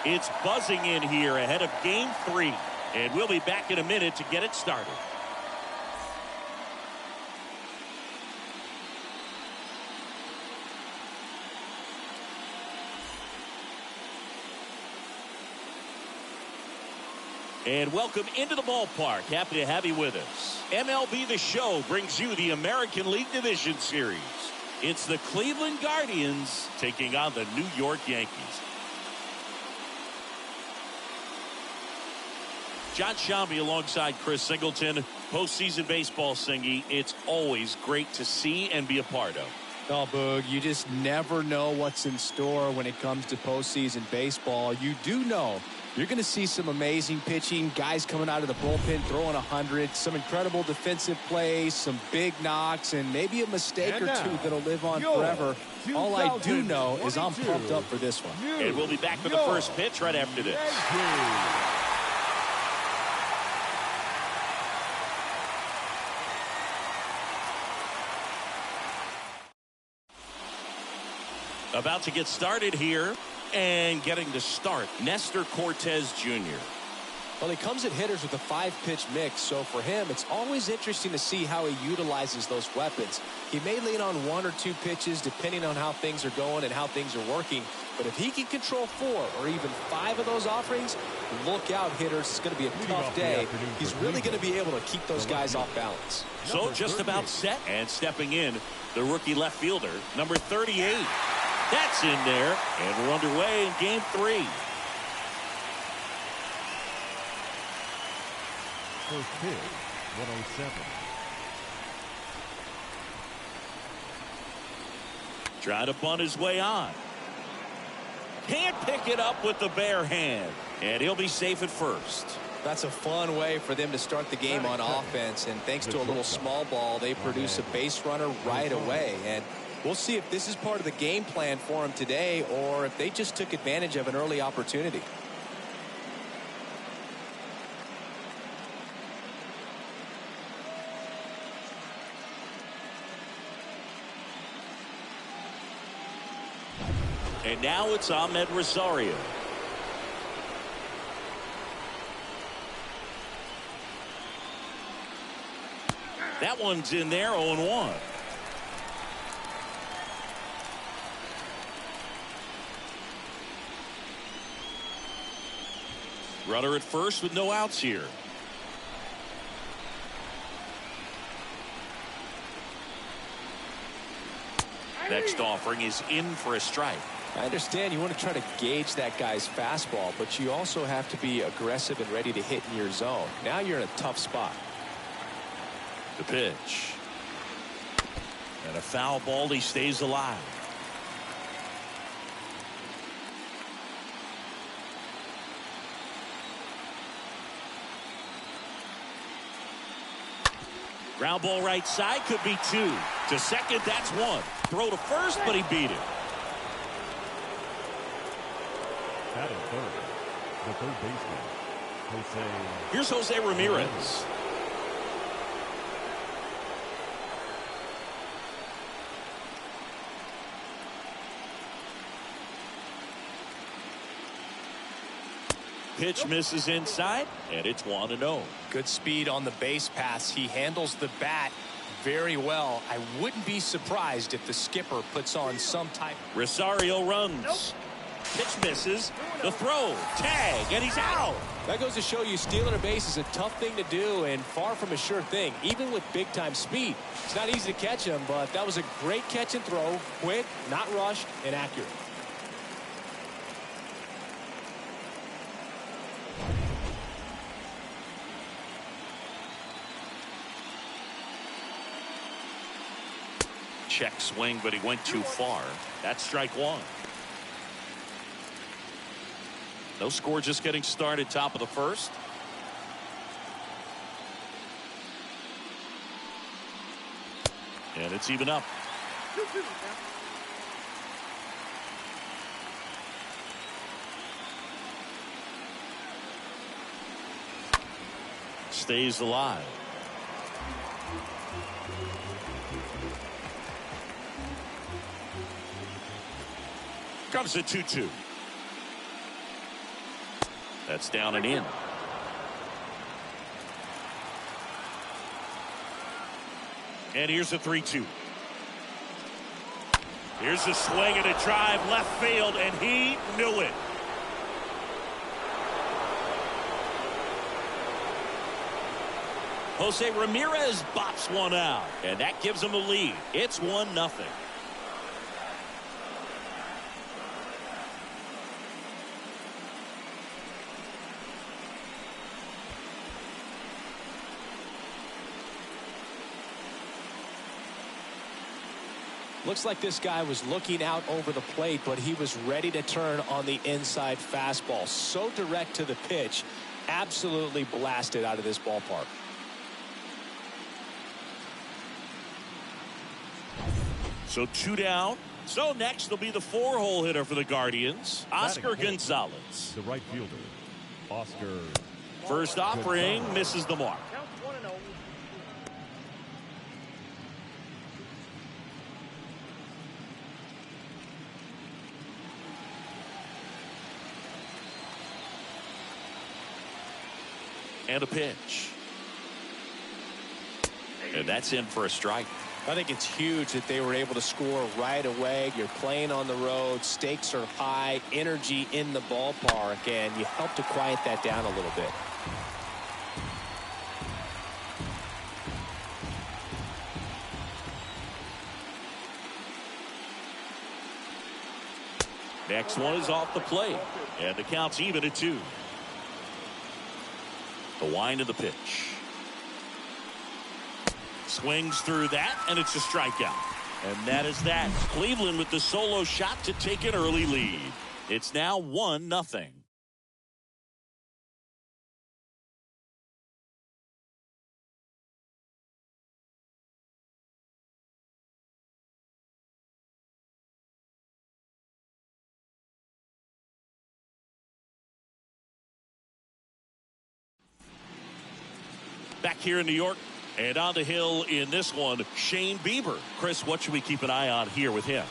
It's buzzing in here ahead of Game 3. And we'll be back in a minute to get it started. And welcome into the ballpark. Happy to have you with us. MLB The Show brings you the American League Division Series. It's the Cleveland Guardians taking on the New York Yankees. John Shambi alongside Chris Singleton. Postseason baseball, Singy. It's always great to see and be a part of. Oh, Boog, you just never know what's in store when it comes to postseason baseball. You do know you're going to see some amazing pitching, guys coming out of the bullpen throwing 100, some incredible defensive plays, some big knocks, and maybe a mistake or two that'll live on forever. All I do know is I'm pumped up for this one. And we'll be back for the first pitch right after this. About to get started here. And getting to start, Nestor Cortez Jr. Well, he comes at hitters with a 5-pitch mix, so for him, it's always interesting to see how he utilizes those weapons. He may lean on 1 or 2 pitches depending on how things are going and how things are working, but if he can control 4 or even 5 of those offerings, look out, hitters. It's going to be a tough day. He's really going to be able to keep those guys off balance. So just about set, and stepping in, the rookie left fielder, number 38. That's in there, and we're underway in Game 3. First pitch, 107. Trying to bunt his way on. Can't pick it up with the bare hand, and he'll be safe at first. That's a fun way for them to start the game on offense, and thanks to a little small ball, they produce a base runner right away. And we'll see if this is part of the game plan for him today or if they just took advantage of an early opportunity. And now it's Ahmed Rosario. That one's in there, 0-1. Runner at first with no outs here. Next offering is in for a strike. I understand you want to try to gauge that guy's fastball, but you also have to be aggressive and ready to hit in your zone. Now you're in a tough spot. The pitch. And a foul ball. He stays alive. Ground ball right side, could be 2. To second, that's 1. Throw to first, but he beat it. Batting third, the third baseman, Jose. Here's Jose Ramirez. Pitch misses inside, and it's 1-0. Good speed on the base pass. He handles the bat very well. I wouldn't be surprised if the skipper puts on some type. Rosario runs. Pitch misses. The throw. Tag, and he's out. That goes to show you stealing a base is a tough thing to do and far from a sure thing, even with big-time speed. It's not easy to catch him, but that was a great catch and throw. Quick, not rushed, and accurate. Check swing, but he went too far. That's strike 1. No score, just getting started, top of the first. And it's even up. Stays alive. Comes the 2-2. That's down and in. And here's the 3-2. Here's a swing and a drive left field, and he knew it. Jose Ramirez bops one out, and that gives him the lead. It's 1-0. Looks like this guy was looking out over the plate, but he was ready to turn on the inside fastball. So direct to the pitch, absolutely blasted out of this ballpark. So 2 down. So next will be the 4-hole hitter for the Guardians, Oscar Gonzalez. The right fielder, Oscar. First offering misses the mark. And a pitch. And that's in for a strike. I think it's huge that they were able to score right away. You're playing on the road. Stakes are high. Energy in the ballpark. And you help to quiet that down a little bit. Next one is off the plate. And the count's even at 2. The wind of the pitch. Swings through that, and it's a strikeout. And that is that. Cleveland with the solo shot to take an early lead. It's now 1-0. Back here in New York, and on the hill in this one, Shane Bieber. Chris, what should we keep an eye on here with him?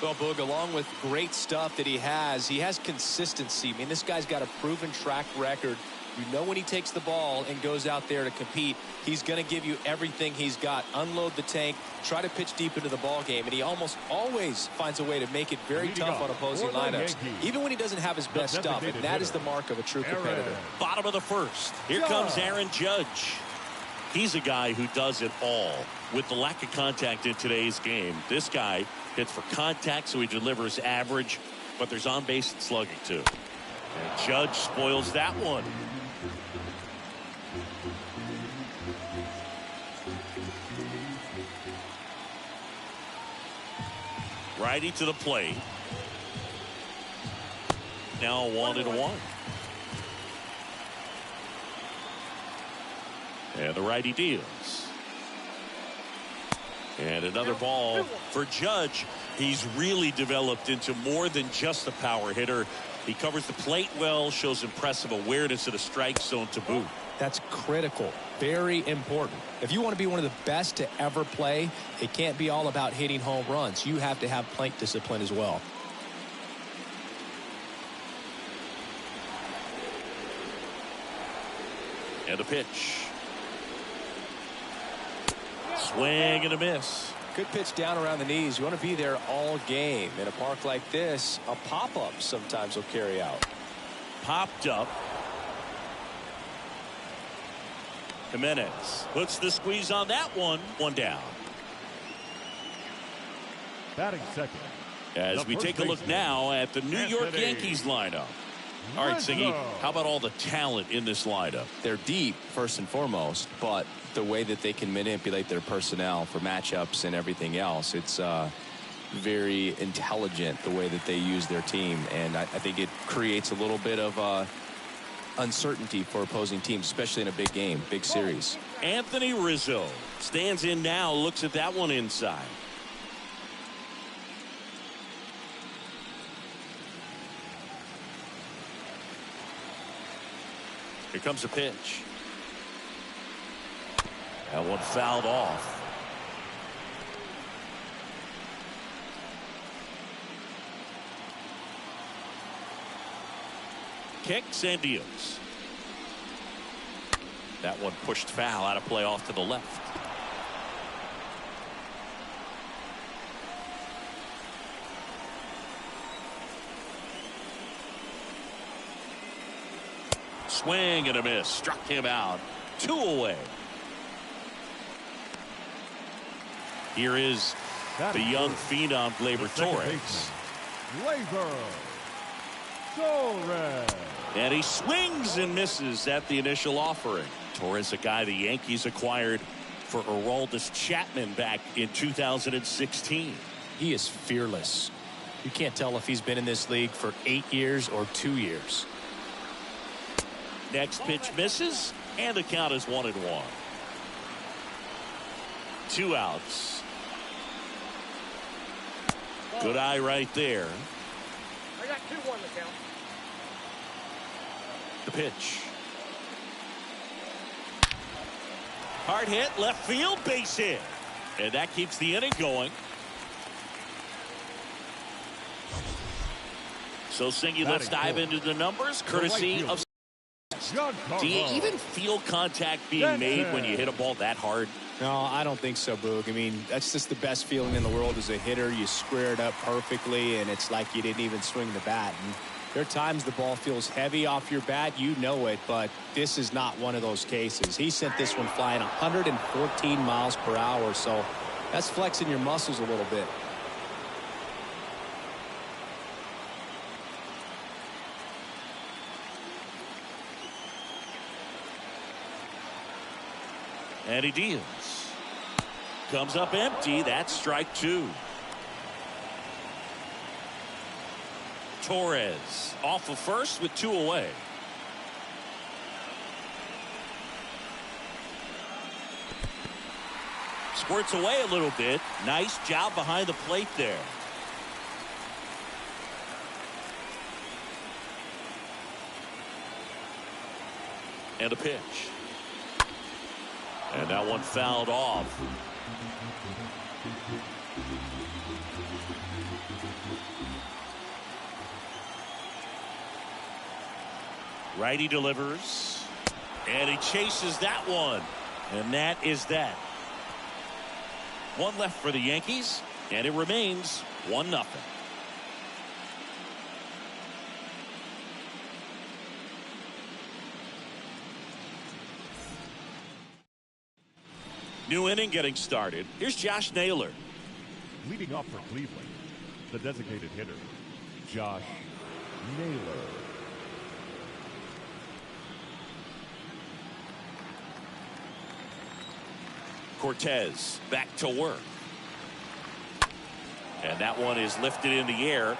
Well, Boog, along with great stuff that he has consistency. I mean, this guy's got a proven track record. You know when he takes the ball and goes out there to compete, he's going to give you everything he's got. Unload the tank, try to pitch deep into the ball game, and he almost always finds a way to make it very tough on opposing lineups, even when he doesn't have his best stuff, and that is the mark of a true competitor. Bottom of the first. Here comes Aaron Judge. He's a guy who does it all. With the lack of contact in today's game, this guy hits for contact, so he delivers average, but there's on-base and slugging too. And Judge spoils that one. Righty to the plate. Now 1-1. And the righty deals. And another ball for Judge. He's really developed into more than just a power hitter. He covers the plate well, shows impressive awareness of the strike zone to boot. That's critical. Very important. If you want to be one of the best to ever play, it can't be all about hitting home runs. You have to have plate discipline as well. And a pitch. Swing and a miss. Good pitch down around the knees. You want to be there all game. In a park like this, a pop-up sometimes will carry out. Popped up. Jimenez puts the squeeze on that one. 1 down. Batting second. As we take a look now at the New York Yankees lineup. All right, Siggy, how about all the talent in this lineup? They're deep, first and foremost, but the way that they can manipulate their personnel for matchups and everything else, it's very intelligent the way that they use their team, and I think it creates a little bit of uncertainty for opposing teams, especially in a big game, big series. Anthony Rizzo stands in now, looks at that one inside. Here comes a pitch. That one fouled off. Kicks and deals. That one pushed foul out of play off to the left. Swing and a miss. Struck him out. 2 away. Here is the young phenom Gleyber Torres. And he swings and misses at the initial offering. Torres, a guy the Yankees acquired for Aroldis Chapman back in 2016. He is fearless. You can't tell if he's been in this league for 8 years or 2 years. Next pitch misses, and the count is 1-1. 2 outs. Good eye right there. I got 2-1 to count. The pitch. Hard hit, left field, base hit. And that keeps the inning going. So, Singy, let's dive into the numbers, courtesy of... Do you even feel contact being made when you hit a ball that hard? No, I don't think so, Boog. I mean, that's just the best feeling in the world as a hitter. You square it up perfectly, and it's like you didn't even swing the bat. And there are times the ball feels heavy off your bat. You know it, but this is not one of those cases. He sent this one flying 114 miles per hour, so that's flexing your muscles a little bit. And he deals. Comes up empty. That's strike 2. Torres off of first with 2 away. Squirts away a little bit. Nice job behind the plate there. And a pitch. And that one fouled off. Righty delivers. And he chases that one. And that is that. 1 left for the Yankees. And it remains 1-0. New inning getting started. Here's Josh Naylor. Leading off for Cleveland, the designated hitter, Josh Naylor. Cortez back to work. And that one is lifted in the air.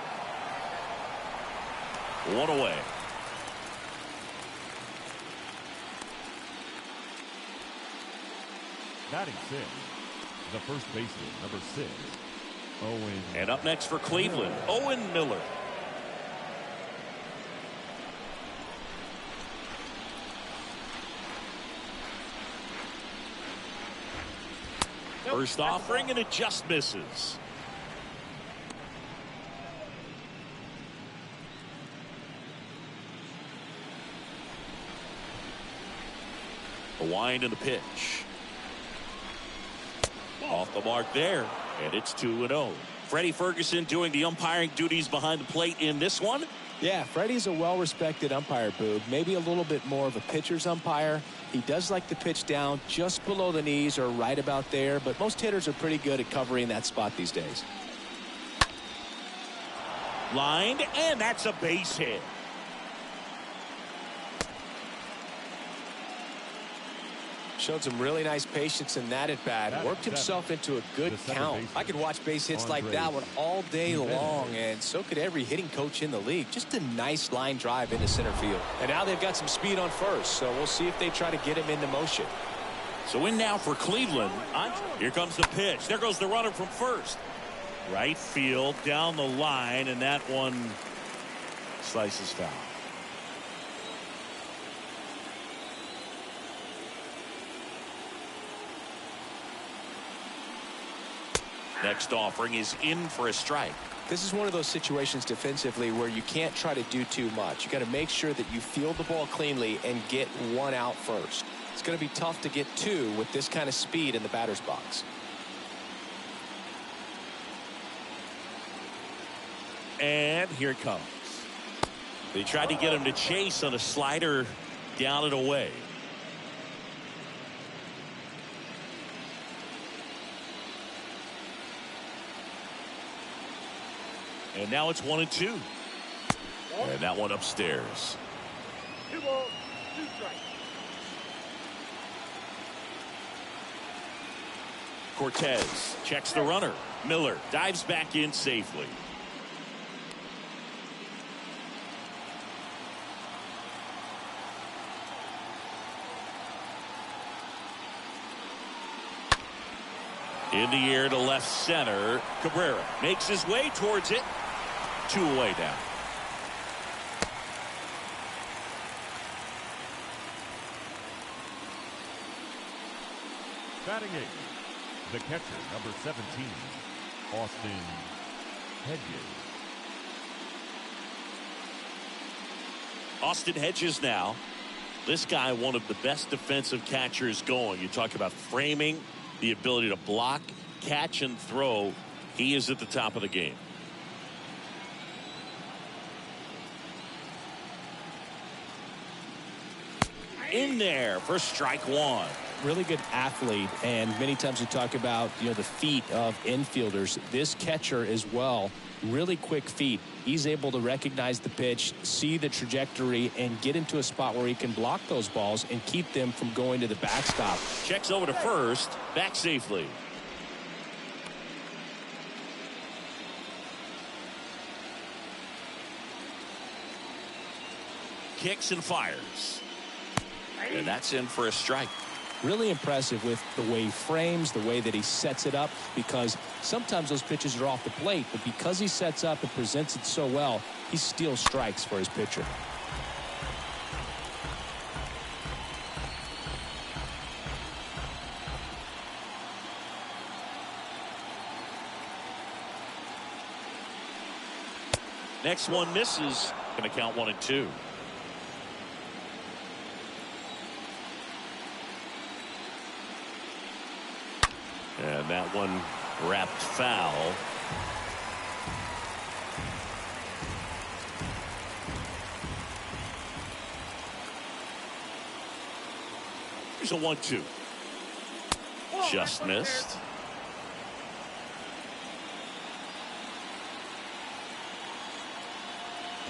1 away. Batting 6, the first baseman, number 6, Owen. And up next for Cleveland, Owen Miller. First offering, and it just misses. A wind in the pitch. Off the mark there, and it's 2-0. Freddie Ferguson doing the umpiring duties behind the plate in this one. Yeah, Freddie's a well-respected umpire, Boog. Maybe a little bit more of a pitcher's umpire. He does like to pitch down just below the knees or right about there, but most hitters are pretty good at covering that spot these days. Lined, and that's a base hit. Showed some really nice patience in that at bat. Worked himself into a good count. I could watch base hits like that one all day long, and so could every hitting coach in the league. Just a nice line drive into center field. And now they've got some speed on first, so we'll see if they try to get him into motion. So in now for Cleveland. Here comes the pitch. There goes the runner from first. Right field down the line, and that one slices foul. Next offering is in for a strike. This is one of those situations defensively where you can't try to do too much. You got to make sure that you field the ball cleanly and get one out first. It's going to be tough to get two with this kind of speed in the batter's box. And here it comes. They tried to get him to chase on a slider down and away. And now it's 1-2. And that one upstairs. 2 balls, 2 strikes. Cortez checks the runner. Miller dives back in safely. In the air to left center. Cabrera makes his way towards it. 2 away now. Batting 8, the catcher, number 17, Austin Hedges. Austin Hedges now. This guy, one of the best defensive catchers going. You talk about framing, the ability to block, catch, and throw. He is at the top of the game. In there for strike 1. Really good athlete, and many times we talk about the feet of infielders. This catcher as well, really quick feet. He's able to recognize the pitch, see the trajectory, and get into a spot where he can block those balls and keep them from going to the backstop. Checks over to first, back safely. Kicks and fires. And that's in for a strike. Really impressive with the way he frames, the way that he sets it up, because sometimes those pitches are off the plate, but because he sets up and presents it so well, he steals strikes for his pitcher. Next one misses. Going to count 1-2. And that one wrapped foul. Here's a 1-2. Just missed.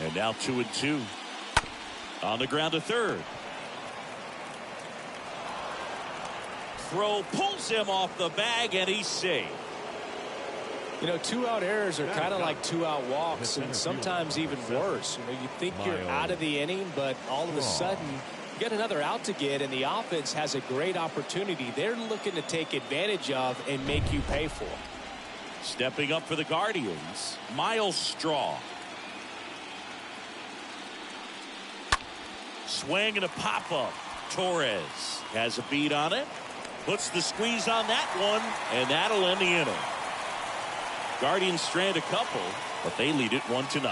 And now 2-2. On the ground to third. Throw pulls him off the bag, and he's safe. 2-out errors are kind of like 2-out walks, and sometimes even worse. You think you're out of the inning, but all of a sudden you get another out to get, and the offense has a great opportunity they're looking to take advantage of and make you pay for. Stepping up for the Guardians, Miles Straw. Swing and a pop-up. Torres has a beat on it. Puts the squeeze on that one, and that'll end the inning. Guardians strand a couple, but they lead it 1-0.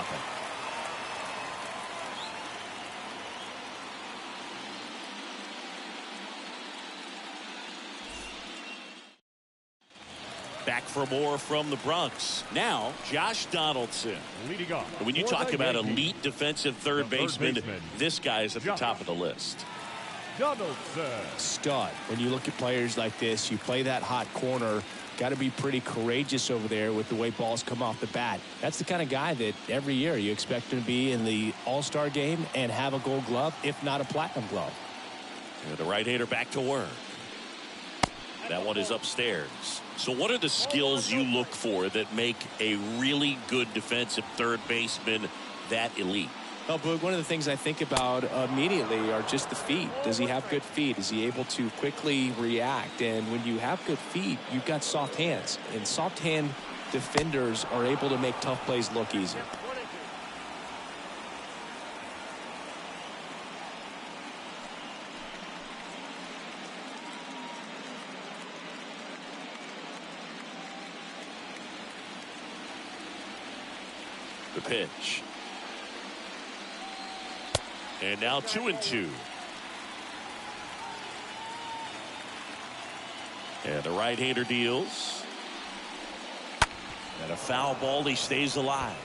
Back for more from the Bronx. Now, Josh Donaldson. Leading off. When you talk about elite defensive third baseman, this guy is at the top of the list. Donaldson. Stud. When you look at players like this, you play that hot corner, got to be pretty courageous over there with the way balls come off the bat. That's the kind of guy that every year you expect him to be in the All-Star game and have a Gold Glove, if not a Platinum Glove. And the right-hander back to work. That one is upstairs. So what are the skills you look for that make a really good defensive third baseman that elite? Well, Boog, one of the things I think about immediately are just the feet. Does he have good feet? Is he able to quickly react? And when you have good feet, you've got soft hands. And soft hand defenders are able to make tough plays look easy. The pitch. And now 2-2. And the right-hander deals. And a foul ball. He stays alive.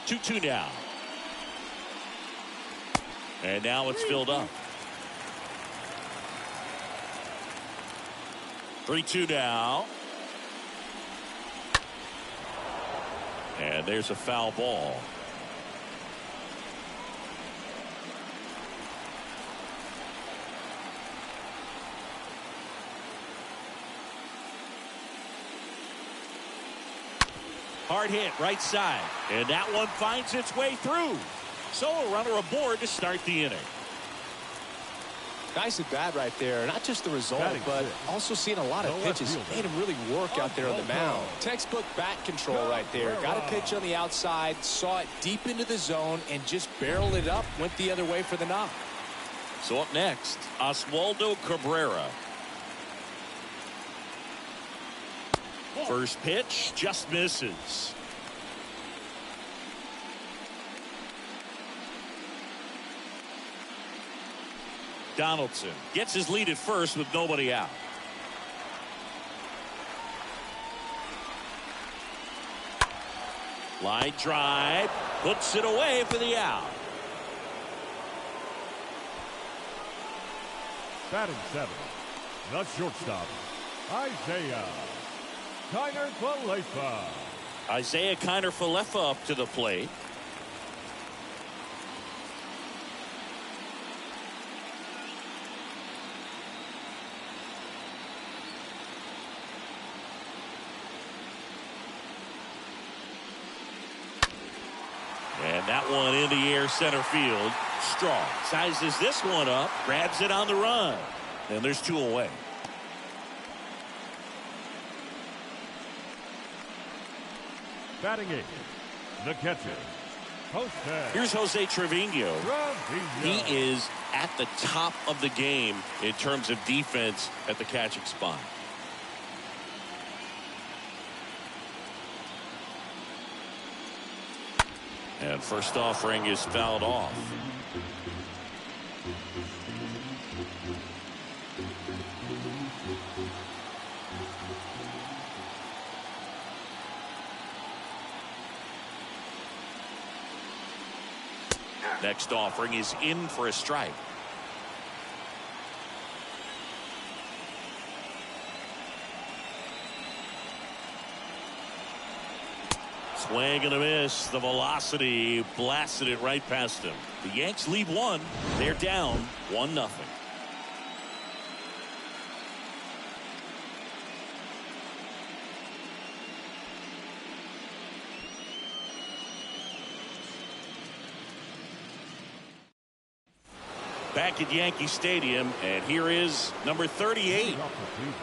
2-2 now. And now it's filled up. 3-2 now. And there's a foul ball. Hard hit right side. And that one finds its way through. So a runner aboard to start the inning. Nice at bat right there. Not just the result, but also seeing a lot of pitches. Made him really work out there on the mound. Textbook bat control right there. Got a pitch on the outside, saw it deep into the zone, and just barreled it up. Went the other way for the knock. So up next, Oswaldo Cabrera. First pitch just misses. Donaldson gets his lead at first with nobody out. Line drive, puts it away for the out. Batting seventh, the shortstop, Isaiah Kiner-Falefa. Isaiah Kiner-Falefa up to the plate. And that one in the air center field. Strong sizes this one up, grabs it on the run, and there's two away. Batting eighth, the catcher, Jose. Here's Jose Trevino. He is at the top of the game in terms of defense at the catching spot. And first offering is fouled off. Next offering is in for a strike. Swing and a miss. The velocity blasted it right past him. The Yanks lead one. They're down 1-0. Back at Yankee Stadium, and here is number 38.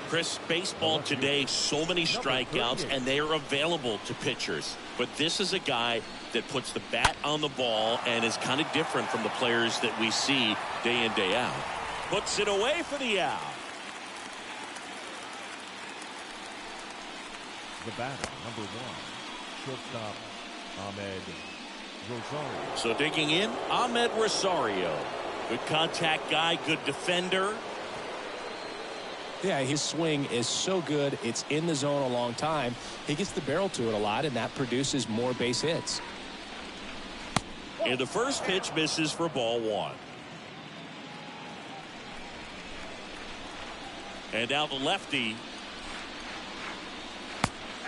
Chris, baseball today, so many strikeouts, and they are available to pitchers. But this is a guy that puts the bat on the ball and is kind of different from the players that we see day in, day out. Puts it away for the out. The batter, number one, shortstop, Ahmed Rosario. So digging in, Ahmed Rosario. Good contact guy, good defender. Yeah, his swing is so good. It's in the zone a long time. He gets the barrel to it a lot, and that produces more base hits. And the first pitch misses for ball one. And now the lefty.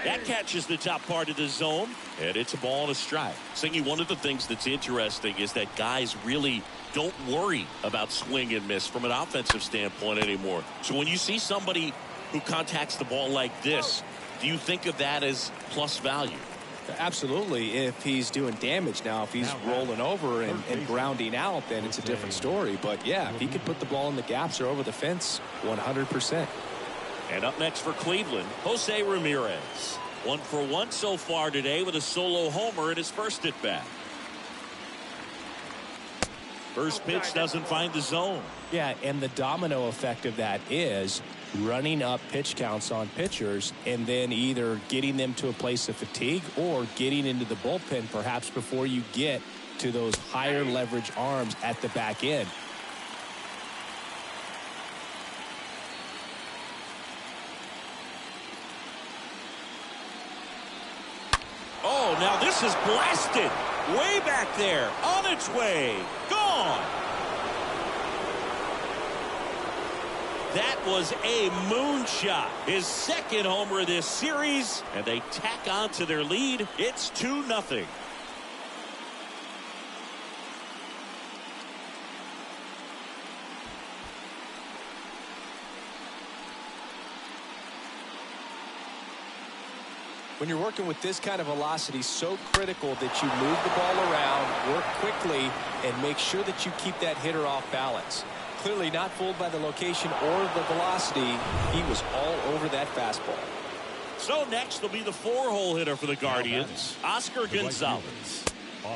That catches the top part of the zone, and it's a ball and a strike. Singy, one of the things that's interesting is that guys really don't worry about swing and miss from an offensive standpoint anymore. So when you see somebody who contacts the ball like this, do you think of that as plus value? Absolutely. If he's doing damage now, if he's rolling over and grounding out, then it's a different story. But yeah, if he can put the ball in the gaps or over the fence, 100%. And up next for Cleveland, Jose Ramirez. 1 for 1 so far today with a solo homer at his first at bat. First pitch doesn't find the zone. Yeah, and the domino effect of that is running up pitch counts on pitchers and then either getting them to a place of fatigue or getting into the bullpen perhaps before you get to those higher leverage arms at the back end. Oh, now this is blasted. Way back there. On its way. Gone. That was a moonshot. His second homer of this series. And they tack on to their lead. It's 2-0. When you're working with this kind of velocity, so critical that you move the ball around, work quickly, and make sure that you keep that hitter off balance. Clearly not fooled by the location or the velocity. He was all over that fastball. So next will be the 4-hole hitter for the Guardians, Oscar Gonzalez.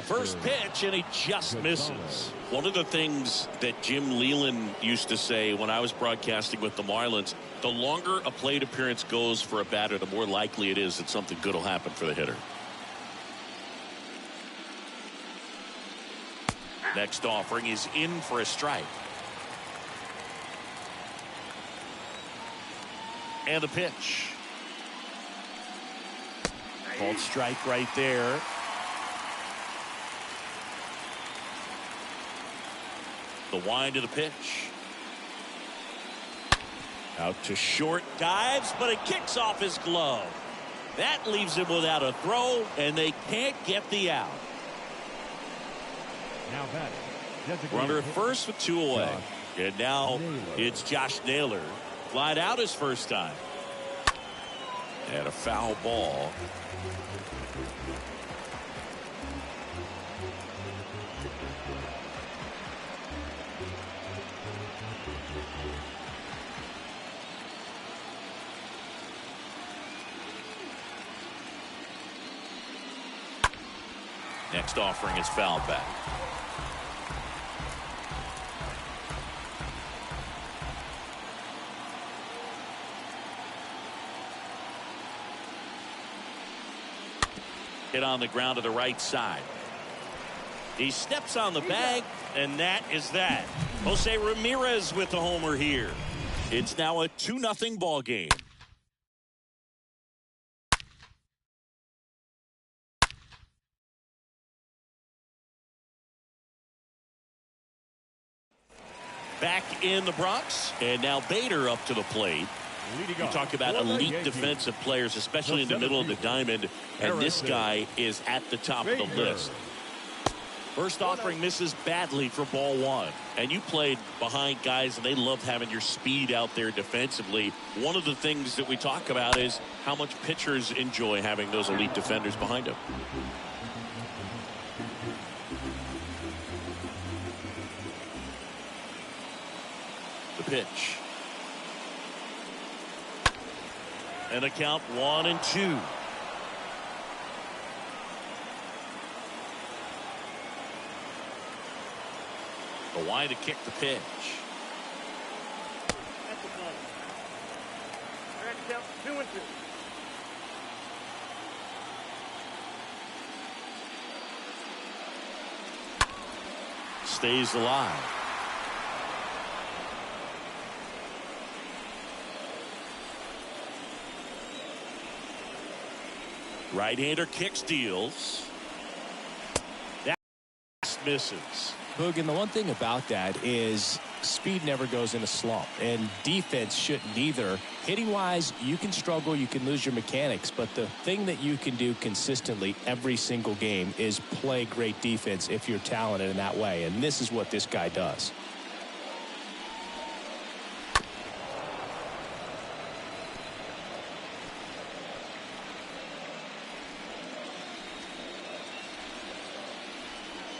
First pitch, and he just misses. One of the things that Jim Leland used to say when I was broadcasting with the Marlins, the longer a plate appearance goes for a batter, the more likely it is that something good will happen for the hitter. Next offering is in for a strike. And the pitch. Called strike right there. The wind of the pitch. Out to short, dives, but it kicks off his glove. That leaves him without a throw, and they can't get the out. Now batting. Runner at first with 2 away. And now it's Josh Naylor. Flied out his first time. And a foul ball. Next offering is fouled back. Hit on the ground to the right side. He steps on the bag, and that is that. Jose Ramirez with the homer here. It's now a 2-0 ball game. Back in the Bronx, and now Bader up to the plate. You talk about elite defensive players, especially in the middle of the diamond, and this guy is at the top of the list. First offering misses badly for ball 1. And you played behind guys, and they love having your speed out there defensively. One of the things that we talk about is how much pitchers enjoy having those elite defenders behind them. The pitch. And a count 1-2. The wide to kick the pitch. At the plate. Count 2-2. Stays alive. Right-hander kicks, deals. That misses. Boog, and the one thing about that is speed never goes in a slump, and defense shouldn't either. Hitting-wise, you can struggle, you can lose your mechanics, but the thing that you can do consistently every single game is play great defense if you're talented in that way, and this is what this guy does.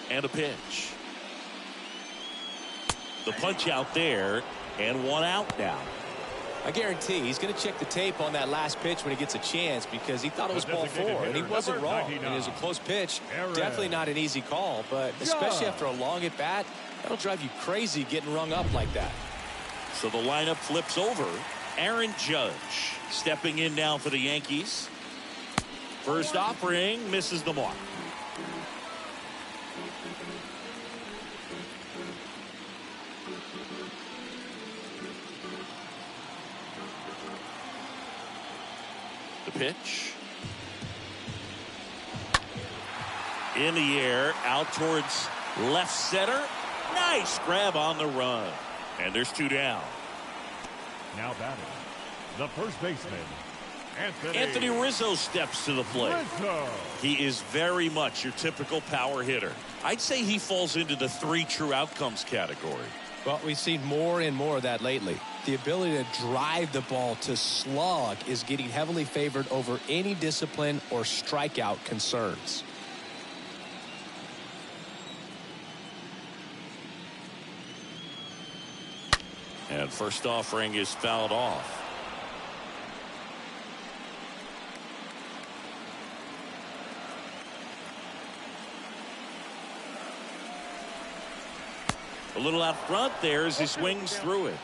And a pitch. The punch out there, and 1 out now. I guarantee he's going to check the tape on that last pitch when he gets a chance, because he thought it was ball 4, and he wasn't wrong. And it was a close pitch. Definitely not an easy call, but especially after a long at bat, that'll drive you crazy getting rung up like that. So the lineup flips over. Aaron Judge stepping in now for the Yankees. First offering misses the mark. The pitch. In the air, out towards left center. Nice grab on the run. And there's 2 down. Now batting, the first baseman, Anthony Rizzo steps to the plate. Rizzo. He is very much your typical power hitter. I'd say he falls into the 3 true outcomes category. Well, we've seen more and more of that lately. The ability to drive the ball to slug is getting heavily favored over any discipline or strikeout concerns. And first offering is fouled off. A little out front there as he swings through it.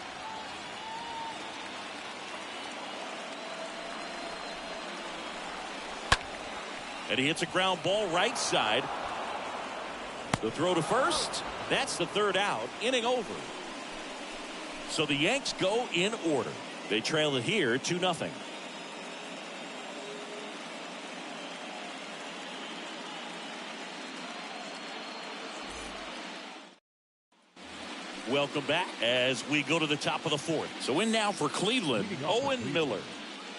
And he hits a ground ball right side. The throw to first. That's the 3rd out. Inning over. So the Yanks go in order. They trail it here 2-0. Welcome back as we go to the top of the 4th. So in now for Cleveland, Owen Miller.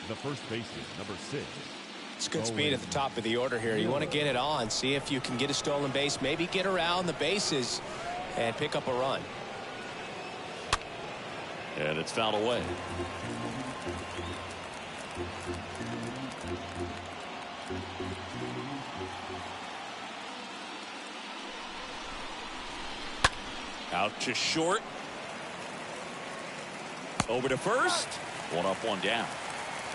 The first baseman, number 6. It's good speed at the top of the order here. You want to get it on, see if you can get a stolen base, maybe get around the bases and pick up a run. And it's fouled away. Out to short. Over to first. 1 up, 1 down.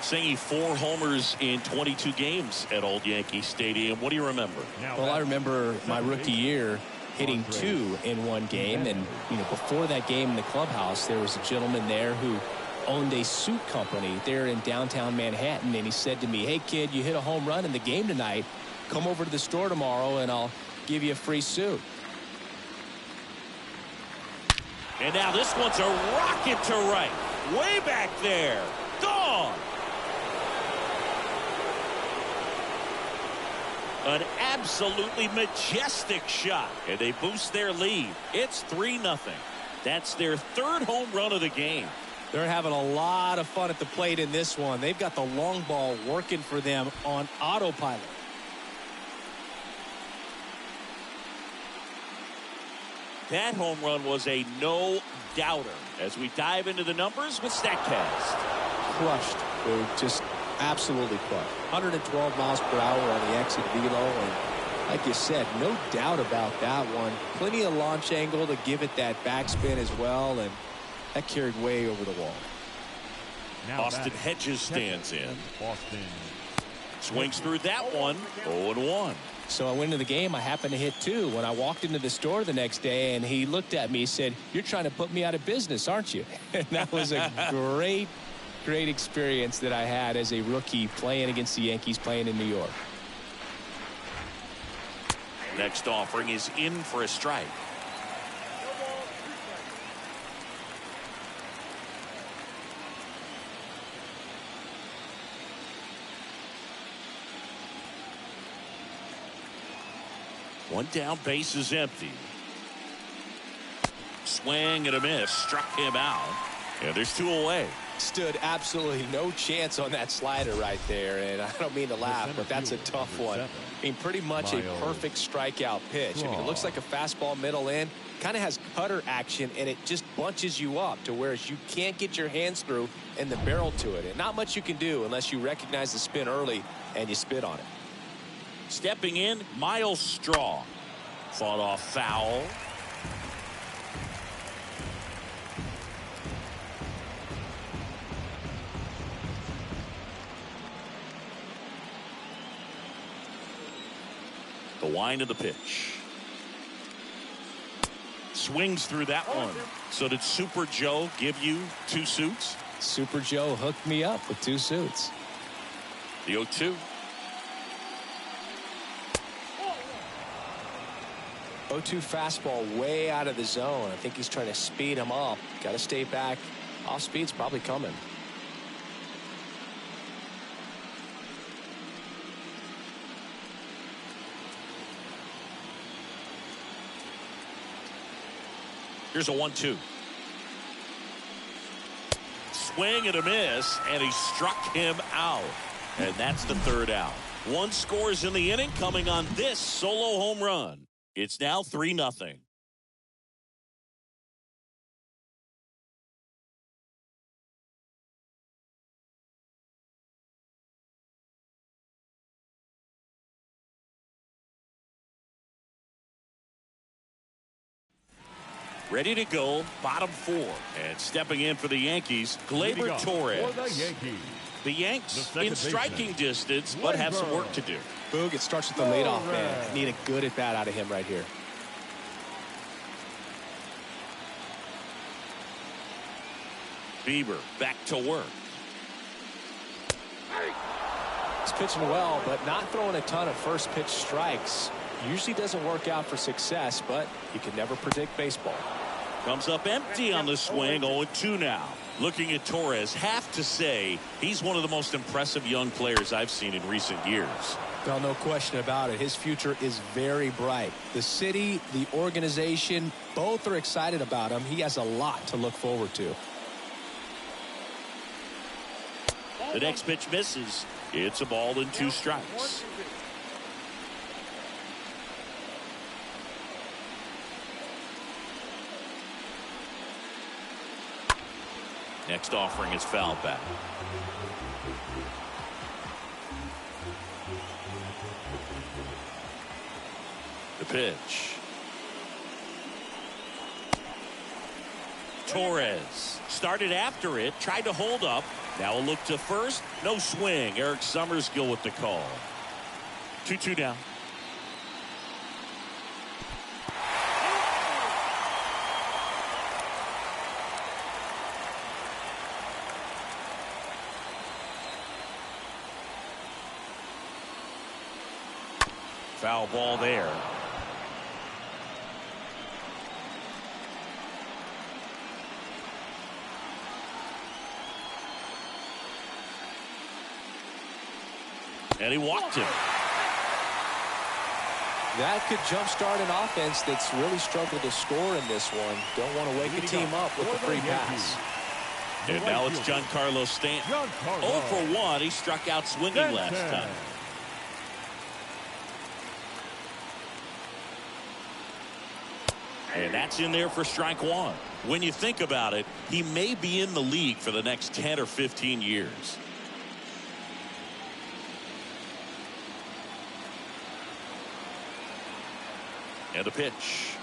Singing 4 homers in 22 games at Old Yankee Stadium. What do you remember? Well, I remember my rookie year hitting 2 in 1 game, and before that game in the clubhouse, there was a gentleman there who owned a suit company there in downtown Manhattan, and he said to me, "Hey kid, you hit a home run in the game tonight. Come over to the store tomorrow and I'll give you a free suit." And now this one's a rocket to right. Way back there. Gone. An absolutely majestic shot. And they boost their lead. It's 3-0. That's their 3rd home run of the game. They're having a lot of fun at the plate in this one. They've got the long ball working for them on autopilot. That home run was a no-doubter. As we dive into the numbers with StatCast. Crushed, dude. Just absolutely crushed. 112 miles per hour on the exit velo, and like you said, no doubt about that one. Plenty of launch angle to give it that backspin as well, and that carried way over the wall. Now Austin Hedges stands in. Boston. Swings through that one. 0-1. So I went into the game. I happened to hit 2 when I walked into the store the next day, and he looked at me and said, "You're trying to put me out of business, aren't you?" And that was a great experience that I had as a rookie playing against the Yankees, playing in New York. Next offering is in for a strike. One down, base is empty. Swing and a miss, struck him out. And there's 2 away. Stood absolutely no chance on that slider right there, and I don't mean to laugh, but that's a tough one. I mean, pretty much a perfect strikeout pitch. I mean, it looks like a fastball middle in, kind of has cutter action, and it just bunches you up to where you can't get your hands through and the barrel to it. And not much you can do unless you recognize the spin early and you spit on it. Stepping in, Miles Straw. Fought off foul. The wind of the pitch. Swings through that one. So did Super Joe give you 2 suits? Super Joe hooked me up with 2 suits. The 0-2. 0-2 fastball way out of the zone. I think he's trying to speed him up. Got to stay back. Off speed's probably coming. Here's a 1-2. Swing and a miss, and he struck him out. And that's the 3rd out. 1 scores in the inning coming on this solo home run. It's now 3-0. Ready to go, bottom 4. And stepping in for the Yankees, Gleyber Torres. For the Yankees. The Yanks The in striking distance, but have some work to do. Boog, it starts with the leadoff man. Need a good at bat out of him right here. Bieber back to work. He's pitching well, but not throwing a ton of first pitch strikes. Usually doesn't work out for success, but you can never predict baseball. Comes up empty on the swing. 0-2 now. Looking at Torres, have to say he's one of the most impressive young players I've seen in recent years. Well, no question about it. His future is very bright. The city, the organization, both are excited about him. He has a lot to look forward to. The next pitch misses. It's a ball and 2 strikes. Next offering is foul back. The pitch. Torres started after it, tried to hold up. Now a look to first. No swing. Eric Summersgill with the call. 2-2 down. Foul ball there. And he walked him. That could jumpstart an offense that's really struggled to score in this one. Don't want to wake the team up with a free pass. And now it's Giancarlo Stanton. 0 for 1. He struck out swinging last time. And that's in there for strike 1. When you think about it, he may be in the league for the next 10 or 15 years. And a pitch.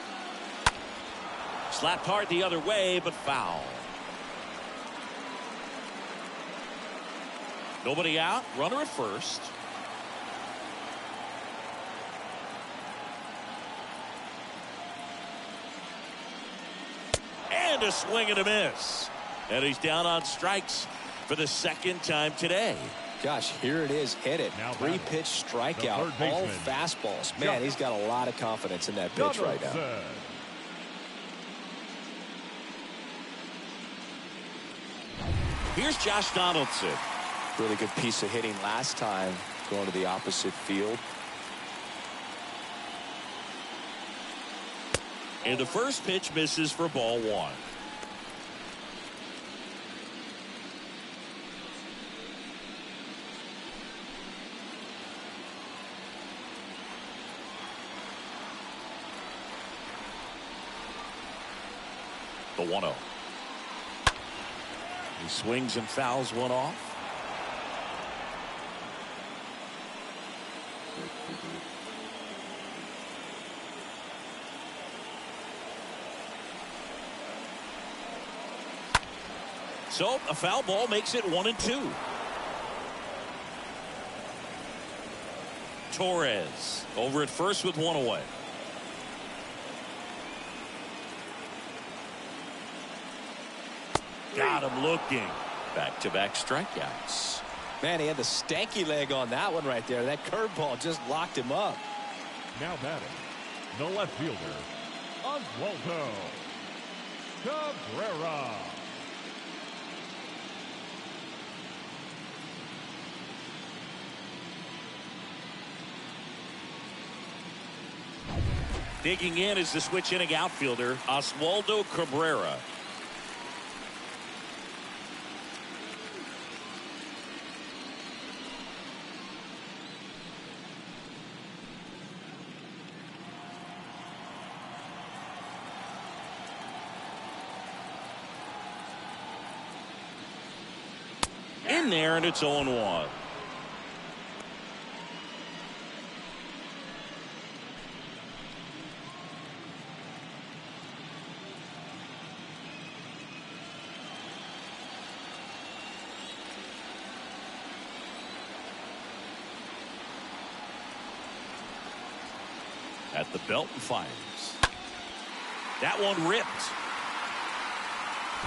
Slapped hard the other way, but foul. Nobody out. Runner at first. And a swing and a miss. And he's down on strikes for the 2nd time today. Gosh, here it is. Hit it. 3-pitch strikeout. All fastballs. Man, he's got a lot of confidence in that pitch right now. Here's Josh Donaldson. Really good piece of hitting last time, going to the opposite field. And the first pitch misses for ball 1. The 1-0. He swings and fouls one off. So a foul ball makes it 1-2. Torres over at first with 1 away. Got him looking. Back-to-back strikeouts. Man, he had the stanky leg on that one right there. That curveball just locked him up. Now batting, the left fielder, Oswaldo Cabrera. Digging in is the switch inning outfielder, Oswaldo Cabrera. In there, and it's 0-1. At the belt and fires. That one ripped.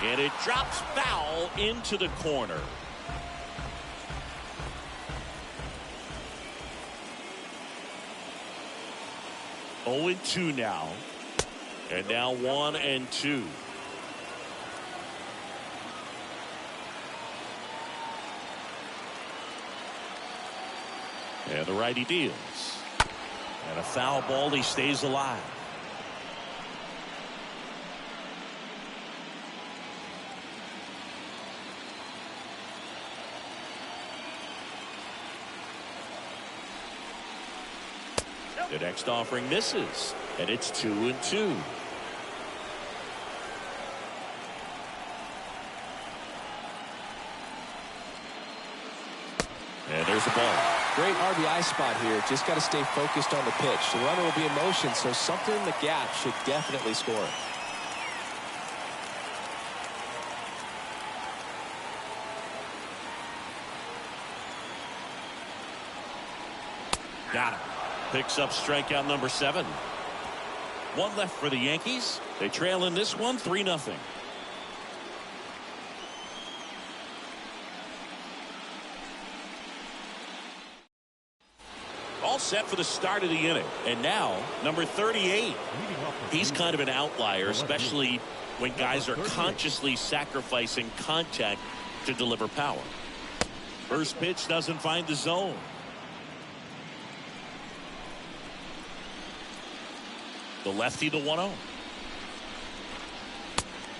And it drops foul into the corner. Oh, 0-2 now. And now 1-2. And the righty deals. And a foul ball. He stays alive. The next offering misses, and it's 2-2. And there's a ball. Great RBI spot here. Just got to stay focused on the pitch. The runner will be in motion, so something in the gap should definitely score. Got him. Picks up strikeout number 7. One left for the Yankees. They trail in this one 3-0. All set for the start of the inning. And now, number 38. He's kind of an outlier, especially when guys are consciously sacrificing contact to deliver power. First pitch doesn't find the zone. The lefty, the 1-0.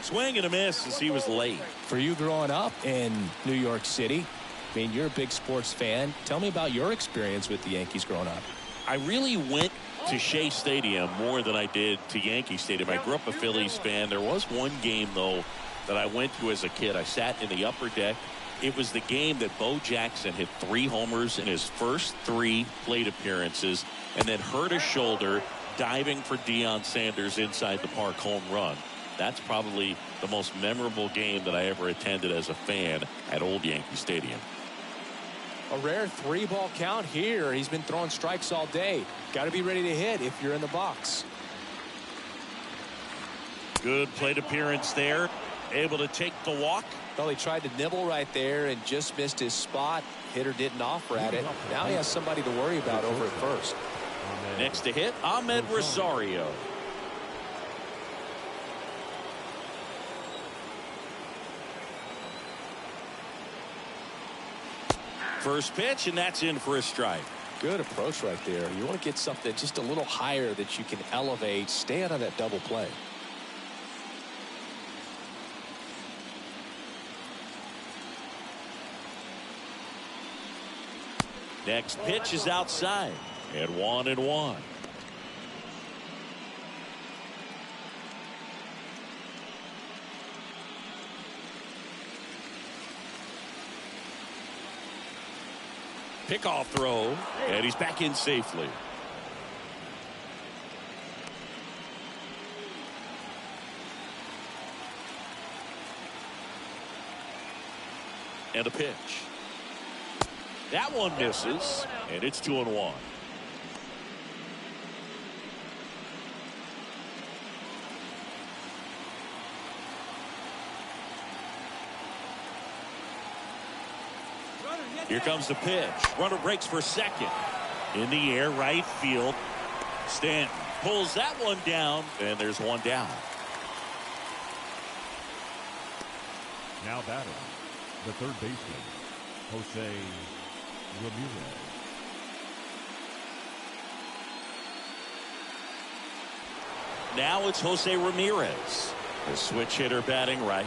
Swing and a miss as he was late. For you growing up in New York City, I mean, you're a big sports fan. Tell me about your experience with the Yankees growing up. I really went to Shea Stadium more than I did to Yankee Stadium. I grew up a Phillies fan. There was one game, though, that I went to as a kid. I sat in the upper deck. It was the game that Bo Jackson hit 3 homers in his first 3 plate appearances and then hurt his shoulder diving for Deion Sanders inside the park home run. That's probably the most memorable game that I ever attended as a fan at Old Yankee Stadium. A rare 3-ball count here. He's been throwing strikes all day. Got to be ready to hit if you're in the box. Good plate appearance there. Able to take the walk. Well, he tried to nibble right there and just missed his spot. Hitter didn't offer at it. Now he has somebody to worry about over at first. Next to hit, Ahmed Rosario. First pitch, and that's in for a strike. Good approach right there. You want to get something just a little higher that you can elevate. Stay out of that double play. Next pitch is outside. And 1-1. Pickoff throw, and he's back in safely. And a pitch. That one misses, and it's 2-1. Here comes the pitch. Runner breaks for second. In the air, right field. Stanton pulls that one down, and there's one down. Now batting, the third baseman, Jose Ramirez. Now it's Jose Ramirez, the switch hitter batting right.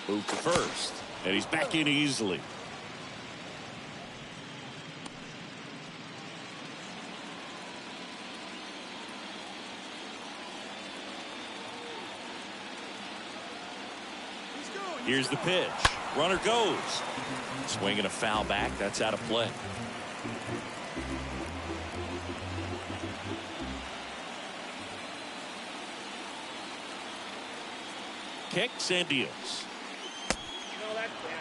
Move to first, and he's back in easily. Here's the pitch. Runner goes. Swinging a foul back. That's out of play. Kicks and deals. No, that's down.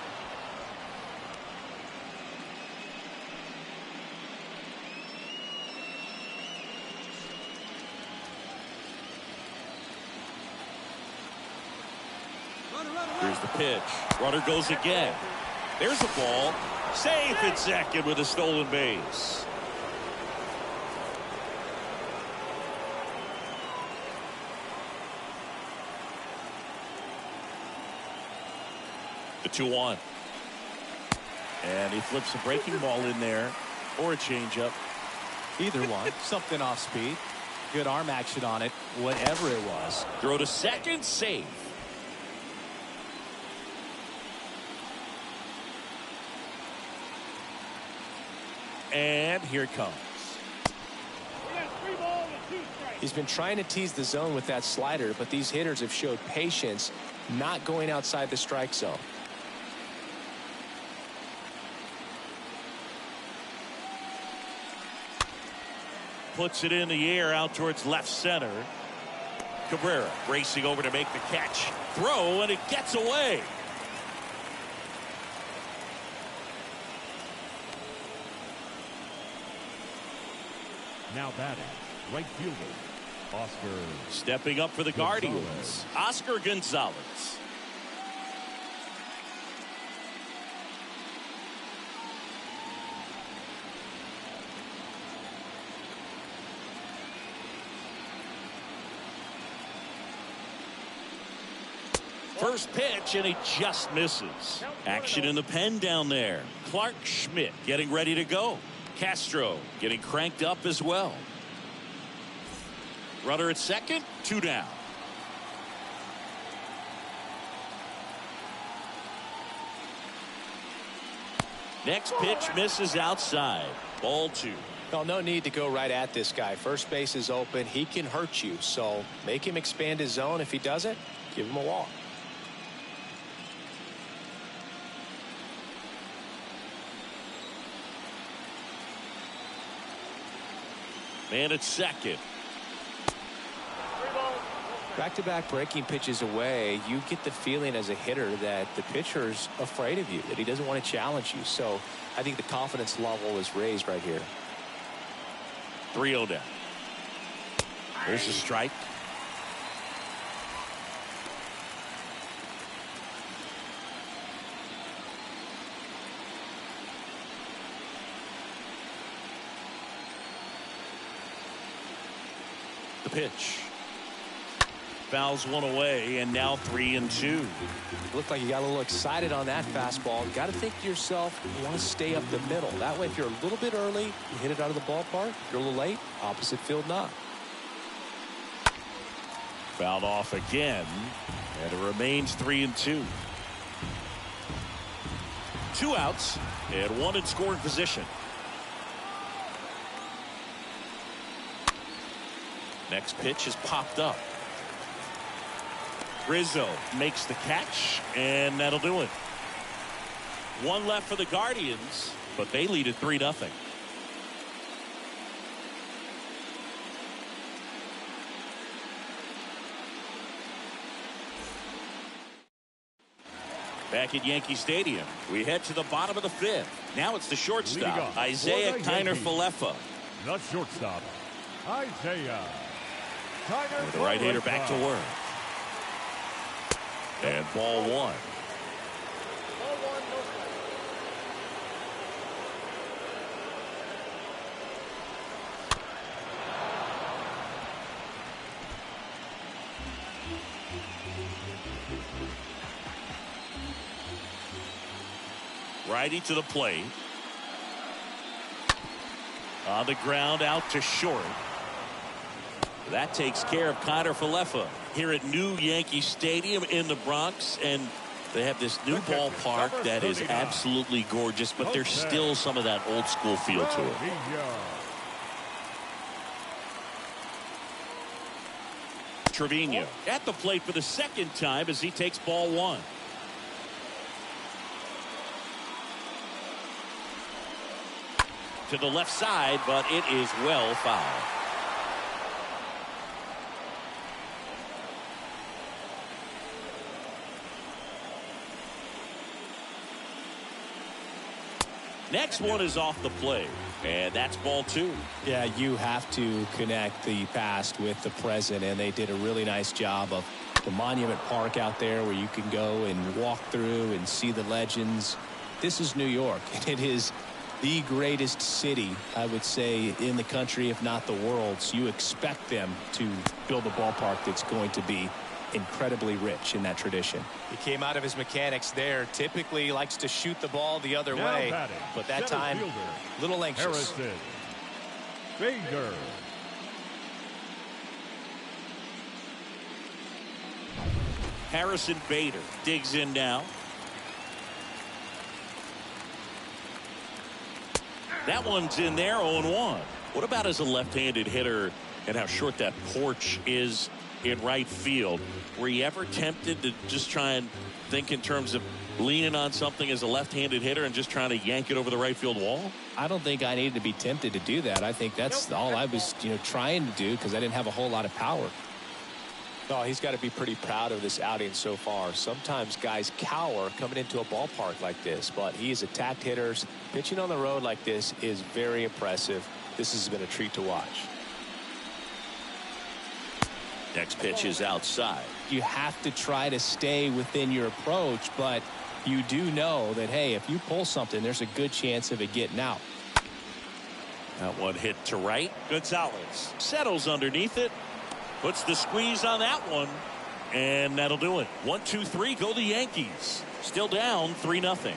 Here's the pitch. Runner goes again. There's a ball. Safe at second with a stolen base. The 2-1. And he flips a breaking ball in there or a changeup. Either one. Something off speed. Good arm action on it. Whatever it was. Throw to second, safe. And here it comes. We got 3 balls and 2 strikes. He's been trying to tease the zone with that slider, but these hitters have showed patience, not going outside the strike zone. Puts it in the air out towards left center. Cabrera racing over to make the catch. Throw, and it gets away. Now batting, right fielder, Oscar. Stepping up for the Guardians, Oscar Gonzalez. First pitch, and he just misses. Action in the pen down there. Clark Schmidt getting ready to go. Castro getting cranked up as well. Runner at second, 2 down. Next pitch misses outside. Ball 2. Well, no need to go right at this guy. First base is open. He can hurt you. So make him expand his zone. If he doesn't, give him a walk. Man at second. 3 balls. Back-to-back breaking pitches away, you get the feeling as a hitter that the pitcher's afraid of you, that he doesn't want to challenge you. So I think the confidence level is raised right here. 3-0 down. There's a strike. The pitch. Fouls one away, and now 3-2. Looked like you got a little excited on that fastball. Got to think to yourself, you want to stay up the middle. That way, if you're a little bit early, you hit it out of the ballpark. If you're a little late, opposite field not. Fouled off again, and it remains 3-2. 2 outs, and 1 in scoring position. Next pitch is popped up. Rizzo makes the catch, and that'll do it. 1 left for the Guardians, but they lead at 3-0. Back at Yankee Stadium, we head to the bottom of the 5th. Now it's the shortstop, Isaiah Kiner-Falefa. The shortstop, Isaiah The right-hander back to work. And ball one. Righty to the plate. On the ground, out to short. That takes care of Connor Falefa here at New Yankee Stadium in the Bronx. And they have this new ballpark that is absolutely gorgeous, but there's still some of that old school feel to it. Trevino at the plate for the second time as he takes ball one. To the left side, but it is well fouled. Next one is off the plate, and that's ball two. Yeah, you have to connect the past with the present, and they did a really nice job of the Monument Park out there where you can go and walk through and see the legends. This is New York, and it is the greatest city, I would say, in the country, if not the world. So you expect them to build a ballpark that's going to be incredibly rich in that tradition. He came out of his mechanics there. Typically likes to shoot the ball the other way, but that time, a little anxious. Bader. Harrison Bader digs in now. That one's in there, 0-1. What about as a left-handed hitter and how short that porch is in right field? Were you ever tempted to just try and think in terms of leaning on something as a left-handed hitter and just trying to yank it over the right field wall? I don't think I needed to be tempted to do that. I think that's all I was, trying to do because I didn't have a whole lot of power. Oh, he's got to be pretty proud of this outing so far. Sometimes guys cower coming into a ballpark like this, but he's attacked hitters. Pitching on the road like this is very impressive. This has been a treat to watch. Next pitch is outside. You have to try to stay within your approach, but you do know that, hey, if you pull something, there's a good chance of it getting out. That one hit to right. Gonzalez settles underneath it. Puts the squeeze on that one, and that'll do it. 1-2-3, go the Yankees. Still down 3-0.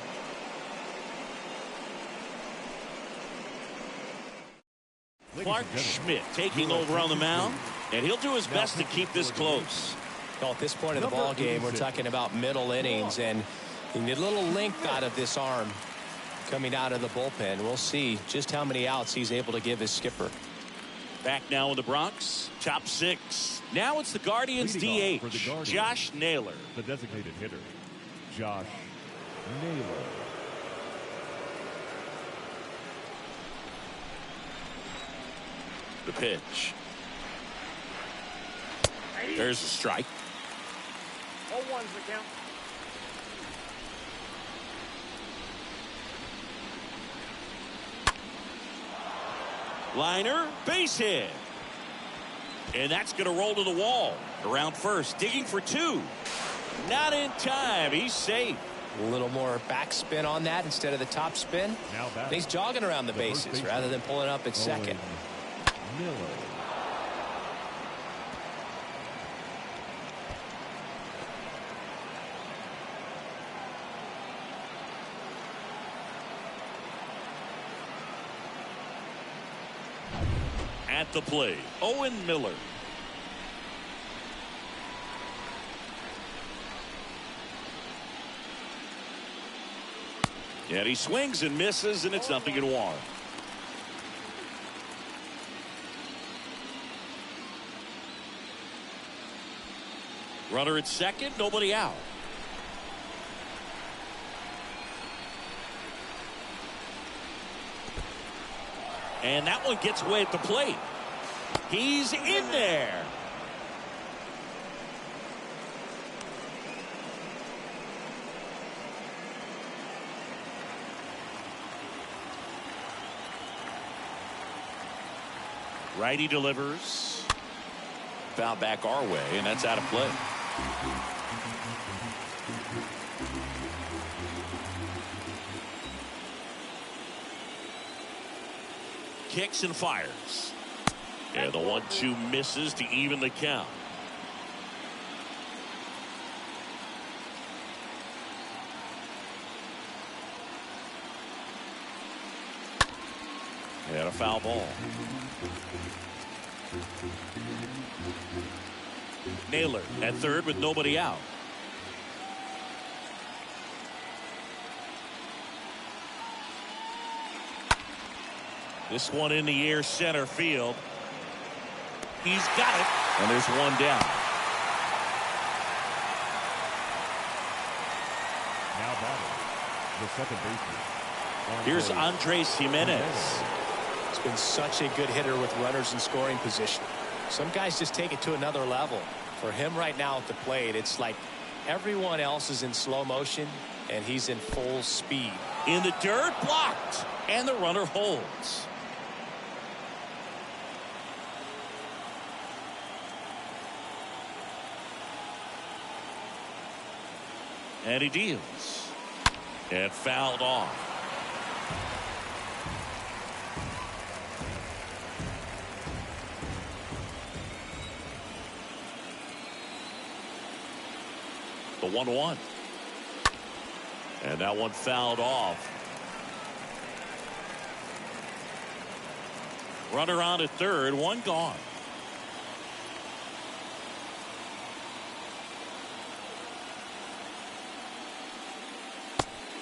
Clark Schmidt taking over on the mound, and he'll do his best to keep this close. Well, at this point in the ball game, we're talking about middle innings, and you need a little length out of this arm coming out of the bullpen. We'll see just how many outs he's able to give his skipper. Back now in the Bronx, top six. Now it's the Guardians DH, Josh Naylor. The designated hitter, Josh Naylor. The pitch. There's a strike. 0-1's the count. Liner, base hit. And that's going to roll to the wall. Around first, digging for two. Not in time. He's safe. A little more backspin on that instead of the top spin. He's jogging around the bases rather than pulling up at second. Miller. At the plate, Owen Miller. And he swings and misses, and it's 0-1. Runner at second, nobody out. And that one gets away at the plate. He's in there. Righty delivers. foul back our way, and that's out of play. Kicks and fires. And the 1-2 misses to even the count. And a foul ball. Naylor at third with nobody out. This one in the air, center field. He's got it, and there's one down. Now batting, the second baseman. Here's Andres Jimenez. He's been such a good hitter with runners in scoring position. Some guys just take it to another level. For him right now at the plate, it's like everyone else is in slow motion, and he's in full speed. In the dirt, blocked, and the runner holds. And he deals. And fouled off. The 1-1. And that one fouled off. Runner on at third, one gone.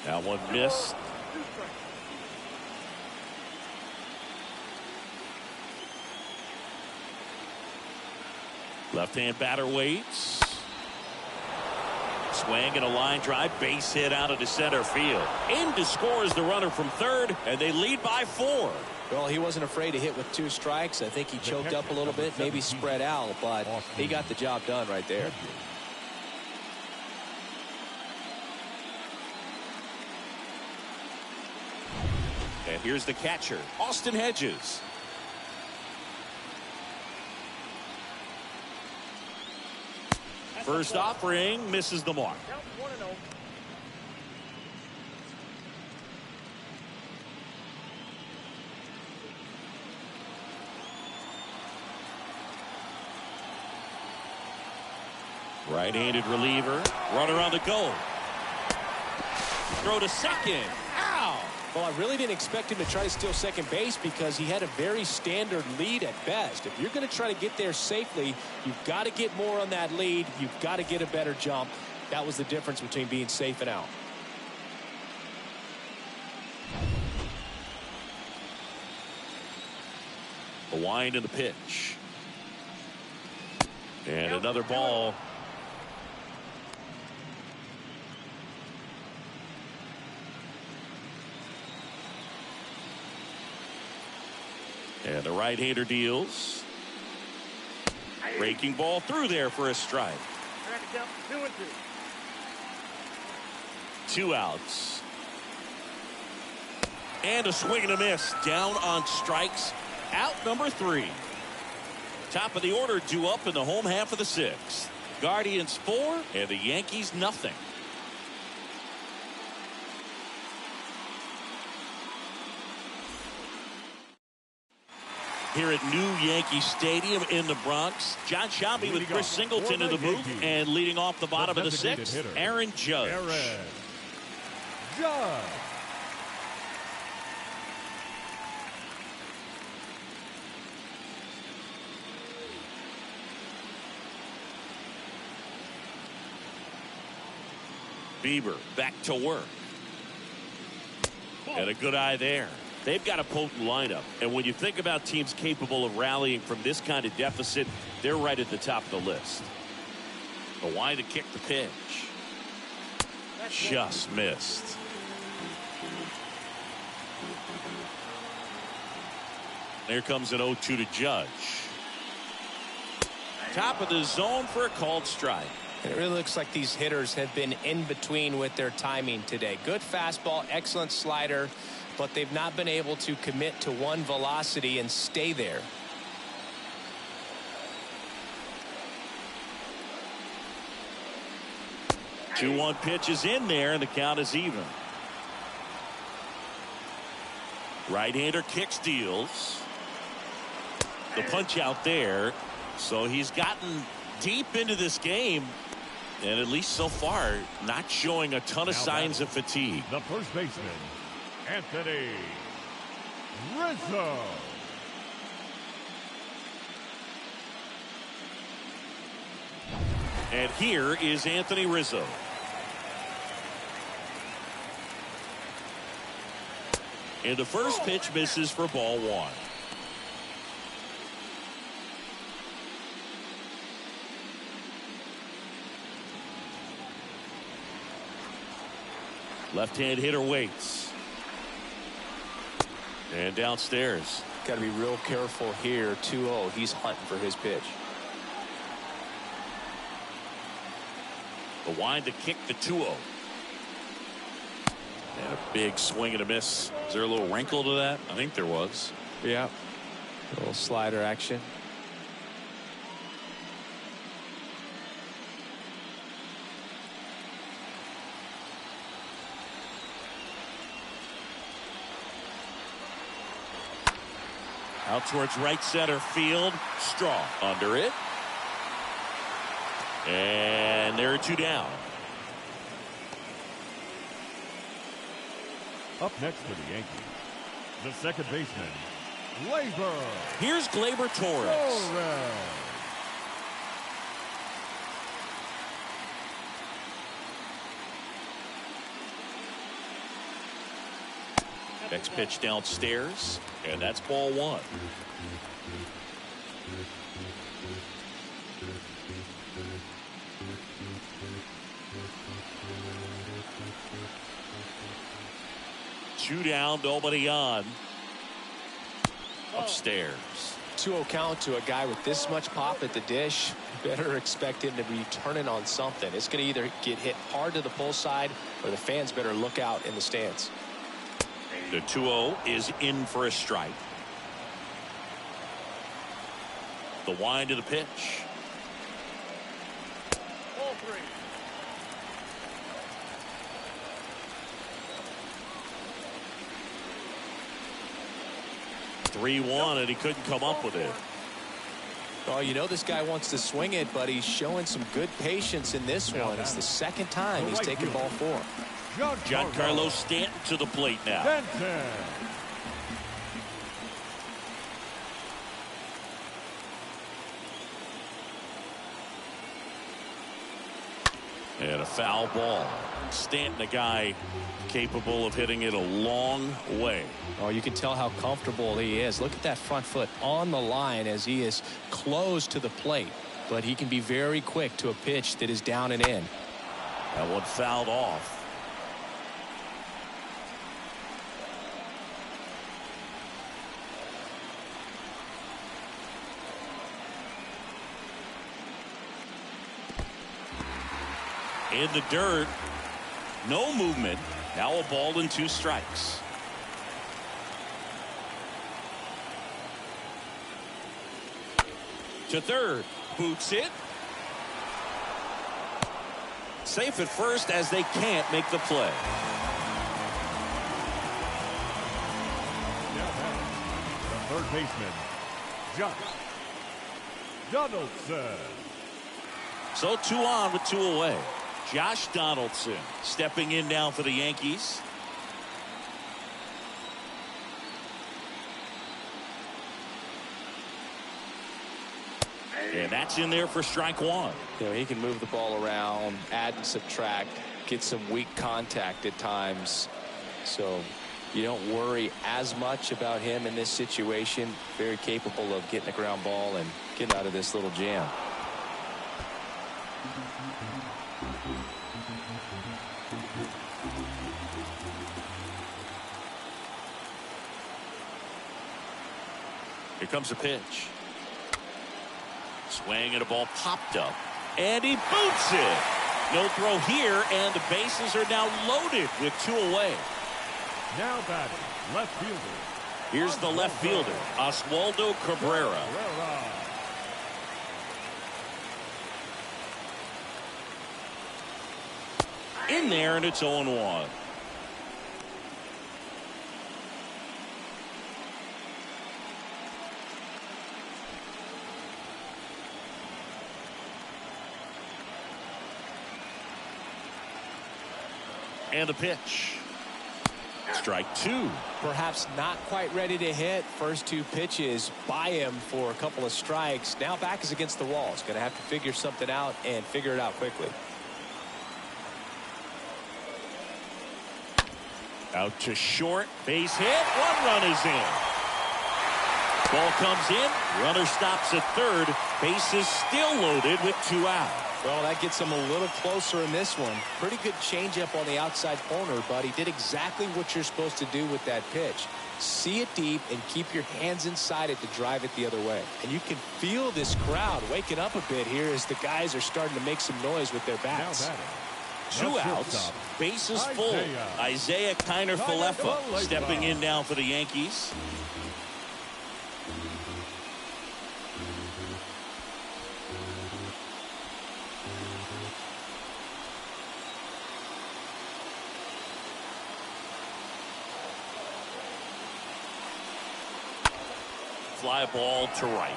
That one missed. Left-hand batter waits. Swing and a line drive, base hit out into center field. In to score is the runner from third, and they lead by 4. Well, he wasn't afraid to hit with 2 strikes. I think he choked up a little bit, maybe spread out, but he got the job done right there. And here's the catcher, Austin Hedges. First offering misses the mark. Right-handed reliever, runner on the go. Throw to second. Ow! Well, I really didn't expect him to try to steal second base because he had a very standard lead at best. If you're going to try to get there safely, you've got to get more on that lead. You've got to get a better jump. That was the difference between being safe and out. The wind and the pitch. And another ball. And the right-hander deals. Breaking ball through there for a strike. 2 outs. And a swing and a miss. Down on strikes. Out number 3. Top of the order due up in the home half of the 6th. Guardians 4 and the Yankees nothing. Here at New Yankee Stadium in the Bronx, John Shelby with Chris Singleton in the booth, and leading off the bottom of the 6th, Aaron Judge. Bieber back to work. And a good eye there. They've got a potent lineup, and when you think about teams capable of rallying from this kind of deficit, they're right at the top of the list. The wind to kick the pitch. Just missed. There comes an 0-2 to Judge. Top of the zone for a called strike. It really looks like these hitters have been in between with their timing today. Good fastball, excellent slider, but they've not been able to commit to one velocity and stay there. 2-1 pitch is in there, and the count is even. Right-hander kicks, deals. The punch out there. So he's gotten deep into this game, and at least so far, not showing a ton of signs of fatigue. The first baseman, Anthony Rizzo. And here is Anthony Rizzo. And the first pitch misses for ball 1. Left-hand hitter waits. And downstairs. Got to be real careful here. 2-0. He's hunting for his pitch. The wind to kick the 2-0. And a big swing and a miss. Is there a little wrinkle to that? I think there was. Yeah. A little slider action. Out towards right center field. Strong under it. And there are 2 down. Up next for the Yankees, the second baseman, Gleyber. Here's Gleyber Torres. Next pitch downstairs, and that's ball 1. Two down, nobody on. Upstairs. 2-0 count to a guy with this much pop at the dish. Better expect him to be turning on something. It's going to either get hit hard to the pull side, or the fans better look out in the stands. The 2-0 is in for a strike. The wind to the pitch. Ball 3. 3-1, and he couldn't come up with it. Oh, you know this guy wants to swing it, but he's showing some good patience in this one. It's the second time he's taken ball 4. Giancarlo Stanton to the plate now. Stanton. And a foul ball. Stanton, a guy capable of hitting it a long way. Oh, you can tell how comfortable he is. Look at that front foot on the line as he is close to the plate. But he can be very quick to a pitch that is down and in. That one fouled off. In the dirt. No movement. Now a ball and 2 strikes. To third. Boots it. Safe at first as they can't make the play. The third baseman, Josh Donaldson. So 2 on with 2 away. Josh Donaldson stepping in now for the Yankees. And that's in there for strike 1. You know, he can move the ball around, add and subtract, get some weak contact at times. So you don't worry as much about him in this situation. Very capable of getting a ground ball and getting out of this little jam. Here comes a pitch. Swing and a ball popped up. And he boots it. No throw here, and the bases are now loaded with 2 away. Now batting, left fielder. Here's the left fielder, Oswaldo Cabrera. in there, and it's 0-1. And the pitch. Strike two. Perhaps not quite ready to hit. First two pitches by him for a couple of strikes. Now back is against the wall. He's going to have to figure something out and figure it out quickly. Out to short. Base hit. One run is in. Ball comes in. Runner stops at third. Base is still loaded with 2 out. Well, that gets him a little closer in this one. Pretty good changeup on the outside corner, but he did exactly what you're supposed to do with that pitch. See it deep and keep your hands inside it to drive it the other way. And you can feel this crowd waking up a bit here as the guys are starting to make some noise with their bats. 2 outs. Bases full. Isaiah Kiner-Falefa stepping in now for the Yankees. Fly ball to right.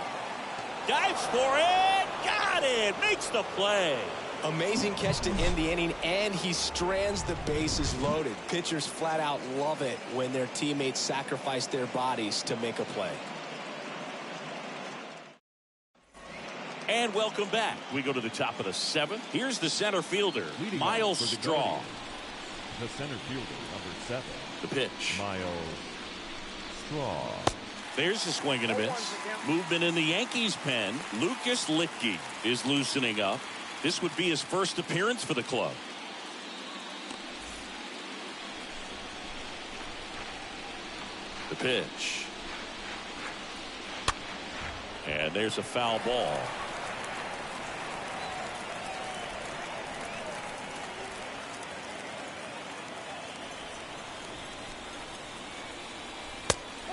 Dives for it. Got it. Makes the play. Amazing catch to end the inning, and he strands the bases loaded. Pitchers flat out love it when their teammates sacrifice their bodies to make a play. And welcome back. We go to the top of the 7th. Here's the center fielder, Miles Straw. The center fielder, number 7. The pitch. Miles Straw. There's a swing and a miss. Movement in the Yankees pen. Lucas Litke is loosening up. This would be his first appearance for the club. The pitch. And there's a foul ball.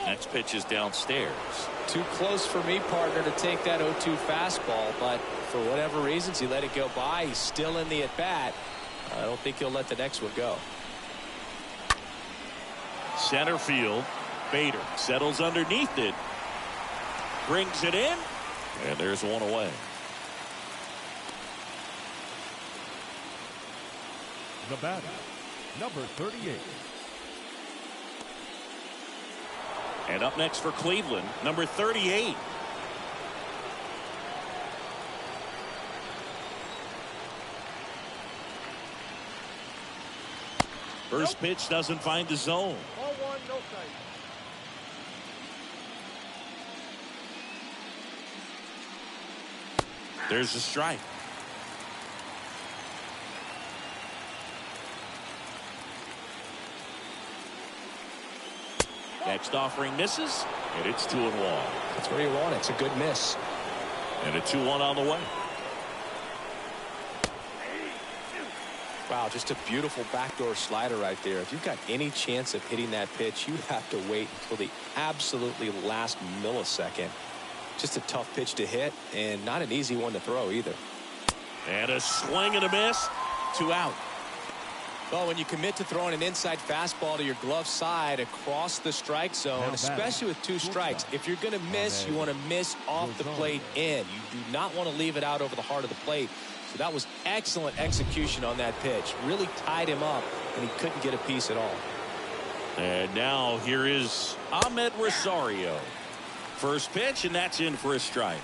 Next pitch is downstairs. Too close for me, partner, to take that 0-2 fastball, but for whatever reasons he let it go by. He's still in the at-bat. I don't think he'll let the next one go. Center field. Bader settles underneath it. Brings it in. And there's one away. The batter, number 38. And up next for Cleveland, number 38. First pitch doesn't find the zone. 0-1, no strike. There's a strike. Next offering misses, and it's 2-1. That's where you want it. It's a good miss. And a 2-1 on the way. Wow, just a beautiful backdoor slider right there. If you've got any chance of hitting that pitch, you have to wait until the absolutely last millisecond. Just a tough pitch to hit, and not an easy one to throw either. And a swing and a miss. 2 out. Well, when you commit to throwing an inside fastball to your glove side across the strike zone, especially with 2 strikes, if you're going to miss, you want to miss off the plate in. You do not want to leave it out over the heart of the plate. So that was excellent execution on that pitch. Really tied him up, and he couldn't get a piece at all. And now here is Ahmed Rosario. First pitch, and that's in for a strike.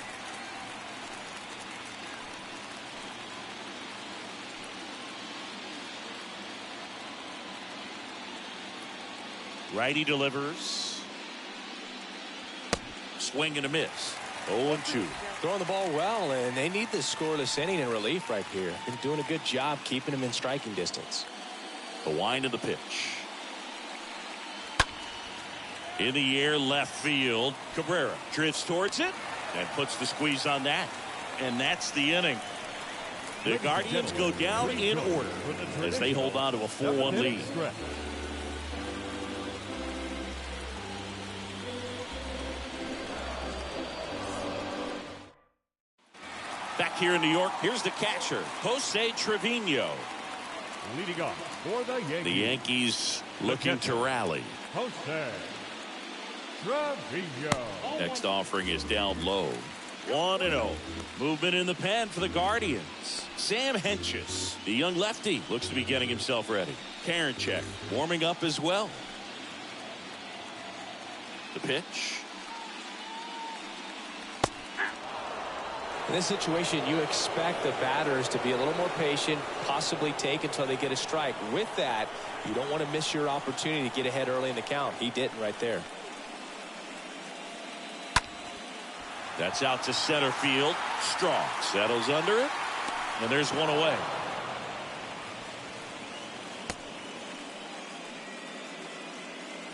Righty delivers. Swing and a miss. 0-2. Throwing the ball well, and they need this scoreless inning in relief right here. Been doing a good job keeping him in striking distance. The wind of the pitch. In the air, left field. Cabrera drifts towards it and puts the squeeze on that. And that's the inning. The Guardians go down in order as they hold on to a 4-1 lead. Back here in New York, here's the catcher, Jose Trevino. Leading off for the Yankees. The Yankees looking to rally. Jose Trevino. Next offering is down low. 1-0. Movement in the pen for the Guardians. Sam Hentges, the young lefty, looks to be getting himself ready. Karinchak warming up as well. The pitch. In this situation, you expect the batters to be a little more patient, possibly take until they get a strike. With that, you don't want to miss your opportunity to get ahead early in the count. He didn't right there. That's out to center field. Strong settles under it, and there's one away.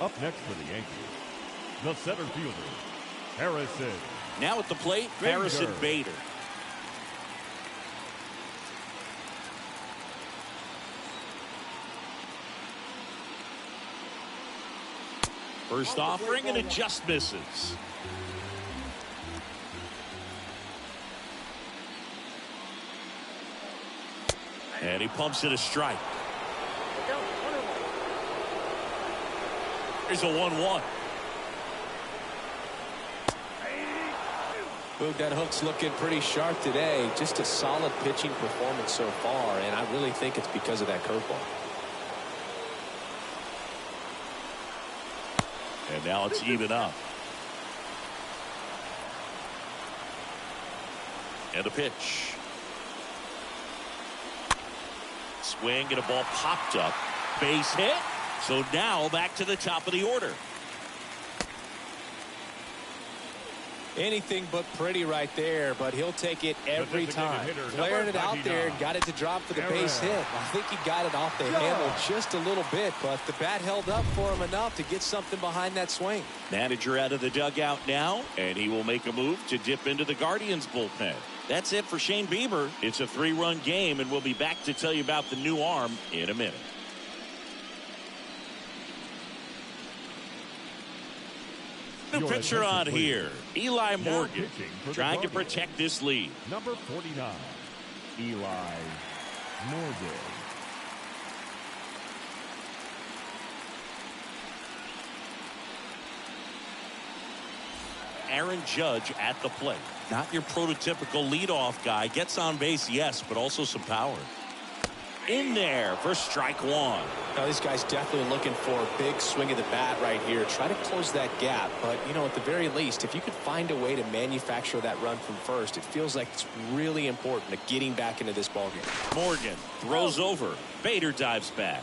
Up next for the Yankees, the center fielder, Harrison. Now at the plate, Harrison Bader. First offering, and it just misses. And he pumps it a strike. Here's a 1-1. Boog, that hook's looking pretty sharp today. Just a solid pitching performance so far, and I really think it's because of that curveball. And now it's even up. And a pitch. Swing and a ball popped up. Base hit. So now back to the top of the order. Anything but pretty right there, but he'll take it every time. Flared it out there and got it to drop for the base hit. I think he got it off the handle just a little bit, but the bat held up for him enough to get something behind that swing. Manager out of the dugout now, and he will make a move to dip into the Guardians bullpen. That's it for Shane Bieber. It's a 3-run game, and we'll be back to tell you about the new arm in a minute. New pitcher on here, Eli Morgan, trying to protect this lead. Number 49, Eli Morgan. Aaron Judge at the plate. Not your prototypical leadoff guy. Gets on base, yes, but also some power. In there for strike one. Now, these guys definitely looking for a big swing of the bat right here. Try to close that gap. But, you know, at the very least, if you could find a way to manufacture that run from first, it feels like it's really important to getting back into this ballgame. Morgan throws over. Bader dives back.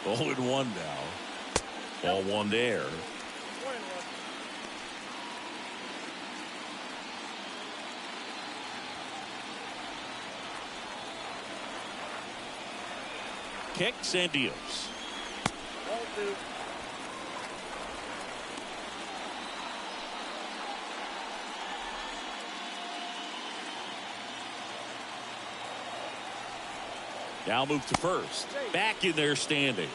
Ball in one now. Ball one there. Kicks and deals. Now move to first. Back in there standing.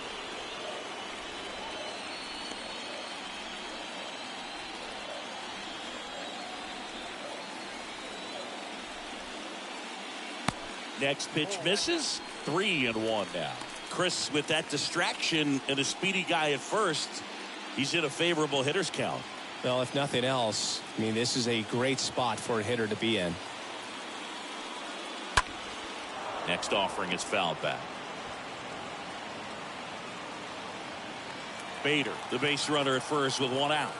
Next pitch misses. 3-1 now. Chris, with that distraction and a speedy guy at first, he's in a favorable hitter's count. Well, if nothing else, I mean, this is a great spot for a hitter to be in. Next offering is fouled back. Bader, the base runner at first with one out.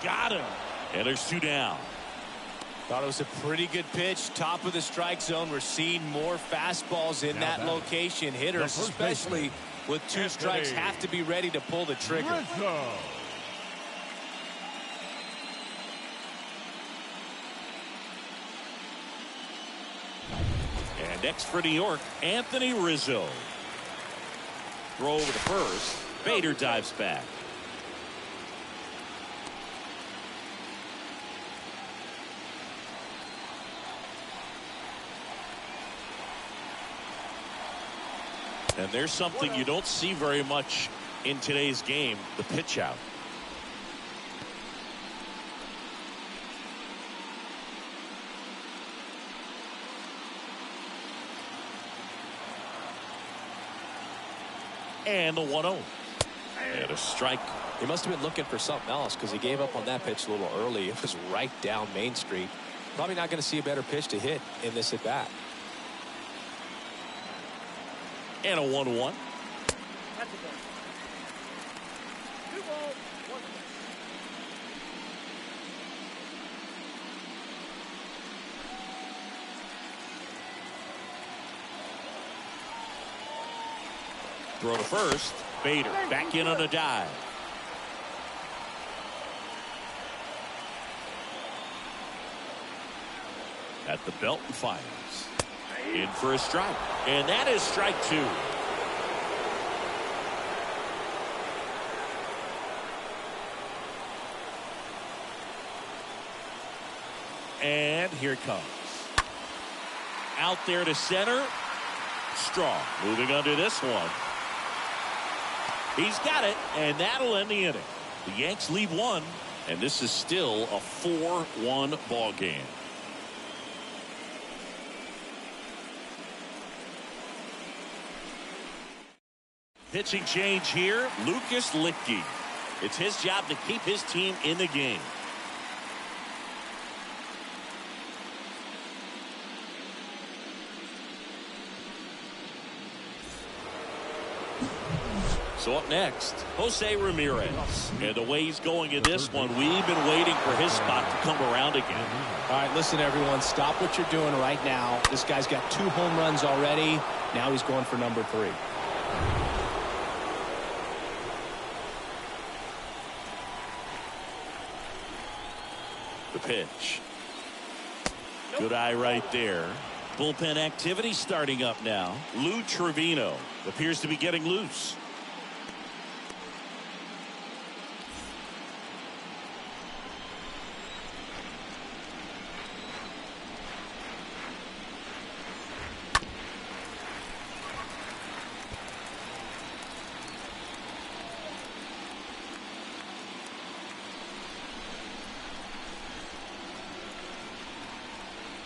Got him. And there's two down. Thought it was a pretty good pitch. Top of the strike zone. We're seeing more fastballs in that location. Hitters, especially with two strikes, have to be ready to pull the trigger. Rizzo. And next for New York, Anthony Rizzo. Throw over to first. Bader dives back. And there's something you don't see very much in today's game, the pitch out. And the 1-0. And a strike. He must have been looking for something else because he gave up on that pitch a little early. It was right down Main Street. Probably not going to see a better pitch to hit in this at bat. And a 1-1. Throw to first. Bader back in on a dive. At the belt and fires. In for a strike. And that is strike 2. And here it comes. Out there to center. Strong. Moving under this one. He's got it, and that'll end the inning. The Yanks lead 1, and this is still a 4-1 ball game. Pitching change here, Lucas Lichtke. It's his job to keep his team in the game. So up next, Jose Ramirez. And the way he's going in this one, we've been waiting for his spot to come around again. All right, listen, everyone, stop what you're doing right now. This guy's got 2 home runs already. Now he's going for number 3. The pitch. Good eye right there. Bullpen activity starting up now. Lou Trevino appears to be getting loose.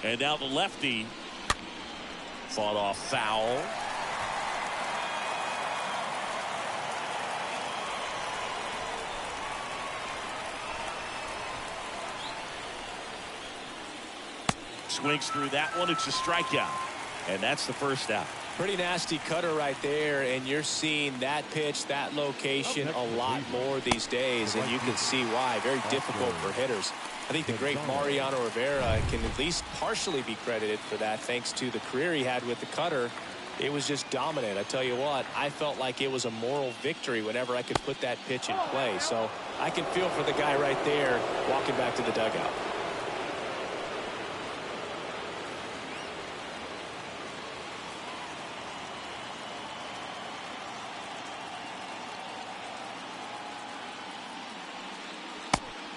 And now the lefty fought off foul. Swings through that one. It's a strikeout. And that's the first out. Pretty nasty cutter right there, and you're seeing that pitch, that location a lot more these days, and you can see why. Very difficult for hitters. I think the great Mariano Rivera can at least partially be credited for that thanks to the career he had with the cutter. It was just dominant. I tell you what, I felt like it was a moral victory whenever I could put that pitch in play. So I can feel for the guy right there walking back to the dugout.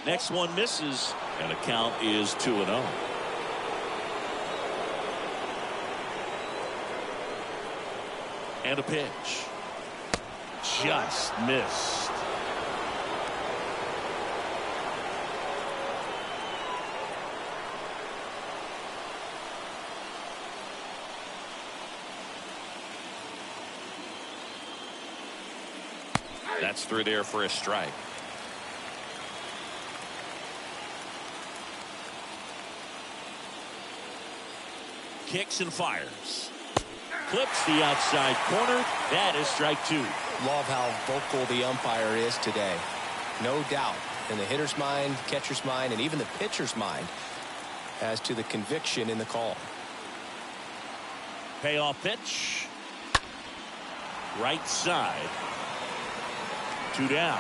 Next one misses, and the count is 2-0. And a pitch. Just missed. That's through there for a strike. Kicks and fires. Clips the outside corner. That is strike 2. Love how vocal the umpire is today. No doubt in the hitter's mind, catcher's mind, and even the pitcher's mind as to the conviction in the call. Payoff pitch. Right side. 2 down.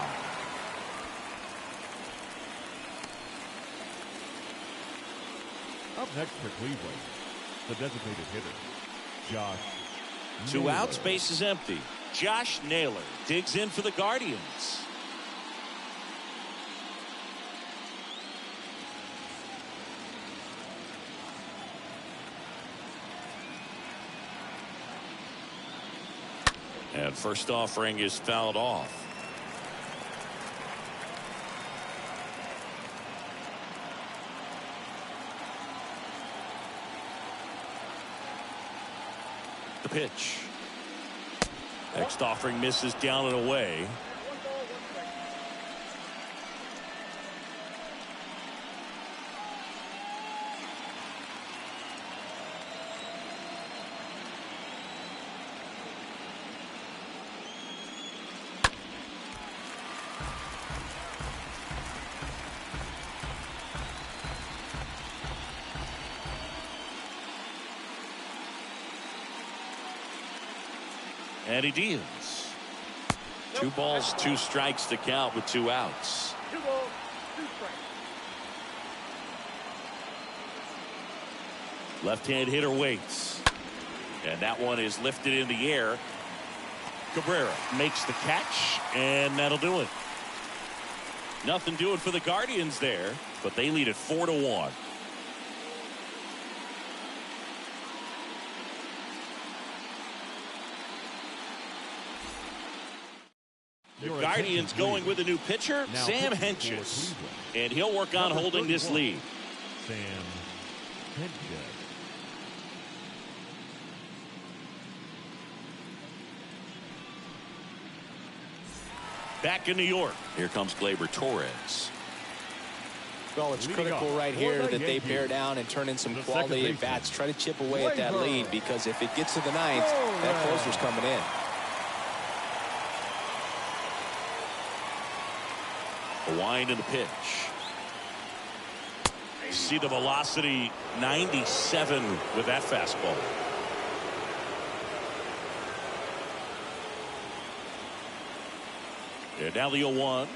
Up next for Cleveland, the designated hitter, Josh. 2 Naylor. outs, base is empty. Josh Naylor digs in for the Guardians. And first offering is fouled off. The pitch. Next offering misses down and away. And he deals. 2 balls, 2 strikes to count with 2 outs. 2 balls, 2 strikes. Left-hand hitter waits. And that one is lifted in the air. Cabrera makes the catch, and that'll do it. Nothing doing for the Guardians there, but they lead it 4-1. The Guardians going with a new pitcher, Sam Hentges. And he'll work on holding this lead. Sam Hentges. Back in New York, here comes Gleyber Torres. Well, it's critical right here that they bear down and turn in some quality at bats. Try to chip away at that lead, because if it gets to the 9th, that closer's coming in. A wind in the pitch. You see the velocity, 97 with that fastball. And now the 0-1. 1-1.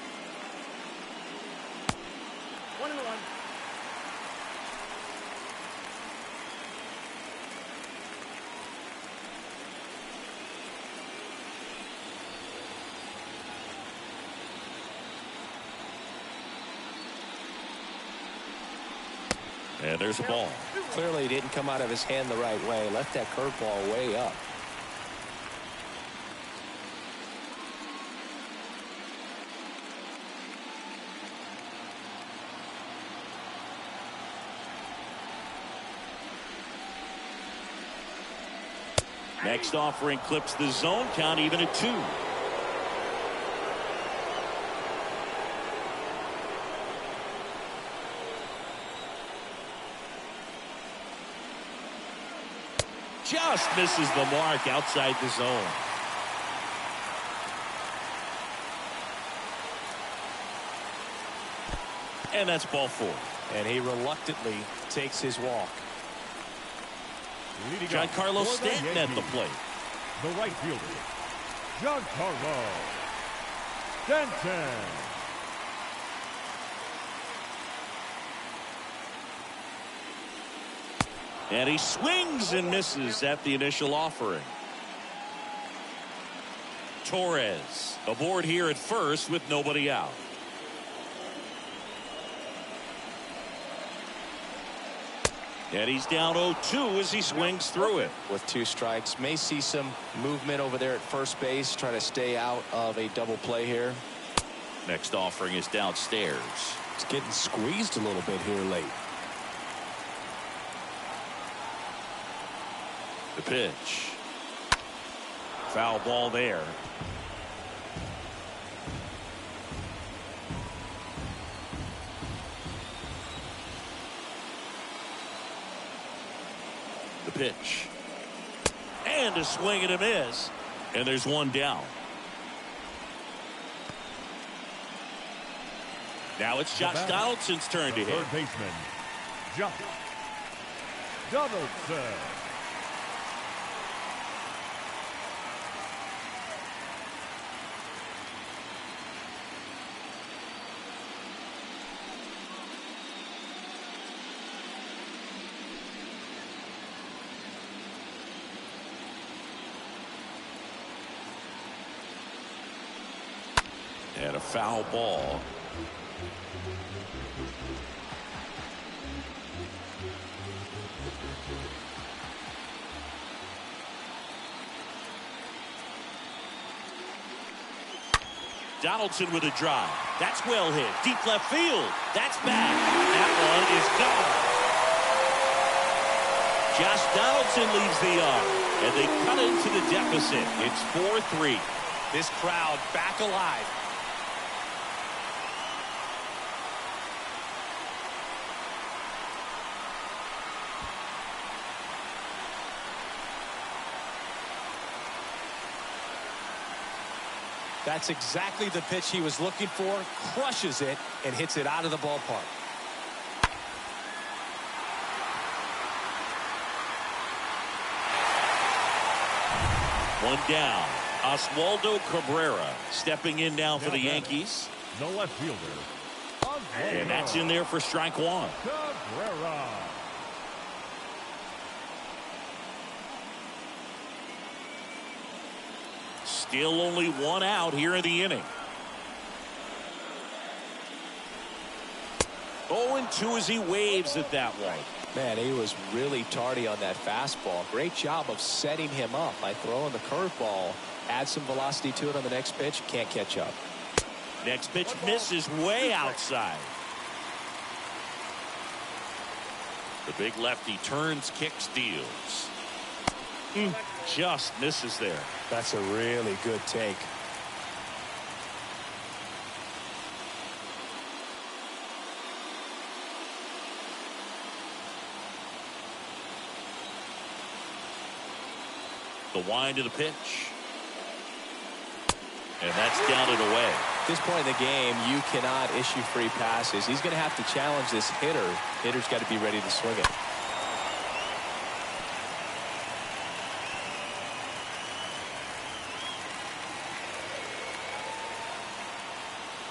And there's a ball. Clearly didn't come out of his hand the right way. Left that curveball way up. Next offering clips the zone count even at 2. Just misses the mark outside the zone. And that's ball 4. And he reluctantly takes his walk. Giancarlo Stanton at the plate. The right fielder, Giancarlo Stanton. And he swings and misses at the initial offering. Torres aboard here at first with nobody out. And he's down 0-2 as he swings through it. With 2 strikes, may see some movement over there at first base. Try to stay out of a double play here. Next offering is downstairs. It's getting squeezed a little bit here late. The pitch. Foul ball there. The pitch. And a swing and a miss. And there's one down. Now it's Josh Donaldson's turn to hit. Third baseman, Josh Donaldson. And a foul ball. Donaldson with a drive. That's well hit. Deep left field. That's back. That one is gone. Josh Donaldson leaves the yard, and they cut into the deficit. It's 4-3. This crowd back alive. That's exactly the pitch he was looking for. Crushes it and hits it out of the ballpark. One down. Oswaldo Cabrera stepping in now for the Yankees. No left fielder. And that's in there for strike one. Cabrera. Still only one out here in the inning. 0-2 as he waves at that one. Man, he was really tardy on that fastball. Great job of setting him up by throwing the curveball. Add some velocity to it on the next pitch. Can't catch up. Next pitch misses way outside. The big lefty turns, kicks, deals. Just misses there. That's a really good take. The wind of the pitch. And that's down and away. At this point in the game, you cannot issue free passes. He's going to have to challenge this hitter. Hitter's got to be ready to swing it.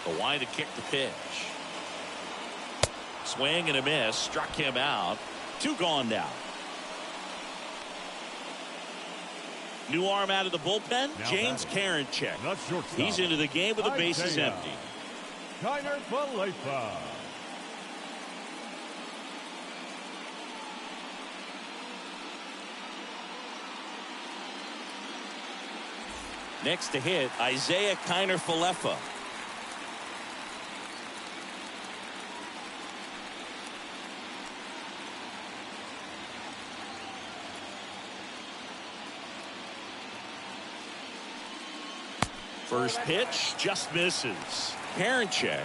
The wind to kick the pitch. Swing and a miss. Struck him out. 2 gone now. New arm out of the bullpen. Now James Karinchak. Not shortstop. He's into the game with the bases empty. Kiner Falefa. Next to hit, Isaiah Kiner Falefa. First pitch just misses. Karinchak,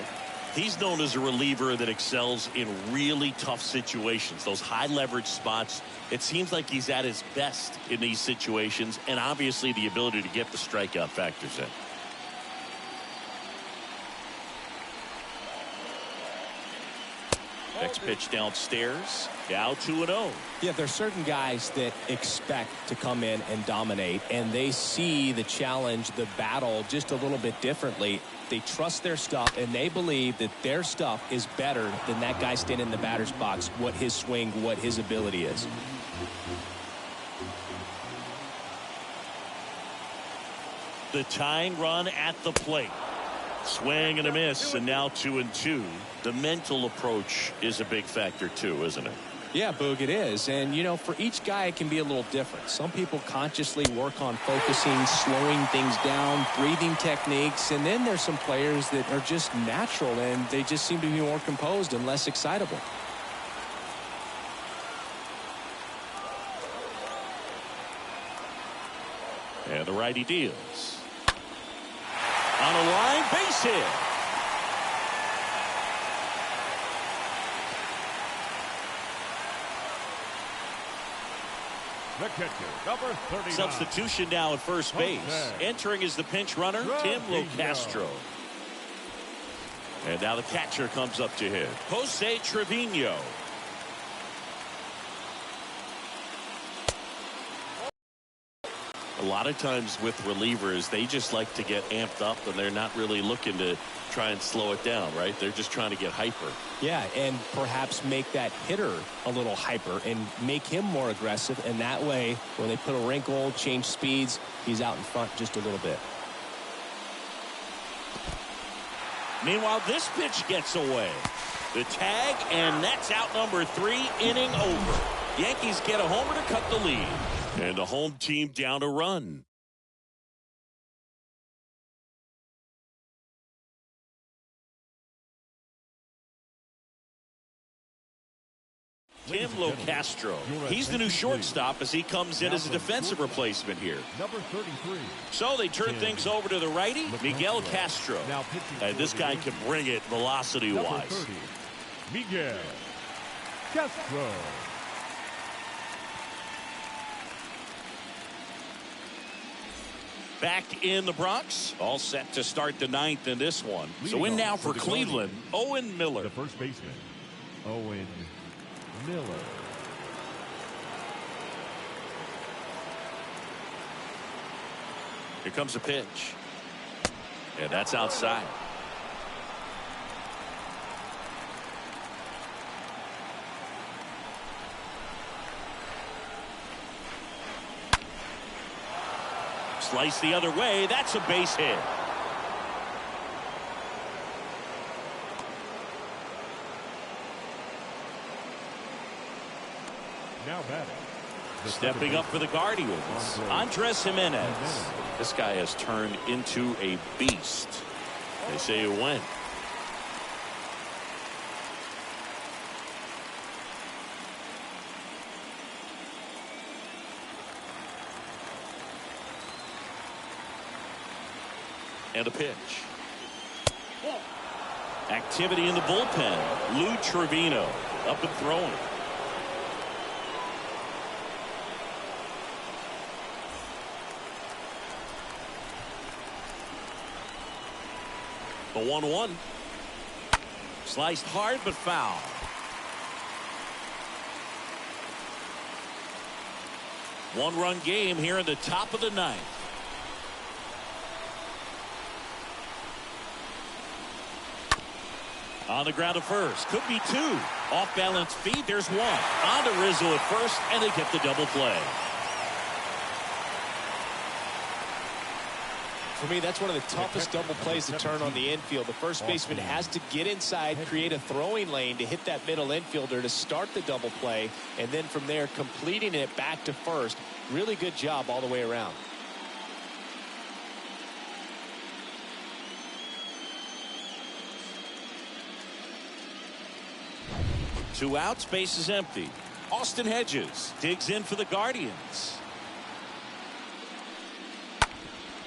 he's known as a reliever that excels in really tough situations, those high leverage spots. It seems like he's at his best in these situations, and obviously the ability to get the strikeout factors in. Next pitch downstairs. Now 2-0. Yeah, there's certain guys that expect to come in and dominate, and they see the challenge, the battle just a little bit differently. They trust their stuff, and they believe that their stuff is better than that guy standing in the batter's box, what his swing, what his ability is. The tying run at the plate. Swing and a miss, and now 2-2. The mental approach is a big factor too, isn't it? Yeah, Boog, it is. And, you know, for each guy, it can be a little different. Some people consciously work on focusing, slowing things down, breathing techniques. And then there's some players that are just natural, and they just seem to be more composed and less excitable. And the righty deals. On a line, base hit. The catcher, number 39. Substitution now at first base. Okay. Entering is the pinch runner, Tim Locastro. And now the catcher comes up to hit, Jose Trevino. A lot of times with relievers, they just like to get amped up, and they're not really looking to try and slow it down, right? They're just trying to get hyper. Yeah, and perhaps make that hitter a little hyper and make him more aggressive. And that way, when they put a wrinkle, change speeds, he's out in front just a little bit. Meanwhile, this pitch gets away. The tag, and that's out number 3, inning over. Yankees get a homer to cut the lead. And the home team down a run. Tim Locastro. He's the new shortstop as he comes in as a defensive replacement here. Number 33. So they turn things over to the righty, Miguel Castro. And this guy can bring it velocity-wise. Miguel Castro. Back in the Bronx, all set to start the ninth in this one. So in now for Cleveland, Owen Miller. The first baseman, Owen Miller. Here comes a pitch. And that's outside. Slice the other way. That's a base hit. Now batting. Stepping up for the Guardians, Andres Jimenez. This guy has turned into a beast. They say it went. And a pitch. Activity in the bullpen. Lou Trevino up and throwing. The 1-1. Sliced hard but foul. One-run game here in the top of the ninth. On the ground to first. Could be two. Off balance feet. There's one. On to Rizzo at first, and they get the double play. For me, that's one of the toughest double plays to turn on the infield. The first baseman has to get inside, create a throwing lane to hit that middle infielder to start the double play, and then from there completing it back to first. Really good job all the way around. Two outs, base is empty. Austin Hedges digs in for the Guardians.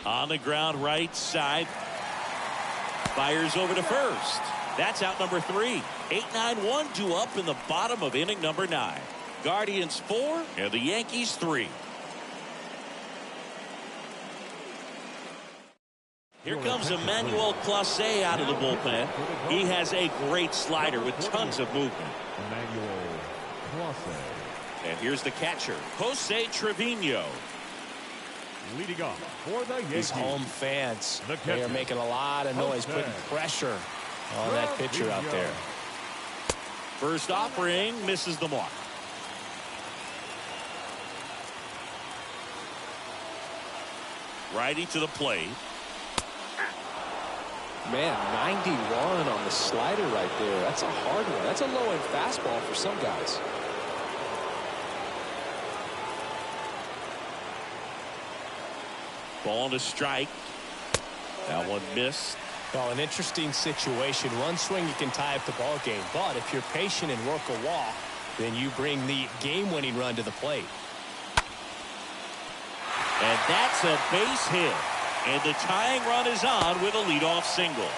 On the ground right side. Fires over to first. That's out number 3. 8-9-1 due up in the bottom of inning number 9. Guardians 4 and the Yankees 3. Here comes Emmanuel Clase out of the bullpen. He has a great slider with tons of movement. Emmanuel Clase. And here's the catcher, Jose Trevino. Leading off for the Yankees. These home fans, they are making a lot of noise, putting pressure on that pitcher out there. First offering misses the mark. Righty to the plate. Man, 91 on the slider right there. That's a hard one. That's a low-end fastball for some guys. Ball to strike. That one missed. Well, an interesting situation. One swing, you can tie up the ball game. But if you're patient and work a walk, then you bring the game-winning run to the plate. And that's a base hit. And the tying run is on with a leadoff single.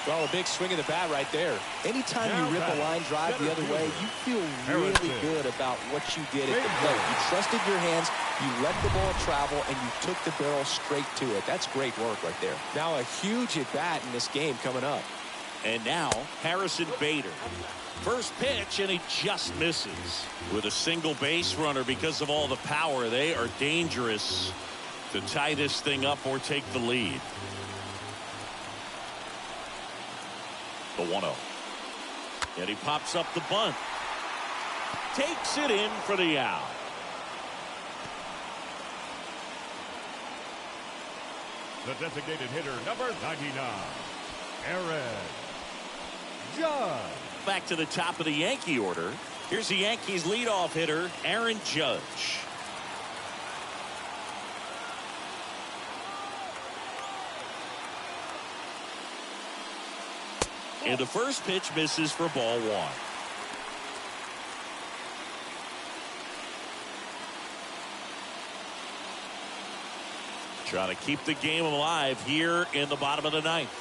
Well, a big swing of the bat right there. Anytime you rip a line drive the other way, you feel really good about what you did at the plate. You trusted your hands, you let the ball travel, and you took the barrel straight to it. That's great work right there. Now a huge at-bat in this game coming up. And now Harrison Bader. First pitch, and he just misses. With a single base runner because of all the power, they are dangerous to tie this thing up or take the lead. The 1-0. And he pops up the bunt. Takes it in for the out. The designated hitter, number 99, Aaron Judge. Back to the top of the Yankee order. Here's the Yankees leadoff hitter, Aaron Judge. And the first pitch misses for ball 1. Trying to keep the game alive here in the bottom of the ninth.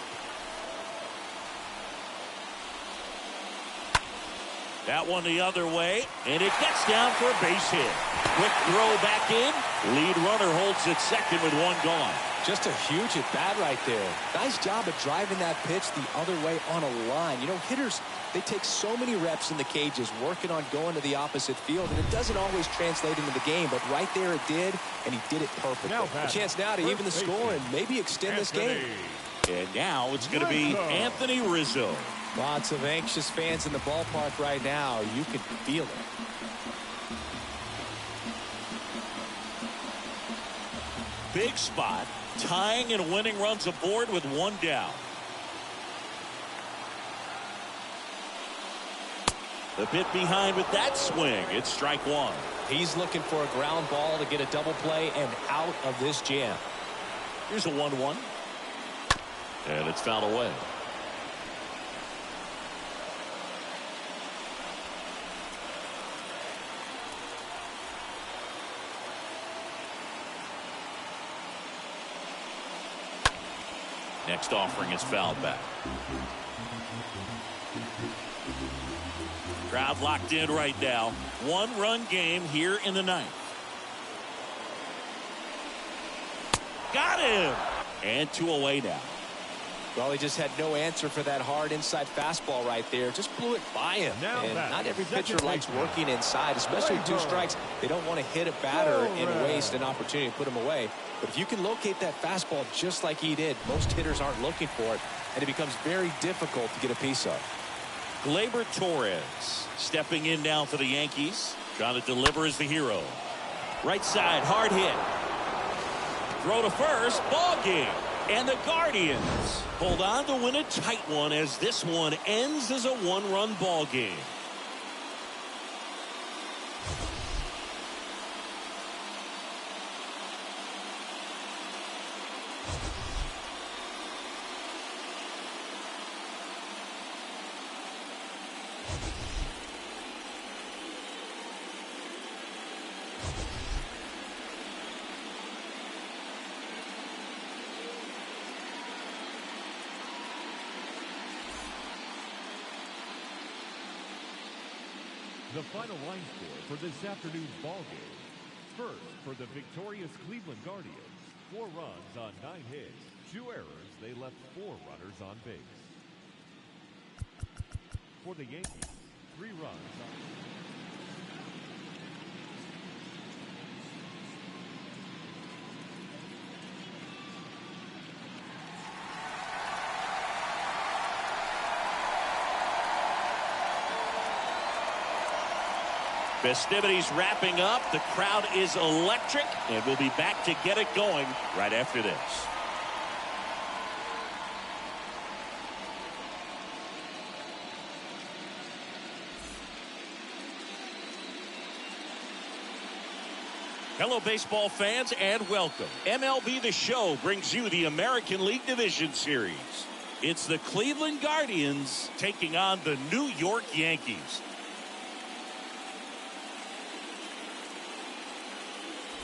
That one the other way, and it gets down for a base hit. Quick throw back in. Lead runner holds at second with one gone. Just a huge at bat right there. Nice job of driving that pitch the other way on a line. You know, hitters, they take so many reps in the cages working on going to the opposite field, and it doesn't always translate into the game, but right there it did, and he did it perfectly. A chance now to even the score and maybe extend this game. And now it's going to be Anthony Rizzo. Lots of anxious fans in the ballpark right now. You can feel it. Big spot. Tying and winning runs aboard with one down. The bit behind with that swing. It's strike one. He's looking for a ground ball to get a double play and out of this jam. Here's a 1-1. And it's fouled away. Next offering is fouled back. Crowd locked in right now. One-run game here in the ninth. Got him! And 2 away now. Well, he just had no answer for that hard inside fastball right there. Just blew it by him. And not every pitcher likes working inside, especially 2 strikes. They don't want to hit a batter and waste an opportunity to put him away. But if you can locate that fastball just like he did, most hitters aren't looking for it, and it becomes very difficult to get a piece of. Gleyber Torres stepping in now for the Yankees. Trying to deliver as the hero. Right side, hard hit. Throw to first, ball game. And the Guardians hold on to win a tight one as this one ends as a one-run ball game. The final line score for this afternoon's ball game. First, for the victorious Cleveland Guardians, 4 runs on 9 hits, 2 errors. They left 4 runners on base. For the Yankees, 3 runs on... Festivities wrapping up. The crowd is electric, and we'll be back to get it going right after this. Hello, baseball fans, and welcome. MLB The Show brings you the American League Division Series. It's the Cleveland Guardians taking on the New York Yankees.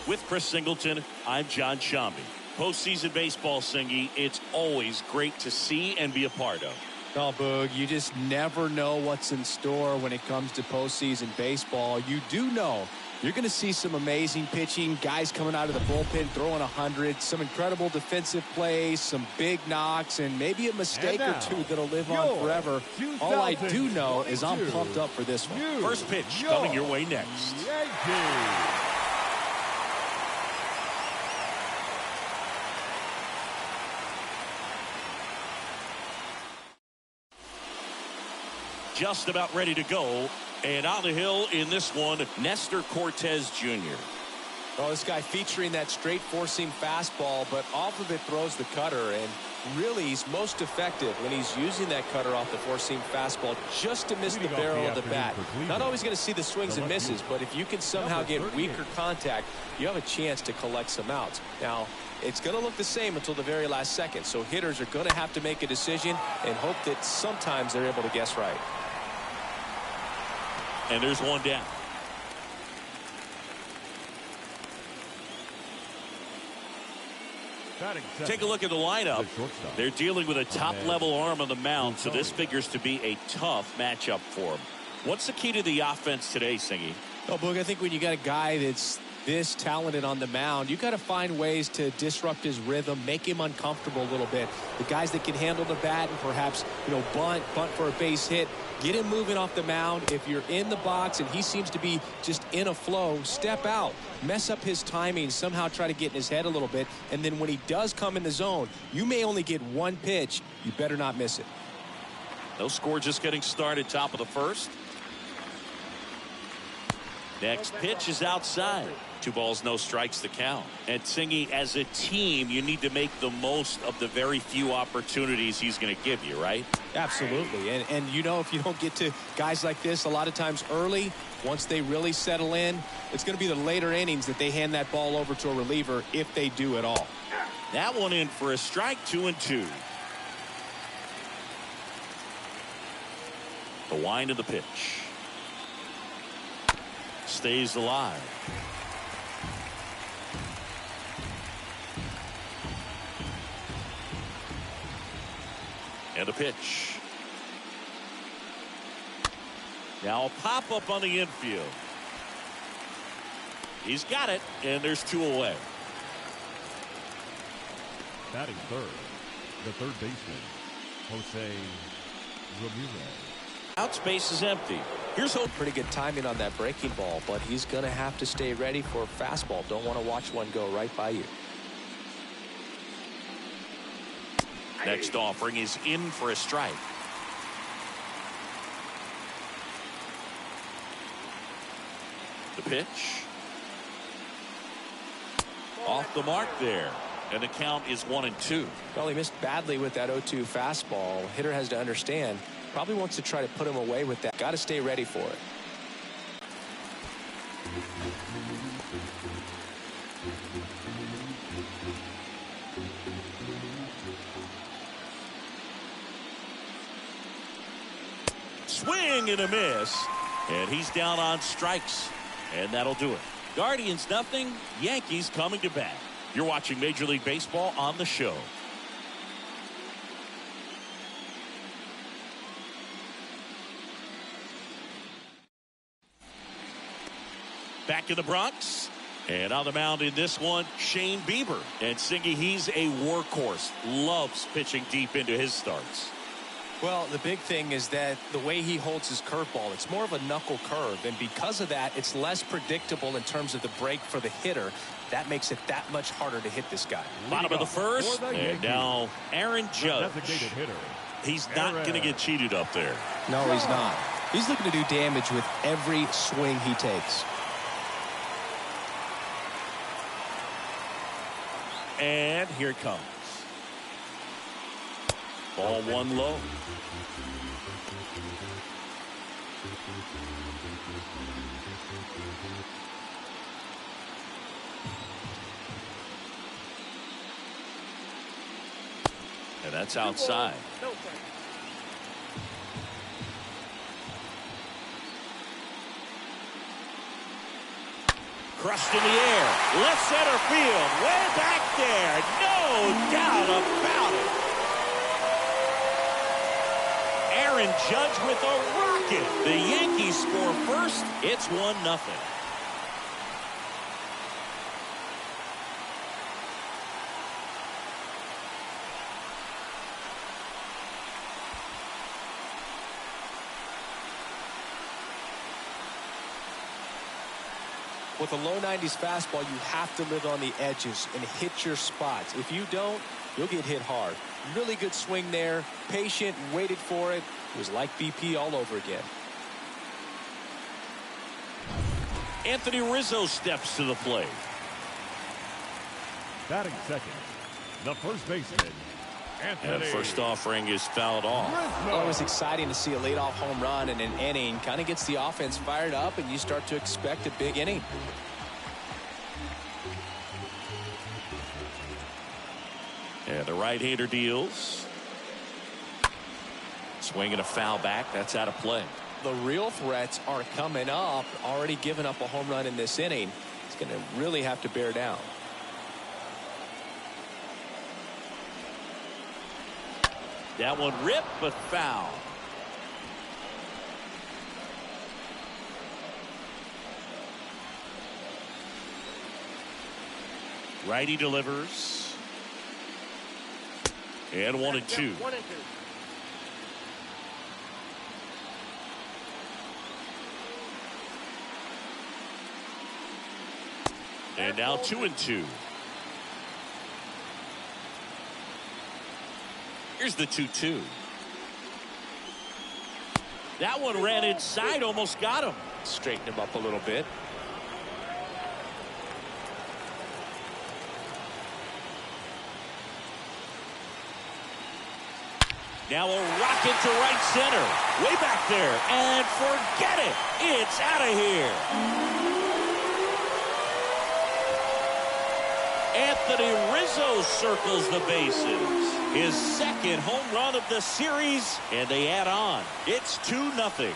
With Chris Singleton, I'm John Shambi. Postseason baseball, Singy, it's always great to see and be a part of. Oh, Boog, you just never know what's in store when it comes to postseason baseball. You do know you're going to see some amazing pitching, guys coming out of the bullpen throwing 100, some incredible defensive plays, some big knocks, and maybe a mistake or 2 that'll live on forever. All I do know is I'm pumped up for this one. First pitch coming your way next. Yankees. Just about ready to go. And on the hill in this one, Nestor Cortez Jr. Oh, this guy featuring that straight four-seam fastball, but off of it throws the cutter. And really, he's most effective when he's using that cutter off the four-seam fastball just to miss the barrel of the bat. Not always going to see the swings and misses, but if you can somehow get weaker contact, you have a chance to collect some outs. Now, it's going to look the same until the very last second, so hitters are going to have to make a decision and hope that sometimes they're able to guess right. And there's one down. Take a look at the lineup. They're dealing with a top-level arm on the mound, so this figures to be a tough matchup for them. What's the key to the offense today, Singy? Oh, Boog, I think when you got a guy that's this talented on the mound, you got to find ways to disrupt his rhythm, make him uncomfortable a little bit. The guys that can handle the bat and perhaps, bunt for a base hit, get him moving off the mound. If you're in the box and he seems to be just in a flow, step out, mess up his timing, somehow try to get in his head a little bit. And then when he does come in the zone, you may only get one pitch. You better not miss it. No score, just getting started, top of the first. Next pitch is outside. 2 balls, no strikes to count. And Singy, as a team, you need to make the most of the very few opportunities he's going to give you, right? Absolutely. And if you don't get to guys like this a lot of times early, once they really settle in, it's going to be the later innings that they hand that ball over to a reliever if they do at all. That one in for a strike, 2-2. The wind of the pitch. Stays alive. And a pitch. Now a pop-up on the infield. He's got it, and there's 2 away. Batting third, the third baseman, Jose Ramirez. Out space is empty. Here's hope. Pretty good timing on that breaking ball, but he's going to have to stay ready for a fastball. Don't want to watch one go right by you. Next offering is in for a strike. The pitch. Off the mark there. And the count is 1-2. Well, he missed badly with that 0-2 fastball. Hitter has to understand. Probably wants to try to put him away with that. Got to stay ready for it. Swing and a miss. And he's down on strikes. And that'll do it. Guardians nothing. Yankees coming to bat. You're watching Major League Baseball on the show. Back in the Bronx. And on the mound in this one, Shane Bieber. And Singy, he's a workhorse. Loves pitching deep into his starts. Well, the big thing is that the way he holds his curveball, it's more of a knuckle curve. And because of that, it's less predictable in terms of the break for the hitter. That makes it that much harder to hit this guy. Bottom of the first. And now Aaron Judge. He's not going to get cheated up there. No, he's not. He's looking to do damage with every swing he takes. And here it comes. Ball 1 low. And that's outside. Crushed in the air. Left center field. Way back there. No doubt about it. Aaron Judge with a rocket. The Yankees score first. It's 1-0. With a low 90s fastball, you have to live on the edges and hit your spots. If you don't, you'll get hit hard. Really good swing there. Patient, waited for it. It was like BP all over again. Anthony Rizzo steps to the plate. Batting second, the first baseman, Anthony. And first offering is fouled off. Well, it was exciting to see a leadoff home run in an inning. Kind of gets the offense fired up, and you start to expect a big inning. And the right-hander deals. Swinging a foul back. That's out of play. The real threats are coming up. Already given up a home run in this inning. It's going to really have to bear down. That one ripped, but foul. Righty delivers. And 1-2. 1-2. And now 2-2. Here's the 2-2. That one ran inside, almost got him. Straighten him up a little bit. Now a rocket to right center. Way back there. And forget it. It's out of here. Anthony Rizzo circles the bases. His second home run of the series. And they add on. It's 2-0.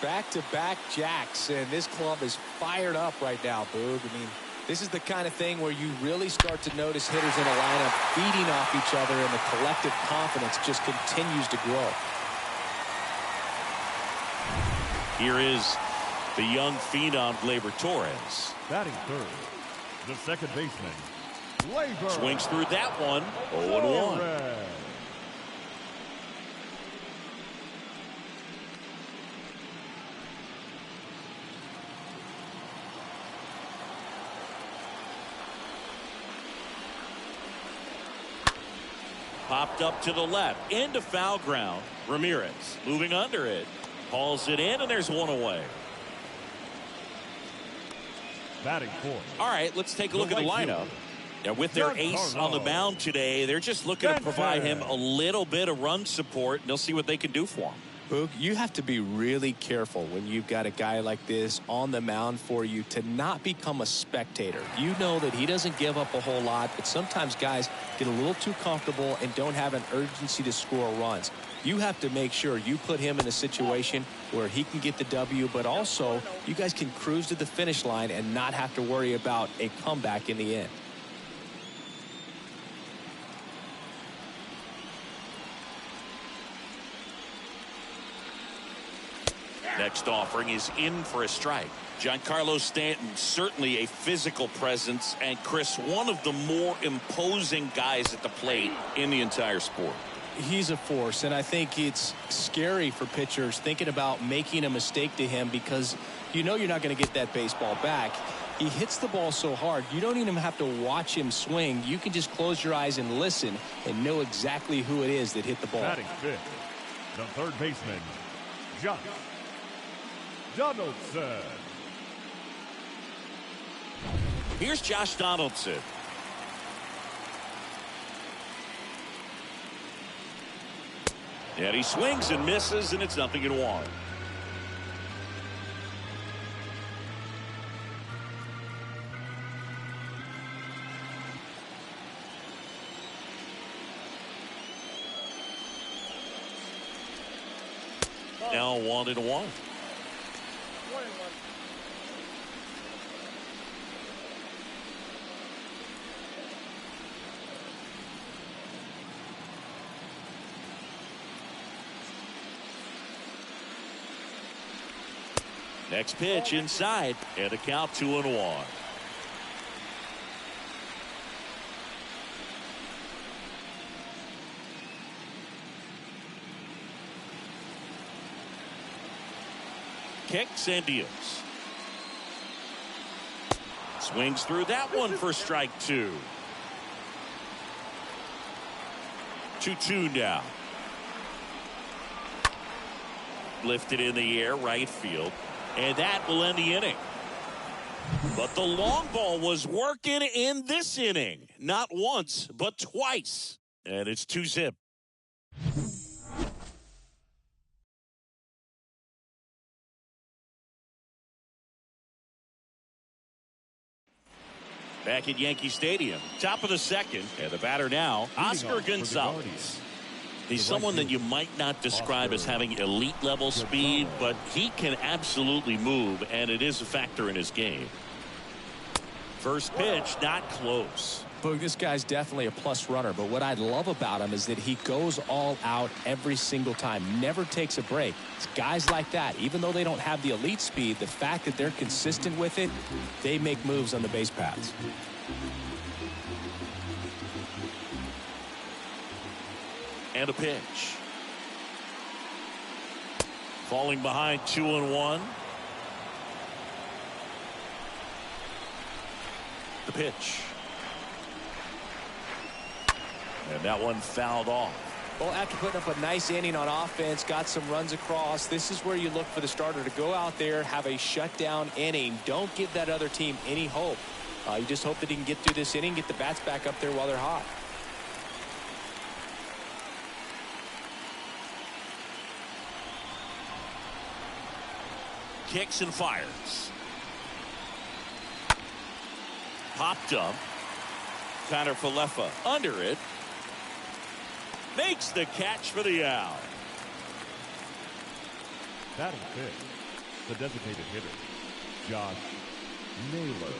Back-to-back jacks, and this club is fired up right now, Boog. I mean, this is the kind of thing where you really start to notice hitters in a lineup feeding off each other, and the collective confidence just continues to grow. Here is the young phenom, Gleyber Torres. Batting third, the second baseman, Gleyber. Swings through that one. 0-1. Torres. Popped up to the left, into foul ground. Ramirez moving under it. Hauls it in, and there's one away. Batting fourth. All right, let's take a look at the lineup. Yeah, with their ace on the mound today, they're just looking to provide him a little bit of run support, and they'll see what they can do for him. Boog, you have to be really careful when you've got a guy like this on the mound for you to not become a spectator. You know that he doesn't give up a whole lot, but sometimes guys get a little too comfortable and don't have an urgency to score runs. You have to make sure you put him in a situation where he can get the W, but also you guys can cruise to the finish line and not have to worry about a comeback in the end. Next offering is in for a strike. Giancarlo Stanton, certainly a physical presence, and Chris, one of the more imposing guys at the plate in the entire sport. He's a force, and I think it's scary for pitchers thinking about making a mistake to him because you know you're not going to get that baseball back. He hits the ball so hard, you don't even have to watch him swing. You can just close your eyes and listen and know exactly who it is that hit the ball. Batting fifth, the third baseman, Donaldson. Here's Josh Donaldson. And he swings and misses, and it's 0-1. Now 1-1. Next pitch inside, and a count 2-1. Kicks and deals. Swings through that one for strike 2. 2-2 now. Lifted in the air, right field. And that will end the inning. But the long ball was working in this inning. Not once, but twice. And it's 2-0. Back at Yankee Stadium. Top of the second. And the batter now, Oscar Gonzalez. He's someone that you might not describe as having elite level speed, but he can absolutely move, and it is a factor in his game. First pitch, not close. Boog, this guy's definitely a plus runner, but what I love about him is that he goes all out every single time, never takes a break. It's guys like that, even though they don't have the elite speed, the fact that they're consistent with it, they make moves on the base paths. And a pitch. Falling behind 2-1. The pitch. And that one fouled off. Well, after putting up a nice inning on offense, got some runs across, this is where you look for the starter to go out there, have a shutdown inning. Don't give that other team any hope. You just hope that he can get through this inning, get the bats back up there while they're hot. Kicks and fires. Popped up. Connor Falefa under it. Makes the catch for the out. Batting fifth, the designated hitter, Josh Naylor.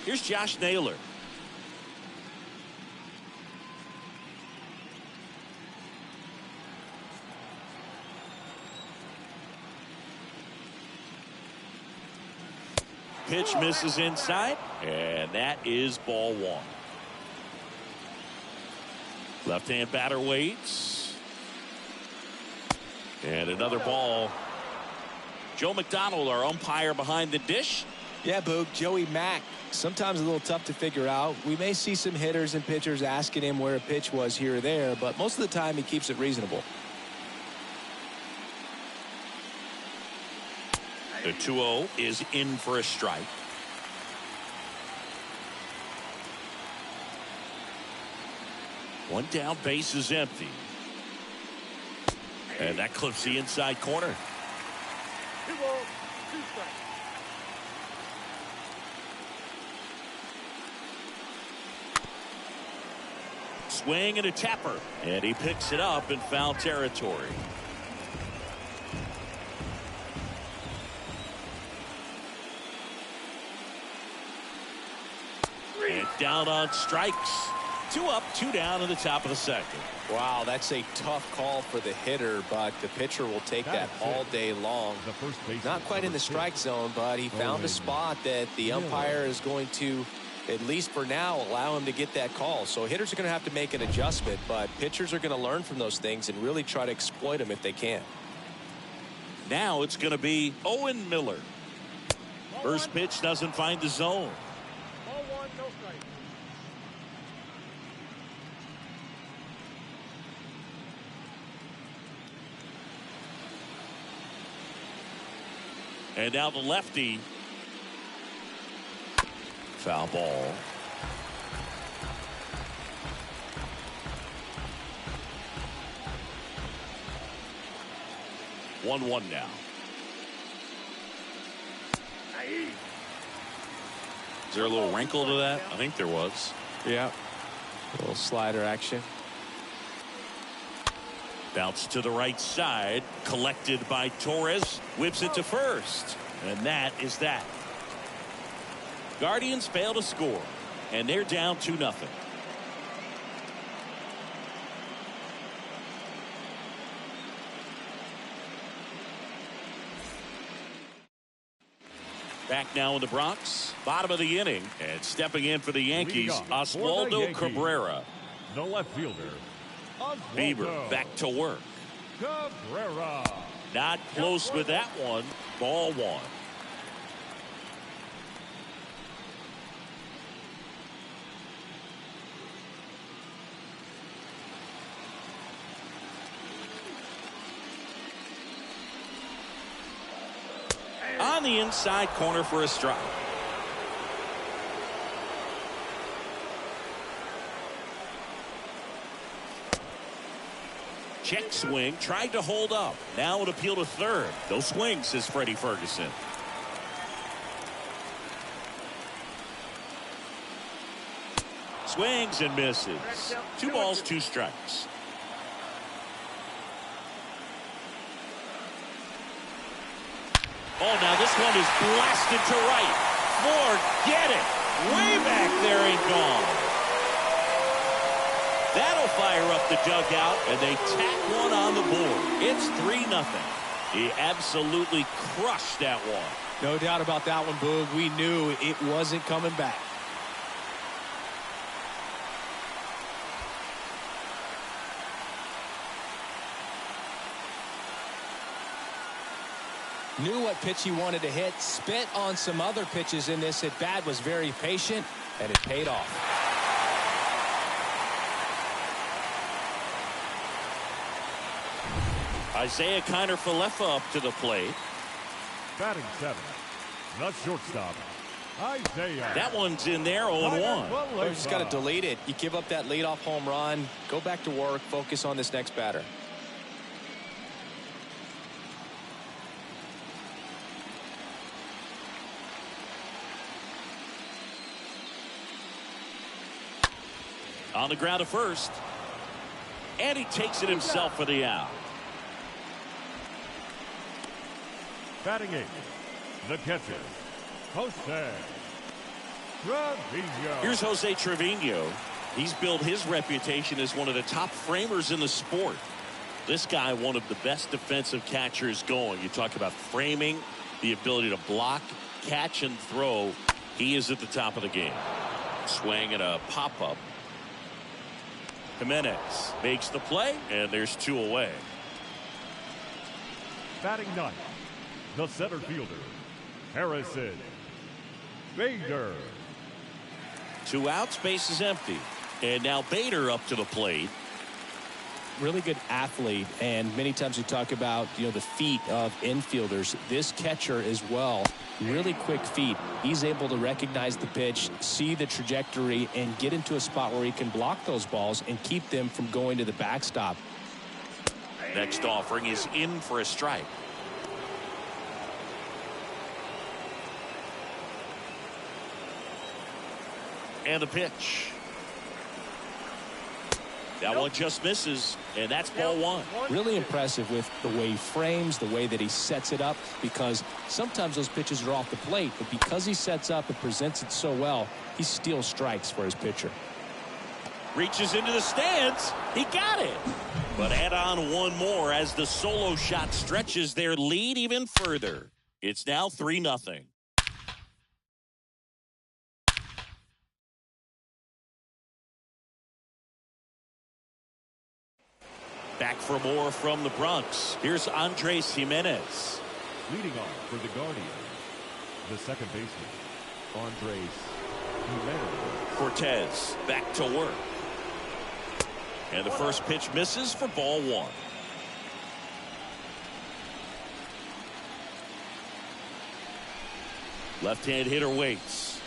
Here's Josh Naylor. Pitch misses inside, and that is ball one. Left-hand batter waits. And another ball. Joe McDonald, our umpire behind the dish. Yeah, Boog, Joey Mack, sometimes a little tough to figure out. We may see some hitters and pitchers asking him where a pitch was here or there, but most of the time he keeps it reasonable. The 2-0 is in for a strike. One down, base is empty. And that clips the inside corner. 2 balls, 2 strikes. Swing and a tapper. And he picks it up in foul territory. And down on strikes. 2 up, 2 down in the top of the second. Wow, that's a tough call for the hitter, but the pitcher will take that all day long. Not quite in the strike zone, but he found a spot that the umpire is going to, at least for now, allow him to get that call. So hitters are going to have to make an adjustment, but pitchers are going to learn from those things and really try to exploit them if they can. Now it's going to be Owen Miller. First pitch doesn't find the zone. Ball 1, no strike. And now the lefty. Foul ball. One now. Is there a little wrinkle to that? I think there was. Yeah. A little slider action. Bounce to the right side. Collected by Torres. Whips it to first. And that is that. Guardians fail to score. And they're down 2-0. Back now in the Bronx. Bottom of the inning. And stepping in for the Yankees, Oswaldo Cabrera. The left fielder, Bieber back to work. Cabrera. Not close with that one. Ball 1. On the inside corner for a strike. Check swing, tried to hold up. Now an appeal to third. No swing, says Freddie Ferguson. Swings and misses. 2 balls, 2 strikes. Oh, now this one is blasted to right. Forget it. Way back there and gone. That'll fire up the dugout, and they tack one on the board. It's 3-0. He absolutely crushed that one. No doubt about that one, Boog. We knew it wasn't coming back. Knew what pitch he wanted to hit. Spent on some other pitches in this at bat. Was very patient, and it paid off. Isaiah Kiner-Falefa up to the plate. Batting 7, the shortstop, Isaiah. That one's in there, 0-1. You just got to delete it. You give up that leadoff home run. Go back to work. Focus on this next batter. On the ground to first. And he takes it himself for the out. Batting 8, the catcher, Jose Trevino. Here's Jose Trevino. He's built his reputation as one of the top framers in the sport. This guy, one of the best defensive catchers going. You talk about framing, the ability to block, catch, and throw. He is at the top of the game. Swing and a pop-up. Jimenez makes the play, and there's 2 away. Batting 9, the center fielder, Harrison Bader. 2 outs, base is empty. And now Bader up to the plate. Really good athlete, and many times we talk about the feet of infielders. This catcher as well, really quick feet. He's able to recognize the pitch, see the trajectory, and get into a spot where he can block those balls and keep them from going to the backstop. Next offering is in for a strike. And the pitch. That one just misses, and that's ball 1. Really impressive with the way he frames, the way that he sets it up, because sometimes those pitches are off the plate, but because he sets up and presents it so well, he steals strikes for his pitcher. Reaches into the stands. He got it. But add on one more as the solo shot stretches their lead even further. It's now 3-0. Back for more from the Bronx. Here's Andres Jimenez. Leading off for the Guardians, the second baseman, Andres Jimenez. Cortez back to work. And the first pitch misses for ball 1. Left-hand hitter waits.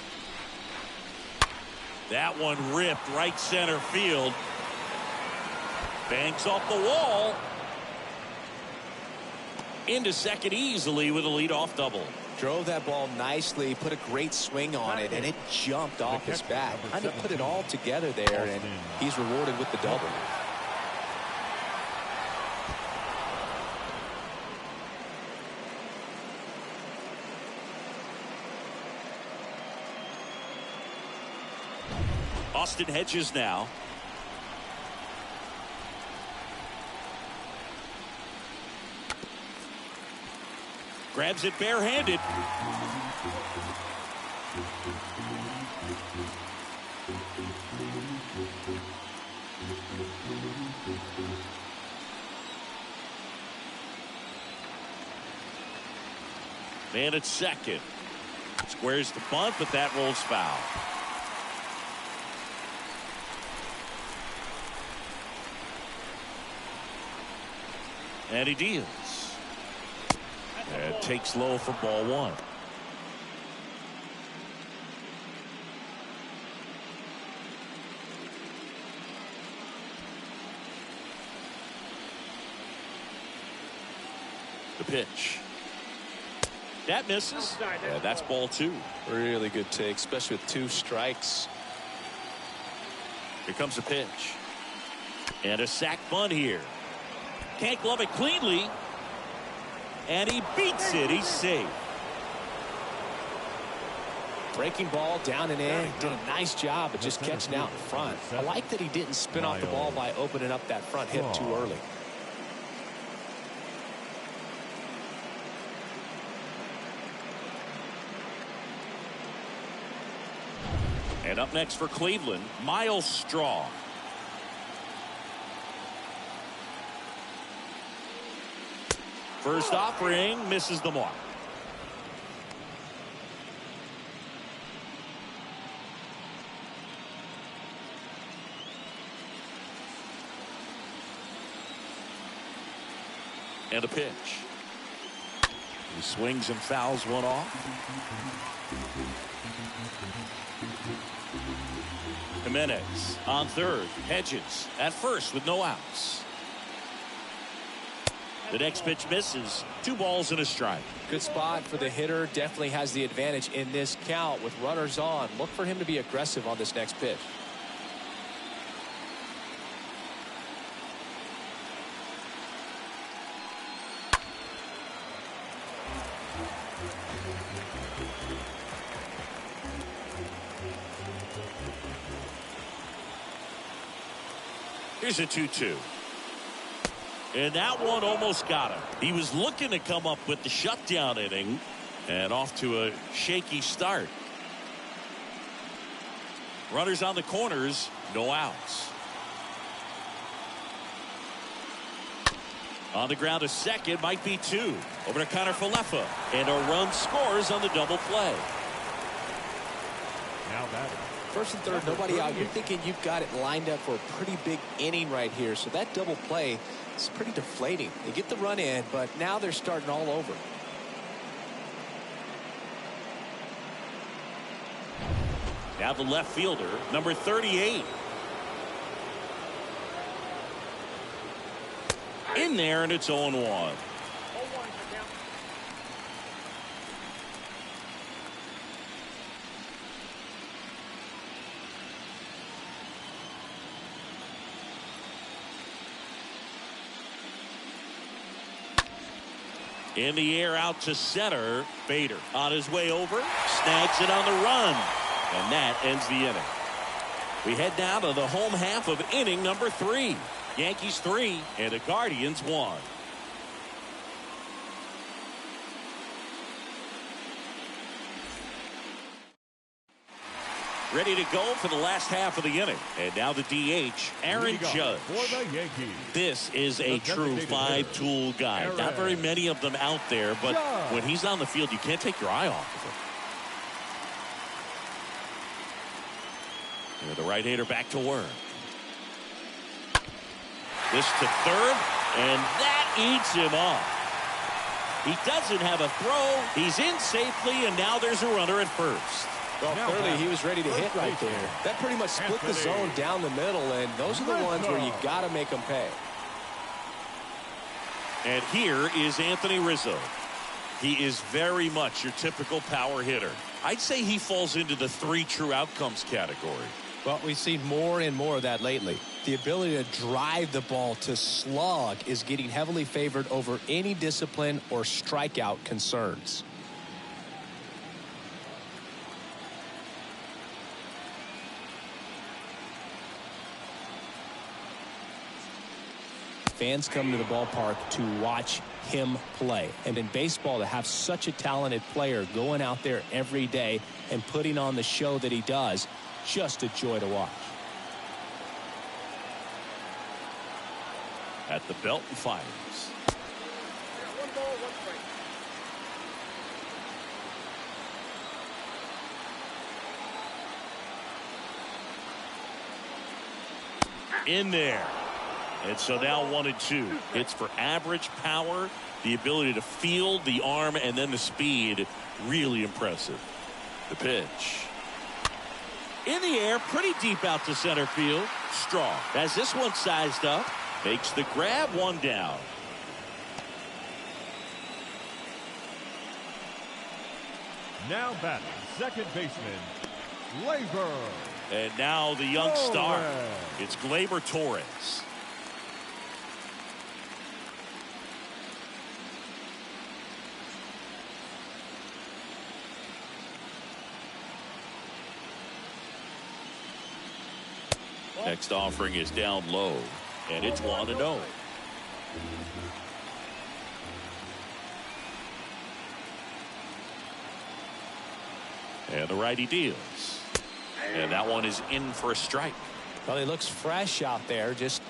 That one ripped right center field. Banks off the wall. Into second easily with a leadoff double. Drove that ball nicely, put a great swing on it, and it jumped off his bat. Kind of put it all together there, and he's rewarded with the double. Austin Hedges now. Grabs it barehanded. Man at second. Squares the bunt, but that rolls foul. And he deals. And takes low for ball 1. The pitch. That misses. Yeah, that's ball 2. Really good take, especially with 2 strikes. Here comes a pitch. And a sac bunt here. Can't glove it cleanly. And he beats it. He's safe. Breaking ball down and in. Did a nice job of just catching out in front. I like that he didn't spin off the ball by opening up that front hip too early. And up next for Cleveland, Miles Straw. First offering misses the mark. And a pitch. He swings and fouls one off. Jimenez on third. Hedges at first with no outs. The next pitch misses. 2 balls and a strike. Good spot for the hitter. Definitely has the advantage in this count with runners on. Look for him to be aggressive on this next pitch. Here's a 2-2. And that one almost got him. He was looking to come up with the shutdown inning and off to a shaky start. Runners on the corners, no outs. On the ground, a second, might be 2. Over to Connor Falefa, and a run scores on the double play. Now batting. First and third, nobody out. You're thinking you've got it lined up for a pretty big inning right here. So that double play is pretty deflating. They get the run in, but now they're starting all over. Now the left fielder, number 38. In there, and it's 0-1. In the air out to center. Bader on his way over. Snags it on the run. And that ends the inning. We head now to the home half of inning number 3. Yankees 3 and the Guardians 1. Ready to go for the last half of the inning. And now the DH, Aaron Judge. For the Yankees. This is a true 5-tool guy. Not very many of them out there, but when he's on the field, you can't take your eye off of him. And the right-hander back to work. This to third, and that eats him off. He doesn't have a throw. He's in safely, and now there's a runner at first. Well, clearly he was ready to hit right there. That pretty much split the zone down the middle, and those are the ones where you got to make them pay. And here is Anthony Rizzo. He is very much your typical power hitter. I'd say he falls into the 3 true outcomes category. Well, we've seen more and more of that lately. The ability to drive the ball to slug is getting heavily favored over any discipline or strikeout concerns. Fans come to the ballpark to watch him play. And in baseball, to have such a talented player going out there every day and putting on the show that he does, just a joy to watch. At the belt and fires. 1 ball, 1 strike. In there. And so now 1-2. Hits for average power, the ability to field, the arm, and then the speed. Really impressive. The pitch. In the air, pretty deep out to center field. Straw has this one sized up. Makes the grab, 1 down. Now batting, second baseman, Gleyber. And now the young star. Torres. It's Gleyber Torres. Next offering is down low, and it's 1-0. And the righty deals. And that one is in for a strike. Well, he looks fresh out there. Just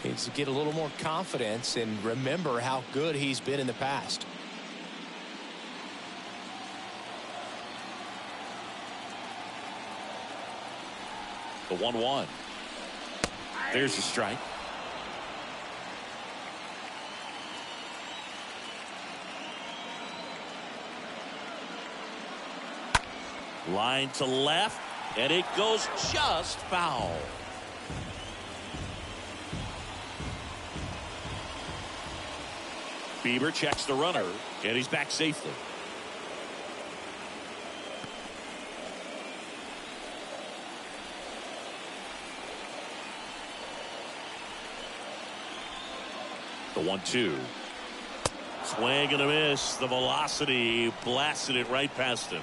needs to get a little more confidence and remember how good he's been in the past. The 1-1. There's a strike. Line to left, and it goes just foul. Bieber checks the runner, and he's back safely. The 1-2. Swing and a miss. The velocity blasted it right past him.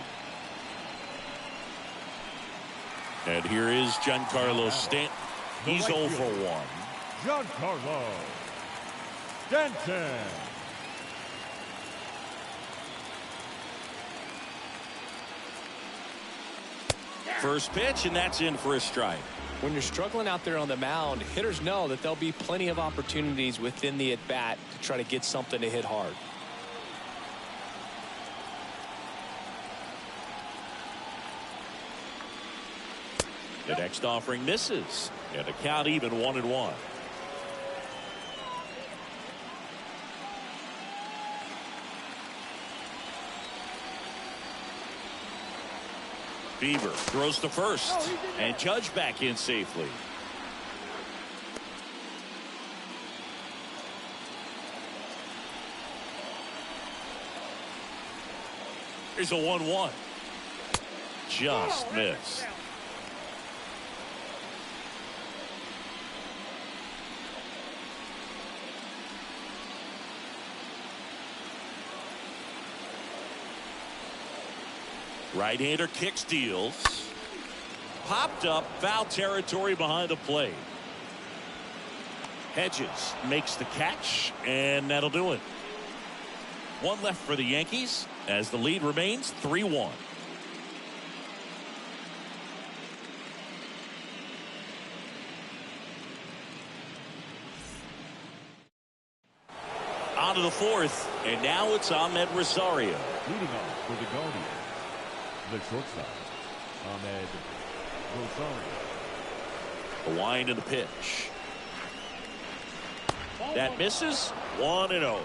And here is Giancarlo Stanton. He's 0 for 1. Giancarlo Stanton. First pitch, and that's in for a strike. When you're struggling out there on the mound, hitters know that there'll be plenty of opportunities within the at-bat to try to get something to hit hard. The next offering misses, and the count even 1-1. Bieber throws to first, and Judge back in safely. Here's a 1-1. Just missed. Right-hander kick steals. Popped up, foul territory behind the plate. Hedges makes the catch, and that'll do it. One left for the Yankees as the lead remains 3-1. On to the fourth, and now it's Ahmed Rosario. Leading off for the Guardians, the shortstop, Ahmed Rosario. The wind and the pitch. That misses. 1-0.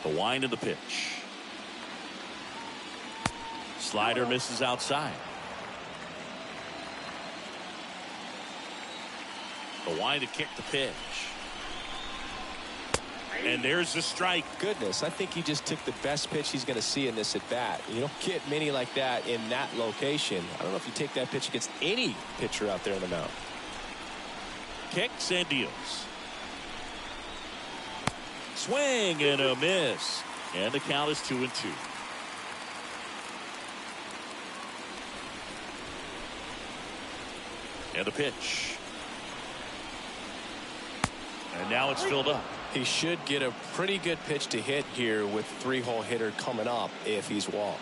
The wind and the pitch. Slider misses outside. The wind to kick the pitch. And there's the strike. Goodness, I think he just took the best pitch he's going to see in this at bat. You don't get many like that in that location. I don't know if you take that pitch against any pitcher out there in the mound. Kicks and deals. Swing and a miss. And the count is 2-2. And the pitch. And now it's filled up. He should get a pretty good pitch to hit here with three-hole hitter coming up if he's walked.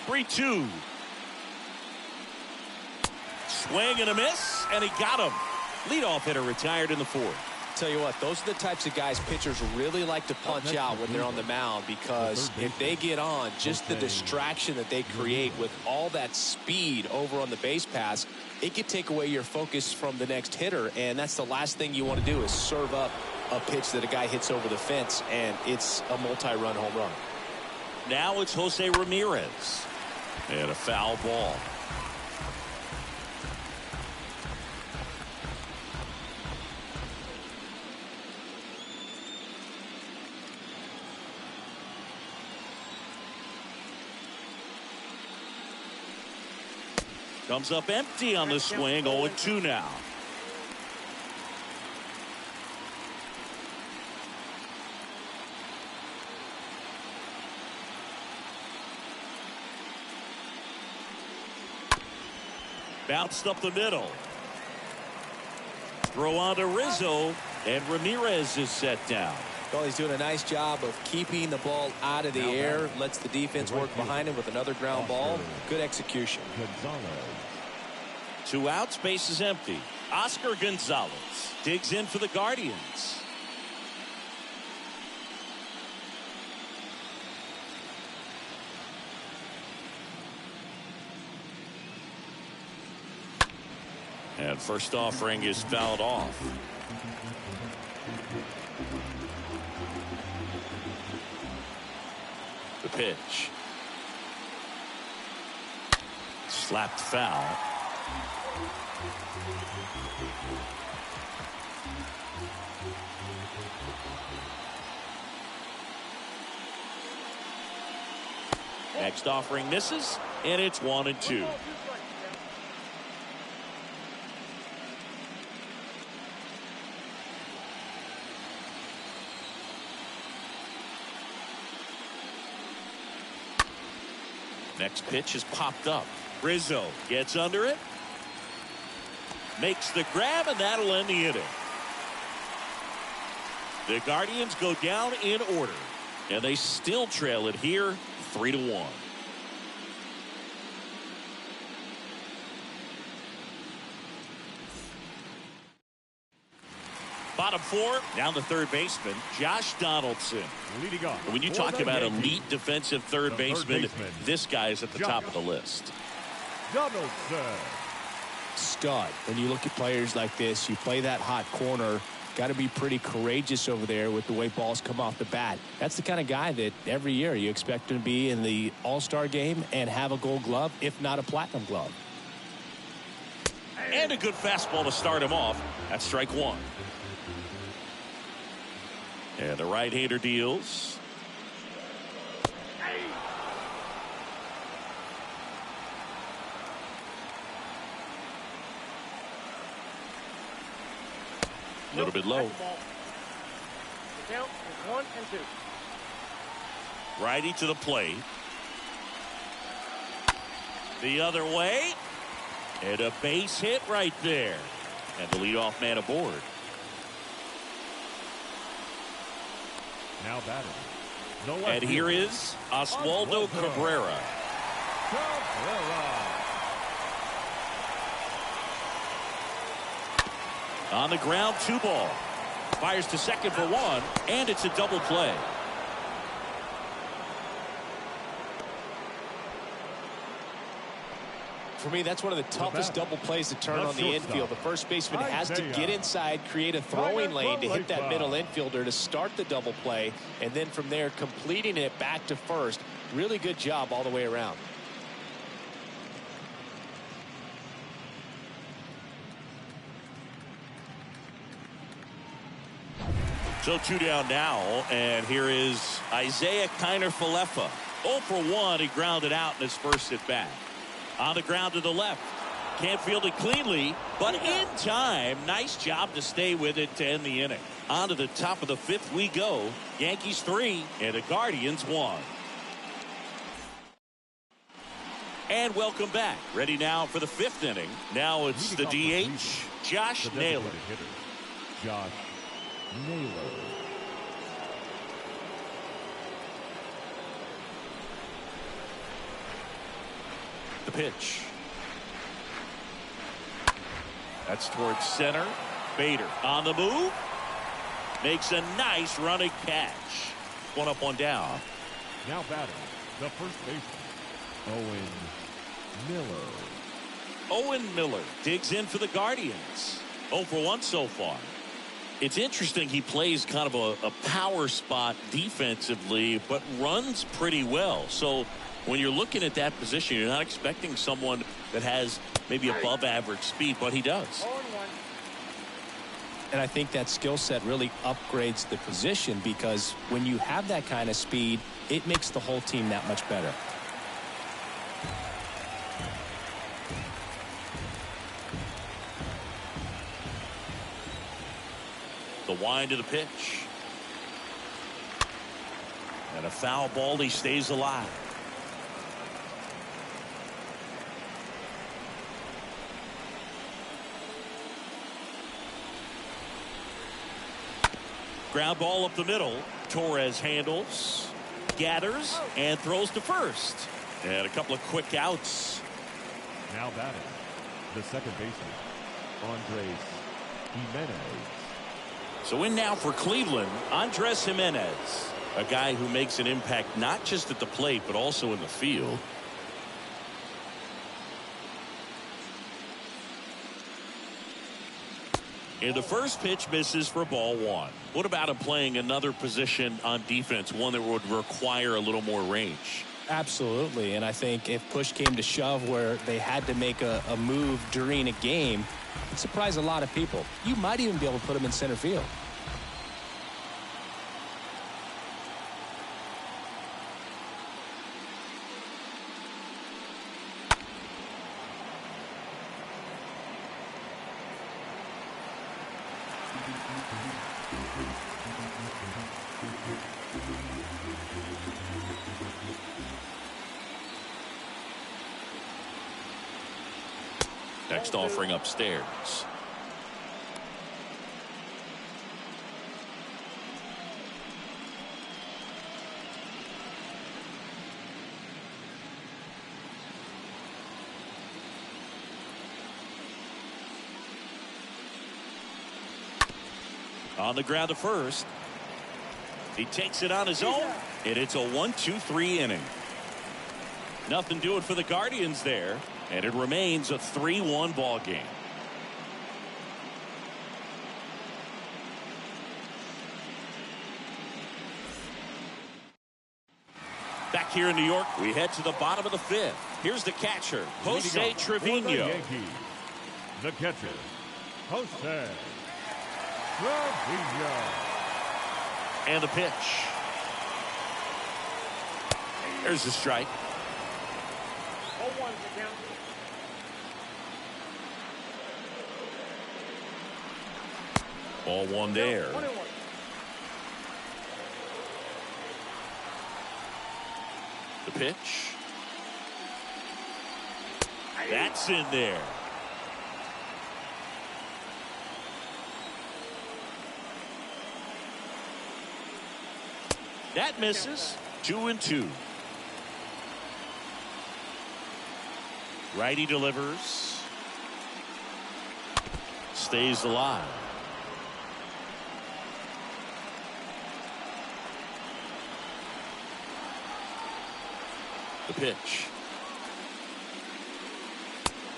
Three-two. Swing and a miss, and he got him. Leadoff hitter retired in the fourth. Tell you what, those are the types of guys pitchers really like to punch out when they're on the mound, because if they get on, just the distraction that they create with all that speed over on the base pass, it could take away your focus from the next hitter, and that's the last thing you want to do is serve up a pitch that a guy hits over the fence, and it's a multi-run home run. Now it's Jose Ramirez. And a foul ball. Comes up empty on the swing. 0-2 now. Bounced up the middle. Throw on to Rizzo, and Ramirez is set down. Well, he's doing a nice job of keeping the ball out of the air. Lets the defense work behind him with another ground ball. Good execution. 2 outs, base is empty. Oscar Gonzalez digs in for the Guardians. And first offering is fouled off. The pitch. Slapped foul. Next offering misses, and it's 1-2. Next pitch is popped up. Rizzo gets under it. Makes the grab, and that'll end the inning. The Guardians go down in order, and they still trail it here 3-1. Bottom 4, down the third baseman, Josh Donaldson. Leading off. When you talk about elite defensive third baseman, this guy is at the top of the list. Donaldson. Stud. When you look at players like this, you play that hot corner, got to be pretty courageous over there with the way balls come off the bat. That's the kind of guy that every year you expect him to be in the All-Star game and have a Gold Glove, if not a Platinum Glove. And a good fastball to start him off. That's strike 1. And the right-hander deals. A little bit low. Count is 1 and 2. Righty to the plate. The other way. And a base hit right there. And the leadoff man aboard. Now batting. And here is Oswaldo Cabrera. On the ground, 2 ball. Fires to second for 1, and it's a double play. For me, that's one of the toughest double plays to turn on the infield. The first baseman has to get inside, create a throwing lane to hit that middle infielder to start the double play, and then from there completing it back to first. Really good job all the way around. So 2 down now, and here is Isaiah Kiner-Falefa. 0 for 1, he grounded out in his first at bat. On the ground to the left. Can't field it cleanly, but in time. Nice job to stay with it to end the inning. On to the top of the 5th we go. Yankees 3 and the Guardians 1. And welcome back. Ready now for the 5th inning. Now it's the DH, Josh Naylor. Josh Naylor. The pitch. That's towards center. Bader on the move. Makes a nice running catch. 1 up, 1 down. Now batting, the first baseman, Owen Miller digs in for the Guardians. 0 for 1 so far. It's interesting, he plays kind of a power spot defensively, but runs pretty well. So when you're looking at that position, you're not expecting someone that has maybe above average speed, but he does. And I think that skill set really upgrades the position, because when you have that kind of speed, it makes the whole team that much better. The wind of the pitch. And a foul ball, he stays alive. Ground ball up the middle. Torres handles, gathers, and throws to first. And a couple of quick outs. Now batting, the second baseman, Andres Jimenez. So in now for Cleveland, Andres Jimenez, a guy who makes an impact not just at the plate but also in the field. And the first pitch misses for ball one. What about him playing another position on defense, one that would require a little more range? Absolutely, and I think if push came to shove where they had to make a move during a game, it'd surprise a lot of people. You might even be able to put him in center field. Next offering upstairs. On the ground to first. He takes it on his own, and it's a 1-2-3 inning. Nothing doing for the Guardians there. And it remains a 3-1 ball game. Back here in New York, we head to the bottom of the fifth. Here's the catcher, Jose Trevino. The Yankees, the catcher, Jose Trevino. And the pitch. There's the strike. 0-1 to count. Ball one there. 21. The pitch. That's in there. That misses. 2-2. Righty delivers. Stays alive. The pitch.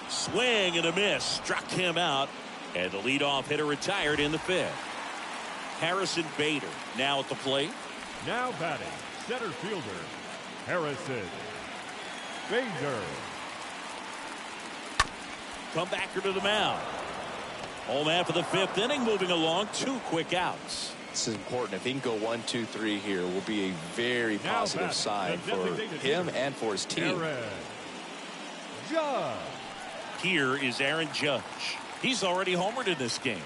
Swing and a miss. Struck him out. And the leadoff hitter retired in the fifth. Harrison Bader now at the plate. Now batting, center fielder, Harrison Bader. Comebacker to the mound. Home half of the fifth inning, moving along. 2 quick outs. This is important. If he can go 1, 2, 3 here, will be a very positive sign for him and for his team. Aaron Judge. Here is Aaron Judge. He's already homered in this game.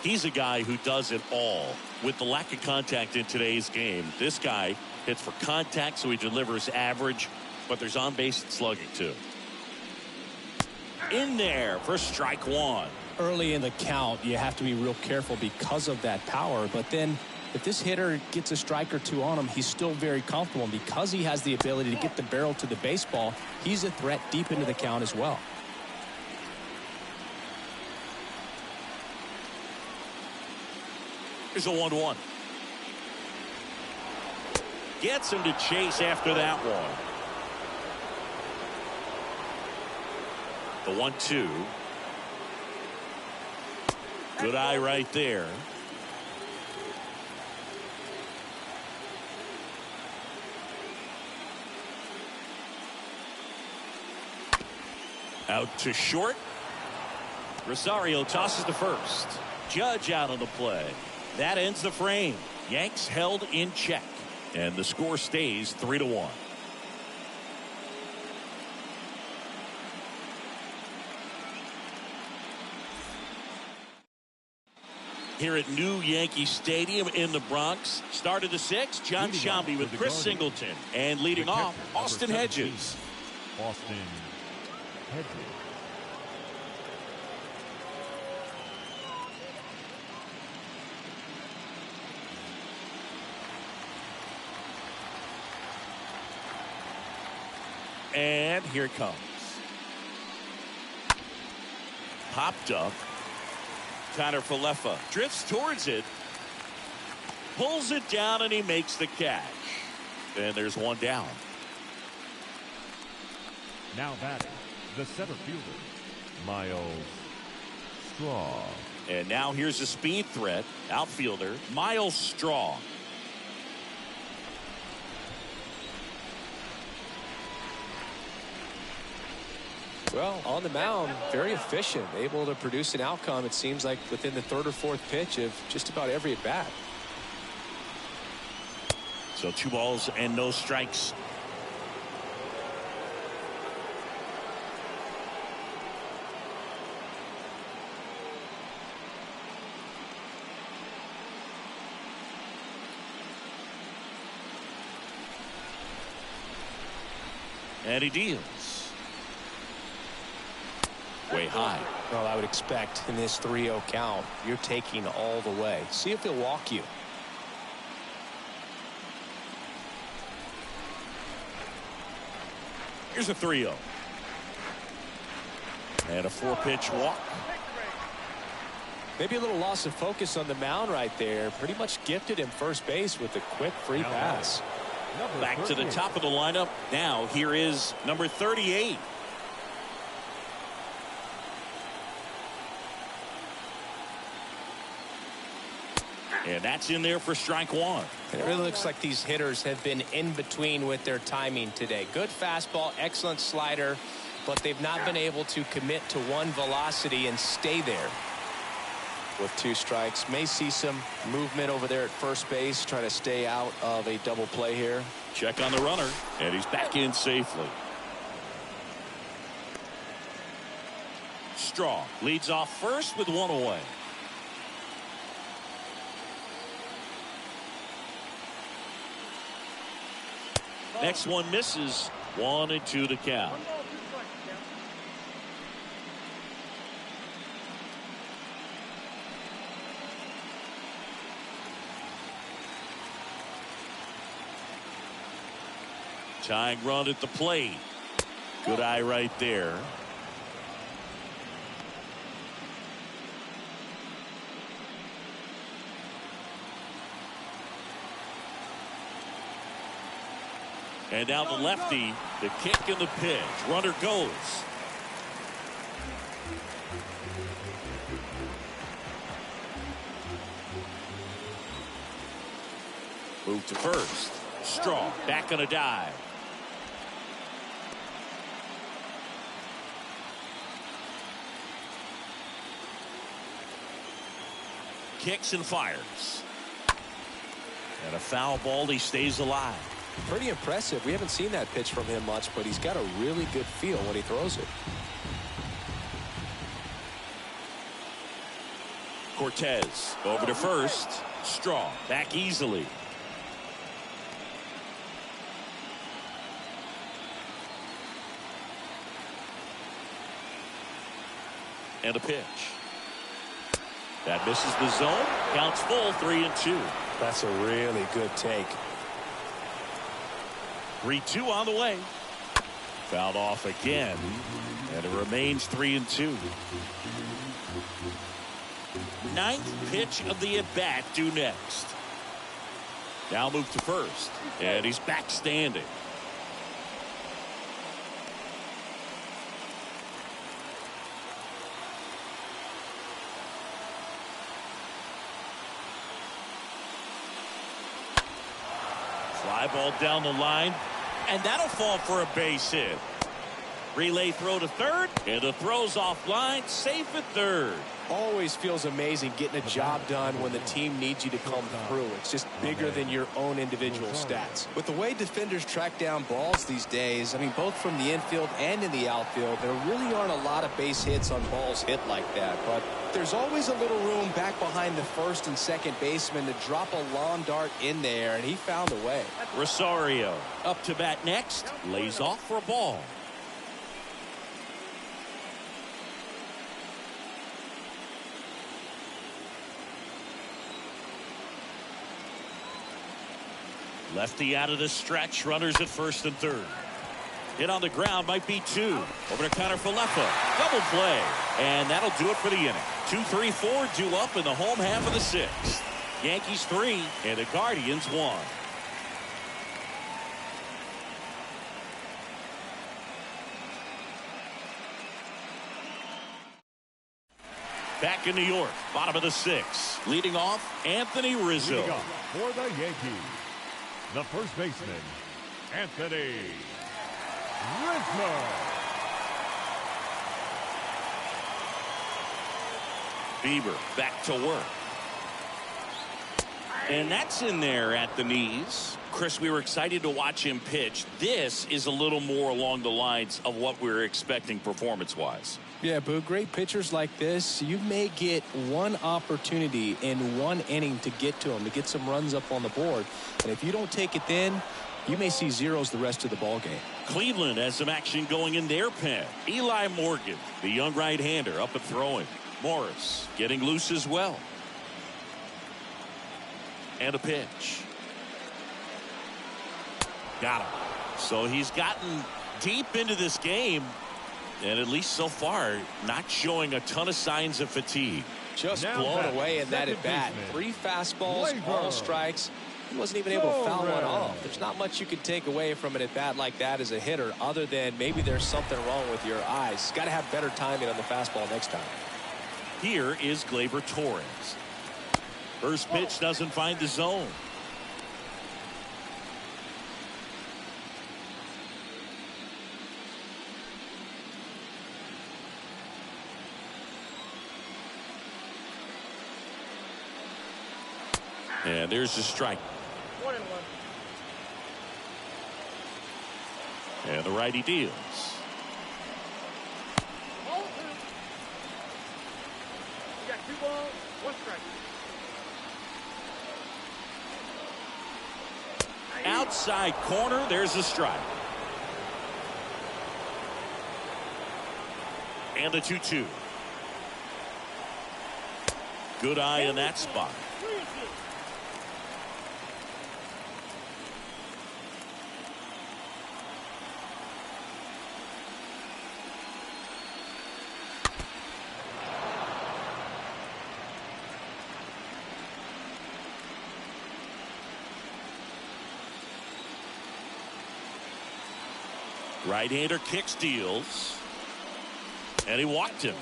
He's a guy who does it all. With the lack of contact in today's game, this guy hits for contact, so he delivers average, but there's on-base slugging too. In there for strike one. Early in the count, you have to be real careful because of that power, but then if this hitter gets a strike or two on him, he's still very comfortable, and because he has the ability to get the barrel to the baseball, he's a threat deep into the count as well. Here's a 1-1. Gets him to chase after that one. The 1-2. Good eye right there. Out to short. Rosario tosses to first. Judge out on the play. That ends the frame. Yanks held in check. And the score stays 3-1. Here at New Yankee Stadium in the Bronx. Start of the sixth, John Sciambi with Chris Singleton. And leading off, Austin Hedges. Austin Hedges. And here it comes. Popped up. Connor Falefa drifts towards it. Pulls it down, and he makes the catch. And there's one down. Now batting, the center fielder, Miles Straw. And now here's a speed threat. Outfielder, Miles Straw. Well, on the mound, very efficient, able to produce an outcome, it seems like, within the third or fourth pitch of just about every at bat. So 2 balls and no strikes. And he deals. Way high. Well, I would expect in this 3-0 count, you're taking all the way. See if he'll walk you. Here's a 3-0. And a 4-pitch walk. Maybe a little loss of focus on the mound right there. Pretty much gifted him first base with a quick free pass. Back to the top of the lineup. Now here is number 38. And that's in there for strike one. It really looks like these hitters have been in between with their timing today. Good fastball, excellent slider, but they've not been able to commit to one velocity and stay there. With 2 strikes, may see some movement over there at first base, trying to stay out of a double play here. Check on the runner, and he's back in safely. Straw leads off first with 1 away. Next one misses. 1-2 to count. Tying run at the plate. Good eye right there. And now the lefty, the kick and the pitch. Runner goes. Move to first. Straw back on a dive. Kicks and fires. And a foul ball. He stays alive. Pretty impressive. We haven't seen that pitch from him much, but he's got a really good feel when he throws it. Cortez over to first. Straw back easily. And a pitch. That misses the zone. Counts full. 3-2. That's a really good take. 3-2 on the way. Fouled off again. And it remains 3-2. 9th pitch of the at-bat due next. Now move to first. And he's back standing. Fly ball down the line, and that'll fall for a base hit. Relay throw to third, and the throw's offline, safe at third. Always feels amazing getting a job done when the team needs you to come through. It's just bigger than your own individual stats. With the way defenders track down balls these days, I mean, both from the infield and in the outfield, there really aren't a lot of base hits on balls hit like that. But there's always a little room back behind the first and second baseman to drop a lawn dart in there, and he found a way. Rosario up to bat next, lays off for a ball. Lefty out of the stretch, runners at first and third. Hit on the ground, might be 2. Over to Connor Falefa. Double play. And that'll do it for the inning. 2, 3, 4 due up in the home half of the 6th. Yankees 3 and the Guardians 1. Back in New York, bottom of the 6th. Leading off, Anthony Rizzo. Leading off for the Yankees, the first baseman, Anthony Rizzo. Bieber back to work. And that's in there at the knees. Chris, we were excited to watch him pitch. This is a little more along the lines of what we were expecting performance-wise. Yeah, Boo, great pitchers like this, you may get one opportunity in one inning to get to them, to get some runs up on the board. And if you don't take it then, you may see zeros the rest of the ball game. Cleveland has some action going in their pen. Eli Morgan, the young right-hander, up and throwing. Morris getting loose as well. And a pitch. Got him. So he's gotten deep into this game, and at least so far, not showing a ton of signs of fatigue. Just Now blown back, away in that at bat. baseman, 3 fastballs, Labor. all strikes. He wasn't even able to foul one Torres. off. There's not much you can take away from an at bat like that as a hitter, other than maybe there's something wrong with your eyes. Got to have better timing on the fastball next time. Here is Gleyber Torres. First pitch doesn't find the zone. And there's the strike. 1-1. And the righty deals. Ball 2. You got 2 balls, 1 strike. Outside corner, there's a strike. And the 2-2. Good eye in that spot. Right-hander kicks, deals, and he walked him.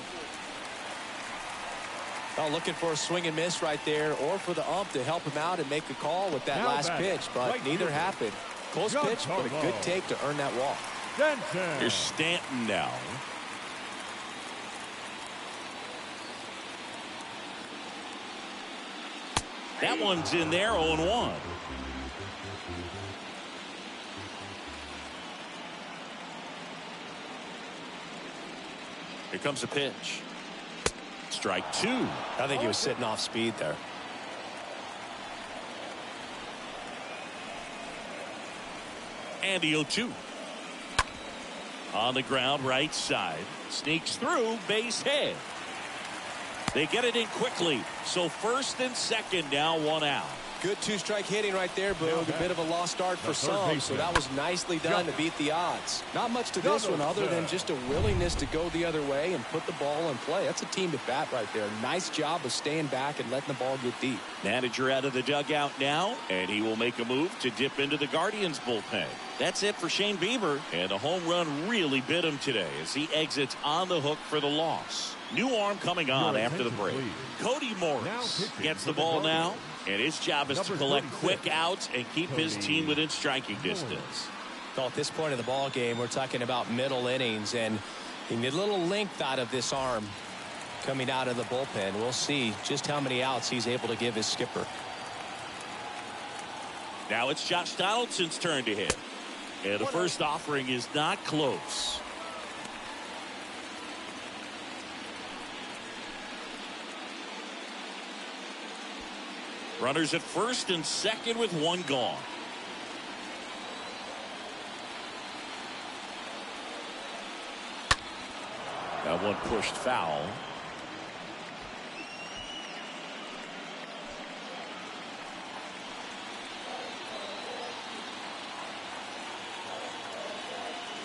Oh, looking for a swing and miss right there, or for the ump to help him out and make a call with that Now last back, pitch, but right neither fielder, happened. Close John pitch, but a good Carlo. take to earn that walk. Stanton. Here's Stanton now. That one's in there, 0-1. Here comes the pitch. Strike 2. I think he was sitting off speed there. And the 0-2. On the ground, right side. Sneaks through, base hit. They get it in quickly. So first and second now, 1 out. Good 2-strike hitting right there, Boog. A bit of a lost start for The third some, baseman. so that was nicely done to beat the odds. Not much to this one other than just a willingness to go the other way and put the ball in play. That's a team at bat right there. Nice job of staying back and letting the ball get deep. Manager out of the dugout now, and he will make a move to dip into the Guardians bullpen. That's it for Shane Bieber, and the home run really bit him today as he exits on the hook for the loss. New arm coming on Your after the attention, break. please. Cody Now Morris pitching gets the for the ball now, Guardians. and his job is to Number collect 36, quick outs and keep his Cody team within striking distance. So at this point of the ball game, we're talking about middle innings, and you need a little length out of this arm coming out of the bullpen. We'll see just how many outs he's able to give his skipper. Now it's Josh Donaldson's turn to hit. And the first offering is not close. Runners at first and second with 1 gone. That one pushed foul.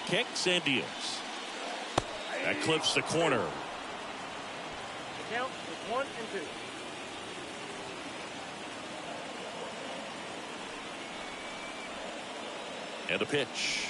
kicks and deals. That clips the corner. The count is 1 and 2. And a pitch.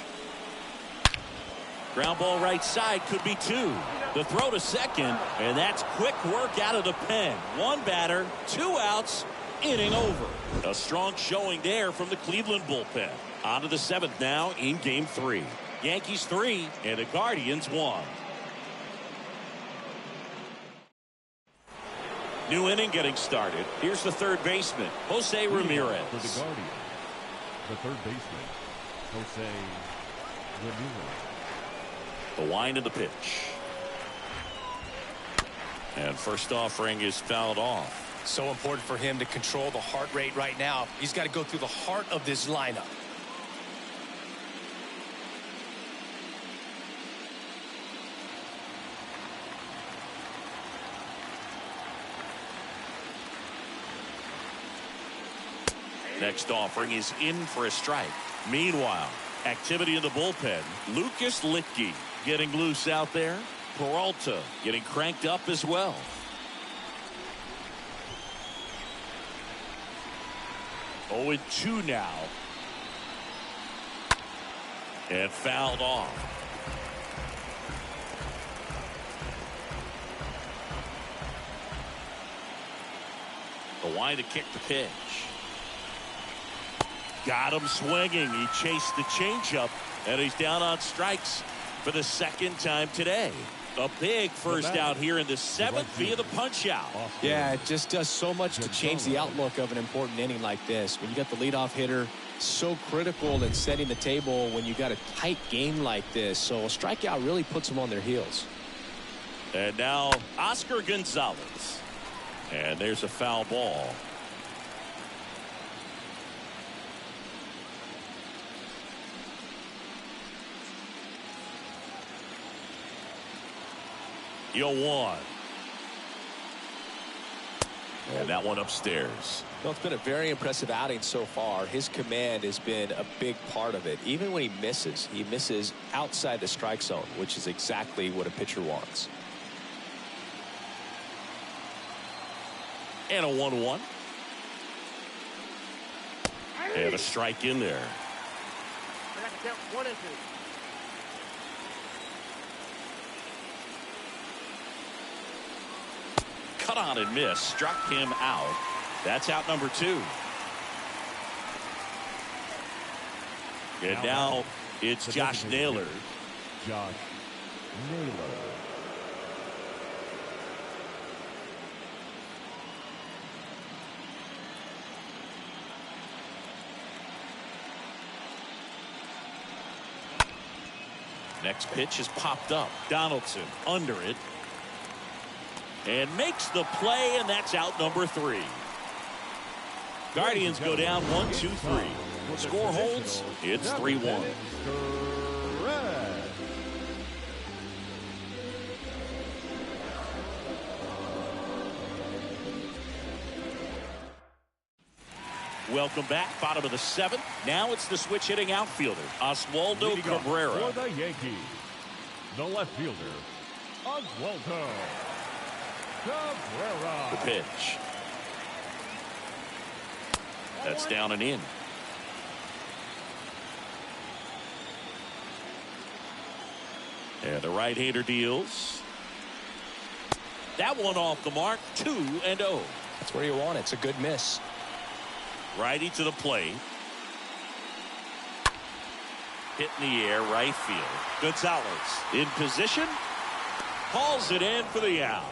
Ground ball right side, could be 2. The throw to second, and that's quick work out of the pen. 1 batter, 2 outs, inning over. A strong showing there from the Cleveland bullpen. On to the 7th now in game 3. Yankees 3 and the Guardians 1. New inning getting started. Here's the third baseman, Jose Ramirez. For the Guardians, the third baseman, Jose Ramirez. The wind of the pitch. And first offering is fouled off. So important for him to control the heart rate right now. He's got to go through the heart of this lineup. Next offering is in for a strike. Meanwhile, activity in the bullpen. Lucas Litke getting loose out there. Peralta getting cranked up as well. Oh, and 2 now. And fouled off. The wind to kick the pitch. Got him swinging. He chased the changeup, and he's down on strikes for the 2nd time today. A big first out here in the 7th via the punch out. Yeah, it just does so much to change the outlook of an important inning like this. When you got the leadoff hitter, so critical in setting the table when you got a tight game like this. So a strikeout really puts them on their heels. And now Oscar Gonzalez. And there's a foul ball. You'll one. And that one upstairs. Well, it's been a very impressive outing so far. His command has been a big part of it. Even when he misses outside the strike zone, which is exactly what a pitcher wants. And a 1-1. And a strike in there. I got the count 1 and 2. Cut on and miss. Struck him out. That's out number 2. And now it's Josh Naylor. Josh Naylor. Next pitch is popped up. Donaldson under it. And makes the play, and that's out number 3. Guardians go down 1-2-3. Score holds. It's 3-1. Welcome back. Bottom of the 7th. Now it's the switch hitting outfielder, Oswaldo Cabrera. For the Yankees, the left fielder, Oswaldo Cabrera. The pitch. That's down and in. And the right-hander deals. That one off the mark. 2-0. That's where you want it. It's a good miss. Righty to the plate. Hit in the air, right field. Gonzalez in position. Hauls it in for the out.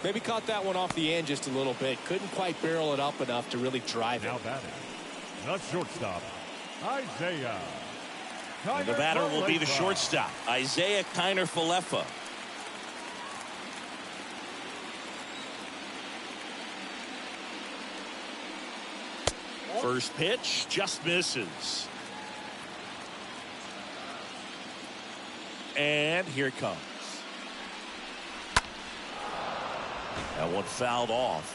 Maybe caught that one off the end just a little bit. Couldn't quite barrel it up enough to really drive it. Now batting, the shortstop, Isaiah. And the batter will be the shortstop, Isaiah Kiner-Falefa. First pitch just misses. And here it comes. That one fouled off.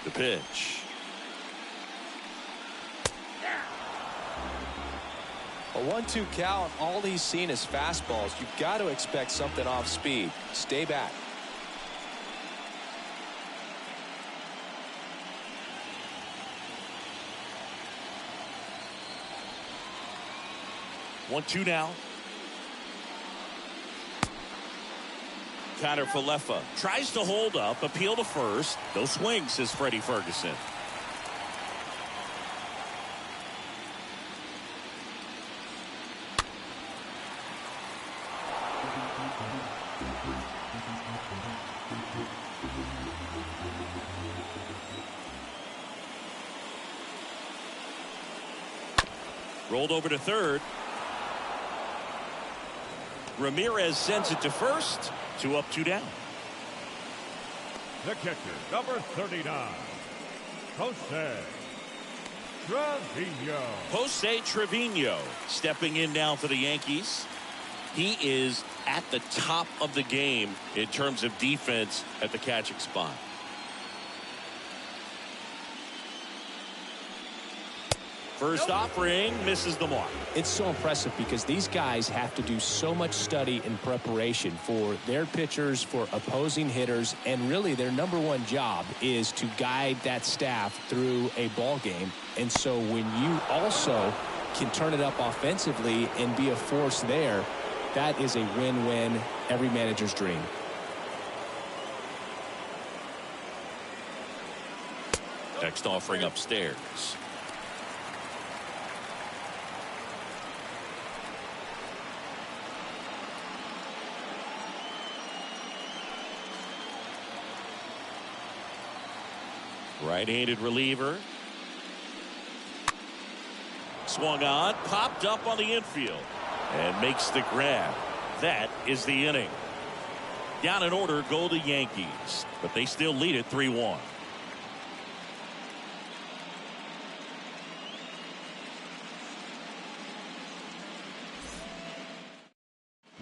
The pitch. A 1-2 count, all he's seen is fastballs. You've got to expect something off speed. Stay back. 1-2 now. Connor Falefa tries to hold up, appeal to first. No swing, says Freddie Ferguson. Rolled over to third. Ramirez sends it to first. 2 up, 2 down. The catcher, number 39, Jose Trevino. Jose Trevino stepping in now for the Yankees. He is at the top of the game in terms of defense at the catching spot. First offering misses the mark. It's so impressive because these guys have to do so much study and preparation for their pitchers, for opposing hitters, and really their #1 job is to guide that staff through a ball game. And so when you also can turn it up offensively and be a force there, that is a win-win, every manager's dream. Next offering upstairs. Right-handed reliever. Swung on, popped up on the infield, and makes the grab. That is the inning. Down in order go the Yankees, but they still lead it 3-1.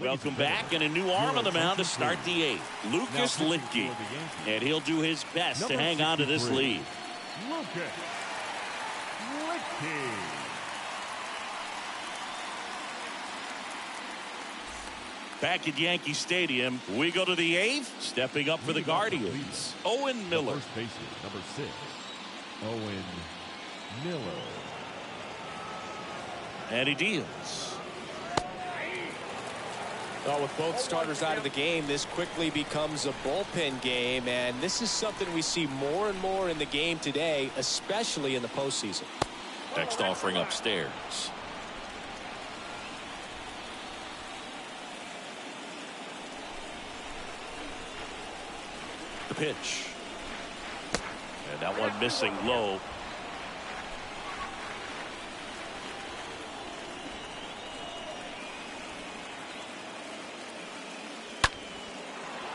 Welcome back, and a new arm on the mound to start the 8th. Lucas Litke, and he'll do his best to hang on to this lead. Lucas Litke. Back at Yankee Stadium, we go to the 8th. Stepping up for the Guardians, Owen Miller. First baseman, number 6, Owen Miller. And he deals. Well, with both starters out of the game, this quickly becomes a bullpen game, and this is something we see more and more in the game today, especially in the postseason. Next offering upstairs. The pitch. And that one missing low.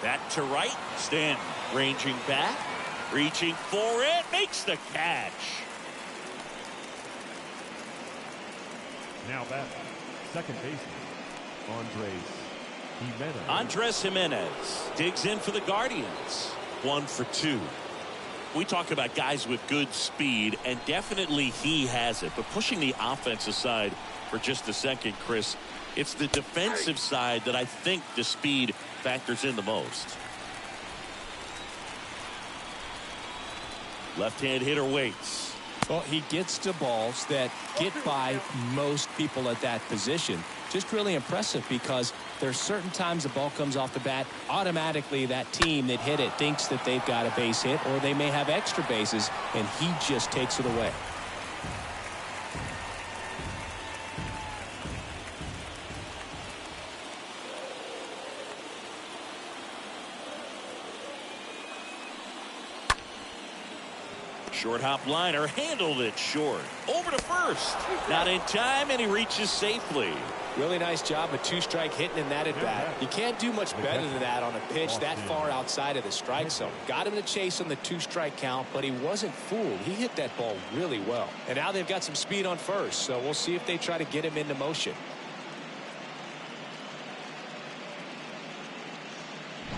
That to right. Stanton ranging back, reaching for it, makes the catch. Now back, second baseman, Andres Jimenez digs in for the Guardians. 1 for 2. We talk about guys with good speed, and definitely he has it. But pushing the offensive side for just a second, Chris, it's the defensive side that I think the speed factors in the most. Left-hand hitter waits. Well, he gets to balls that get by most people at that position. Just really impressive because there's certain times the ball comes off the bat, automatically that team that hit it thinks that they've got a base hit or they may have extra bases, and he just takes it away. Short hop liner, handled it short. Over to first. Not in time, and he reaches safely. Really nice job, a 2-strike hitting in that at bat. You can't do much better than that on a pitch that far outside of the strike zone. Got him to chase on the 2-strike count, but he wasn't fooled. He hit that ball really well. And now they've got some speed on first, so we'll see if they try to get him into motion.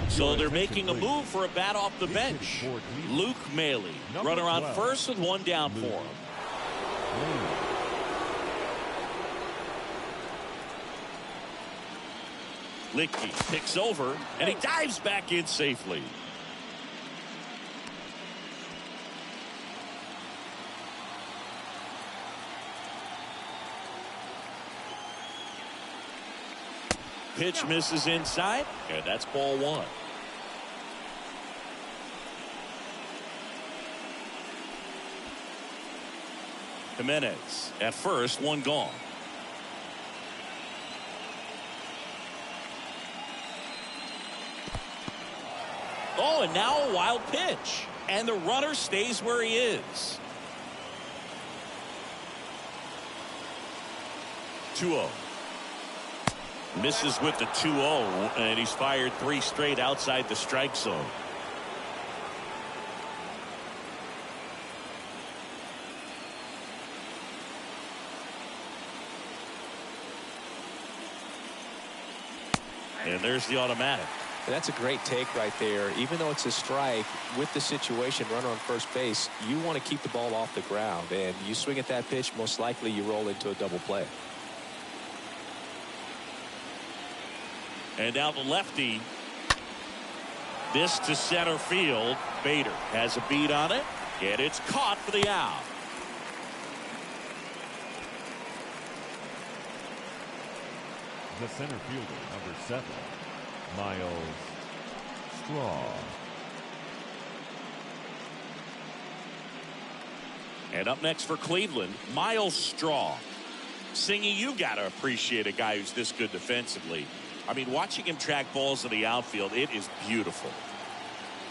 So they're making a move for a bat off the bench. Luke Maley, runner on first with 1 down for him. Licky picks over, and he dives back in safely. Pitch misses inside, and that's ball one. Jimenez at first, one gone. Oh, and now a wild pitch. And the runner stays where he is. 2-0. Misses with the 2-0, and he's fired 3 straight outside the strike zone. And there's the automatic. That's a great take right there. Even though it's a strike, with the situation, runner on first base, you want to keep the ball off the ground. And you swing at that pitch, most likely you roll into a double play. And now the lefty. This to center field. Bader has a beat on it, and it's caught for the out. The center fielder, number 7, Miles Straw. And up next for Cleveland, Miles Straw. Singy, you got to appreciate a guy who's this good defensively. I mean, watching him track balls in the outfield, it is beautiful.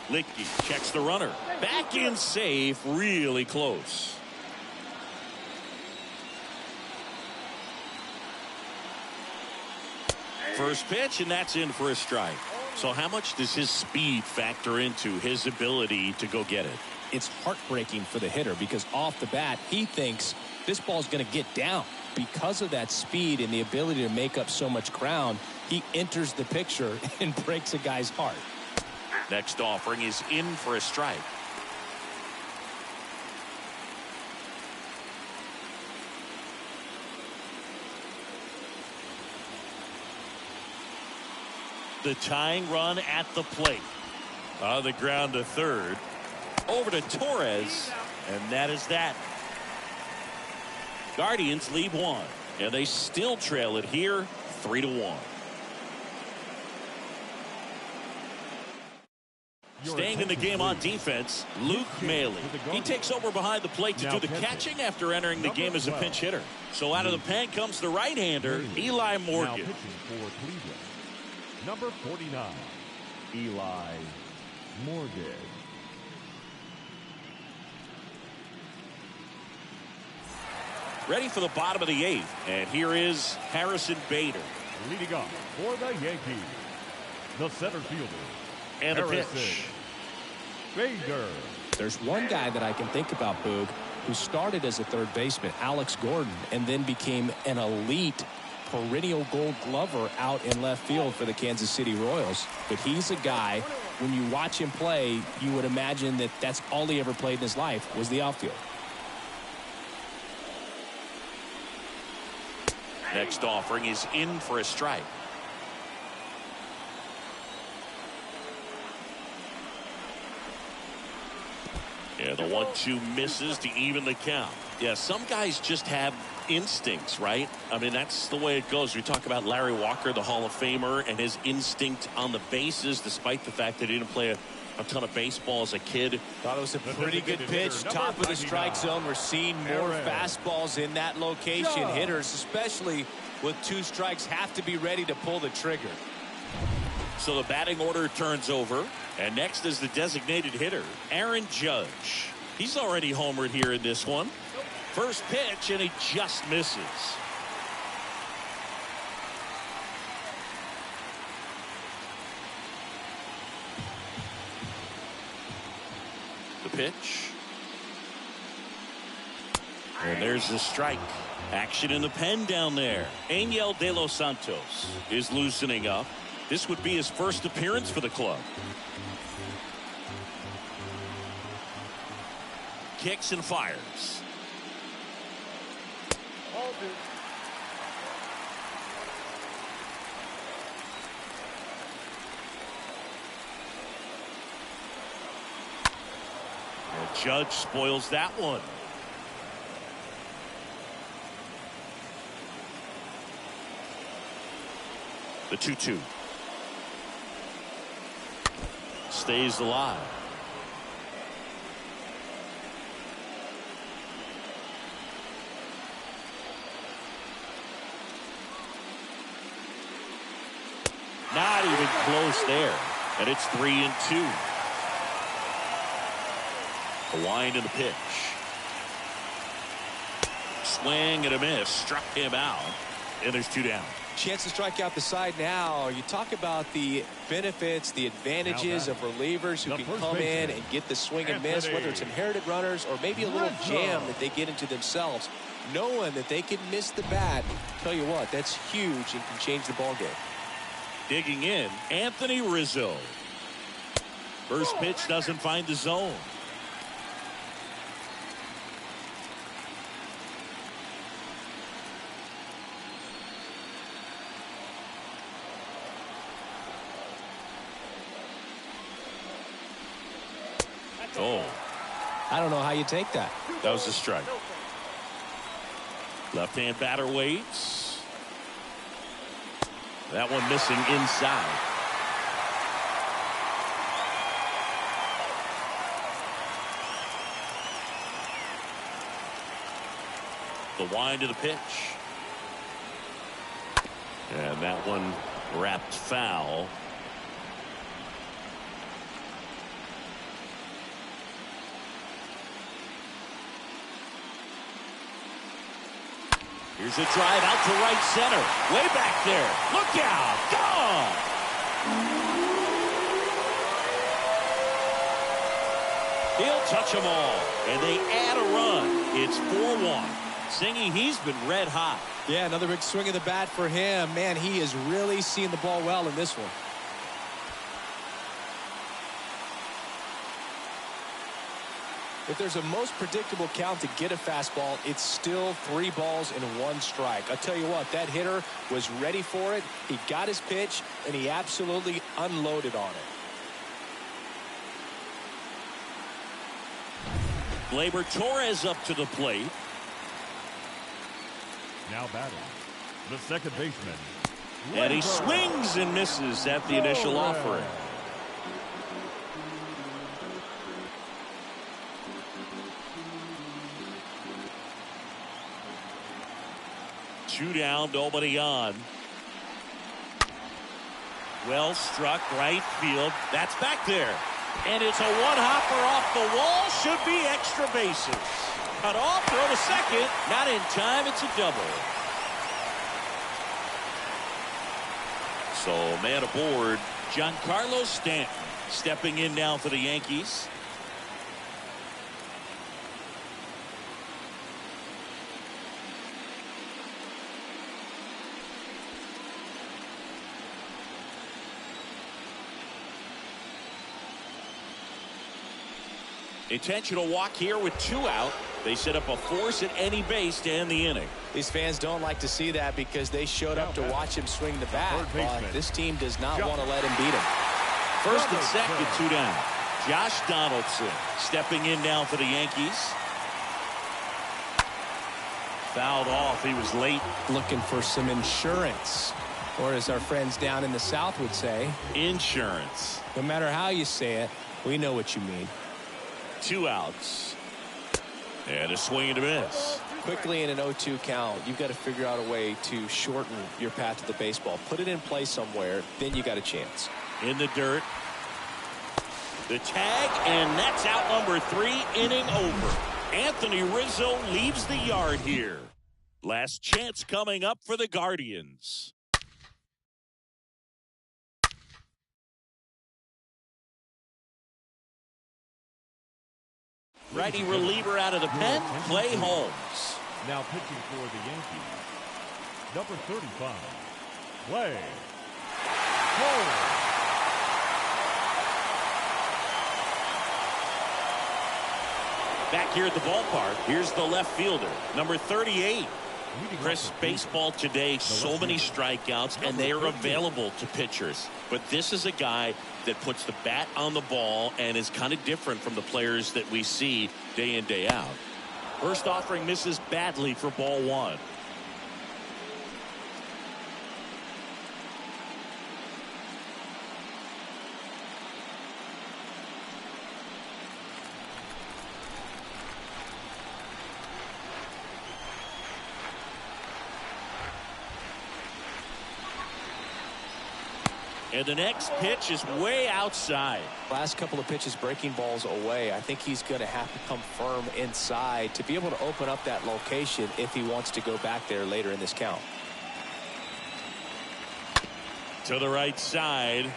Licky checks the runner. Back in safe, really close. First pitch, and that's in for a strike. So how much does his speed factor into his ability to go get it? It's heartbreaking for the hitter because off the bat, he thinks this ball's going to get down. Because of that speed and the ability to make up so much ground, he enters the picture and breaks a guy's heart. Next offering is in for a strike. The tying run at the plate. On the ground to third. Over to Torres. And that is that. Guardians lead 1. And they still trail it here 3-1. Staying in the game on defense, Luke Maile. He takes over behind the plate to do the catching after entering the game as a pinch hitter. So out of the pen comes the right-hander, Eli Morgan. Now pitching for Cleveland, number 49, Eli Morgan. Ready for the bottom of the 8th. And here is Harrison Bader. Leading off for the Yankees, the center fielder, And the Harrison pitch. Bader. There's one guy that I can think about, Boog, who started as a third baseman, Alex Gordon, and then became an elite perennial gold glover out in left field for the Kansas City Royals. But he's a guy, when you watch him play, you would imagine that that's all he ever played in his life was the outfield. Next offering is in for a strike. Yeah, the 1-2 misses to even the count. Yeah, some guys just have instincts, right? I mean, that's the way it goes. We talk about Larry Walker, the Hall of Famer, and his instinct on the bases, despite the fact that he didn't play a ton of baseball as a kid. Thought it was a pretty good pitch. Top of the strike zone. We're seeing more fastballs in that location. Hitters, especially with 2 strikes, have to be ready to pull the trigger. So the batting order turns over. And next is the designated hitter, Aaron Judge. He's already homered here in this one. First pitch, and he just misses. The pitch. And there's the strike. Action in the pen down there. Angel De Los Santos is loosening up. This would be his first appearance for the club. Kicks and fires. Judge spoils that one. The 2-2. Stays alive. Not even close there. And it's 3-2. The wind and the pitch. Swing and a miss. Struck him out. And there's 2 down. Chance to strike out the side now. You talk about the benefits, the advantages of relievers who can come in and get the swing and miss, whether it's inherited runners or maybe a little jam that they get into themselves. Knowing that they can miss the bat, tell you what, that's huge and can change the ball game. Digging in, Anthony Rizzo. First pitch doesn't find the zone. Oh, I don't know how you take that. that was a strike. Left-hand batter waits. That one missing inside. The wind of the pitch. And that one wrapped foul. Here's a drive out to right center. Way back there. Look out. Gone. He'll touch them all. And they add a run. It's 4-1. Singy, he's been red hot. Yeah, another big swing of the bat for him. Man, he is really seeing the ball well in this one. If there's a most predictable count to get a fastball, it's still 3 balls and 1 strike. I'll tell you what, that hitter was ready for it. He got his pitch, and he absolutely unloaded on it. Gleyber Torres up to the plate. Now batting, the second baseman. And he swings and misses at the initial offering. Two down, nobody on. Well struck, right field. That's back there. And it's a one-hopper off the wall. Should be extra bases. Cut off, throw to second. Not in time, it's a double. So, man aboard, Giancarlo Stanton stepping in now for the Yankees. Intentional walk here with 2 out. They set up a force at any base to end the inning. These fans don't like to see that because they showed up to watch him swing the bat, but this team does not want to let him beat him. First and second, 2 down. Josh Donaldson stepping in now for the Yankees. Fouled off. He was late. Looking for some insurance, or as our friends down in the South would say, insurance. No matter how you say it, we know what you mean. 2 outs. And a swing and a miss. Quickly in an 0-2 count, you've got to figure out a way to shorten your path to the baseball. Put it in play somewhere, then you got a chance. In the dirt. The tag, and that's out number 3, inning over. Anthony Rizzo leaves the yard here. Last chance coming up for the Guardians. Righty reliever out of the pen, Clay Holmes. Now pitching for the Yankees, number 35, Clay Holmes. Back here at the ballpark, here's the left fielder, number 38. Chris, baseball today, so many strikeouts, and they are available to pitchers. But this is a guy that puts the bat on the ball and is kind of different from the players that we see day in, day out. First offering misses badly for ball one. And the next pitch is way outside. Last couple of pitches breaking balls away. I think he's going to have to come firm inside to be able to open up that location if he wants to go back there later in this count. To the right side.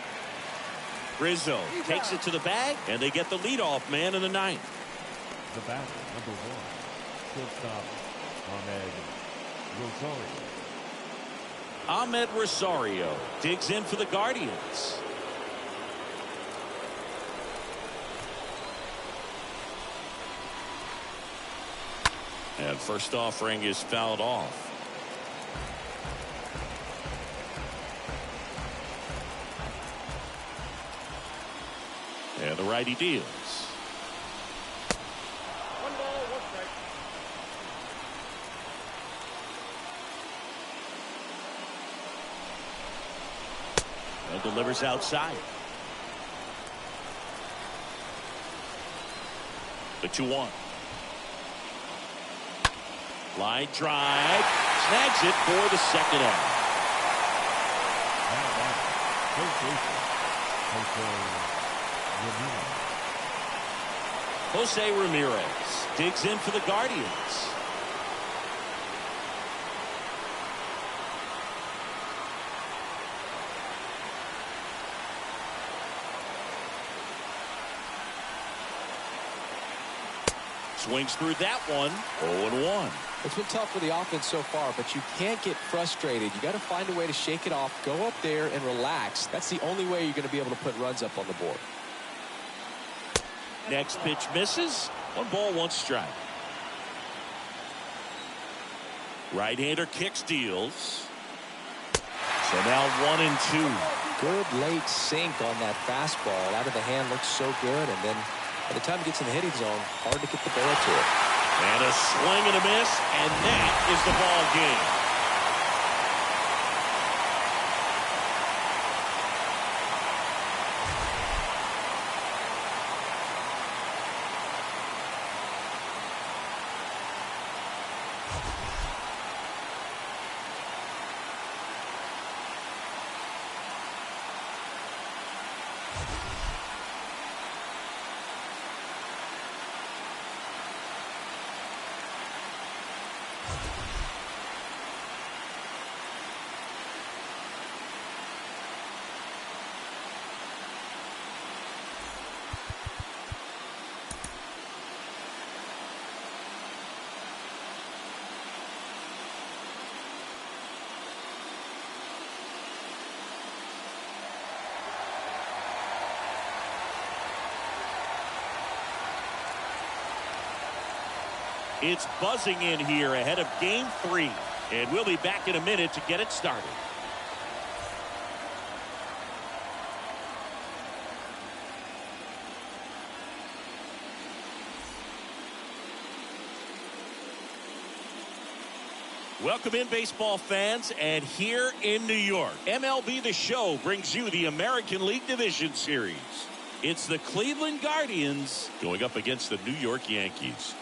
Rizzo takes it to the bag, and they get the leadoff man in the ninth. The batter, number 1, shortstop, Rosario. Ahmed Rosario digs in for the Guardians. And first offering is fouled off. And the righty deals. 1 ball, 1 strike. And delivers outside. The 2-1. Line drive. Snags it for the second out. Jose Ramirez digs in for the Guardians. Swings through that one. 0-1. It's been tough for the offense so far, but you can't get frustrated. You got to find a way to shake it off, go up there and relax. That's the only way you're going to be able to put runs up on the board. Next pitch misses. 1 ball, 1 strike. Right-hander kicks, deals. So now 1-2. Good late sink on that fastball. Out of the hand, looks so good, and then by the time it gets in the hitting zone, hard to get the barrel to it. And a swing and a miss, and that is the ball game. It's buzzing in here ahead of game 3. And we'll be back in a minute to get it started. Welcome in, baseball fans, and here in New York, MLB The Show brings you the American League Division Series. It's the Cleveland Guardians going up against the New York Yankees.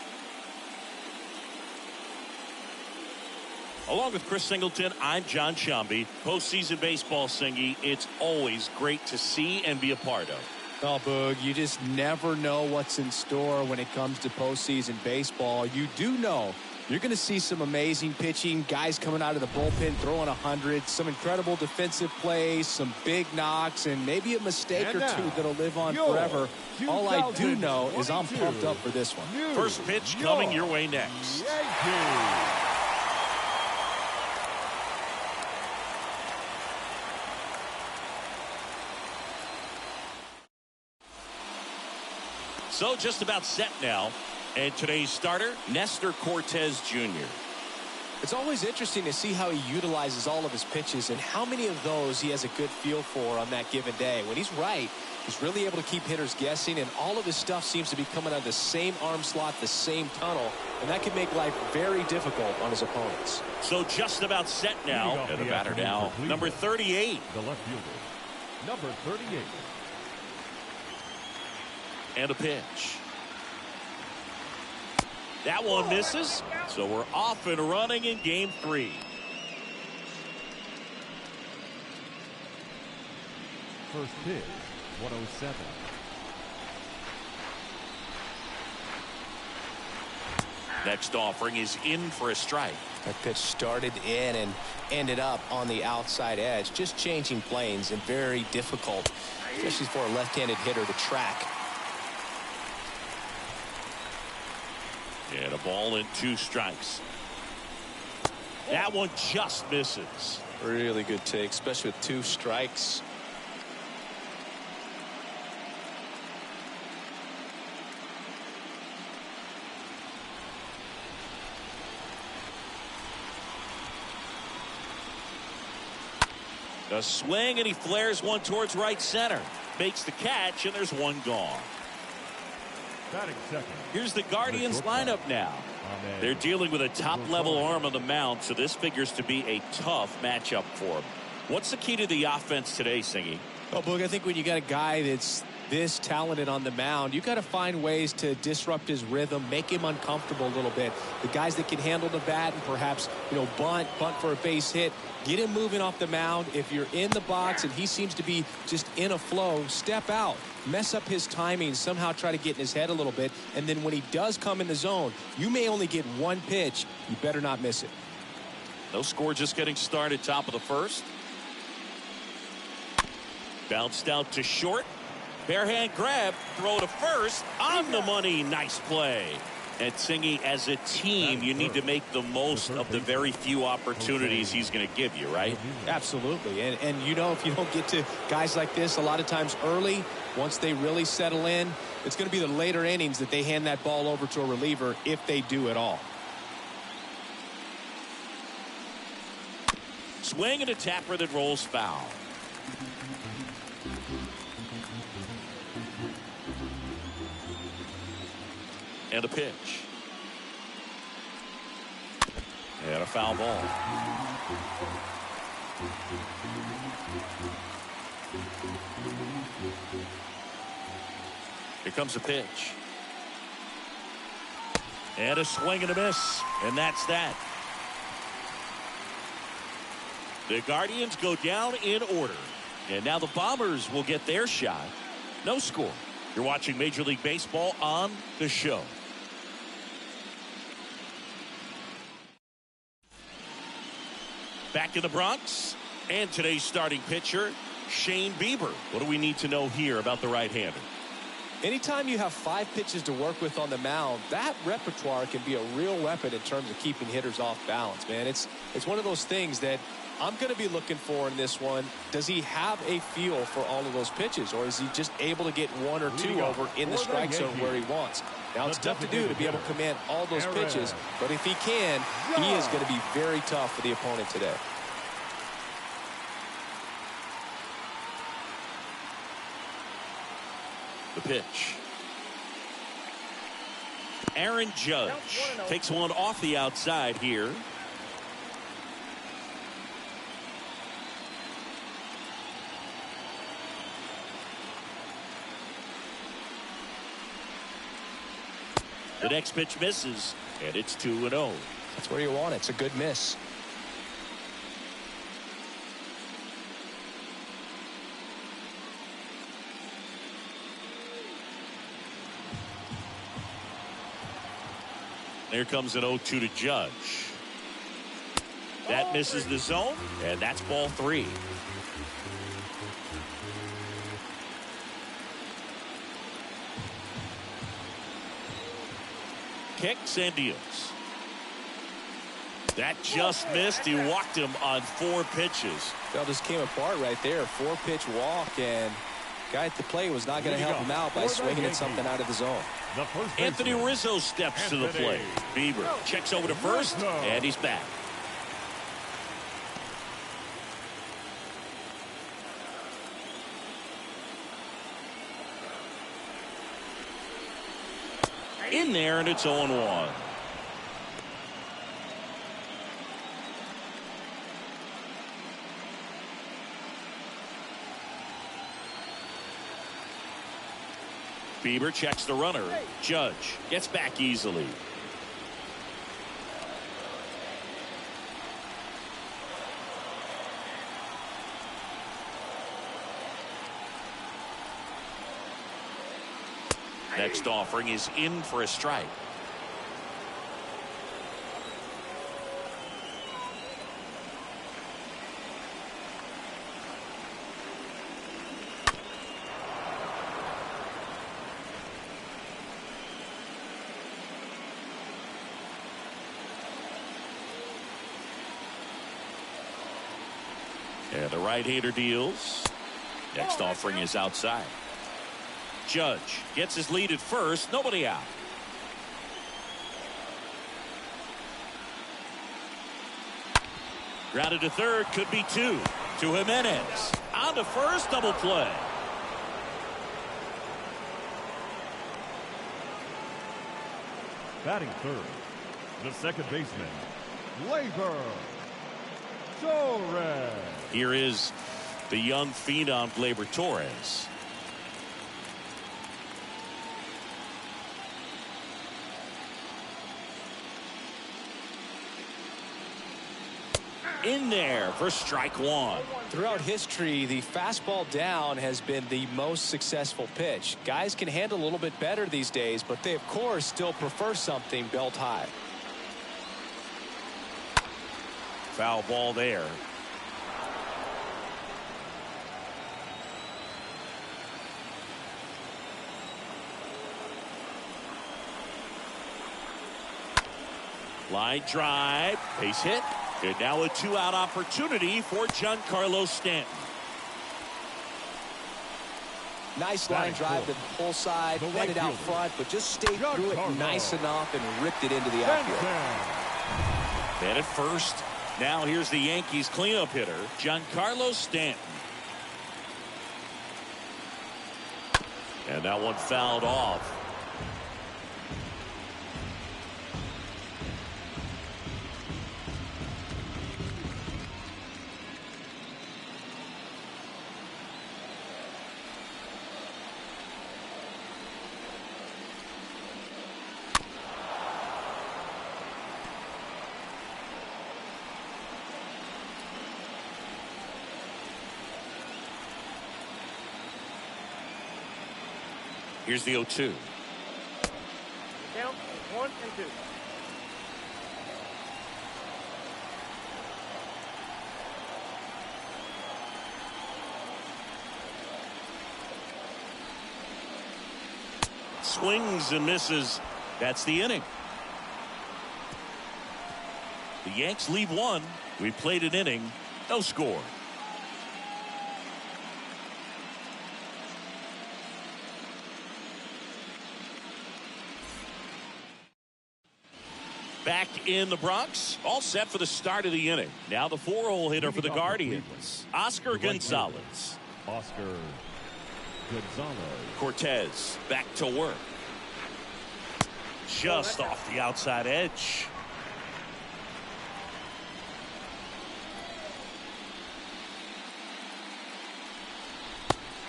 Along with Chris Singleton, I'm John Shambi. Postseason baseball, Singy, it's always great to see and be a part of. Well, Boog, you just never know what's in store when it comes to postseason baseball. You do know you're going to see some amazing pitching, guys coming out of the bullpen throwing 100, some incredible defensive plays, some big knocks, and maybe a mistake or two that'll live on forever. All I do know is I'm pumped up for this one. First pitch coming your way next. Yankees. So just about set now. And today's starter, Nestor Cortez Jr. It's always interesting to see how he utilizes all of his pitches and how many of those he has a good feel for on that given day. When he's right, he's really able to keep hitters guessing, and all of his stuff seems to be coming out of the same arm slot, the same tunnel, and that can make life very difficult on his opponents. So just about set now. And the batter now, number 38. The left fielder, number 38. And a pitch. That one misses. So we're off and running in game 3. First pitch, 107. Next offering is in for a strike. That pitch started in and ended up on the outside edge, just changing planes, and very difficult, especially for a left-handed hitter to track. And a ball and 2 strikes. That one just misses. Really good take, especially with 2 strikes. A swing, and he flares one towards right center. Makes the catch, and there's one gone. Batting second. Here's the Guardians lineup now. They're dealing with a top-level arm on the mound, so this figures to be a tough matchup for him. What's the key to the offense today, Singy? Well, Boog, I think when you got a guy that's this talented on the mound, you got to find ways to disrupt his rhythm, make him uncomfortable a little bit. The guys that can handle the bat and perhaps, bunt for a base hit, get him moving off the mound. If you're in the box and he seems to be just in a flow, step out, mess up his timing, somehow try to get in his head a little bit. And then when he does come in the zone, you may only get one pitch. You better not miss it. No score, just getting started, top of the first. Bounced out to short. Bare hand grab, throw to first, on the money. Nice play. And Singy, as a team, you need to make the most of the very few opportunities he's going to give you, right? Absolutely. And if you don't get to guys like this a lot of times early, once they really settle in, it's going to be the later innings that they hand that ball over to a reliever, if they do at all. Swing and a tapper that rolls foul. And a pitch. And a foul ball. Here comes a pitch. And a swing and a miss. And that's that. The Guardians go down in order. And now the Bombers will get their shot. No score. You're watching Major League Baseball on The Show. Back in the Bronx, and today's starting pitcher, Shane Bieber. What do we need to know here about the right-hander? Anytime you have 5 pitches to work with on the mound, that repertoire can be a real weapon in terms of keeping hitters off balance, man. It's one of those things that I'm going to be looking for in this one. Does he have a feel for all of those pitches, or is he just able to get 1 or 2 over in the strike zone where he wants? Now, it's tough to do to be able to command all those pitches, but if he can, he is going to be very tough for the opponent today. The pitch. Aaron Judge takes one off the outside here. The next pitch misses, and it's 2-0. That's where you want it. It's a good miss. There comes an 0-2 to Judge. That misses the zone, and that's ball 3. Kicks and deals. That just missed. He walked him on 4 pitches. That just came apart right there. 4-pitch walk, and guy at the plate was not going to help him out by swinging at something out of the zone. Anthony Rizzo steps to the plate. Bieber checks over to first, and he's back. In there, and it's 0-1. Bieber checks the runner. Judge gets back easily. Next offering is in for a strike. And the right-hander deals. Next offering is outside. Judge gets his lead at first. Nobody out. Grounded to third. Could be two. To Jimenez. On to first. Double play. Batting third, the second baseman, Labor Torres. Here is the young phenom, Gleyber Torres. In there for strike one. Throughout history, the fastball down has been the most successful pitch. Guys can handle a little bit better these days, but they, of course, still prefer something belt high. Foul ball there. Line drive, base hit, and now a two-out opportunity for Giancarlo Stanton. Nice line drive to the pull side, fed it out front, but just stayed through it nice enough and ripped it into the outfield. And at first, now here's the Yankees cleanup hitter, Giancarlo Stanton. And that one fouled off. Here's the 0-2. Count 1 and 2. Swings and misses. That's the inning. The Yanks leave one. We played an inning. No score. Back in the Bronx, all set for the start of the inning. Now the four-hole hitter for the Guardians, Oscar Gonzalez. Oscar Gonzalez. Cortez back to work. Just off the outside edge.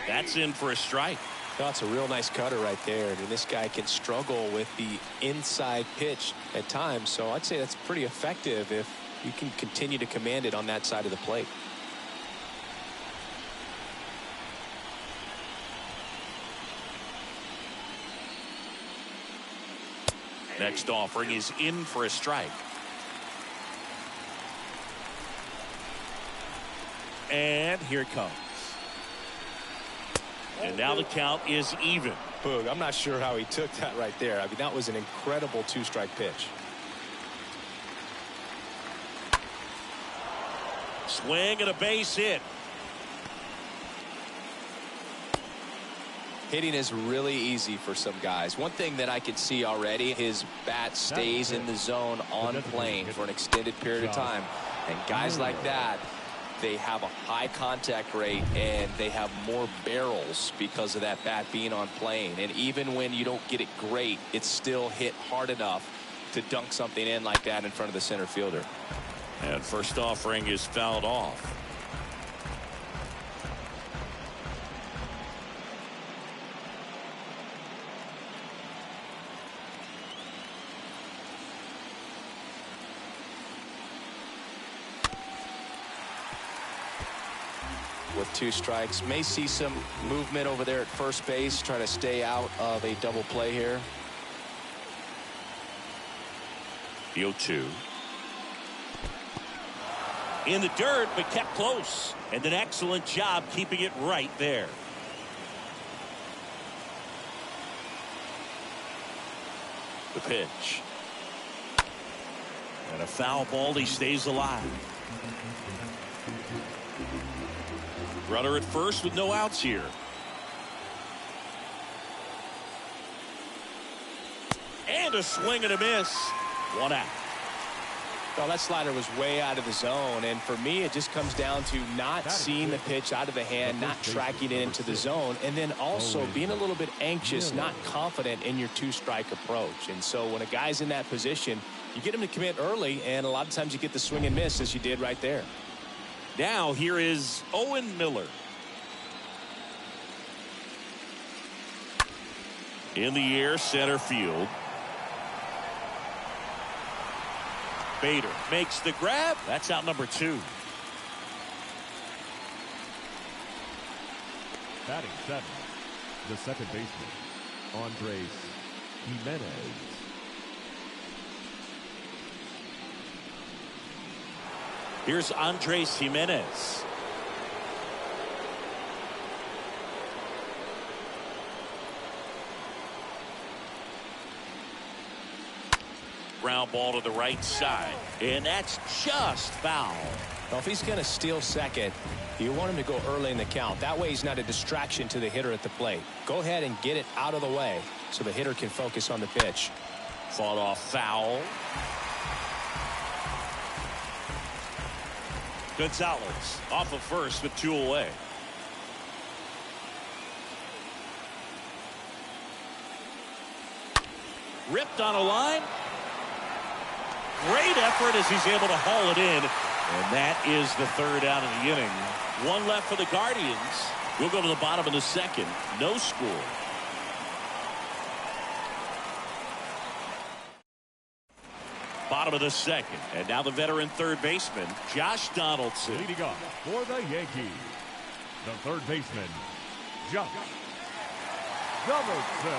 That's in for a strike. That's a real nice cutter right there. And this guy can struggle with the inside pitch at times. So I'd say that's pretty effective if you can continue to command it on that side of the plate. Next offering is in for a strike. And here it comes. And now the count is even. Boog, I'm not sure how he took that right there. I mean, that was an incredible two-strike pitch. Swing and a base hit. Hitting is really easy for some guys. One thing that I can see already, his bat stays in the zone on plane for an extended period of time. And guys like that, they have a high contact rate and they have more barrels because of that bat being on plane. And even when you don't get it great, it's still hit hard enough to dunk something in like that in front of the center fielder. And first offering is fouled off. With 2 strikes, may see some movement over there at first base, trying to stay out of a double play here. The 0-2. In the dirt, but kept close. And an excellent job keeping it right there. The pitch. And a foul ball. He stays alive. Runner at first with no outs here. And a swing and a miss. 1 out. Well, that slider was way out of the zone, and for me it just comes down to not seeing the pitch out of the hand, not tracking it into the zone, and then also being a little bit anxious, not confident in your 2-strike approach. And so when a guy's in that position, you get him to commit early, and a lot of times you get the swing and miss, as you did right there. Now here is Owen Miller. In the air, center field. Bader makes the grab. That's out number 2. Batting 7, the second baseman, Andres Jimenez. Here's Andres Jimenez. Ground ball to the right side, and that's just foul. Well, if he's going to steal second, you want him to go early in the count. That way he's not a distraction to the hitter at the plate. Go ahead and get it out of the way so the hitter can focus on the pitch. Fought off foul. Gonzalez off of first with 2 away. Ripped on a line. Great effort as he's able to haul it in. And that is the 3rd out of the inning. 1 left for the Guardians. We'll go to the bottom of the 2nd. No score. Bottom of the 2nd. And now the veteran 3rd baseman, Josh Donaldson. Leading off for the Yankees, the 3rd baseman, Josh Donaldson.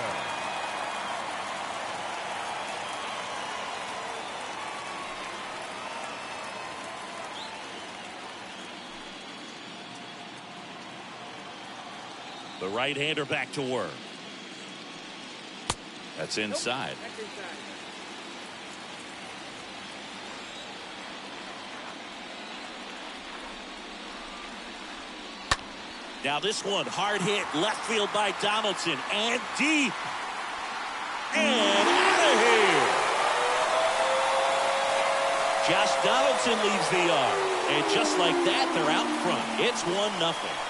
The right-hander back to work. That's inside. Now this one, hard hit, left field by Donaldson, and deep. And out of here. Josh Donaldson leaves the yard. And just like that, they're out front. It's 1-0.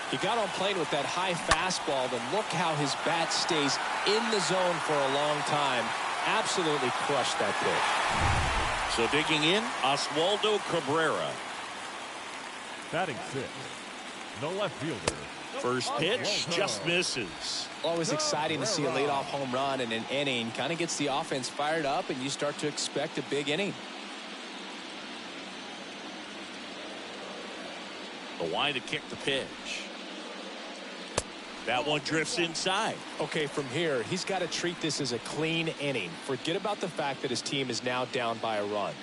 He got on plane with that high fastball, then look how his bat stays in the zone for a long time. Absolutely crushed that pitch. So digging in, Oswaldo Cabrera. Batting 6, the left fielder. First pitch just misses. Always exciting to see a leadoff home run in an inning. Kind of gets the offense fired up, and you start to expect a big inning. The wind to kick the pitch. That one drifts inside. Okay, from here, he's got to treat this as a clean inning. Forget about the fact that his team is now down by a run.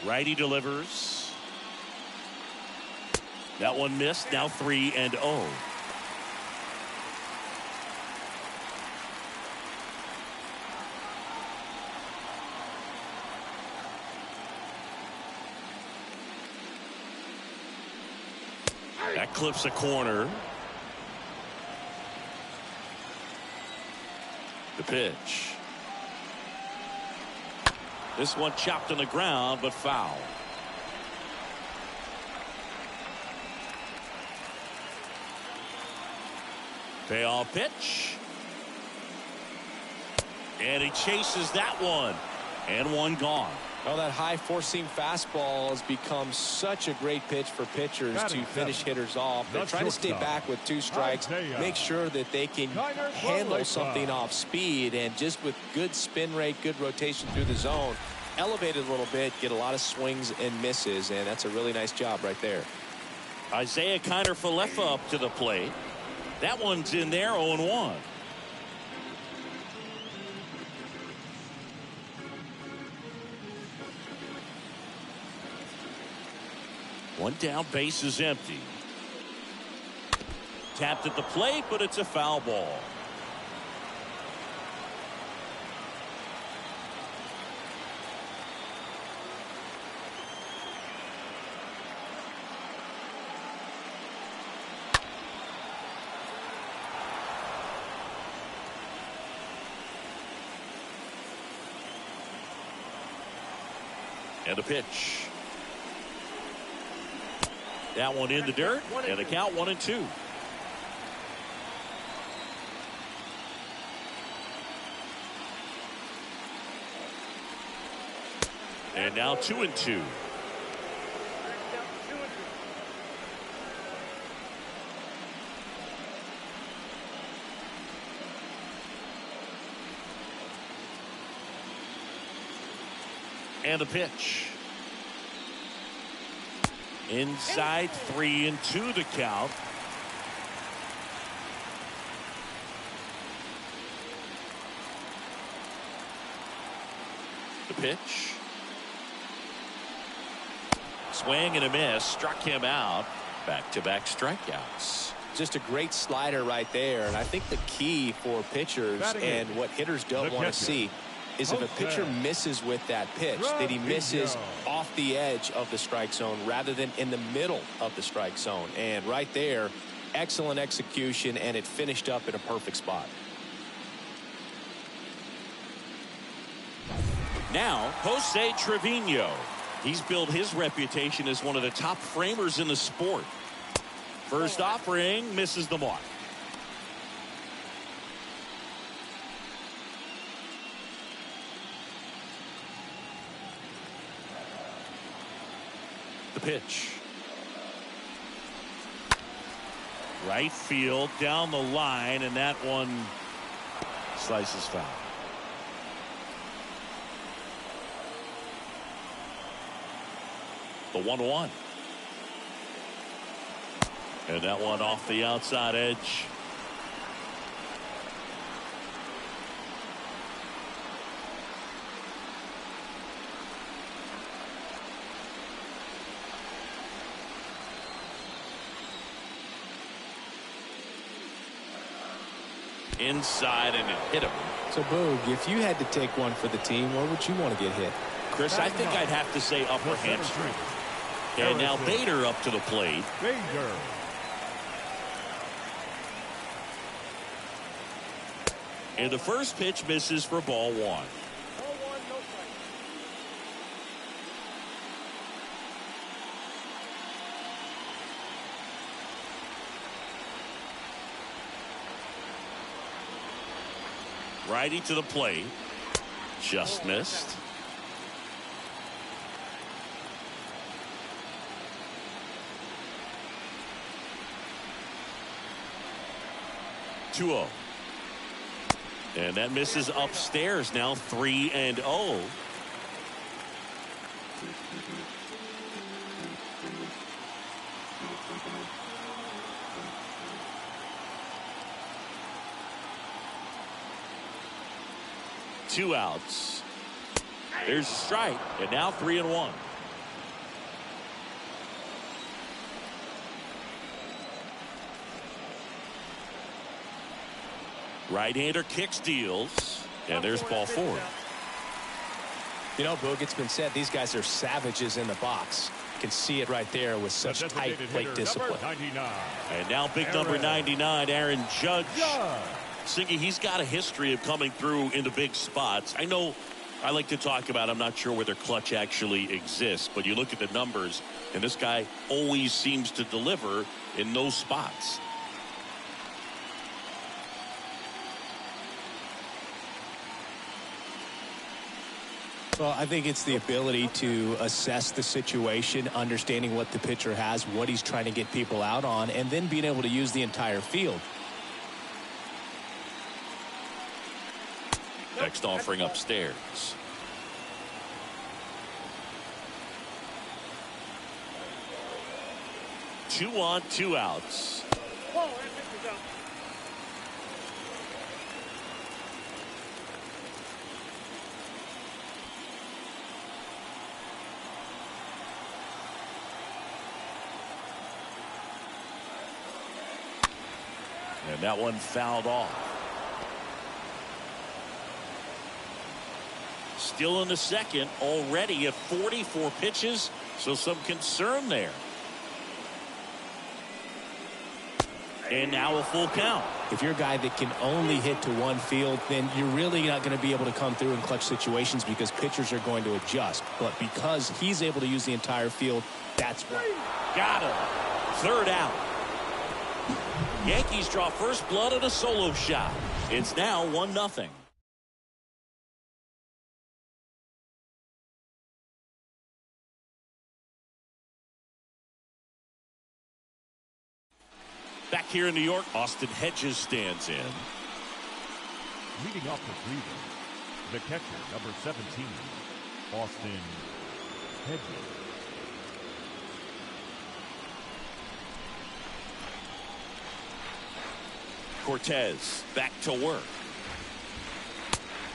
Righty delivers. That one missed. Now 3-0. That clips a corner. The pitch. This one chopped on the ground, but foul. Payoff pitch. And he chases that one. And one gone. Well, that high four-seam fastball has become such a great pitch for pitchers to finish hitters off. They're trying to stay back with 2 strikes, make sure that they can handle something off speed, and just with good spin rate, good rotation through the zone, elevate it a little bit, get a lot of swings and misses, and that's a really nice job right there. Isaiah Kiner-Falefa up to the plate. That one's in there, 0-1. One down, base is empty. Tapped at the plate, but it's a foul ball. And a pitch. That one in the dirt, and a count 1-2. And now 2-2. And the pitch. Inside, 3-2 to count. The pitch. Swing and a miss. Struck him out. Back-to-back strikeouts. Just a great slider right there. And I think the key for pitchers and what hitters don't want to see is if a pitcher misses with that pitch, that he misses off the edge of the strike zone rather than in the middle of the strike zone. And right there, excellent execution, and it finished up in a perfect spot. Now, Jose Trevino. He's built his reputation as one of the top framers in the sport. First offering, misses the mark. The pitch. Right field, down the line, and that one slices foul. The 1-1. And that one off the outside edge. Inside, and it hit him. So, Boog, if you had to take one for the team, where would you want to get hit? Chris, I think I'd have to say upper hamstring. And now Bader up to the plate. Bader. And the first pitch misses for ball 1. Ball 1, no strike. Righty to the plate. Just missed. (2-0). And that misses upstairs. Now 3-0. Two outs. There's a strike, and now 3-1. Right-hander kicks, deals, and there's ball 4. You know, Boog, it's been said these guys are savages in the box. can see it right there with such tight plate discipline. And now big number 99, Aaron Judge. Siggy, he's got a history of coming through into big spots. I know I like to talk about, I'm not sure whether clutch actually exists, but you look at the numbers, and this guy always seems to deliver in those spots. Well, I think it's the ability to assess the situation, understanding what the pitcher has, what he's trying to get people out on, and then being able to use the entire field. Next offering upstairs. Two on, 2 outs. Whoa, that pitch is out. And that one fouled off. Still in the second, already at 44 pitches, so some concern there. And now a full count. If you're a guy that can only hit to one field, then you're really not going to be able to come through in clutch situations because pitchers are going to adjust. But because he's able to use the entire field, that's why. Got him. Third out. Yankees draw first blood on a solo shot. It's now 1-0. Back here in New York, Austin Hedges stands in. Leading off for Cleveland, the catcher, number 17, Austin Hedges. Cortez back to work.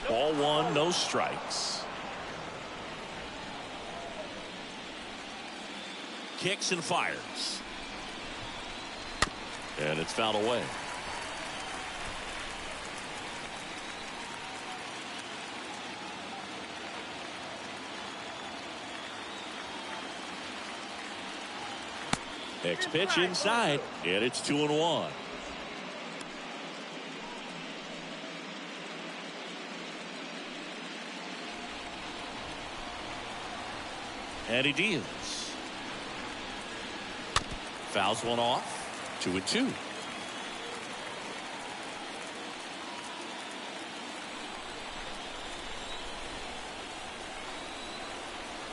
Ball 1, no strikes. Kicks and fires. And it's fouled away. Next pitch inside, and it's 2-1. And he deals. Fouls one off. 2-2.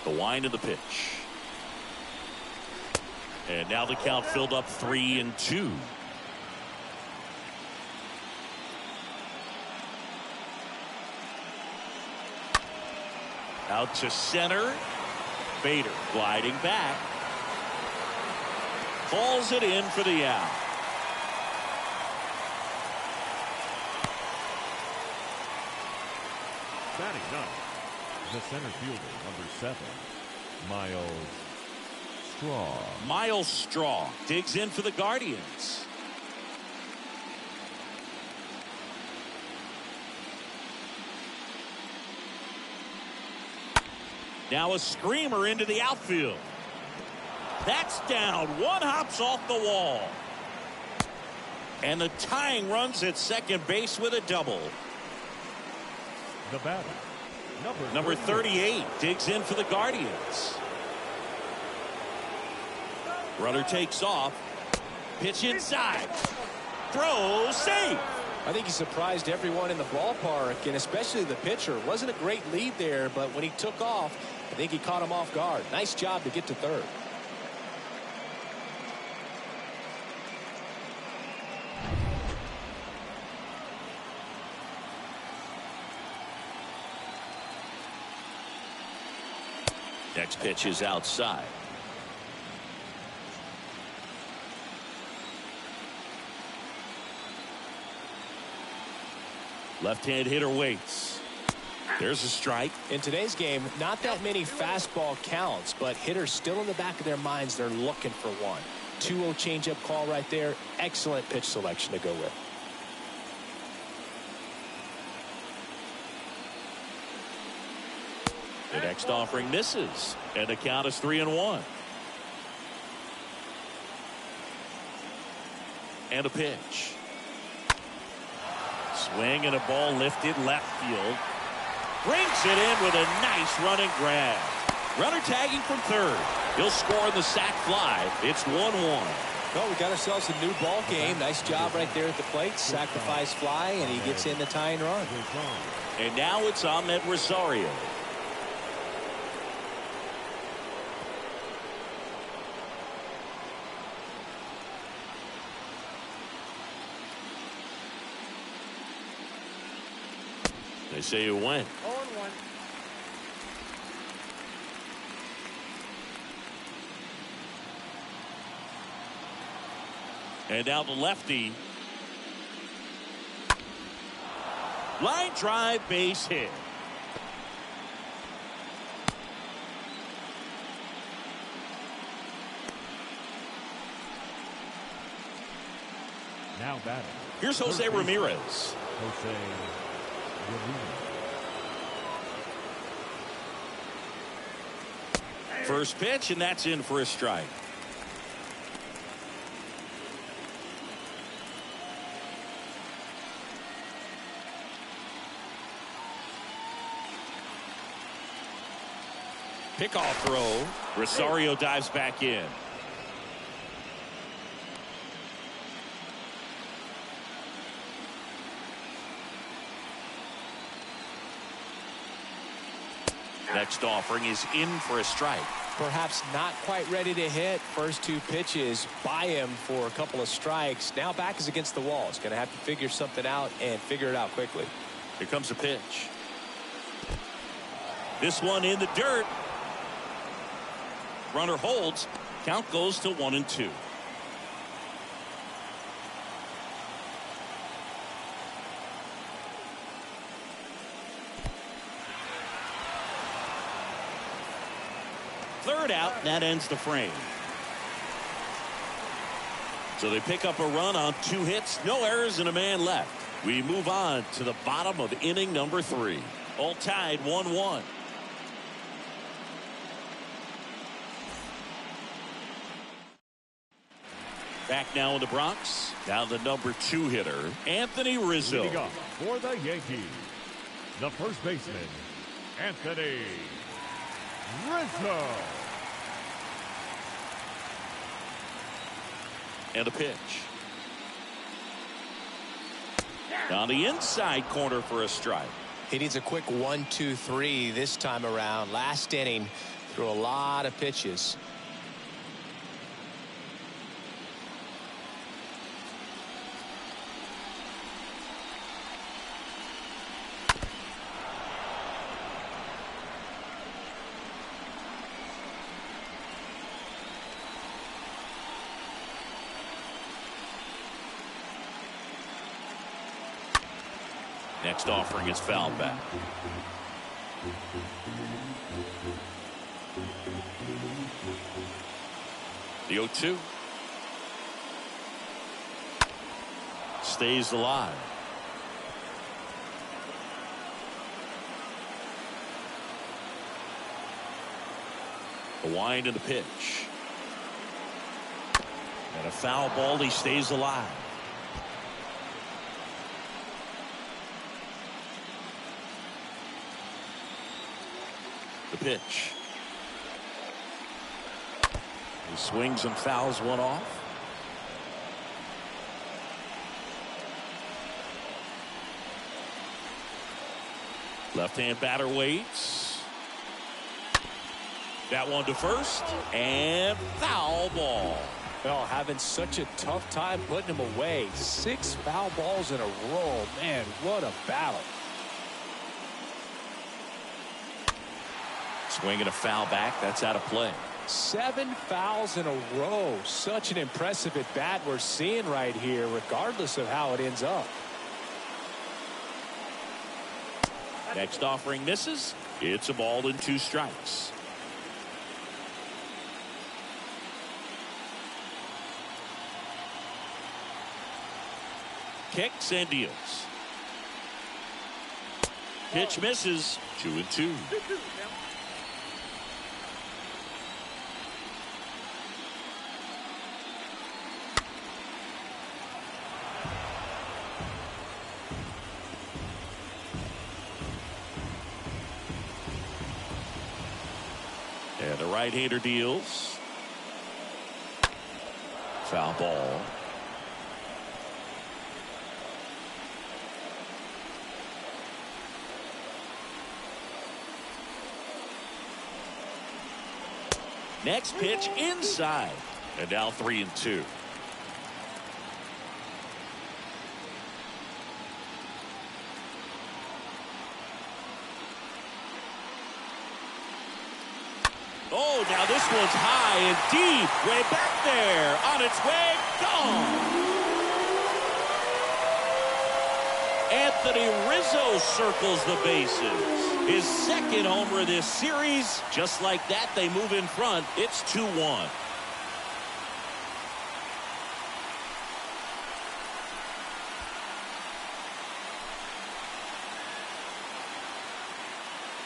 The wind of the pitch. And now the count filled up 3-2. Out to center. Bader gliding back. Calls it in for the out. Batting ninth, the center fielder, number 7, Miles Straw. Miles Straw digs in for the Guardians. Now a screamer into the outfield. That's down. One hops off the wall. And the tying runs at second base with a double. The batter, number 38, digs in for the Guardians. Runner takes off. Pitch inside. Throw, safe. I think he surprised everyone in the ballpark, and especially the pitcher. Wasn't a great lead there, but when he took off, I think he caught him off guard. Nice job to get to third. Next pitch is outside. Left-hand hitter waits. There's a strike. In today's game, not that many fastball counts, but hitters still in the back of their minds, they're looking for one. 2-0 changeup call right there. Excellent pitch selection to go with. The next offering misses, and the count is 3-1. And a pitch. Swing and a ball lifted left field. Brings it in with a nice running grab. Runner tagging from third. He'll score in the sac fly. It's 1-1. Well, we got ourselves a new ball game. Nice job right there at the plate. Sacrifice fly, and he gets in the tying run. And now it's Ahmed Rosario. They say you win. 0-1. And now the lefty. Line drive, base hit. Now batting. Here's Jose Ramirez. Jose Ramirez. First pitch, and that's in for a strike. Pickoff throw. Rosario dives back in. Next offering is in for a strike. Perhaps not quite ready to hit. First two pitches by him for a couple of strikes. Now back is against the wall. He's going to have to figure something out and figure it out quickly. Here comes a pitch. This one in the dirt. Runner holds. Count goes to 1-2. Third out, that ends the frame. So they pick up a run on 2 hits, no errors, and a man left. We move on to the bottom of inning number 3. All tied 1-1. Back now in the Bronx. Now the number 2 hitter, Anthony Rizzo. Leading off for the Yankees, the first baseman, Anthony Rizzo. And a pitch. On the inside corner for a strike. He needs a quick 1-2-3 this time around. Last inning, threw a lot of pitches. Next offering is fouled back. The 0-2. Stays alive. The wind and the pitch. And a foul ball. He stays alive. The pitch. He swings and fouls one off. Left-hand batter waits. That one to first. And foul ball. Well, having such a tough time putting him away. 6 foul balls in a row. Man, what a battle. Swing and a foul back. That's out of play. 7 fouls in a row. Such an impressive at bat we're seeing right here, regardless of how it ends up. Next offering misses. It's a ball and 2 strikes. Kicks and deals. Pitch misses. 2-2. right-hander deals. Foul ball. Next pitch inside. And now 3-2. Oh, now this one's high and deep. Way back there. On its way. Gone. Anthony Rizzo circles the bases. His second homer this series. Just like that, they move in front. It's 2-1.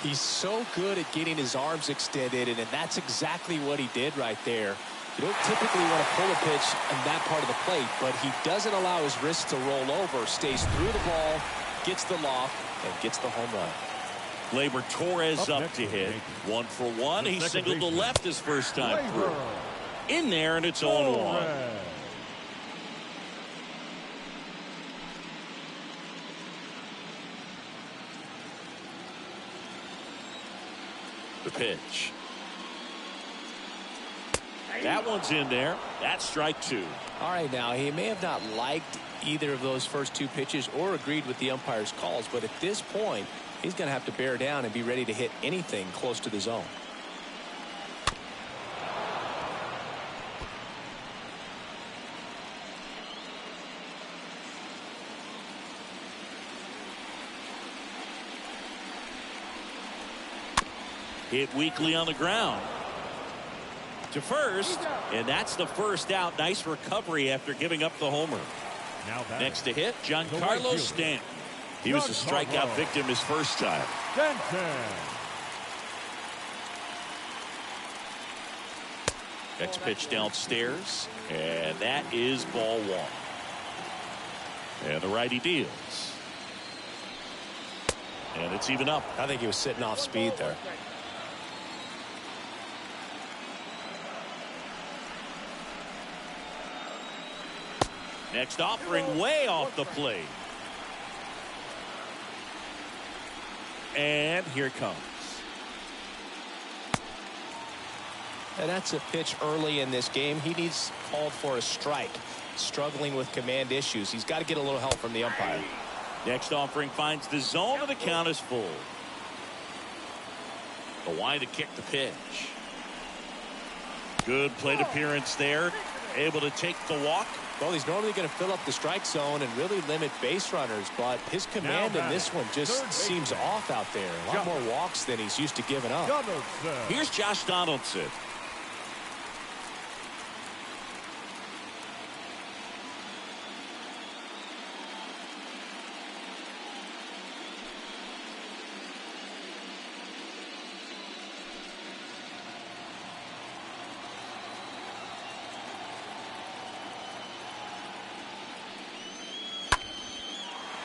He's so good at getting his arms extended, and that's exactly what he did right there. You don't typically want to pull a pitch on that part of the plate, but he doesn't allow his wrist to roll over, stays through the ball, gets the loft, and gets the home run. Gleyber Torres up to hit. 1 for 1. He singled to left his first time through. In there, and it's 0-1. The pitch. That one's in there. That's strike 2. All right, now he may have not liked either of those first 2 pitches or agreed with the umpire's calls, but at this point he's going to have to bear down and be ready to hit anything close to the zone. Hit weakly on the ground. To first, and that's the first out. Nice recovery after giving up the homer. Next to hit, Giancarlo Stanton. He was a strikeout victim his first time. Next pitch downstairs, and that is ball 1. And the righty deals. And it's even up. I think he was sitting off speed there. Next offering way off the plate. And here it comes. And that's a pitch early in this game. He needs called for a strike. Struggling with command issues. He's got to get a little help from the umpire. Next offering finds the zone, and the count is full. The line to kick the pitch. Good plate appearance there. Able to take the walk. Well, he's normally going to fill up the strike zone and really limit base runners, but his command in this one just seems off out there. A lot more walks than he's used to giving up. Here's Josh Donaldson.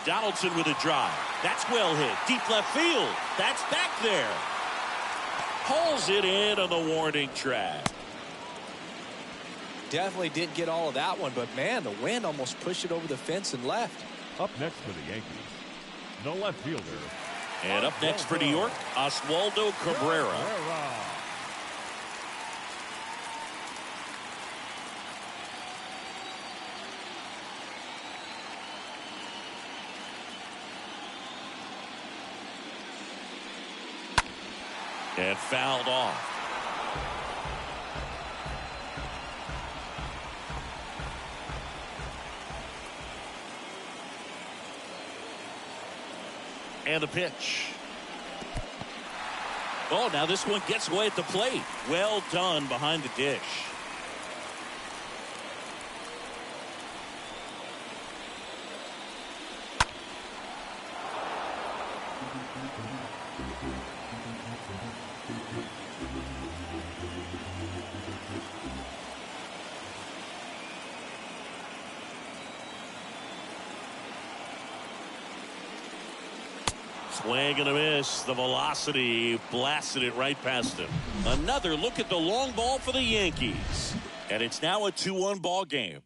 Donaldson with a drive. That's well hit. Deep left field. That's back there. Pulls it in on the warning track. Definitely didn't get all of that one, but man, the wind almost pushed it over the fence and left. Up next for the Yankees, the left fielder. And up next for New York, Oswaldo Cabrera. And fouled off. And the pitch. Oh, now this one gets away at the plate. Well done behind the dish. Swing and a miss. The velocity blasted it right past him. Another look at the long ball for the Yankees. And it's now a 2-1 ball game.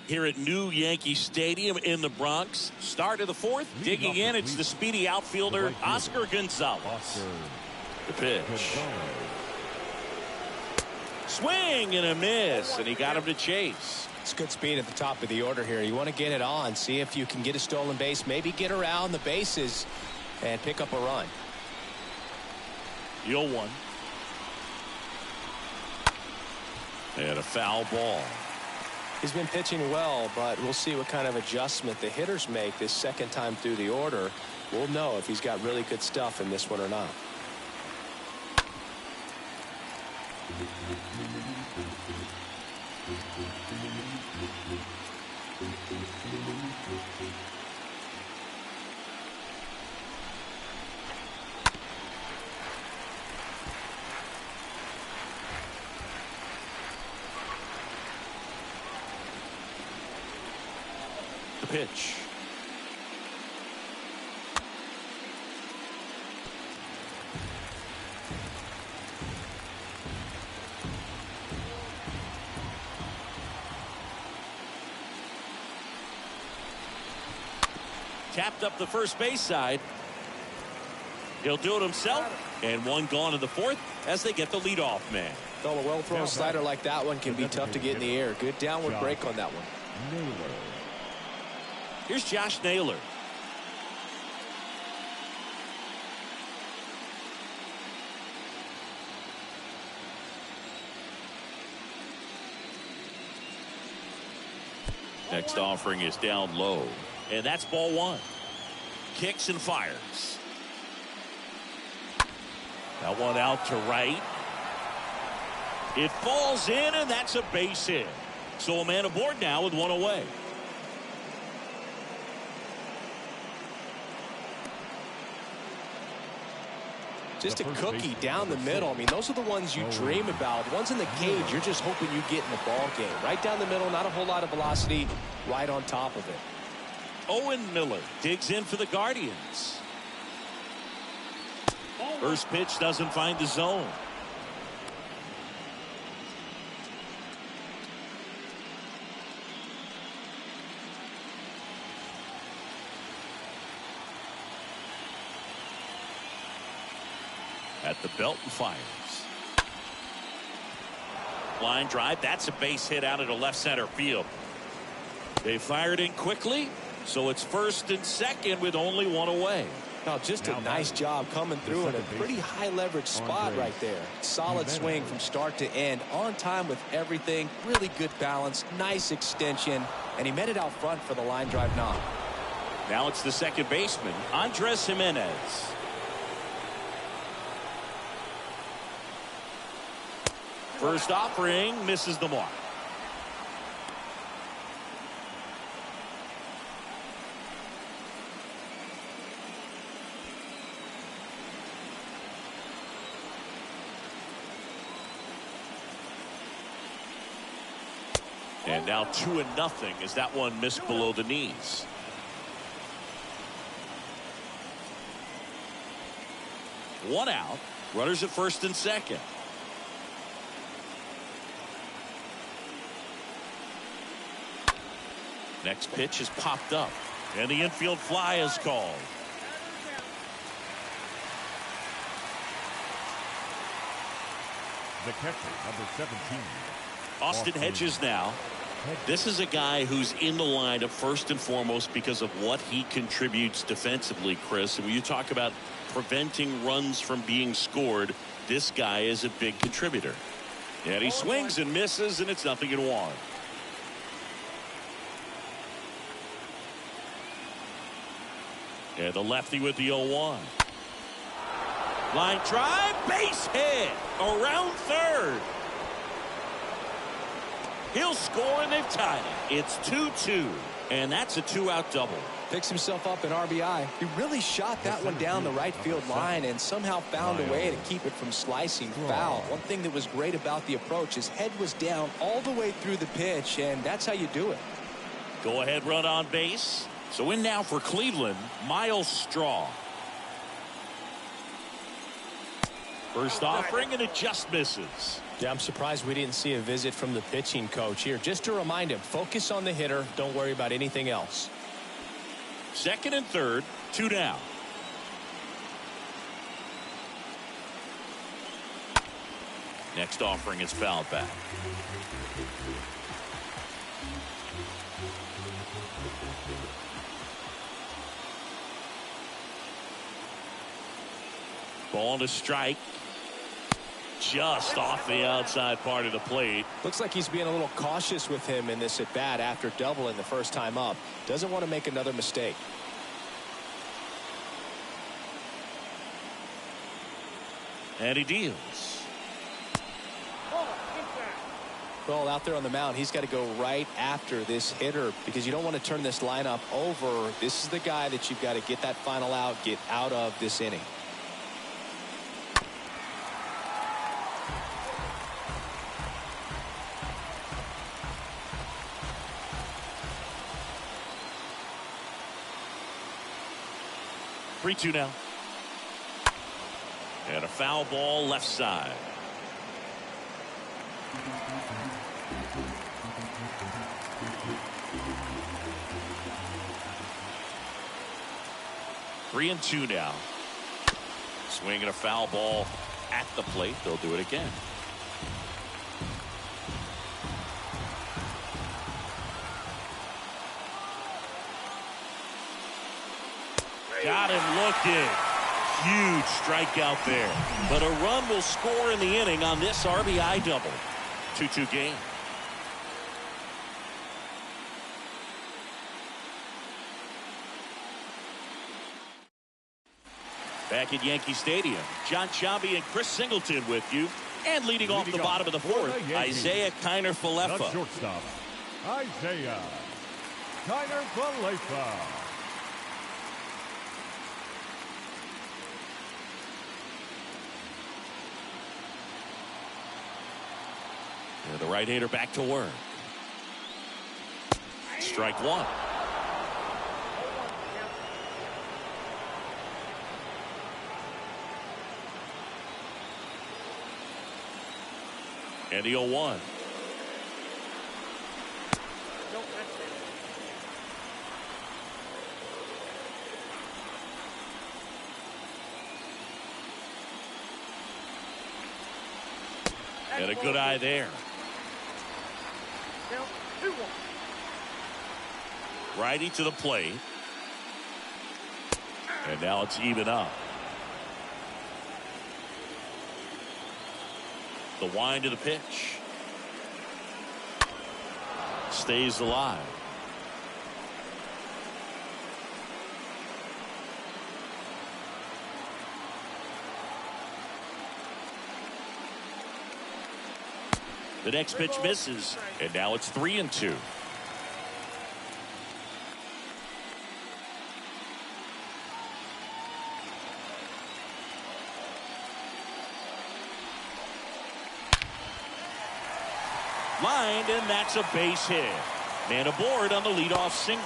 Here at New Yankee Stadium in the Bronx. Start of the fourth. Digging in, it's the speedy outfielder, Oscar Gonzalez. The pitch. Swing and a miss, and he got him to chase. It's good speed at the top of the order here. You want to get it on, see if you can get a stolen base, maybe get around the bases and pick up a run. The 0-1. And a foul ball. He's been pitching well, but we'll see what kind of adjustment the hitters make this second time through the order. We'll know if he's got really good stuff in this one or not. The pitch. Tapped up the first base side. He'll do it himself. And one gone in the fourth as they get the leadoff man. Though a well-thrown slider like that one can be tough to get in the air. Good downward break on that one. Here's Josh Naylor. Next offering is down low. And that's ball one. Kicks and fires. That one out to right. It falls in, and that's a base hit. So a man aboard now with one away. Just a cookie down the middle. I mean, those are the ones you dream about. The ones in the cage, you're just hoping you get in the ball game. Right down the middle, not a whole lot of velocity, right on top of it. Owen Miller digs in for the Guardians. First pitch doesn't find the zone. At the belt and fires. Line drive. That's a base hit out into left center field. They fired in quickly, so it's first and second with only one away. Now, just a nice job coming through in a pretty high leverage spot right there. Solid swing from start to end, on time with everything. Really good balance, nice extension, and he met it out front for the line drive knock. Now it's the second baseman, Andres Jimenez. First offering misses the mark. And now 2-0 as that one missed below the knees. One out. Runners at first and second. Next pitch is popped up. And the infield fly is called. The catcher, number 17. Austin Hedges now. This is a guy who's in the lineup first and foremost because of what he contributes defensively, Chris. And when you talk about preventing runs from being scored, this guy is a big contributor. And he swings and misses, and it's 0-1. And the lefty with the 0-1. Line drive, base hit around third. He'll score, and they've tied it. It's 2-2. And that's a 2-out double. Picks himself up an RBI. He really shot that one down the right field line and somehow found a way to keep it from slicing foul. One thing that was great about the approach, his head was down all the way through the pitch, and that's how you do it. Go ahead run on base. So in now for Cleveland, Miles Straw. First offering, and it just misses. Yeah, I'm surprised we didn't see a visit from the pitching coach here. Just to remind him, focus on the hitter. Don't worry about anything else. Second and third, 2 down. Next offering is fouled back. Ball to strike. Just off the outside part of the plate. Looks like he's being a little cautious with him in this at bat after doubling the first time up. Doesn't want to make another mistake. And he deals. Well, out there on the mound, he's got to go right after this hitter because you don't want to turn this lineup over. This is the guy that you've got to get that final out, get out of this inning. Three-two now. And a foul ball left side. Three and two now. Swinging a foul ball at the plate. They'll do it again. Got him looking. Huge strikeout there. But a run will score in the inning on this RBI double. 2-2 game. Back at Yankee Stadium, John Chambi and Chris Singleton with you. And leading off the bottom of the fourth, Isaiah Kiner-Falefa. The shortstop, Isaiah Kiner-Falefa. And the right-hander back to work. Strike one. And the 0-1. And a good eye there. Righty to the plate. And now it's even up. The wind of the pitch. Stays alive. The next pitch misses, and now it's 3-2. Lined, and that's a base hit. Man aboard on the leadoff single.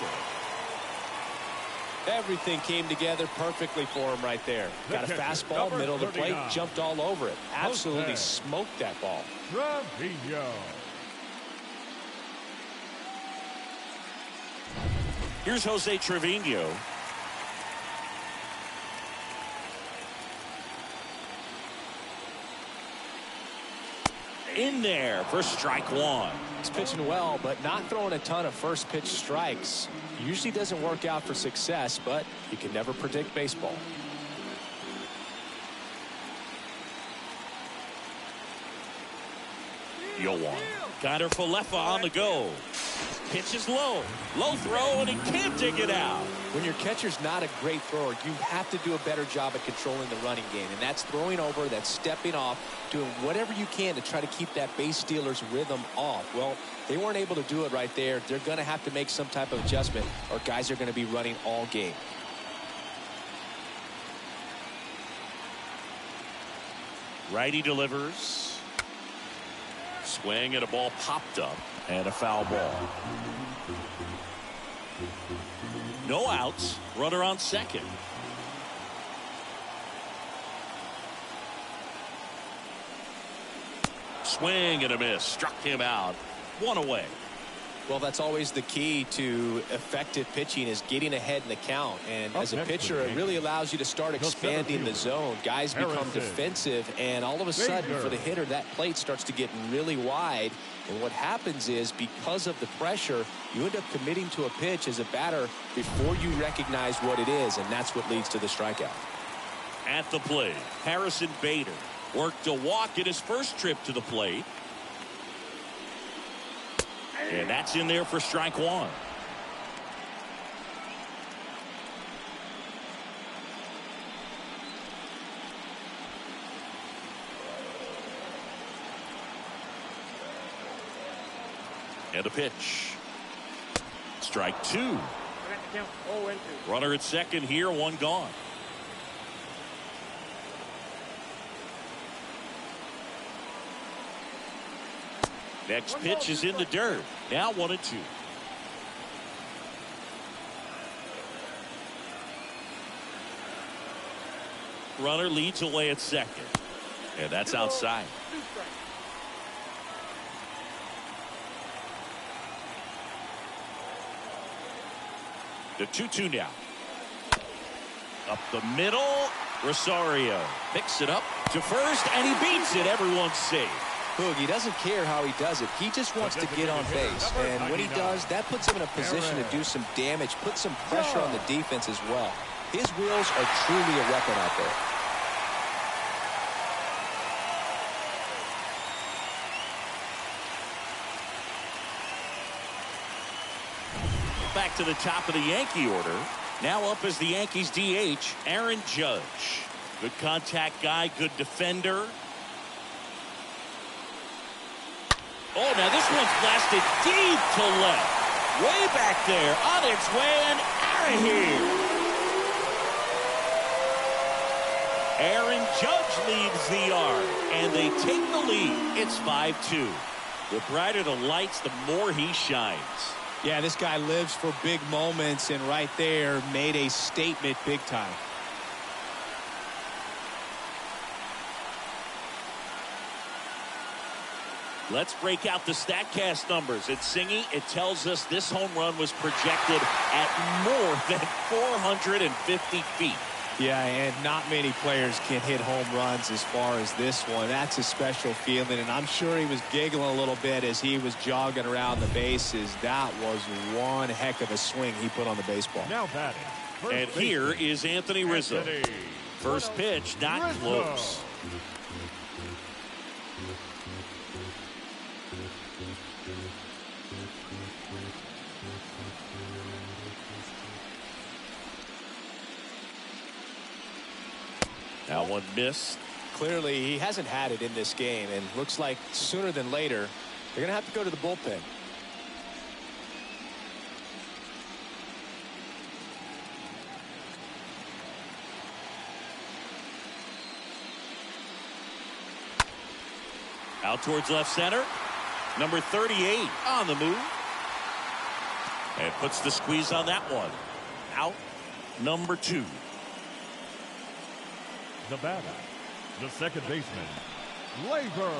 Everything came together perfectly for him right there. Got a fastball, middle of the plate, jumped all over it. Absolutely smoked that ball. Here's Jose Trevino. In there for strike one. He's pitching well, but not throwing a ton of first pitch strikes. Usually doesn't work out for success, but you can never predict baseball. Kiner-Falefa on the go. Pitch is low. Low throw, and he can't dig it out. When your catcher's not a great thrower, you have to do a better job at controlling the running game. And that's throwing over, that's stepping off, doing whatever you can to try to keep that base stealer's rhythm off. Well, they weren't able to do it right there. They're going to have to make some type of adjustment, or guys are going to be running all game. Righty delivers. Swing, and a ball popped up, and a foul ball. No outs. Runner on second. Swing and a miss. Struck him out. One away. Well, that's always the key to effective pitching, is getting ahead in the count. And as a pitcher, it really allows you to start expanding the zone. Guys become defensive, and all of a sudden, for the hitter, that plate starts to get really wide. And what happens is, because of the pressure, you end up committing to a pitch as a batter before you recognize what it is, and that's what leads to the strikeout. At the plate, Harrison Bader worked a walk in his first trip to the plate. And that's in there for strike one. And a pitch. Strike two. Runner at second here, one gone. Next pitch is in the dirt. Now 1-2. Runner leads away at second. And that's outside. The 2-2 now. Up the middle. Rosario picks it up to first, and he beats it. Everyone's safe. He doesn't care how he does it. He just wants to get on base. And when he does, that puts him in a position to do some damage, put some pressure on the defense as well. His wheels are truly a weapon out there. Back to the top of the Yankee order. Now up as the Yankees DH, Aaron Judge. Good contact guy, good defender. Oh, now this one's blasted deep to left. Way back there, on its way and out of here. Aaron Judge leads the yard, and they take the lead. It's 5-2. The brighter the lights, the more he shines. Yeah, this guy lives for big moments, and right there made a statement big time. Let's break out the StatCast numbers. At Singy, it tells us this home run was projected at more than 450 feet. Yeah, and not many players can hit home runs as far as this one. That's a special feeling, and I'm sure he was giggling a little bit as he was jogging around the bases. That was one heck of a swing he put on the baseball. Now batting. And here is Anthony Rizzo. First pitch, not close. That one missed. Clearly, he hasn't had it in this game, and looks like sooner than later, they're going to have to go to the bullpen. Out towards left center. Number 38 on the move. And puts the squeeze on that one. Out number 2. The batter, the second baseman, Gleyber.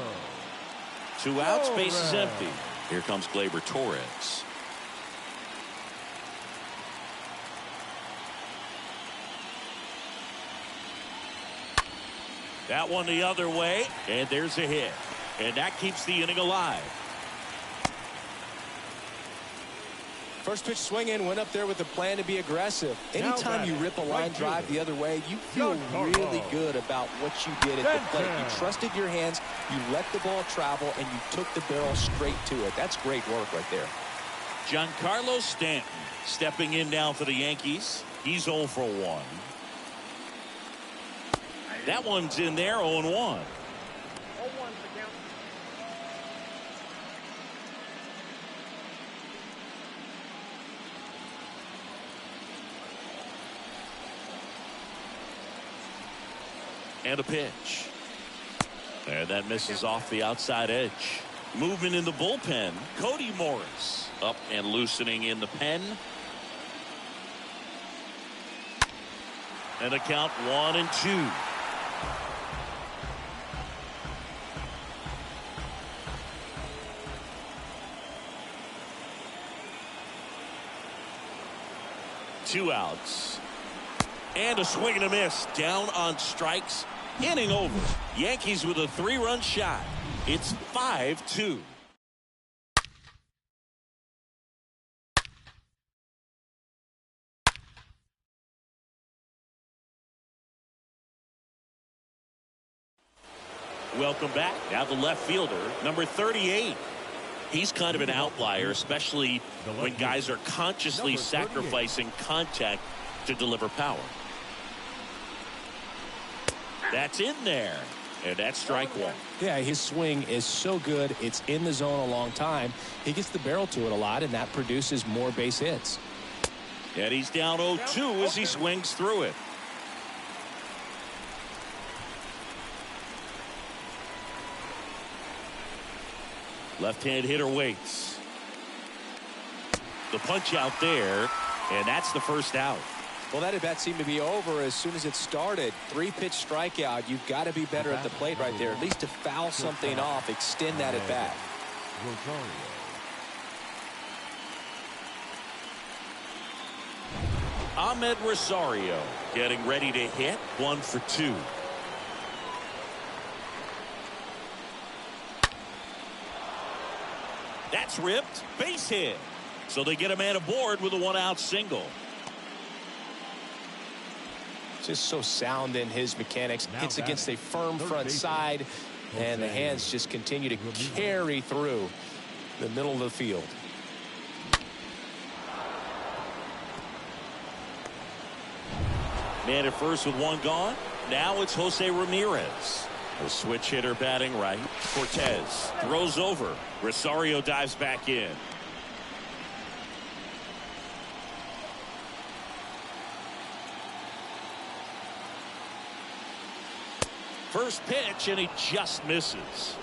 2 outs, base is empty. Here comes Gleyber Torres. That one the other way, and there's a hit. And that keeps the inning alive. First pitch swinging, went up there with a plan to be aggressive. Anytime you rip a line drive the other way, you feel really good about what you did at the plate. You trusted your hands, you let the ball travel, and you took the barrel straight to it. That's great work right there. Giancarlo Stanton stepping in now for the Yankees. He's 0 for 1. That one's in there, 0-1. 0-1 the count. And a pitch. And that misses off the outside edge. Movement in the bullpen. Cody Morris up and loosening in the pen. And a count 1-2. Two outs. And a swing and a miss. Down on strikes. Inning over. Yankees with a 3-run shot. It's 5-2. Welcome back. Now the left fielder, number 38. He's kind of an outlier, especially when guys are consciously sacrificing contact to deliver power. That's in there. And that's strike one. Yeah, his swing is so good. It's in the zone a long time. He gets the barrel to it a lot, and that produces more base hits. And he's down 0-2 as he swings through it. Left-hand hitter waits. The punch out there, and that's the first out. Well, that at bat seemed to be over as soon as it started. 3-pitch strikeout. You've got to be better at the plate right there, at least to foul something off, extend that at bat. Ahmed Rosario getting ready to hit. 1 for 2. That's ripped. Base hit. So they get a man aboard with a 1-out single. Just so sound in his mechanics. Hits against a firm front side, and the hands just continue to carry through the middle of the field. Man at first with 1 gone. Now it's Jose Ramirez. A switch hitter batting right. Cortez throws over. Rosario dives back in. First pitch, and he just misses.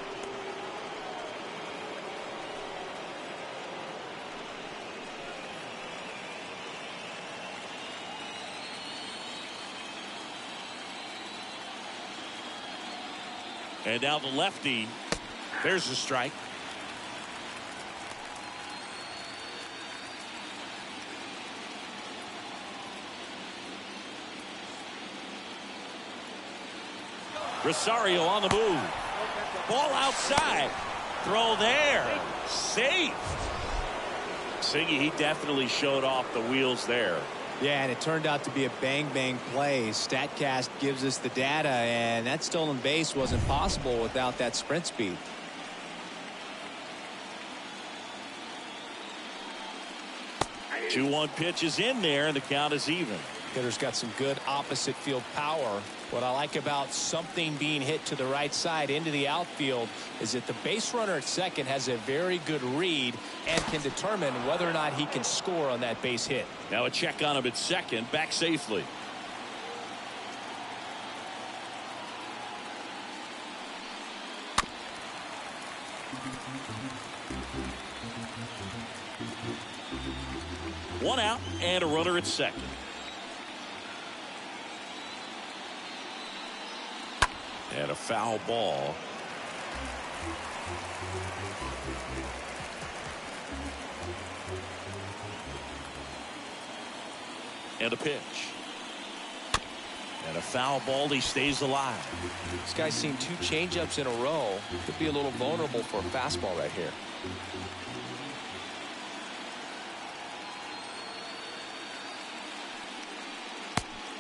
And now the lefty. There's a strike. Rosario on the move. Ball outside. Throw there. Safe. Siggy, he definitely showed off the wheels there. Yeah, and it turned out to be a bang-bang play. StatCast gives us the data, and that stolen base wasn't possible without that sprint speed. Two 2-1 pitch is in there, and the count is even. Hitter's got some good opposite field power. What I like about something being hit to the right side into the outfield is that the base runner at second has a very good read and can determine whether or not he can score on that base hit. Now a check on him at second, back safely. One out and a runner at second. And a foul ball. And a pitch. And a foul ball. He stays alive. This guy's seen 2 changeups in a row. Could be a little vulnerable for a fastball right here.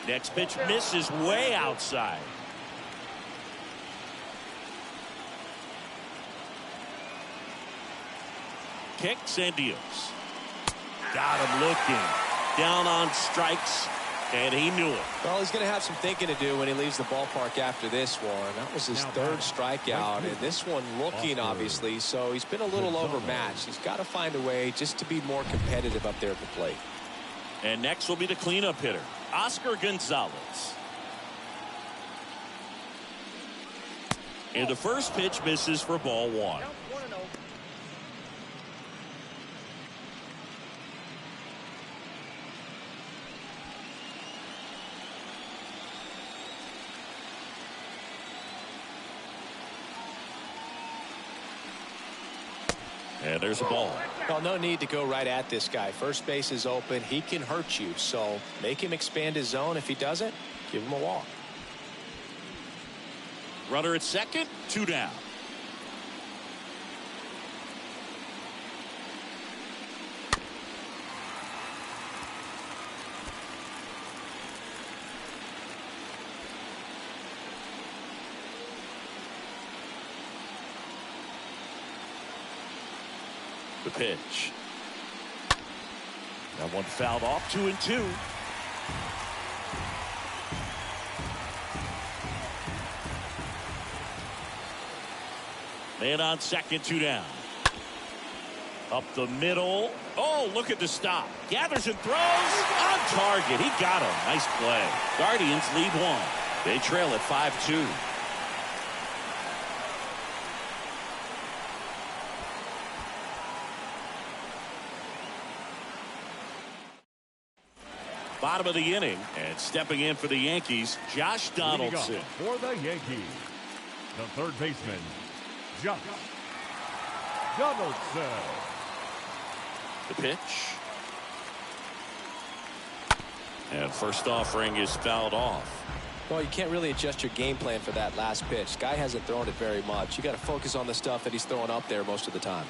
Next pitch misses way outside. Kicks and deals. Got him looking. Down on strikes, and he knew it. Well, he's going to have some thinking to do when he leaves the ballpark after this one. That was his third strikeout, and this one looking, obviously, so he's been a little overmatched. He's got to find a way just to be more competitive up there at the plate. And next will be the cleanup hitter, Oscar Gonzalez. And the first pitch misses for ball one. And there's a ball. Well, no need to go right at this guy. First base is open. He can hurt you. So make him expand his zone. If he doesn't, give him a walk. Runner at second, 2 down. The pitch. That one fouled off, 2-2. Man on second, 2 down. Up the middle. Oh, look at the stop. Gathers and throws. On target. He got him. Nice play. Guardians lead 1. They trail at 5-2. Bottom of the inning, and stepping in for the Yankees, Josh Donaldson. For the Yankees, the third baseman, Josh Donaldson. The pitch. And first offering is fouled off. Well, you can't really adjust your game plan for that last pitch. Guy hasn't thrown it very much. You got to focus on the stuff that he's throwing up there most of the time.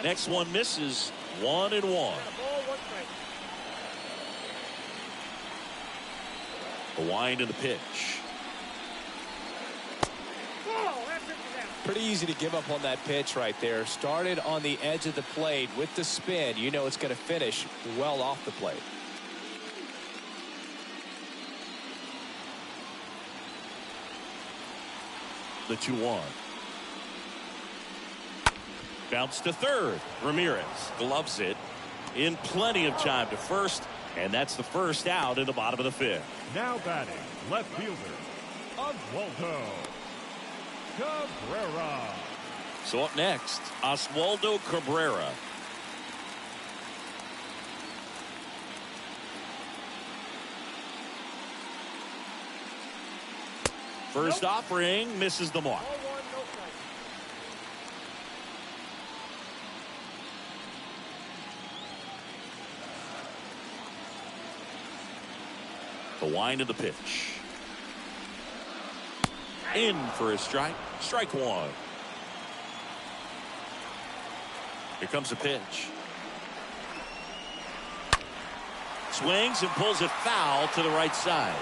Next one misses. 1-1. A wind in the pitch. Pretty easy to give up on that pitch right there. Started on the edge of the plate with the spin. You know it's going to finish well off the plate. The 2-1. Bounce to third. Ramirez gloves it in plenty of time to first, and that's the first out in the bottom of the 5th. Now batting, left fielder, Oswaldo Cabrera. So up next, Oswaldo Cabrera. First offering misses the mark. The wind of the pitch. In for a strike. Strike 1. Here comes the pitch. Swings and pulls it foul to the right side.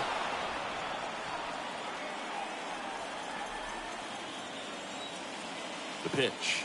The pitch.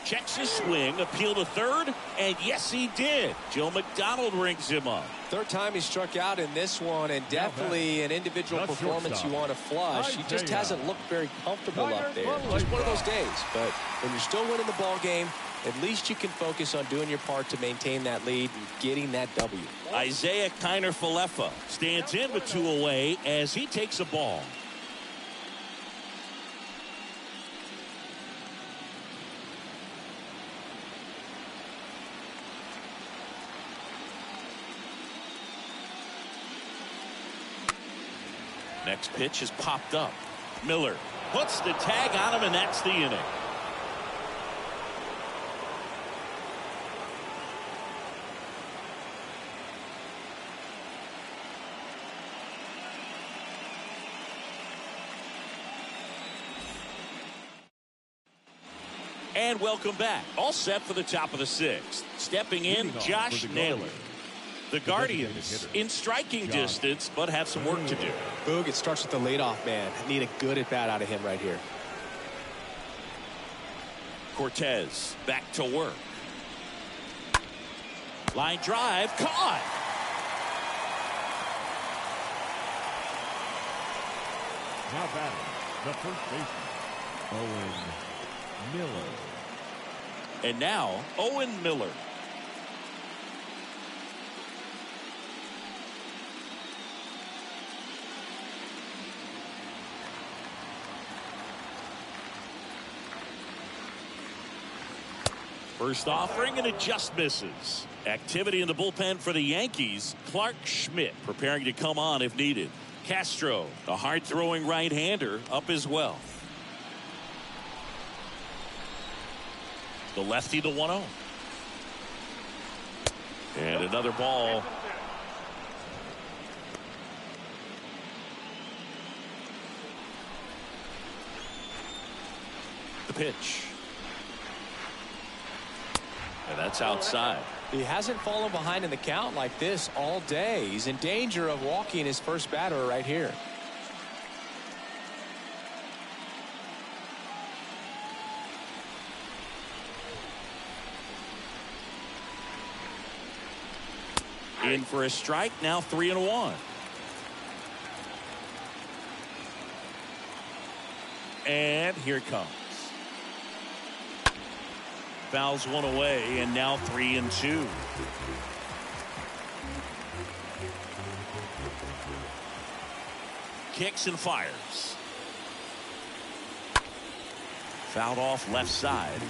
Checks his swing, appeal to third, and yes, he did. Joe McDonald rings him up. Third time he struck out in this one, and definitely an individual performance you want to flush. He just hasn't looked very comfortable up there. Just one of those days. But when you're still winning the ball game, at least you can focus on doing your part to maintain that lead and getting that W. Isaiah Kiner-Falefa stands in with 2 away as he takes a ball. Next pitch is popped up. Miller puts the tag on him, and that's the inning. And welcome back. All set for the top of the 6th. Stepping in, Josh Naylor. The Guardians in striking distance, but have some work to do. Boog, it starts with the leadoff man. Need a good at-bat out of him right here. Cortez back to work. Line drive caught. Now batting, the first baseman, Owen Miller. And now Owen Miller. First offering, and it just misses. Activity in the bullpen for the Yankees. Clark Schmidt preparing to come on if needed. Castro, a hard-throwing right-hander, up as well. The lefty, the 1-0. And another ball. The pitch. And that's outside. He hasn't fallen behind in the count like this all day. He's in danger of walking his first batter right here. In for a strike, now 3-1. And here it comes. Fouls one away, and now 3-2. Kicks and fires. Fouled off left side.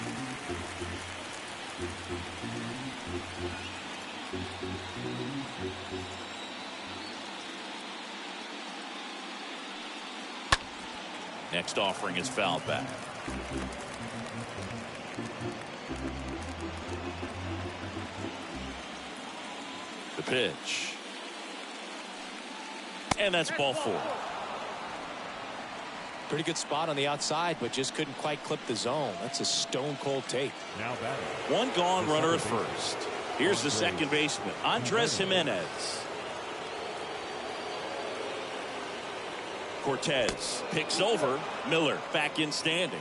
Next offering is fouled back. The pitch. And that's ball 4. Pretty good spot on the outside, but just couldn't quite clip the zone. That's a stone cold take. Now batting. One gone, runner at first. Here's the second baseman, Andres Jimenez. Cortez picks over. Miller back in standing.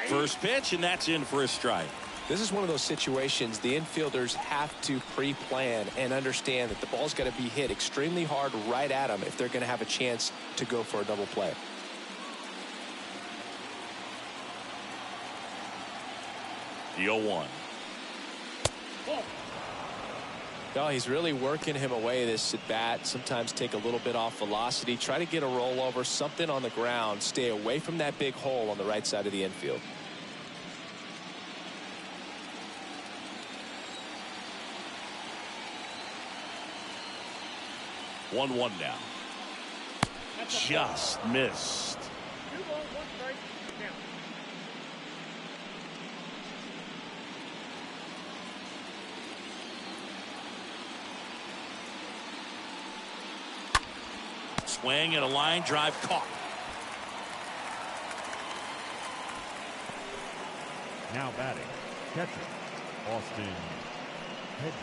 First pitch, and that's in for a strike. This is one of those situations the infielders have to pre-plan and understand that the ball's got to be hit extremely hard right at them if they're going to have a chance to go for a double play. The 0-1. No, he's really working him away this at bat. Sometimes take a little bit off velocity. Try to get a rollover, something on the ground. Stay away from that big hole on the right side of the infield. One now. Just missed. 2 balls, 1 strike, count. Swing and a line drive caught. Now batting, catcher, Austin Hedges.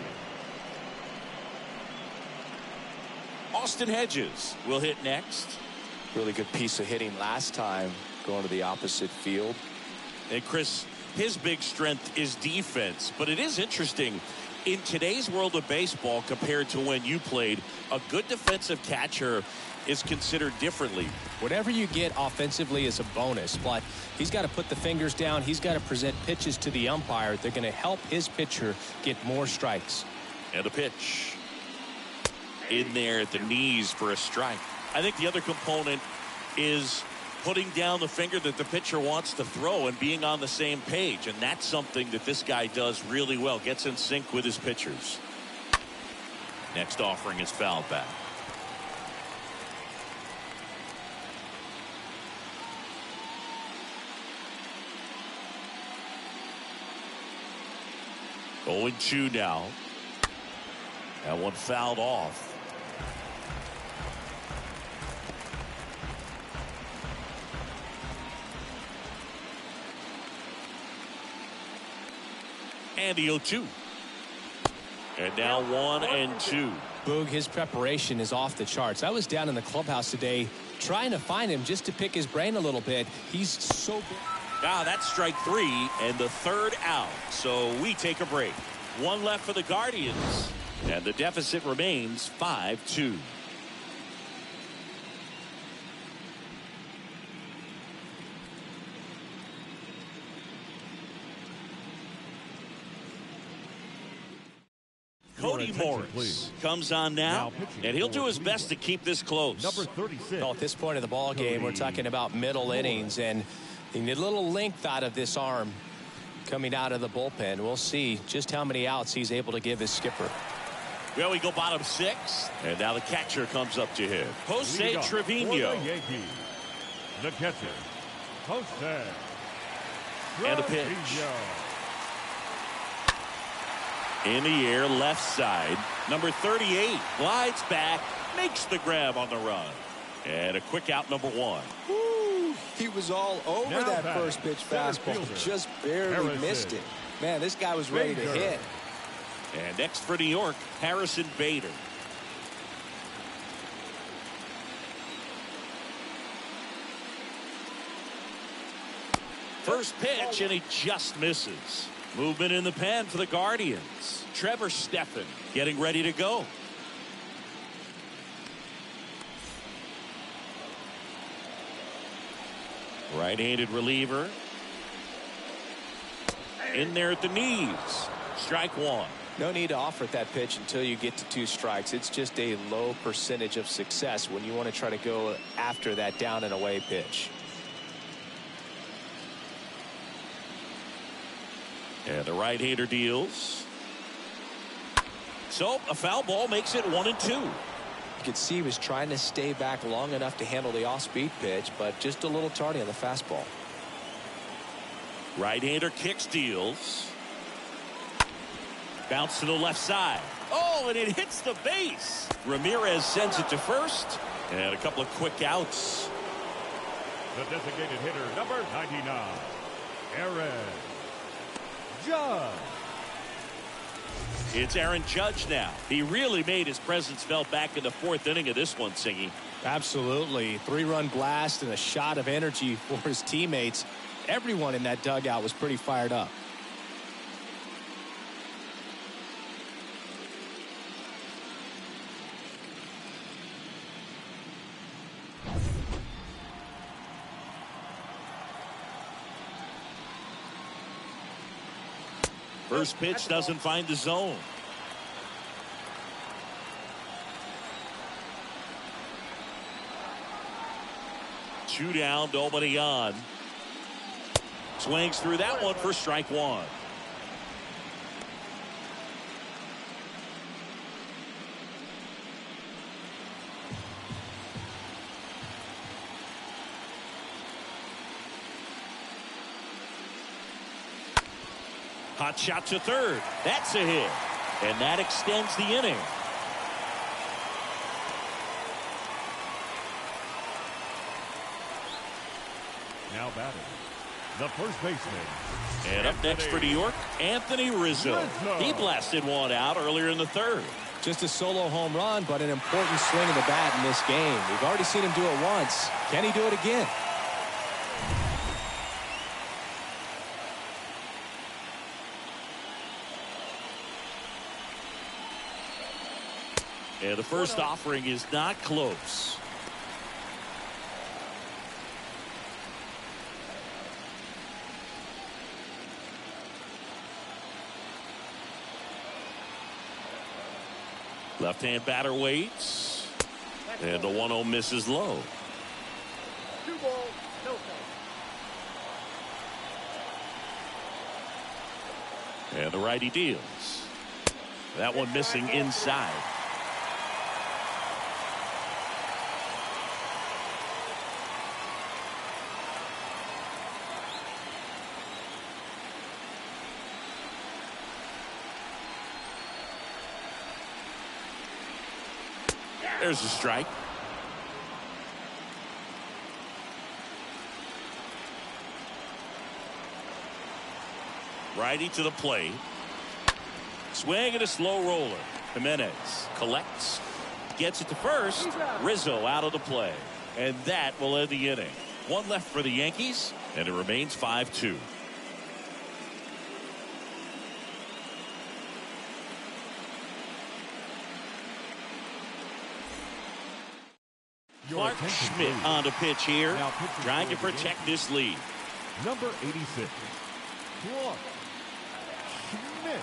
Austin Hedges will hit next. Really good piece of hitting last time, going to the opposite field. And Chris, his big strength is defense, but it is interesting. In today's world of baseball compared to when you played, a good defensive catcher is considered differently. Whatever you get offensively is a bonus, but he's got to put the fingers down. He's got to present pitches to the umpire. They're going to help his pitcher get more strikes. And a pitch. In there at the knees for a strike. I think the other component is putting down the finger that the pitcher wants to throw and being on the same page. And that's something that this guy does really well. Gets in sync with his pitchers. Next offering is fouled back. Going 2 now. That one fouled off. And the 0-2. And now 1-2. Boog, his preparation is off the charts. I was down in the clubhouse today trying to find him just to pick his brain a little bit. He's so good. Ah, that's strike 3 and the third out. So we take a break. One left for the Guardians. And the deficit remains 5-2. Cody Morris comes on now, and he'll do his best to keep this close. Number 36. Well, at this point of the ball game, we're talking about middle innings, and you need a little length out of this arm coming out of the bullpen. We'll see just how many outs he's able to give his skipper. Well, we go bottom 6, and now the catcher comes up to him. Jose Trevino. The Yankees, the catcher, Jose. And a pitch. In the air, left side. Number 38 glides back, makes the grab on the run. And a quick out, number 1. Woo, he was all over Now that back, first pitch fastball. fielder, Just barely Harrison. missed it. Man, this guy was ready to hit. And next for New York, Harrison Bader. First pitch, and he just misses. Movement in the pen for the Guardians. Trevor Stephan getting ready to go. Right-handed reliever. In there at the knees. Strike 1. No need to offer that pitch until you get to 2 strikes. It's just a low percentage of success when you want to try to go after that down and away pitch. And the right-hander deals. So a foul ball makes it 1-2. You could see he was trying to stay back long enough to handle the off-speed pitch, but just a little tardy on the fastball. Right-hander kicks, deals. Bounce to the left side. Oh, and it hits the base. Ramirez sends it to first. And a couple of quick outs. The designated hitter, number 99, Aaron Judge. It's Aaron Judge now. He really made his presence felt back in the 4th inning of this one, Singy. Absolutely. 3-run blast and a shot of energy for his teammates. Everyone in that dugout was pretty fired up. First pitch doesn't find the zone. Two down, nobody on. Swings through that one for strike 1. Hot shot to third. That's a hit. And that extends the inning. Now batting, the first baseman. And up next for New York, Anthony Rizzo. He blasted one out earlier in the 3rd. Just a solo home run, but an important swing of the bat in this game. We've already seen him do it once. Can he do it again? And the first offering is not close. Left-hand batter waits. And the 1-0 misses low. 2 balls, no strikes. And the righty deals. That one missing inside. There's a strike. Righty to the plate. Swing and a slow roller. Jimenez collects. Gets it to first. Rizzo out of the play. And that will end the inning. One left for the Yankees, and it remains 5-2. Clark Schmidt on the pitch here, trying to protect this lead. Number 86, Clark Schmidt.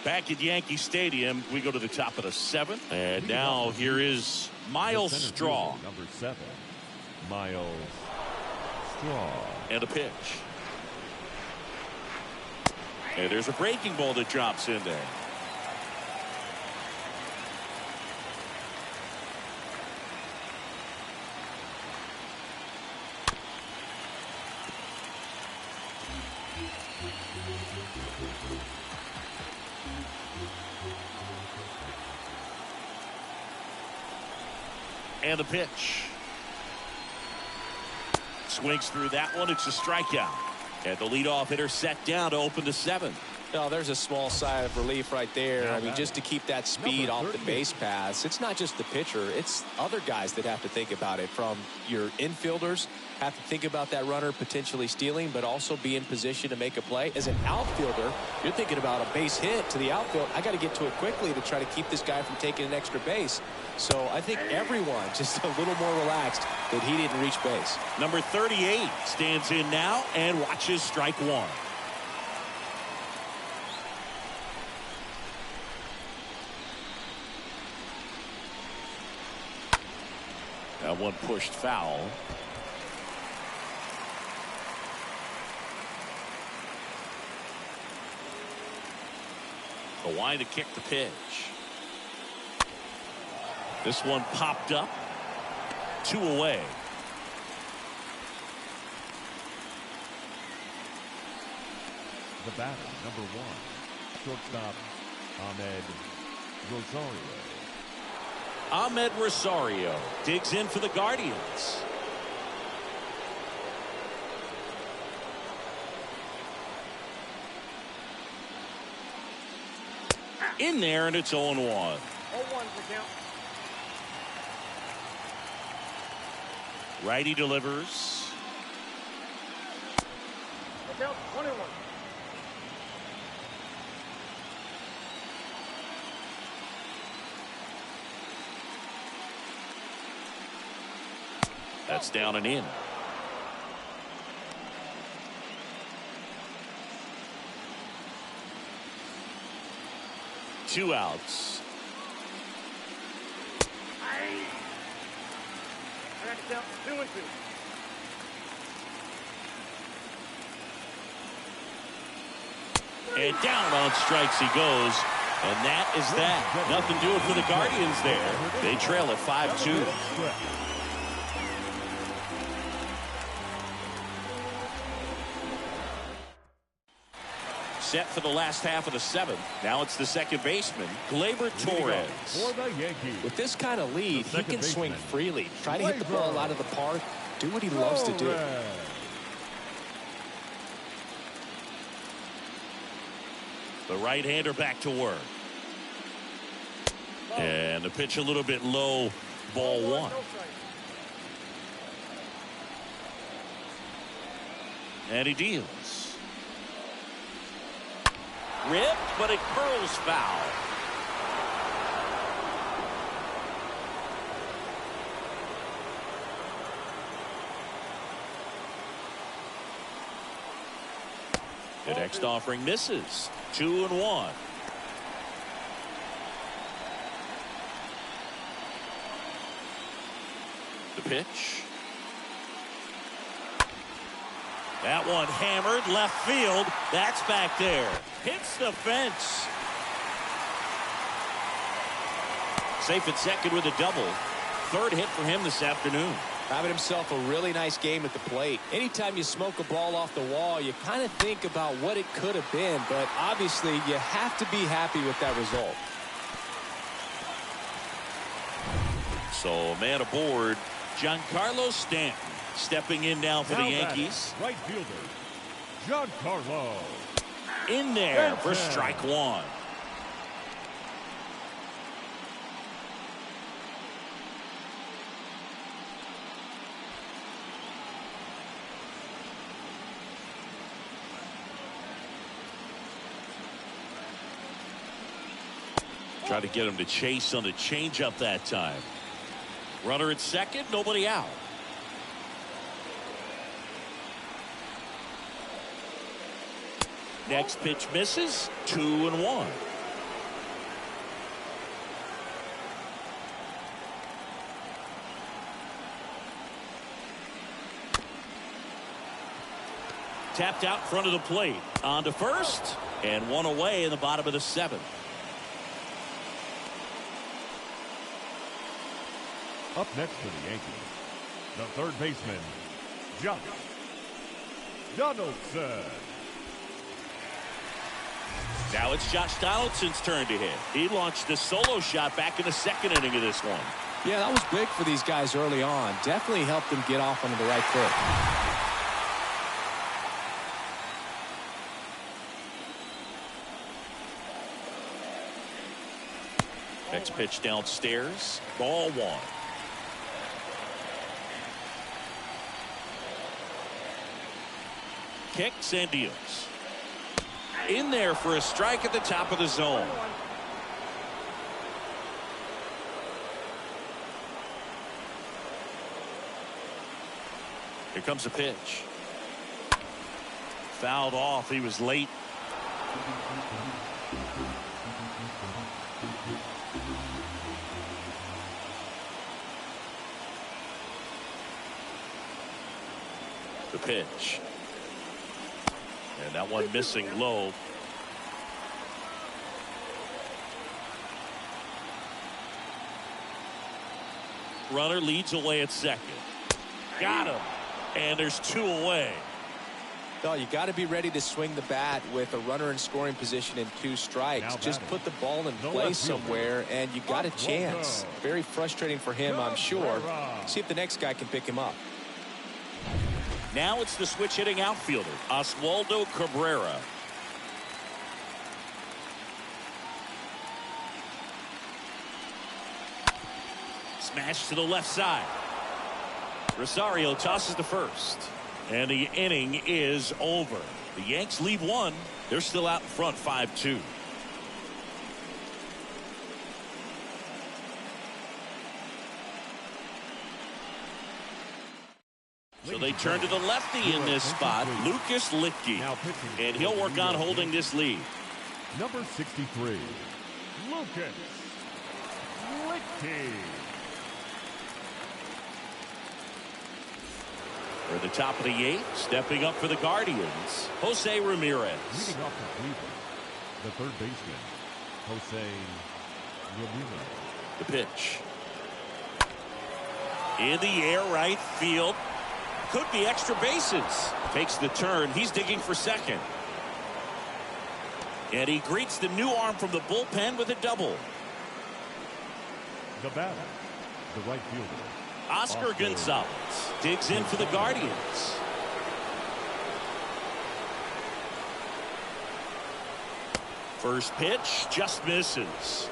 Back at Yankee Stadium, we go to the top of the 7th. And now here is Miles Straw. Number 7, Miles Straw. And a pitch. And there's a breaking ball that drops in there. And the pitch. Swings through that one. It's a strikeout. And the leadoff hitter set down to open the 7th. No, there's a small sigh of relief right there. I mean, just to keep that speed off the base paths. It's not just the pitcher. It's other guys that have to think about it. From your infielders have to think about that runner potentially stealing, but also be in position to make a play. As an outfielder, you're thinking about a base hit to the outfield. I got to get to it quickly to try to keep this guy from taking an extra base. So I think everyone just a little more relaxed that he didn't reach base. Number 38 stands in now and watches strike one. That one pushed foul. The line to kick the pitch. This one popped up. 2 away. The batter, number 1, shortstop Ahmed Rosario. Ahmed Rosario digs in for the Guardians. In there, and it's 0-1. 0-1 for count. Righty delivers. Look out, 1-1. That's down and in. Two outs. I got to count 2-2. And down on strikes he goes. And that is that. Nothing doing for the Guardians there. They trail at 5-2. Set for the last half of the 7th. Now it's the second baseman, Gleyber Torres. For the Yankees. With this kind of lead, he can swing freely. Try to hit the ball out of the park. Do what he loves to do. The right-hander back to work. And the pitch a little bit low, ball 1. And he deals. Ripped, but it curls foul. The next offering misses. 2-1. The pitch. That one hammered left field. That's back there. Hits the fence. Safe at second with a double. Third hit for him this afternoon. Having himself a really nice game at the plate. Anytime you smoke a ball off the wall, you kind of think about what it could have been, but obviously you have to be happy with that result. So man aboard, Giancarlo Stanton. Stepping in now for the Yankees. Right fielder, Giancarlo. In there for strike one. Try to get him to chase on the changeup that time. Runner at second, nobody out. Next pitch misses. 2-1. Tapped out in front of the plate. On to first. And one away in the bottom of the seventh. Up next for the Yankees, the third baseman, Donaldson. Now it's Josh Donaldson's turn to hit. He launched a solo shot back in the second inning of this one. Yeah, that was big for these guys early on. Definitely helped them get off onto the right foot. Next pitch downstairs. Ball one. Kicks and deals. In there for a strike at the top of the zone. Here comes a pitch. Fouled off. He was late. The pitch. And that one missing low. Runner leads away at second. Got him. And there's two away. No, you got to be ready to swing the bat with a runner in scoring position and 2 strikes. Just put the ball in play somewhere and you got a chance. Very frustrating for him, I'm sure. See if the next guy can pick him up. Now it's the switch hitting outfielder, Oswaldo Cabrera. Smash to the left side. Rosario tosses to first. And the inning is over. The Yanks lead 1. They're still out in front 5-2. So they turn to the lefty in this spot, Lucas Litke. And he'll work on holding this lead. Number 63, Lucas Litke. For the top of the 8th, stepping up for the Guardians, Jose Ramirez. Leading off for Cleveland, the third baseman, Jose Ramirez. The pitch. In the air, right field. Could be extra bases. Takes the turn. He's digging for second. And he greets the new arm from the bullpen with a double. The batter, the right fielder, Oscar Gonzalez digs in for the Guardians. First pitch just misses.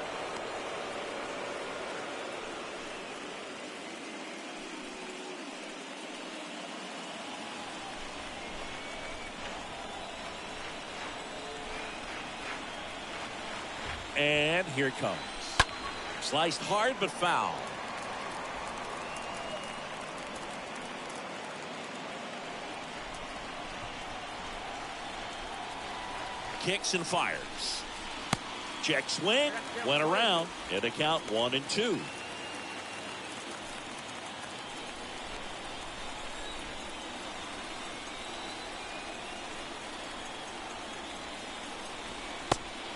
And here it comes. Sliced hard but foul. Kicks and fires. Check swing. Went around. And a count 1-2.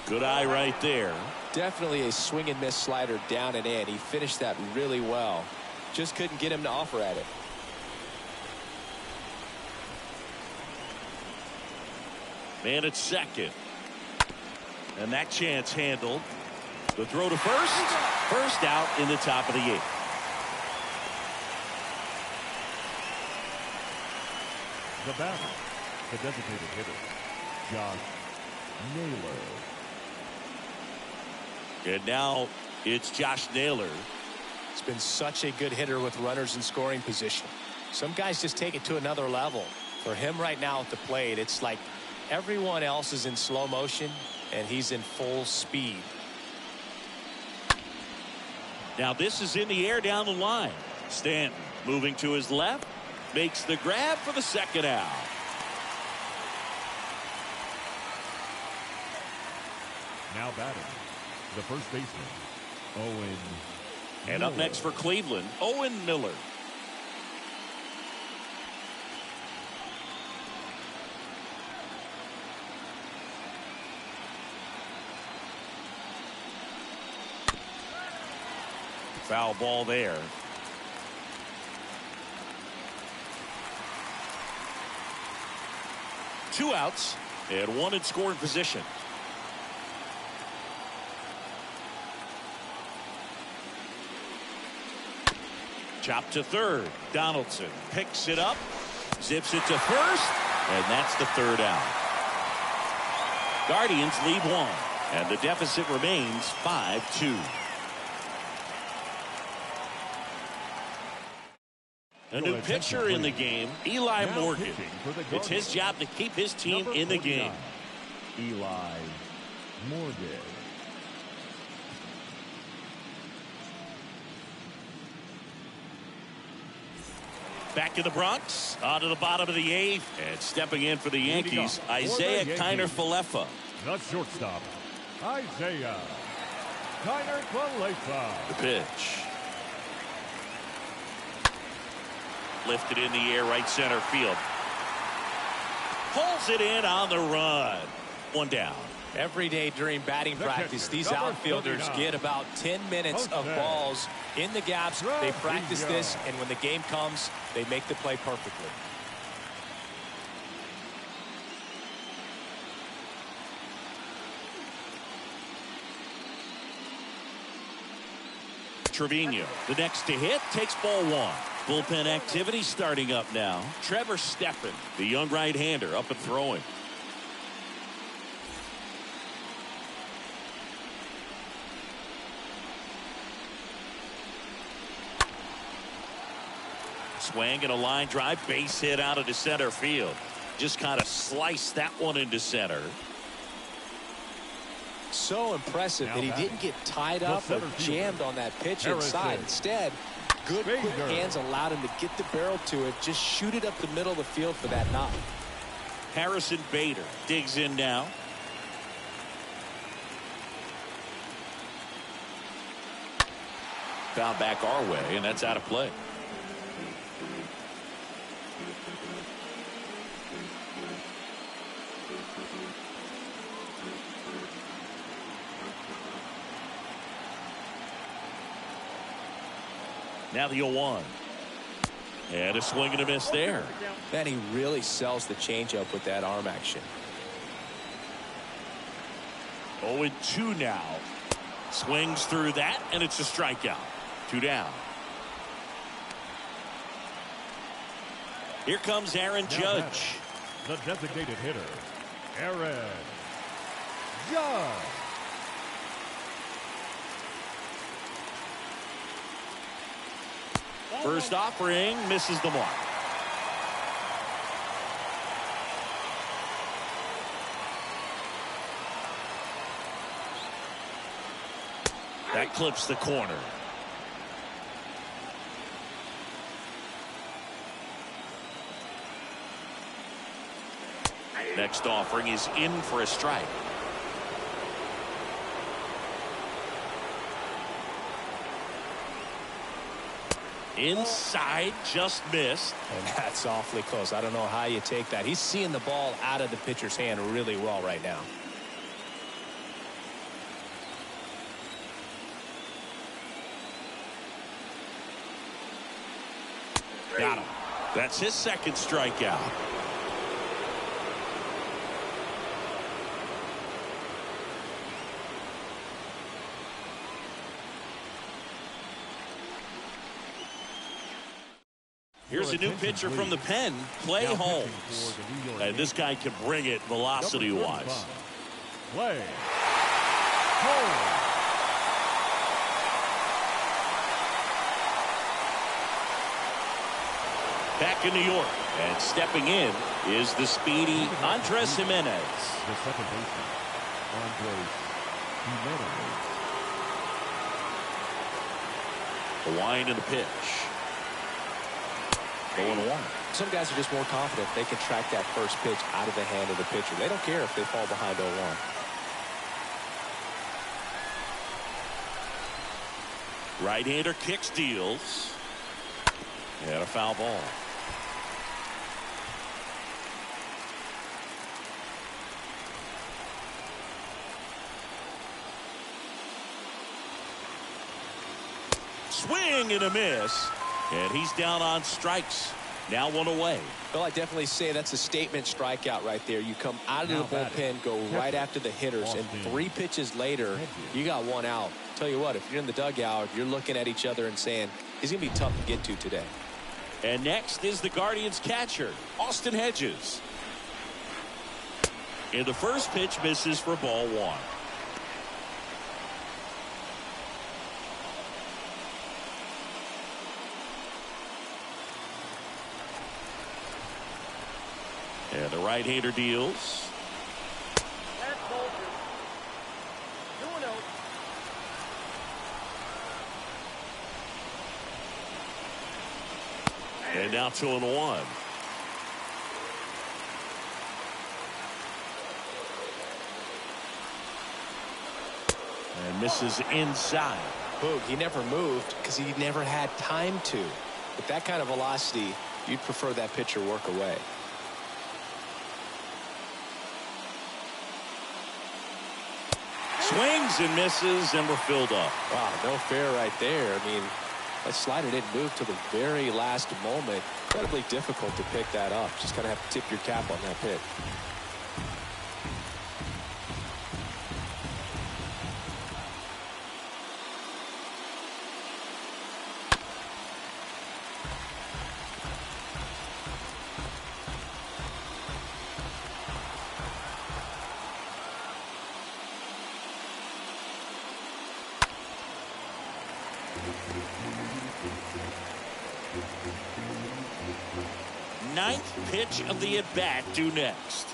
Good eye right there. Definitely a swing and miss slider down and in. He finished that really well. Just couldn't get him to offer at it. Man at second. And that chance handled. The throw to first. First out in the top of the 8th. The batter, the designated hitter, Josh Naylor. And now it's Josh Naylor. He's been such a good hitter with runners in scoring position. Some guys just take it to another level. For him right now at the plate, it's like everyone else is in slow motion and he's in full speed. Now this is in the air down the line. Stanton moving to his left, makes the grab for the second out. Now batting, the first baseman, Owen. And up next for Cleveland, Owen Miller. Foul ball there. Two outs and one in scoring position. Chop to third. Donaldson picks it up, zips it to first, and that's the third out. Guardians lead one, and the deficit remains 5-2. A new pitcher in the game, Eli Morgan. It's his job to keep his team in the game. Eli Morgan. Back in the Bronx, on to the bottom of the eighth, and stepping in for the Yankees, Isaiah Kiner-Falefa. The shortstop, Isaiah Kiner-Falefa. The pitch. Lifted in the air, right center field. Pulls it in on the run. One down. Every day during batting practice, these outfielders get about 10 minutes of balls in the gaps. They practice this, and when the game comes, they make the play perfectly. Trevino, the next to hit, takes ball one. Bullpen activity starting up now. Trevor Steffen, the young right-hander, up and throwing. Swing and a line drive, base hit out into center field. Just kind of sliced that one into center. So impressive that he didn't get tied up or jammed on that pitch inside. Instead, good quick hands allowed him to get the barrel to it, just shoot it up the middle of the field for that knock. Harrison Bader digs in now. Foul back our way, and that's out of play. Now the 0-1. And a swing and a miss there. Man, he really sells the changeup with that arm action. 0-2 now. Swings through that, and it's a strikeout. 2 down. Here comes Aaron Judge. The designated hitter, Aaron Judge. First offering misses the mark. That clips the corner. Next offering is in for a strike. Inside, just missed. And that's awfully close. I don't know how you take that. He's seeing the ball out of the pitcher's hand really well right now. Got him. That's his second strikeout. Here's a new pitcher from the pen, Clay Holmes. And this guy can bring it velocity-wise. Clay Holmes. Back in New York, and stepping in is the speedy Andres Jimenez. The second baseman, Andres Jimenez. The wind and the pitch. 0-1. Some guys are just more confident they can track that first pitch out of the hand of the pitcher. They don't care if they fall behind 0-1. Right-hander kicks, deals. And a foul ball. Swing and a miss. And he's down on strikes. Now 1 away. Well, I definitely say that's a statement strikeout right there. You come out of the bullpen, go right after the hitters, and 3 pitches later, you got 1 out. Tell you what, if you're in the dugout, you're looking at each other and saying, he's going to be tough to get to today. And next is the Guardians catcher, Austin Hedges. And the first pitch misses for ball 1. And the right-hander deals. That's ball 2. 2-0. And now 2-1. And misses inside. Boog, he never moved because he never had time to. With that kind of velocity, you'd prefer that pitcher work away. Swings and misses, and we're filled up. Wow, no fair right there. I mean, that slider didn't move to the very last moment. Incredibly difficult to pick that up. Just kind of have to tip your cap on that pitch. Ninth pitch of the at-bat due next.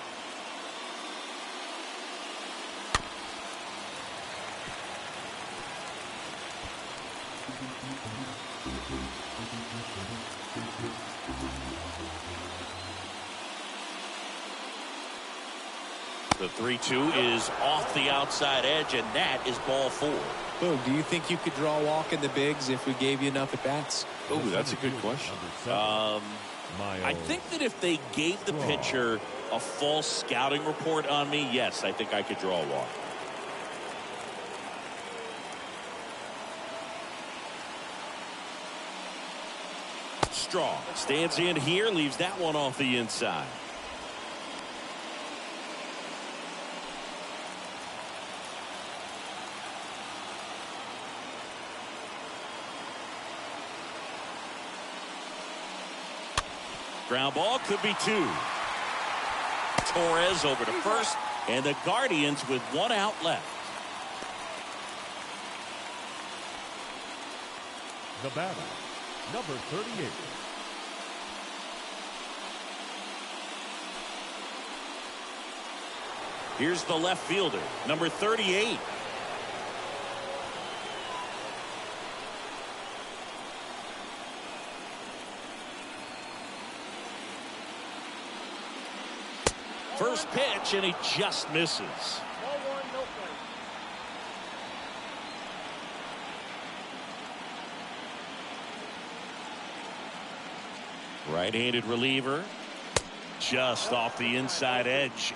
The 3-2 is off the outside edge, and that is ball 4. Boog, do you think you could draw a walk in the bigs if we gave you enough at-bats? Oh, that's a good question. I think that if they gave the pitcher a false scouting report on me, yes, I think I could draw a walk. Strong stands in here, leaves that one off the inside. Ground ball could be 2. Torres over to first, and the Guardians with 1 out left. The batter, number 38. Here's the left fielder, number 38. First pitch, and he just misses. Ball 1, no play. Right-handed reliever, just off the inside edge.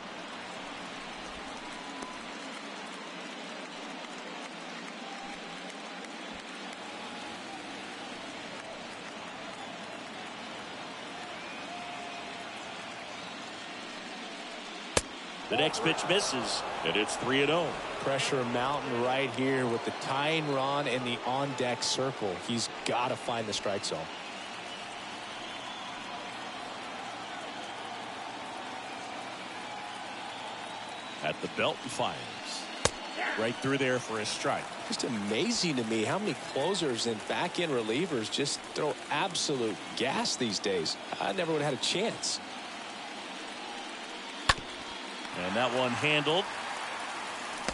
The next pitch misses, and it's 3-0. Pressure mountain right here with the tying run in the on-deck circle. He's got to find the strike zone. At the belt and fires. Right through there for a strike. Just amazing to me how many closers and back-end relievers just throw absolute gas these days. I never would have had a chance. And that one handled.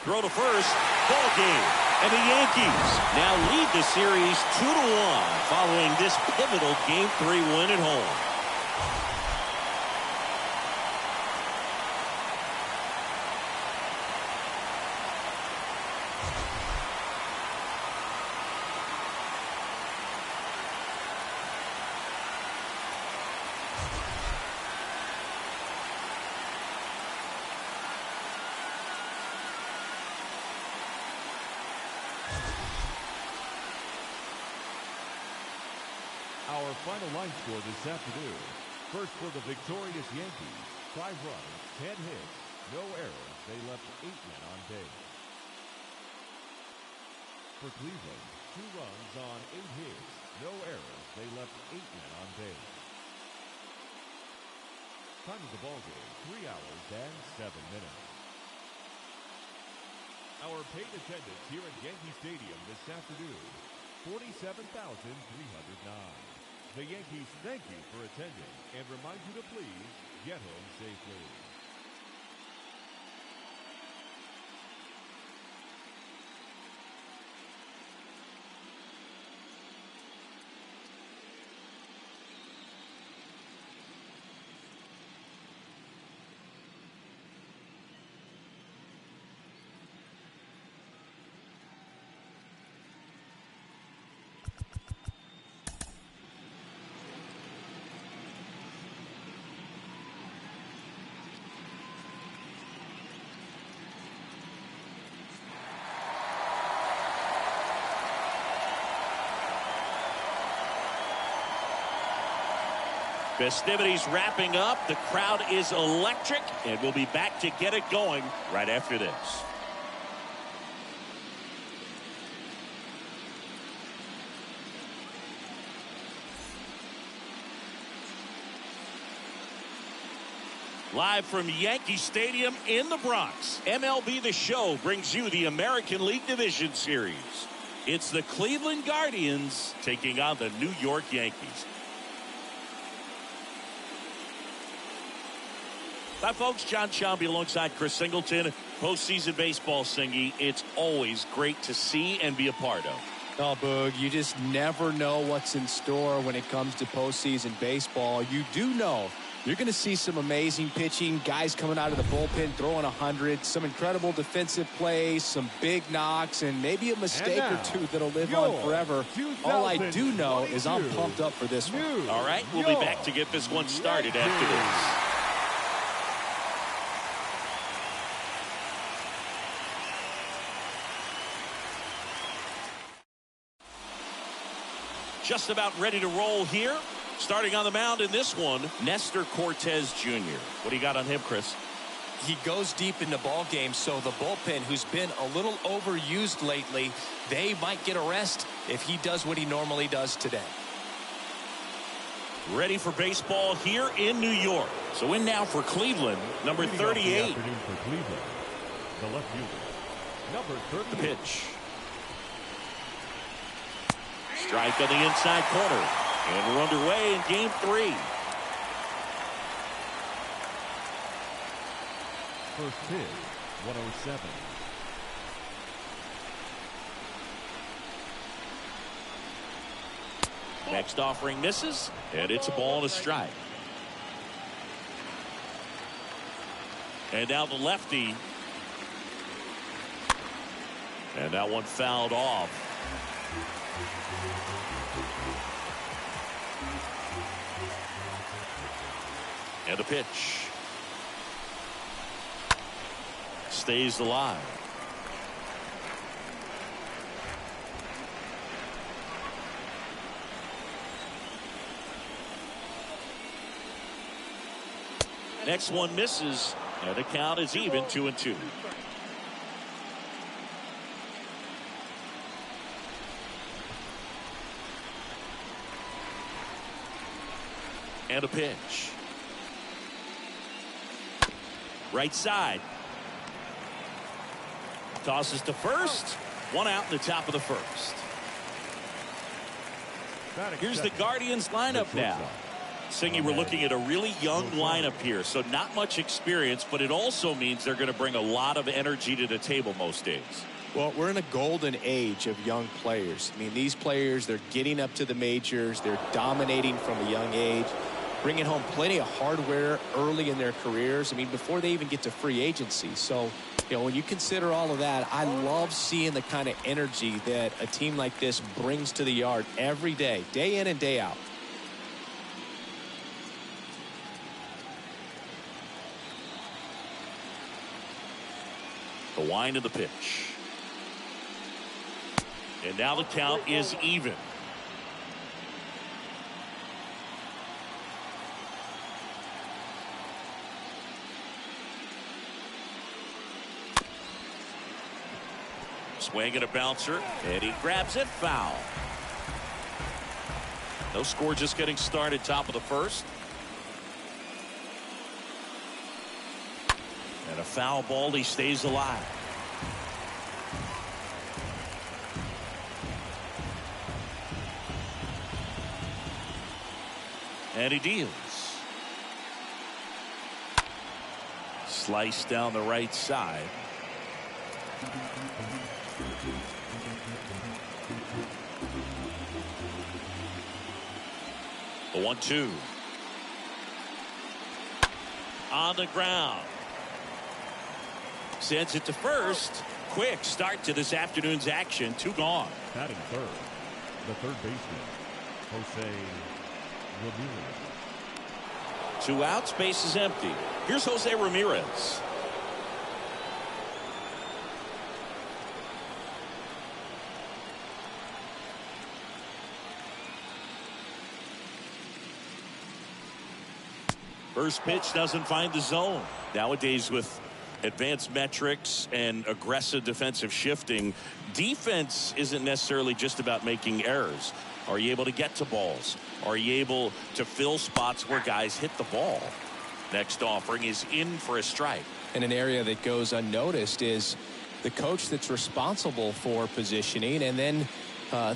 Throw to first. Ball game. And the Yankees now lead the series 2-1 following this pivotal Game 3 win at home. Our final line score this afternoon. First for the victorious Yankees, 5 runs, 10 hits, no errors. They left 8 men on base. For Cleveland, 2 runs on 8 hits, no errors. They left 8 men on base. Time of the ball game, 3 hours and 7 minutes. Our paid attendance here at Yankee Stadium this afternoon, 47,309. The Yankees thank you for attending and remind you to please get home safely. Festivities wrapping up. The crowd is electric, and we'll be back to get it going right after this. Live from Yankee Stadium in the Bronx, MLB The Show brings you the American League Division Series. It's the Cleveland Guardians taking on the New York Yankees. Hi, folks. John Shelby alongside Chris Singleton. Postseason baseball, Singy. It's always great to see and be a part of. Oh, Boog, you just never know what's in store when it comes to postseason baseball. You do know you're going to see some amazing pitching, guys coming out of the bullpen throwing 100, some incredible defensive plays, some big knocks, and maybe a mistake or two that'll live on forever. All I do know is I'm pumped up for this one. All right, we'll be back to get this one started after this. Just about ready to roll here. Starting on the mound in this one, Nestor Cortez Jr. What do you got on him, Chris? He goes deep into ball games, so the bullpen, who's been a little overused lately, they might get a rest if he does what he normally does today. Ready for baseball here in New York. So in now for Cleveland, number 38. For Cleveland, the left fielder, number 38. The pitch. Strike on the inside corner. And we're underway in Game 3. First pitch, 107. Next offering misses, and it's a ball and a strike. And now the lefty. And that one fouled off. And a pitch. Stays alive. Next one misses, and the count is even 2-2. And a pitch. Right side. tosses to first. One out in the top of the first. Here's the Guardians lineup now. Singy, we're looking at a really young lineup here, so not much experience, but it also means they're going to bring a lot of energy to the table most days. Well, we're in a golden age of young players. I mean, these players, they're getting up to the majors. They're dominating from a young age, bringing home plenty of hardware early in their careers. I mean, before they even get to free agency. So, you know, when you consider all of that, I love seeing the kind of energy that a team like this brings to the yard every day in and day out. The wind of the pitch. And now the count is even. Swing and a bouncer, and he grabs it, foul. No score, just getting started, top of the first. And a foul ball, he stays alive. And he deals. Slice down the right side. The 1-2. On the ground. Sends it to first. Quick start to this afternoon's action. 2 gone. Batting third, the third baseman, Jose Ramirez. 2 outs, base is empty. Here's Jose Ramirez. First pitch doesn't find the zone. Nowadays, with advanced metrics and aggressive defensive shifting, defense isn't necessarily just about making errors. Are you able to get to balls? Are you able to fill spots where guys hit the ball? Next offering is in for a strike. And an area that goes unnoticed is the coach that's responsible for positioning, and then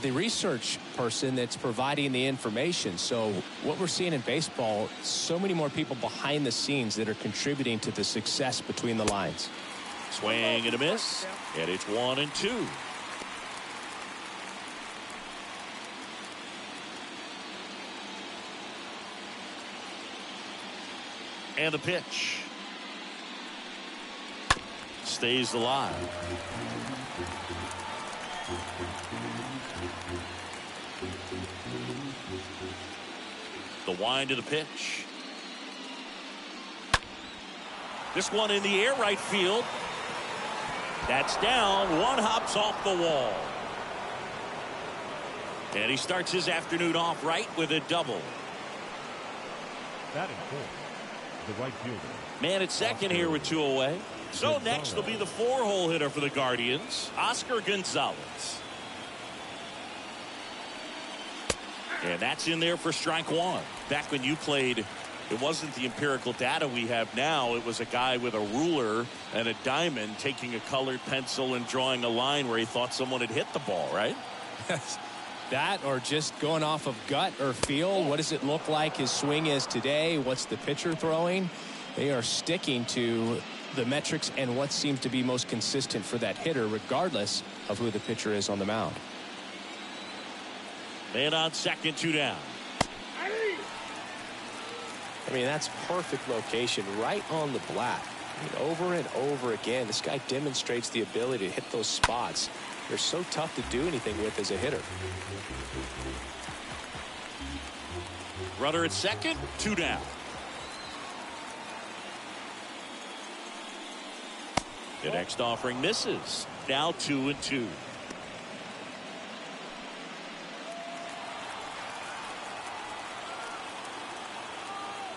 the research person that's providing the information. So what we're seeing in baseball, so many more people behind the scenes that are contributing to the success between the lines. Swing and a miss, and it's 1-2. And the pitch stays alive. The wind of the pitch. This one in the air, right field. That's down. One hops off the wall. And he starts his afternoon off right with a double. Batting fourth, the right fielder. Man at second here with 2 away. So next will be the 4-hole hitter for the Guardians, Oscar Gonzalez. And that's in there for strike 1. Back when you played, it wasn't the empirical data we have now. It was a guy with a ruler and a diamond taking a colored pencil and drawing a line where he thought someone had hit the ball, right? That, or just going off of gut or feel. What does it look like his swing is today? What's the pitcher throwing? They are sticking to the metrics and what seems to be most consistent for that hitter, regardless of who the pitcher is on the mound. Man on second, 2 down. I mean, that's perfect location, right on the black. I mean, over and over again, this guy demonstrates the ability to hit those spots. They're so tough to do anything with as a hitter. Runner at second, 2 down. The next offering misses. Now 2-2.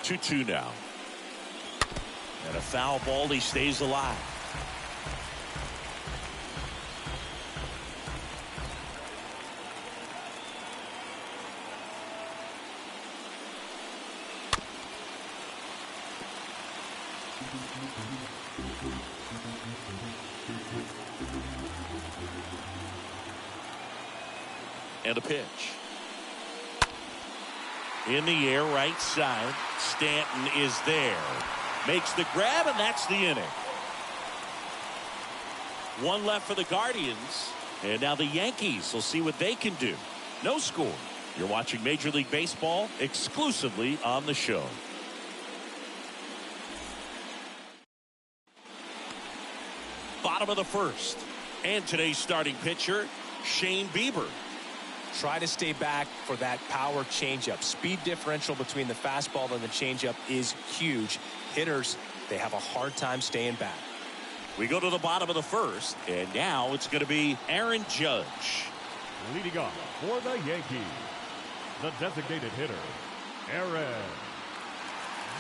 2-2 now. And a foul ball. He stays alive. And a pitch. In the air, right side. Stanton is there. Makes the grab, and that's the inning. One left for the Guardians. And now the Yankees will see what they can do. No score. You're watching Major League Baseball exclusively on the show. Bottom of the first. And today's starting pitcher, Shane Bieber. Try to stay back for that power changeup. Speed differential between the fastball and the changeup is huge. Hitters, they have a hard time staying back. We go to the bottom of the first, and now it's going to be Aaron Judge. Leading off for the Yankees, the designated hitter, Aaron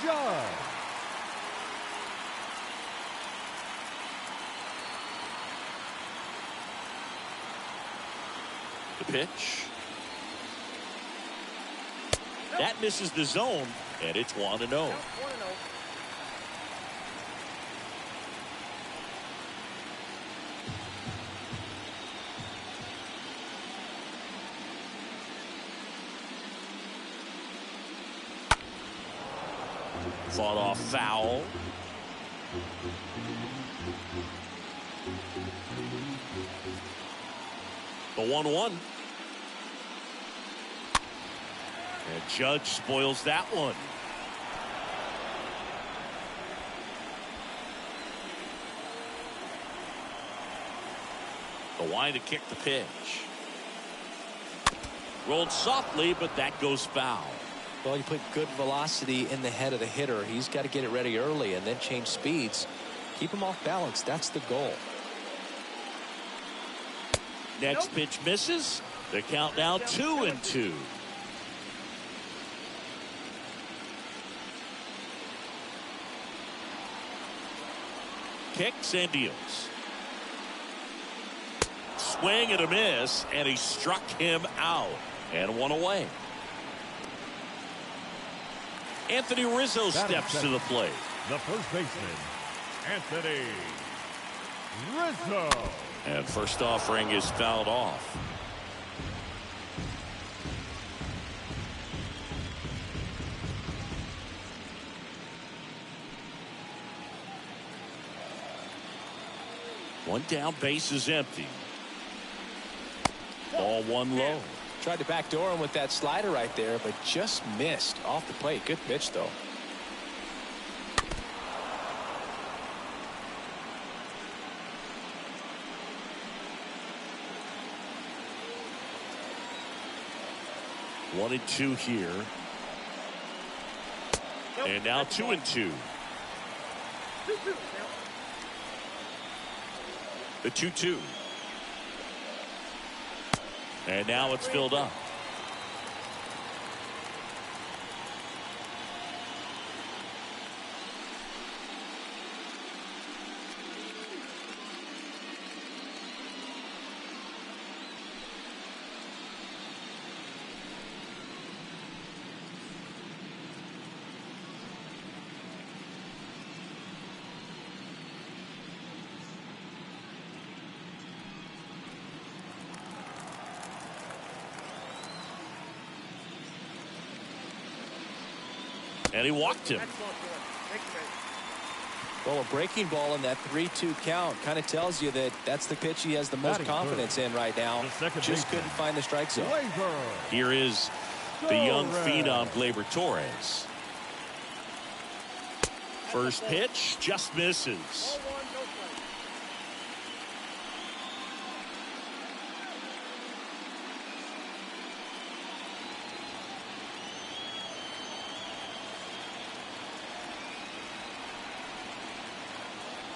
Judge. The pitch. That misses the zone, and it's 1-0. Fought off foul. The 1-1. And Judge spoils that one. The wind to kick the pitch. Rolled softly, but that goes foul. Well, you put good velocity in the head of the hitter. He's got to get it ready early and then change speeds. Keep him off balance. That's the goal. Next pitch misses. The count now 2-2. Kicks and deals. Swing and a miss, and he struck him out. And one away. Anthony Rizzo steps to the plate. The first baseman, Anthony Rizzo. And first offering is fouled off. One down, base is empty. Ball one low. Tried to backdoor him with that slider right there, but just missed off the plate. Good pitch, though. One and two here. And now 2-2. The 2-2. And now it's filled up. And he walked him. Well, a breaking ball in that 3-2 count kind of tells you that that's the pitch he has the most confidence in right now. Just couldn't find the strike zone. Here is the young phenom, Gleyber Torres. First pitch just misses.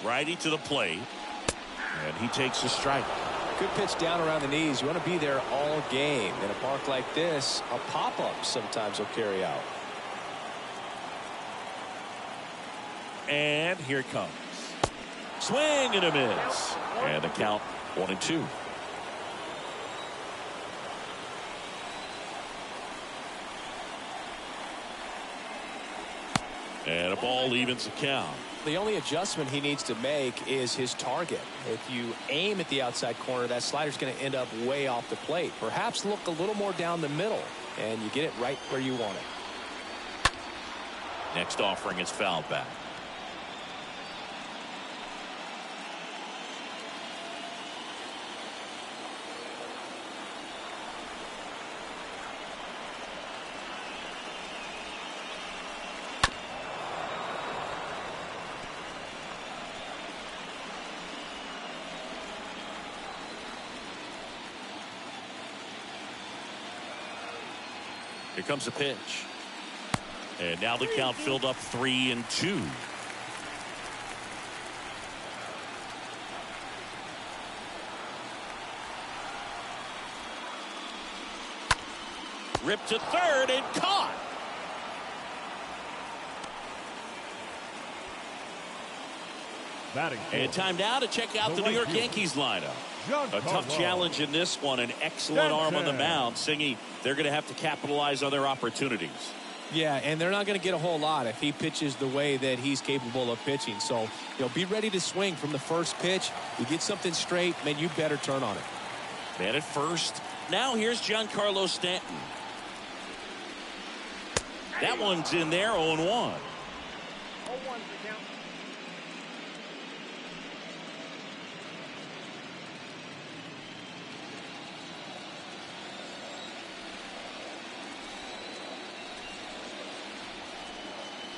Righty to the plate, and he takes a strike. Good pitch down around the knees. You want to be there all game. In a park like this, a pop-up sometimes will carry out. And here it comes. Swing and a miss. And the count 1-2. And a ball evens the count. The only adjustment he needs to make is his target. If you aim at the outside corner, that slider's going to end up way off the plate. Perhaps look a little more down the middle, and you get it right where you want it. Next offering is fouled back. Here comes the pitch. And now the count filled up 3-2. Ripped to third and caught. And time now to check out the New York Yankees lineup. A tough challenge in this one. An excellent arm on the mound. Singy, they're going to have to capitalize on their opportunities. Yeah, and they're not going to get a whole lot if he pitches the way that he's capable of pitching. So, be ready to swing from the first pitch. You get something straight, man, you better turn on it. Man at first. Now here's Giancarlo Stanton. That one's in there, 0-1. 0-1 count.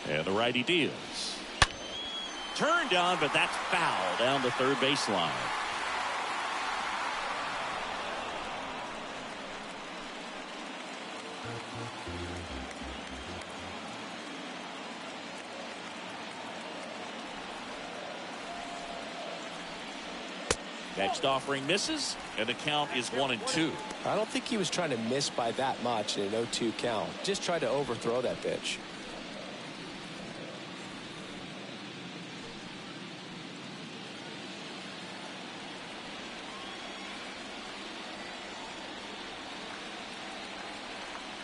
And the righty deals. Turned on, but that's foul down the third baseline. Next offering misses, and the count is 1-2. I don't think he was trying to miss by that much in an 0-2 count. Just tried to overthrow that pitch.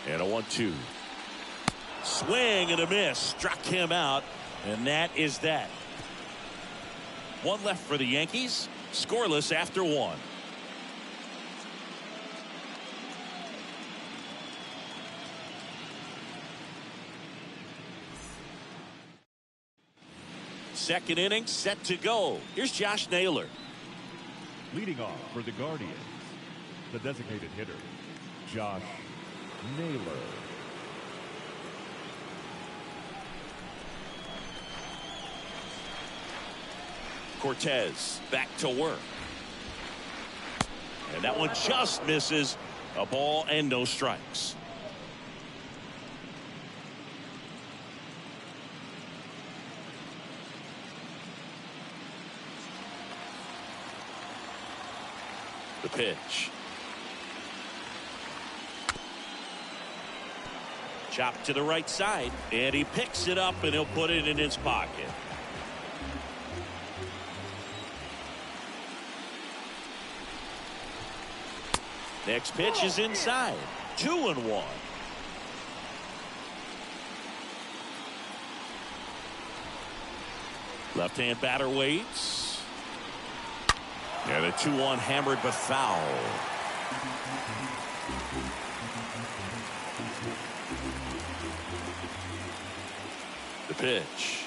And a 1-2. Swing and a miss. Struck him out. And that is that. One left for the Yankees. Scoreless after one. Second inning set to go. Here's Josh Naylor. Leading off for the Guardians, the designated hitter, Josh Naylor. Cortez back to work. And that one just misses. A ball and no strikes. The pitch. Chopped to the right side, and he picks it up, and he'll put it in his pocket. Next pitch is inside. 2-1. Left-hand batter waits. And a 2-1 hammered but foul. The pitch.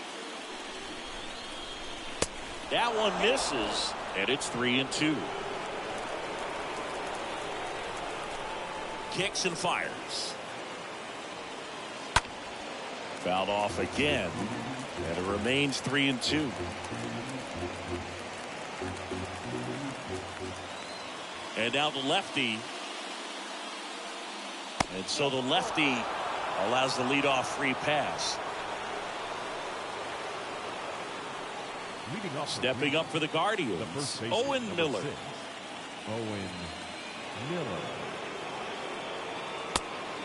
That one misses, and it's 3-2. Kicks and fires. Fouled off again, and it remains 3-2. And now the lefty. And so the lefty allows the leadoff free pass. Stepping up for the Guardians, Owen Miller. Owen Miller.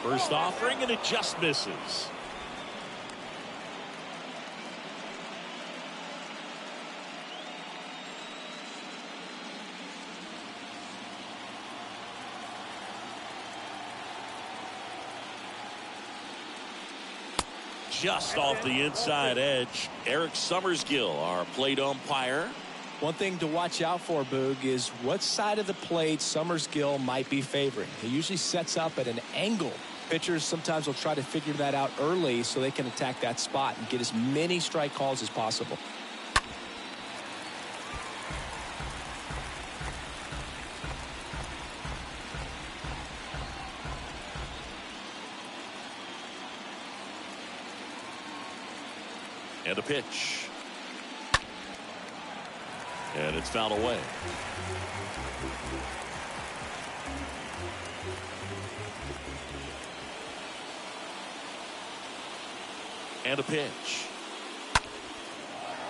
First offering, and it just misses. just off the inside edge. Eric Summersgill, our plate umpire. One thing to watch out for, Boog, is what side of the plate Summersgill might be favoring. He usually sets up at an angle. Pitchers sometimes will try to figure that out early so they can attack that spot and get as many strike calls as possible. And a pitch. And it's fouled away. And a pitch.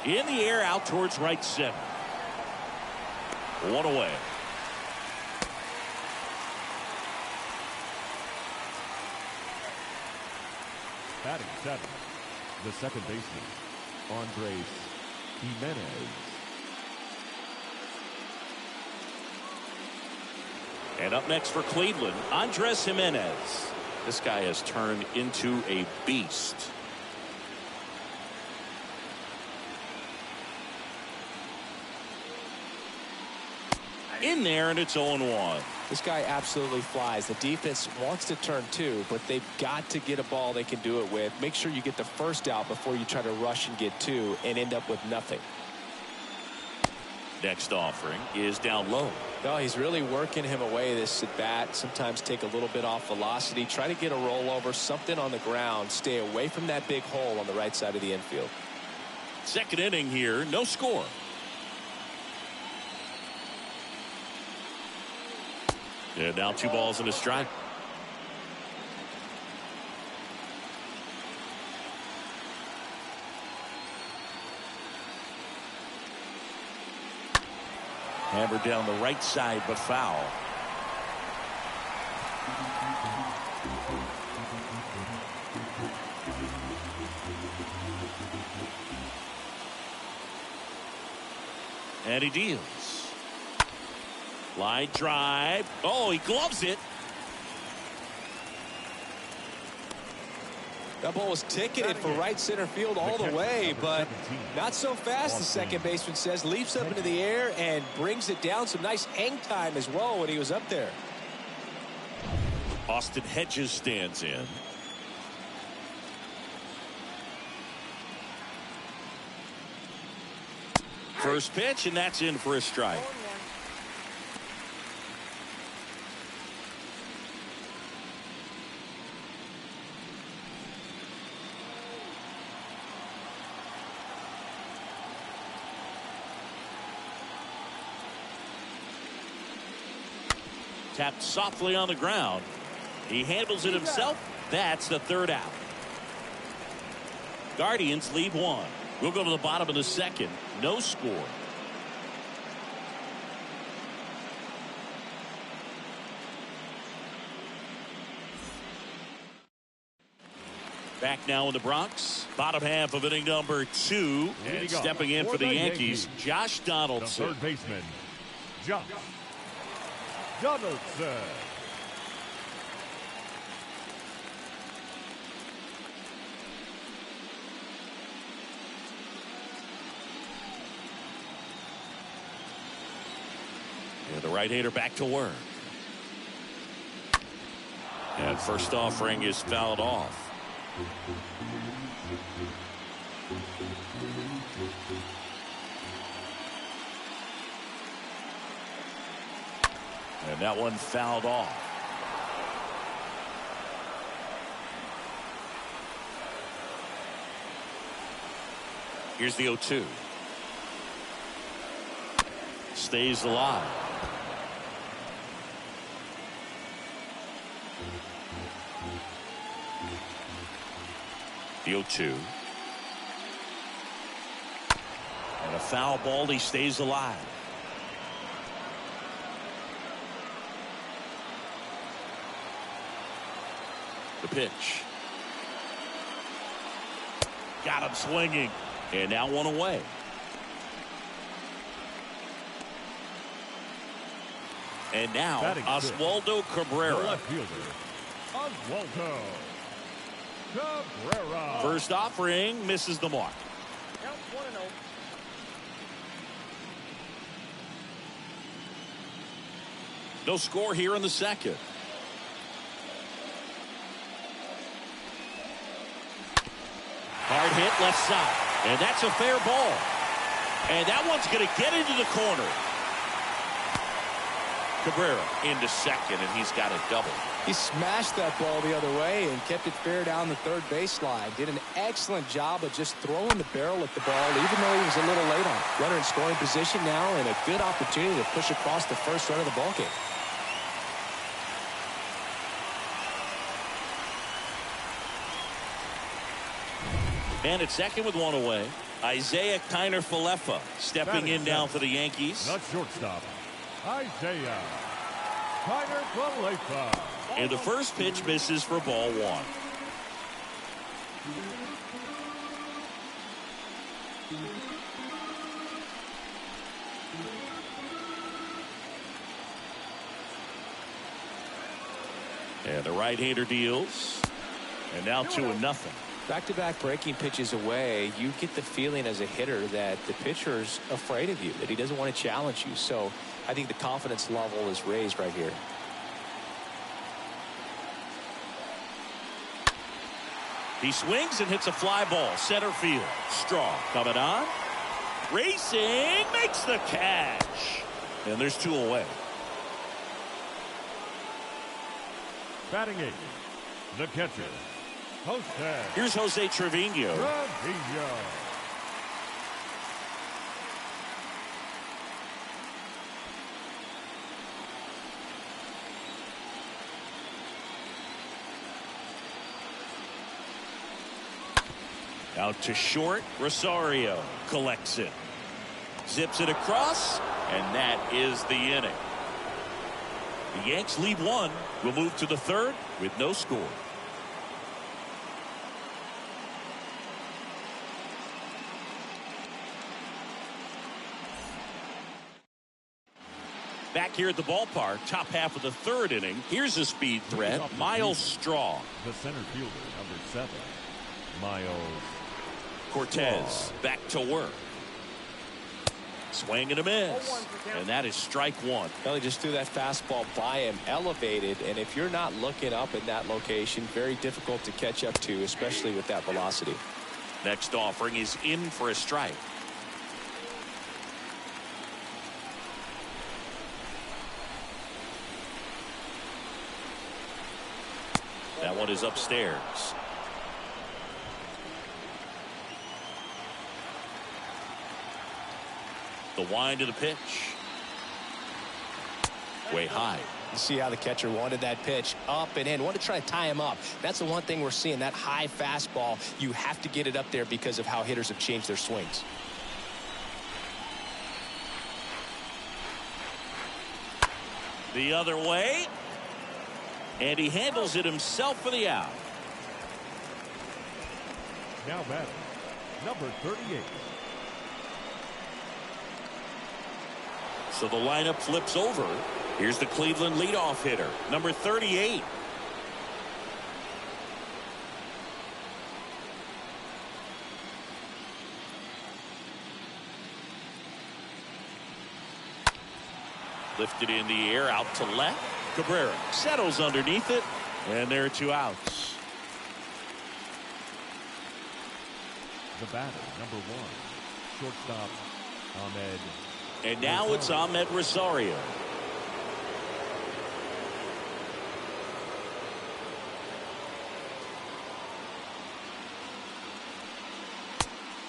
In the air, out towards right center. One away. Batting seventh, the second baseman, Andres Jimenez. And up next for Cleveland, Andres Jimenez. This guy has turned into a beast. In there, and it's 0-1. This guy absolutely flies. The defense wants to turn two, but they've got to get a ball they can do it with. Make sure you get the first out before you try to rush and get two and end up with nothing. Next offering is down low. No, he's really working him away this at bat. Sometimes take a little bit off velocity. Try to get a rollover, something on the ground. Stay away from that big hole on the right side of the infield. Second inning here, no score. And now 2 balls and a strike. Hammered down the right side, but foul. And he deals. Line drive. Oh, he gloves it. That ball was ticketed for right center field all the way, but not so fast, the second baseman says. Leaps up into the air and brings it down. Some nice hang time as well when he was up there. Austin Hedges stands in. First pitch, and that's in for a strike. Tapped softly on the ground. He handles it himself. That's the third out. Guardians lead 1. We'll go to the bottom of the second. No score. Back now in the Bronx. Bottom half of inning number 2. And stepping in for the Yankees, Josh Donaldson. The third baseman, Josh Donaldson. And the right-hander back to work. And first offering is fouled off. And that one fouled off. Here's the 0-2. Stays alive. The 0-2. And a foul ball. He stays alive. The pitch. Got him swinging. And now one away. And now Oswaldo Cabrera. The left fielder, Oswaldo Cabrera. First offering misses the mark. Count 1-0. No score here in the second. Hard hit left side. And that's a fair ball. And that one's going to get into the corner. Cabrera into second, and he's got a double. He smashed that ball the other way and kept it fair down the third baseline. Did an excellent job of just throwing the barrel at the ball, even though he was a little late on it. Runner in scoring position now, and a good opportunity to push across the first run of the ball game. And at second with one away, Isaiah Kiner-Falefa stepping in now for the Yankees. Not shortstop, Isaiah Kiner-Falefa. And the first pitch misses for ball one. And the right-hander deals. And now 2-0. Back-to-back breaking pitches away, you get the feeling as a hitter that the pitcher's afraid of you, that he doesn't want to challenge you. So I think the confidence level is raised right here. He swings and hits a fly ball. Center field. Straw coming on. Racing. Makes the catch. And there's 2 away. Batting 8, the catcher, Jose. Here's Jose Trevino. Out to short. Rosario collects it. Zips it across. And that is the inning. The Yanks lead 1. We'll move to the third with no score. Back here at the ballpark, top half of the third inning. Here's a speed threat, Miles Straw. The center fielder, number 7, Miles Cortez back to work. Swing and a miss. And that is strike 1. Well, he just threw that fastball by him, elevated, and if you're not looking up in that location, very difficult to catch up to, especially with that velocity. Next offering is in for a strike. That one is upstairs. The wind of the pitch. Way high. You see how the catcher wanted that pitch up and in. Wanted to try to tie him up. That's the one thing we're seeing, that high fastball. You have to get it up there because of how hitters have changed their swings. The other way. And he handles it himself for the out. Now batting, number 38. So the lineup flips over. Here's the Cleveland leadoff hitter, number 38. Lifted in the air, out to left. Cabrera settles underneath it, and there are 2 outs. The batter, number 1, shortstop, Ahmed. And now it's Ahmed Rosario.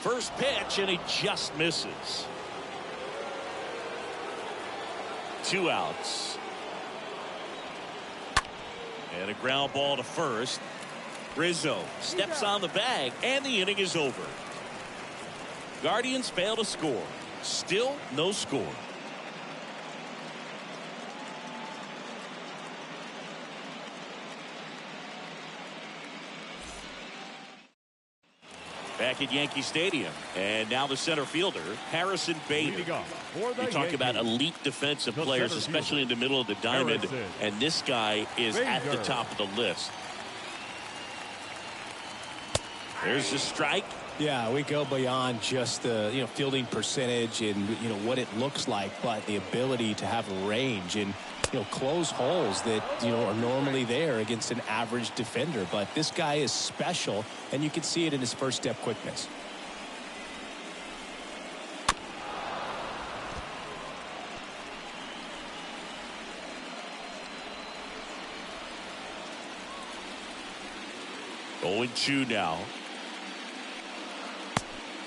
First pitch, and he just misses. 2 outs. And a ground ball to first. Rizzo steps on the bag, and the inning is over. Guardians fail to score. Still no score. Back at Yankee Stadium, and now the center fielder, Harrison Bader. You talk about elite defensive players, especially in the middle of the diamond, and this guy is at the top of the list. There's the strike. Yeah, we go beyond just the fielding percentage and what it looks like, but the ability to have range and close holes that are normally there against an average defender. But this guy is special, and you can see it in his first step quickness. Going 2 now.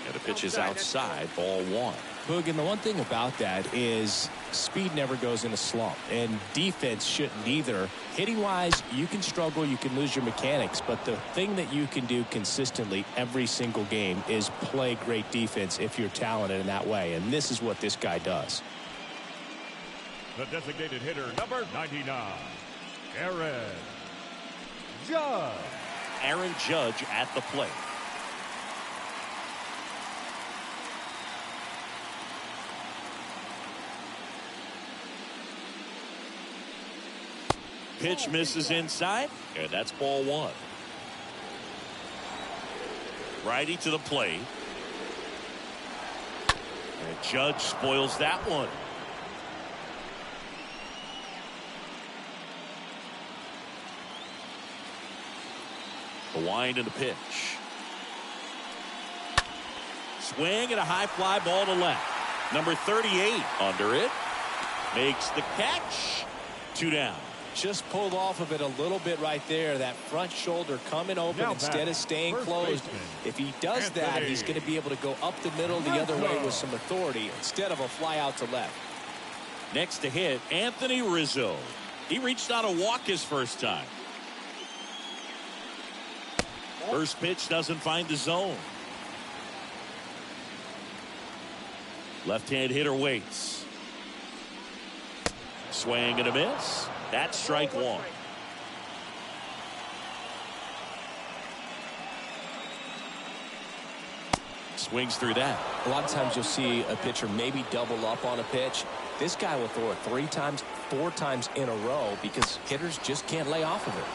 And the pitch is outside, ball 1. Boog, and the one thing about that is speed never goes in a slump, and defense shouldn't either. Hitting wise, you can struggle, you can lose your mechanics, but the thing that you can do consistently every single game is play great defense if you're talented in that way, and this is what this guy does. The designated hitter, number 99, Aaron Judge. Aaron Judge at the plate. Pitch misses inside, and that's ball 1. Righty to the plate. And Judge spoils that one. The wind and the pitch. Swing and a high fly ball to left. Number 38 under it. Makes the catch. 2 down. Just pulled off of it a little bit right there. That front shoulder coming open now instead of staying closed. If he does that, he's going to be able to go up the middle the other way with some authority instead of a fly out to left. Next to hit, Anthony Rizzo. He reached on a walk his first time. First pitch doesn't find the zone. Left-hand hitter waits. Swing and a miss. That's strike 1. Swings through that. A lot of times you'll see a pitcher maybe double up on a pitch. This guy will throw it 3 times, 4 times in a row because hitters just can't lay off of it.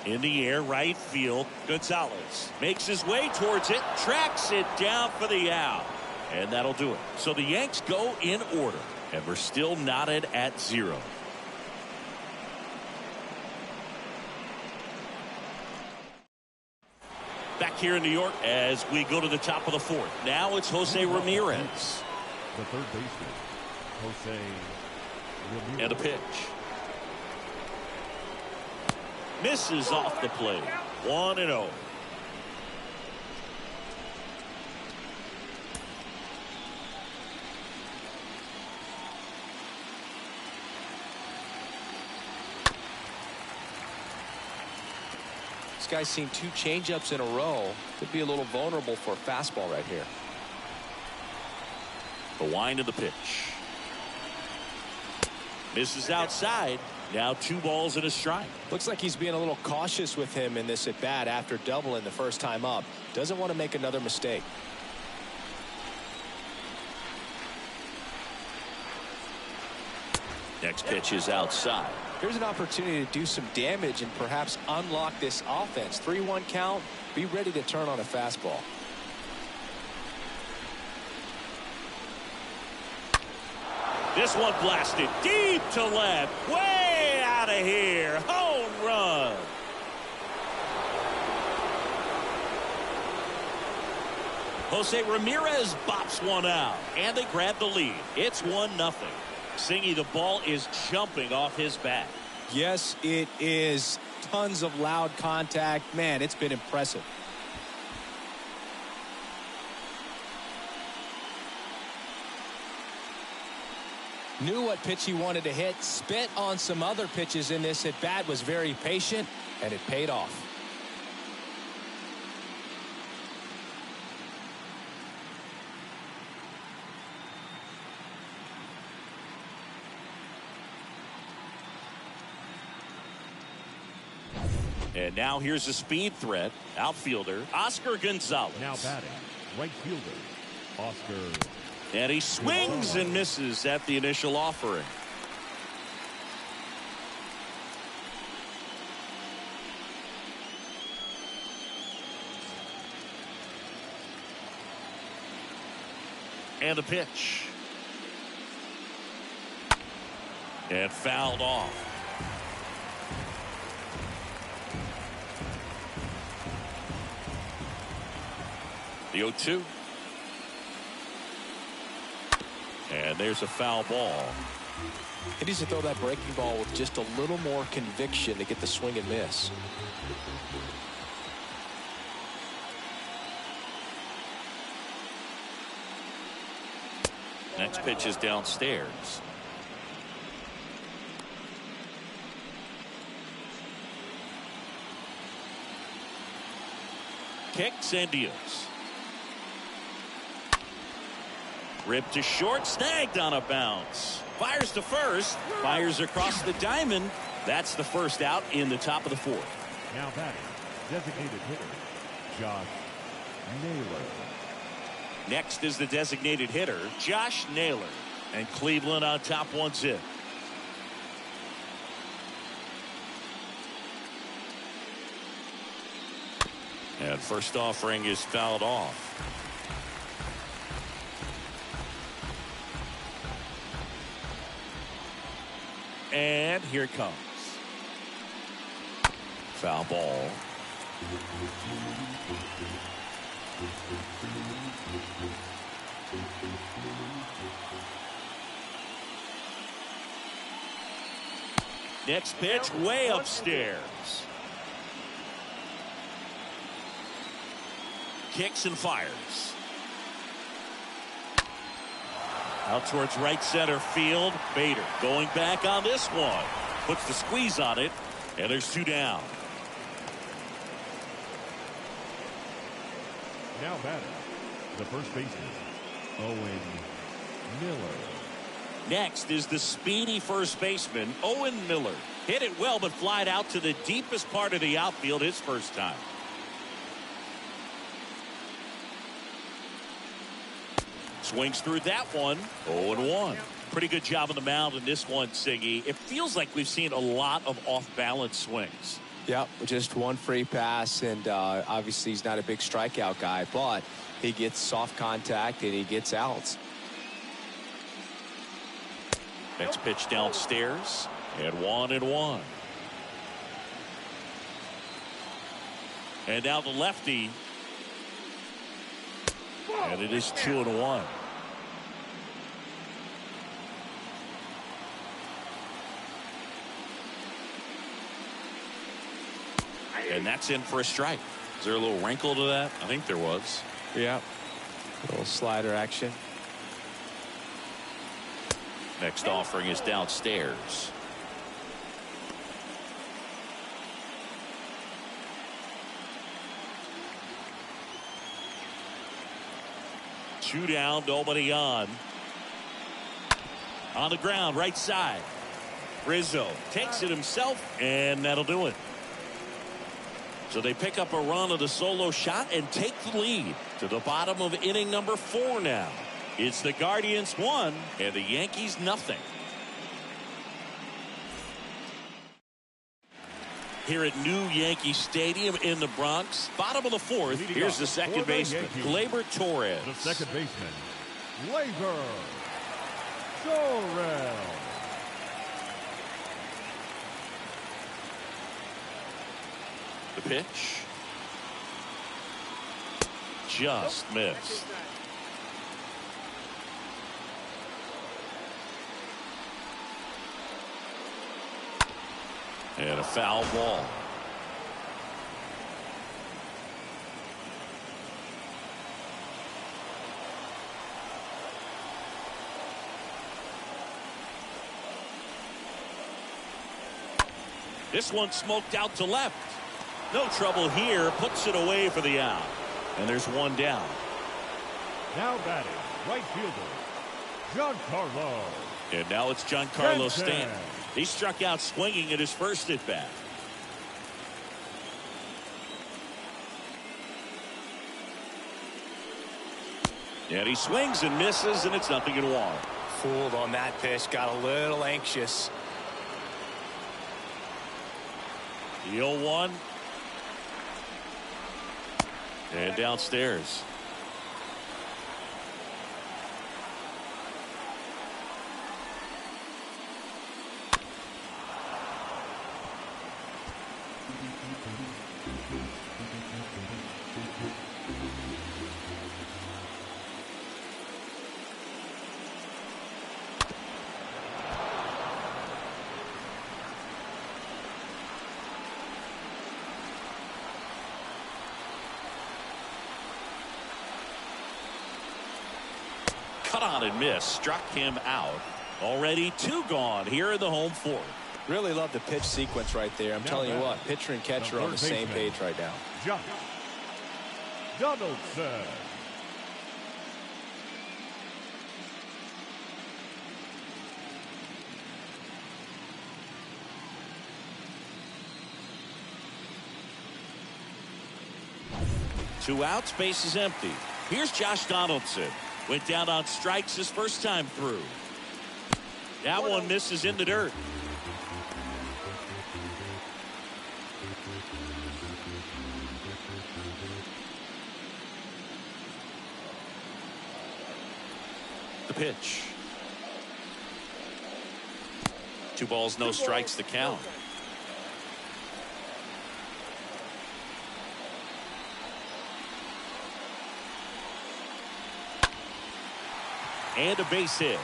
In the air, right field. Gonzalez makes his way towards it, tracks it down for the out. And that'll do it. So the Yanks go in order, and we're still knotted at 0. Back here in New York as we go to the top of the 4th. Now it's Jose Ramirez. The third baseman, Jose Ramirez. And a pitch. Misses off the plate. 1-0. This guy's seen 2 changeups in a row. Could be a little vulnerable for a fastball right here. The wind of the pitch. Misses outside. Now 2 balls and a strike. Looks like he's being a little cautious with him in this at bat after doubling the first time up. Doesn't want to make another mistake. Next pitch is outside. Here's an opportunity to do some damage and perhaps unlock this offense. 3-1 count. Be ready to turn on a fastball. This one blasted deep to left. Way out of here. Home run. Jose Ramirez bops one out. And they grab the lead. It's 1-0. Singy, the ball is jumping off his bat. Yes, it is. Tons of loud contact. Man, it's been impressive. Knew what pitch he wanted to hit. Spit on some other pitches in this at bat. Was very patient, and it paid off. And now here's a speed threat. Outfielder Oscar Gonzalez. Now batting, right fielder, Oscar. And he swings and misses at the initial offering. And a pitch. And fouled off. The 0-2. And there's a foul ball. He needs to throw that breaking ball with just a little more conviction to get the swing and miss. Next pitch is downstairs. Kicks and deals. Ripped to short, snagged on a bounce. Fires to first, fires across the diamond. That's the first out in the top of the fourth. Now batting, designated hitter, Josh Naylor. Next is the designated hitter, Josh Naylor. And Cleveland on top 1-0. And first offering is fouled off. And here it comes. Foul ball. Next pitch way upstairs. Kicks and fires. Out towards right center field. Bader going back on this one. Puts the squeeze on it. And there's 2 down. Now batting, the first baseman, Owen Miller. Next is the speedy first baseman, Owen Miller. Hit it well, but flied out to the deepest part of the outfield his first time. Swings through that one. 0-1. Pretty good job on the mound in this one, Siggy. It feels like we've seen a lot of off-balance swings. Yep, just one free pass, and obviously he's not a big strikeout guy, but he gets soft contact and he gets outs. Next pitch downstairs, and 1-1. And now the lefty. And it is 2-1. And that's in for a strike. Is there a little wrinkle to that? I think there was. Yeah. A little slider action. Next offering is downstairs. Two down, nobody on. On the ground, right side. Rizzo takes it himself, and that'll do it. So they pick up a run of the solo shot and take the lead to the bottom of inning number 4 now. It's the Guardians 1 and the Yankees nothing. Here at New Yankee Stadium in the Bronx, bottom of the 4th. Here's the second baseman, Gleyber Torres. The second baseman, Gleyber Torres. The pitch. Just missed. And a foul ball. This one smoked out to left. No trouble here. Puts it away for the out. And there's one down. Now batting, right fielder, Giancarlo. And now it's Giancarlo Stanton. He struck out swinging at his first at bat. And he swings and misses, and it's 0-1. Fooled on that pitch, got a little anxious. The 0-1. And downstairs. Cut on and miss. Struck him out. Already 2 gone here in the home 4th. Really love the pitch sequence right there. I'm telling you what, pitcher and catcher on the same page right now. Josh Donaldson. Two outs, base is empty. Here's Josh Donaldson. Went down on strikes his first time through. That one misses in the dirt. The pitch. 2 balls, no strikes, the count. And a base hit.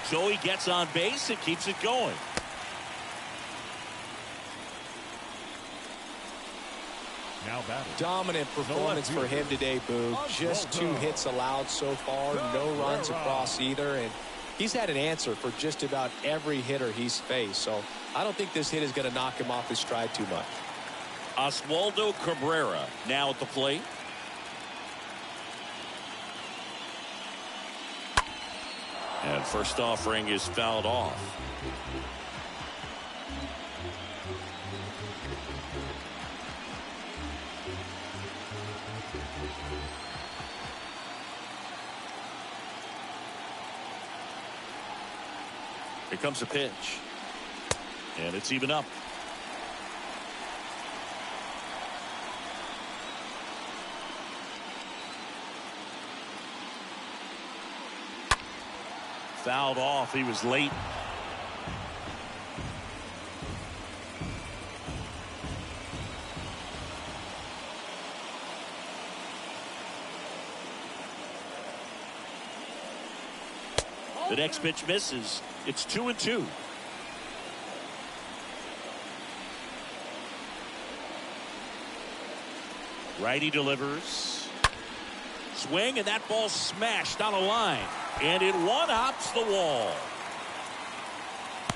So he gets on base and keeps it going. Now batting. Dominant performance for him today, Boog. Just 2 hits allowed so far. No runs across either. And he's had an answer for just about every hitter he's faced. So I don't think this hit is going to knock him off his stride too much. Oswaldo Cabrera now at the plate. And first offering is fouled off. Here comes a pitch. And it's even up. Fouled off. He was late. The next pitch misses. It's 2-2. Righty delivers. Swing, and that ball smashed on a line. And it one-hops the wall.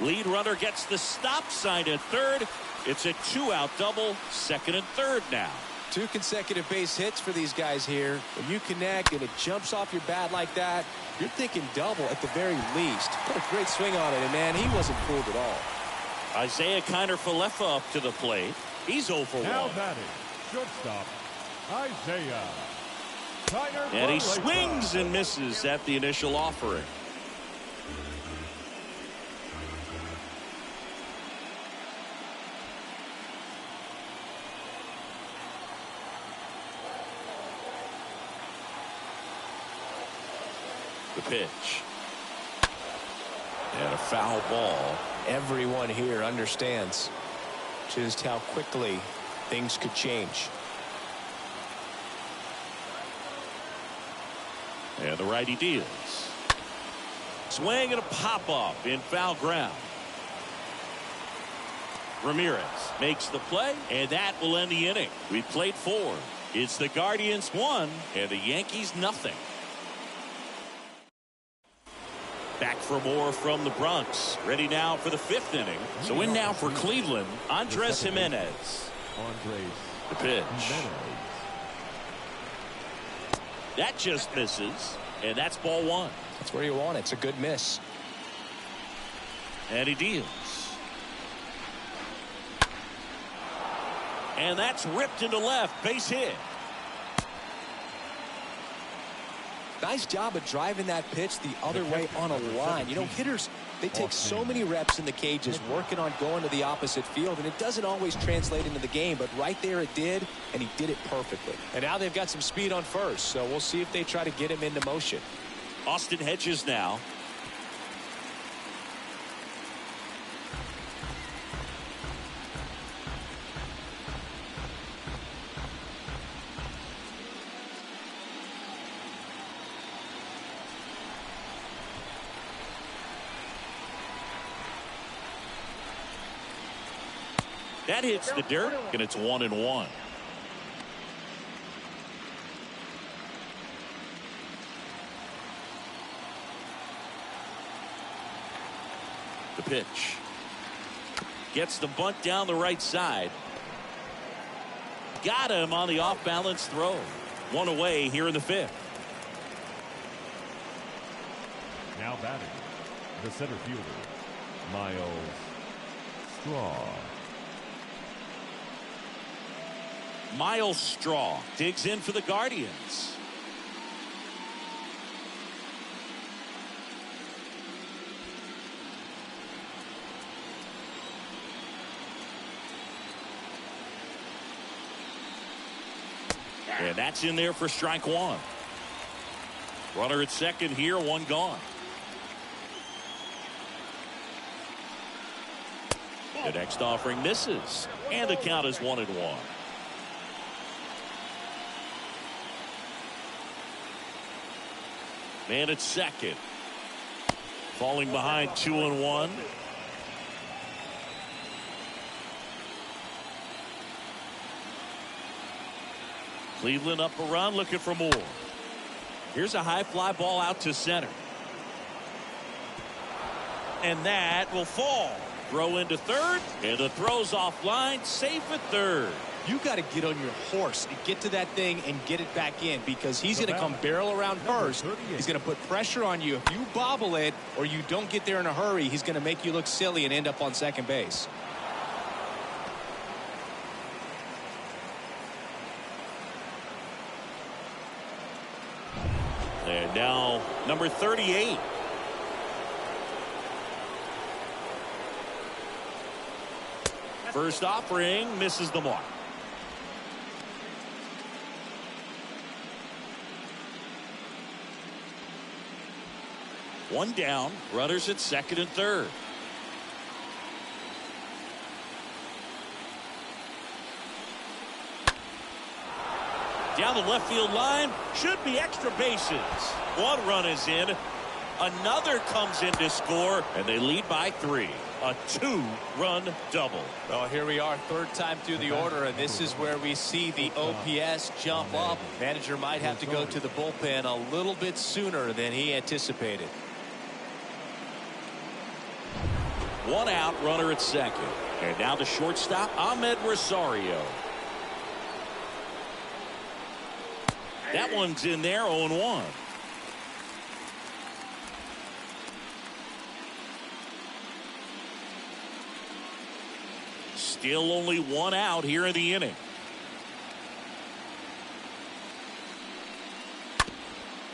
Lead runner gets the stop sign at third. It's a 2-out double, second and third now. 2 consecutive base hits for these guys here. When you connect and it jumps off your bat like that, you're thinking double at the very least. Put a great swing on it, and man, he wasn't fooled at all. Isaiah Kiner-Falefa up to the plate. He's 0 for 1. Now batting, shortstop, Isaiah Kiner-Falefa. And he swings and misses at the initial offering. The pitch. And a foul ball. Everyone here understands just how quickly things could change. And the righty deals. Swing and a pop-up in foul ground. Ramirez makes the play, and that will end the inning. We played 4. It's the Guardians 1 and the Yankees nothing. Back for more from the Bronx. Ready now for the 5th inning. So in now for Cleveland, Andres Jimenez. The pitch. That just misses, and that's ball 1. That's where you want it. It's a good miss. And he deals. And that's ripped into left. Base hit. Nice job of driving that pitch the other way on a line. You know, hitters, they take so many reps in the cages working on going to the opposite field, and it doesn't always translate into the game, but right there it did, and he did it perfectly. And now they've got some speed on first, so we'll see if they try to get him into motion. Austin Hedges now. That hits the dirt, and it's 1-1. The pitch. Gets the bunt down the right side. Got him on the off-balance throw. One away here in the 5th. Now batting, the center fielder, Miles Straw. Miles Straw digs in for the Guardians. And that's in there for strike one. Runner at second here, one gone. The next offering misses, and the count is 1-1. Man at second. Falling behind 2-1. Cleveland up a run, looking for more. Here's a high fly ball out to center. And that will fall. Throw into third, and the throw's offline, safe at third. You got to get on your horse and get to that thing and get it back in, because he's going to come barrel around first. He's going to put pressure on you. If you bobble it or you don't get there in a hurry, he's going to make you look silly and end up on second base. And now number 38. First offering misses the mark. One down, runners at second and third. Down the left field line, should be extra bases. One run is in, another comes in to score, and they lead by 3. A 2-run double. Well, here we are, third time through the order, and this is where we see the OPS jump up. Manager might have to go to the bullpen a little bit sooner than he anticipated. One out, runner at second. And now the shortstop, Ahmed Rosario. That one's in there, 0-1. Still only one out here in the inning.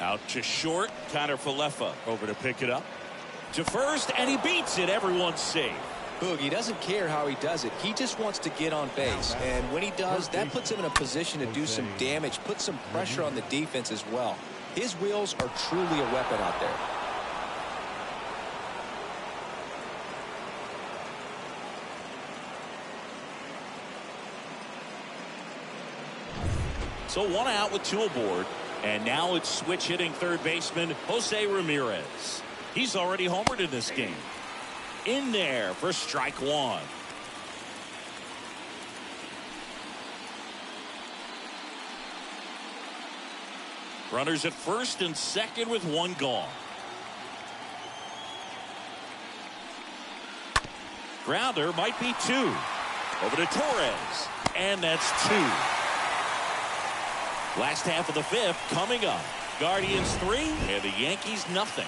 Out to short, Connor Falefa over to pick it up. To first, and he beats it. Everyone's safe. Boog, he doesn't care how he does it. He just wants to get on base. And when he does, that puts him in a position to do some damage, put some pressure on the defense as well. His wheels are truly a weapon out there. So one out with 2 aboard. And now it's switch hitting third baseman Jose Ramirez. He's already homered in this game. In there for strike one. Runners at first and second with one gone. Grounder might be 2. Over to Torres. And that's 2. Last half of the 5th coming up. Guardians 3 and the Yankees nothing.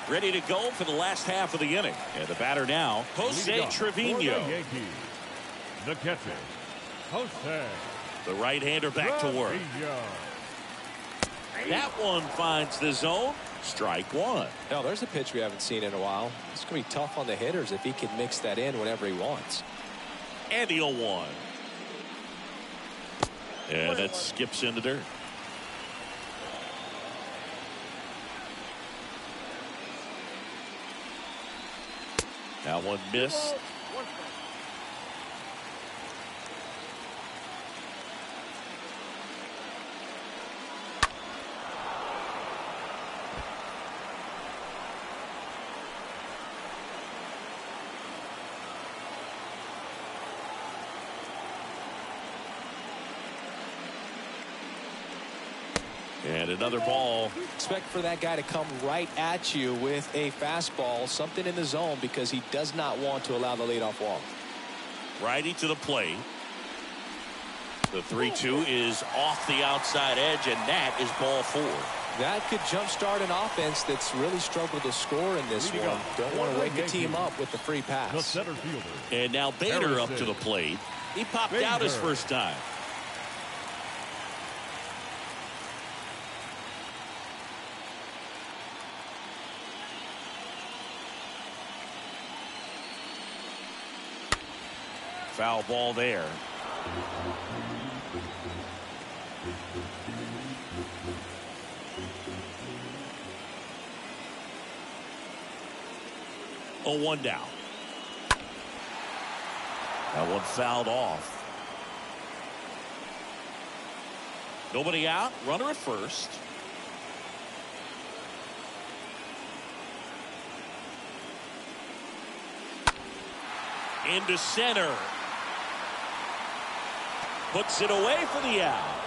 ready to go for the last half of the inning. And the batter now, Jose Trevino. The catcher, Jose. The right-hander back to work. That one finds the zone. Strike one. Now, there's a pitch we haven't seen in a while. It's going to be tough on the hitters if he can mix that in whenever he wants. And the 0-1. And that skips into dirt. That one missed. And another ball. Expect for that guy to come right at you with a fastball, something in the zone, because he does not want to allow the leadoff walk. Righty to the plate. The 3-2 is off the outside edge, and that is ball 4. That could jumpstart an offense that's really struggled to score in this one. Don't want to wake a team up with the free pass. The center fielder. And now Bader up to the plate. He popped out his first time. Foul ball there. Oh, 1 down. That one fouled off. Nobody out. Runner at first. Into center. Puts it away for the out.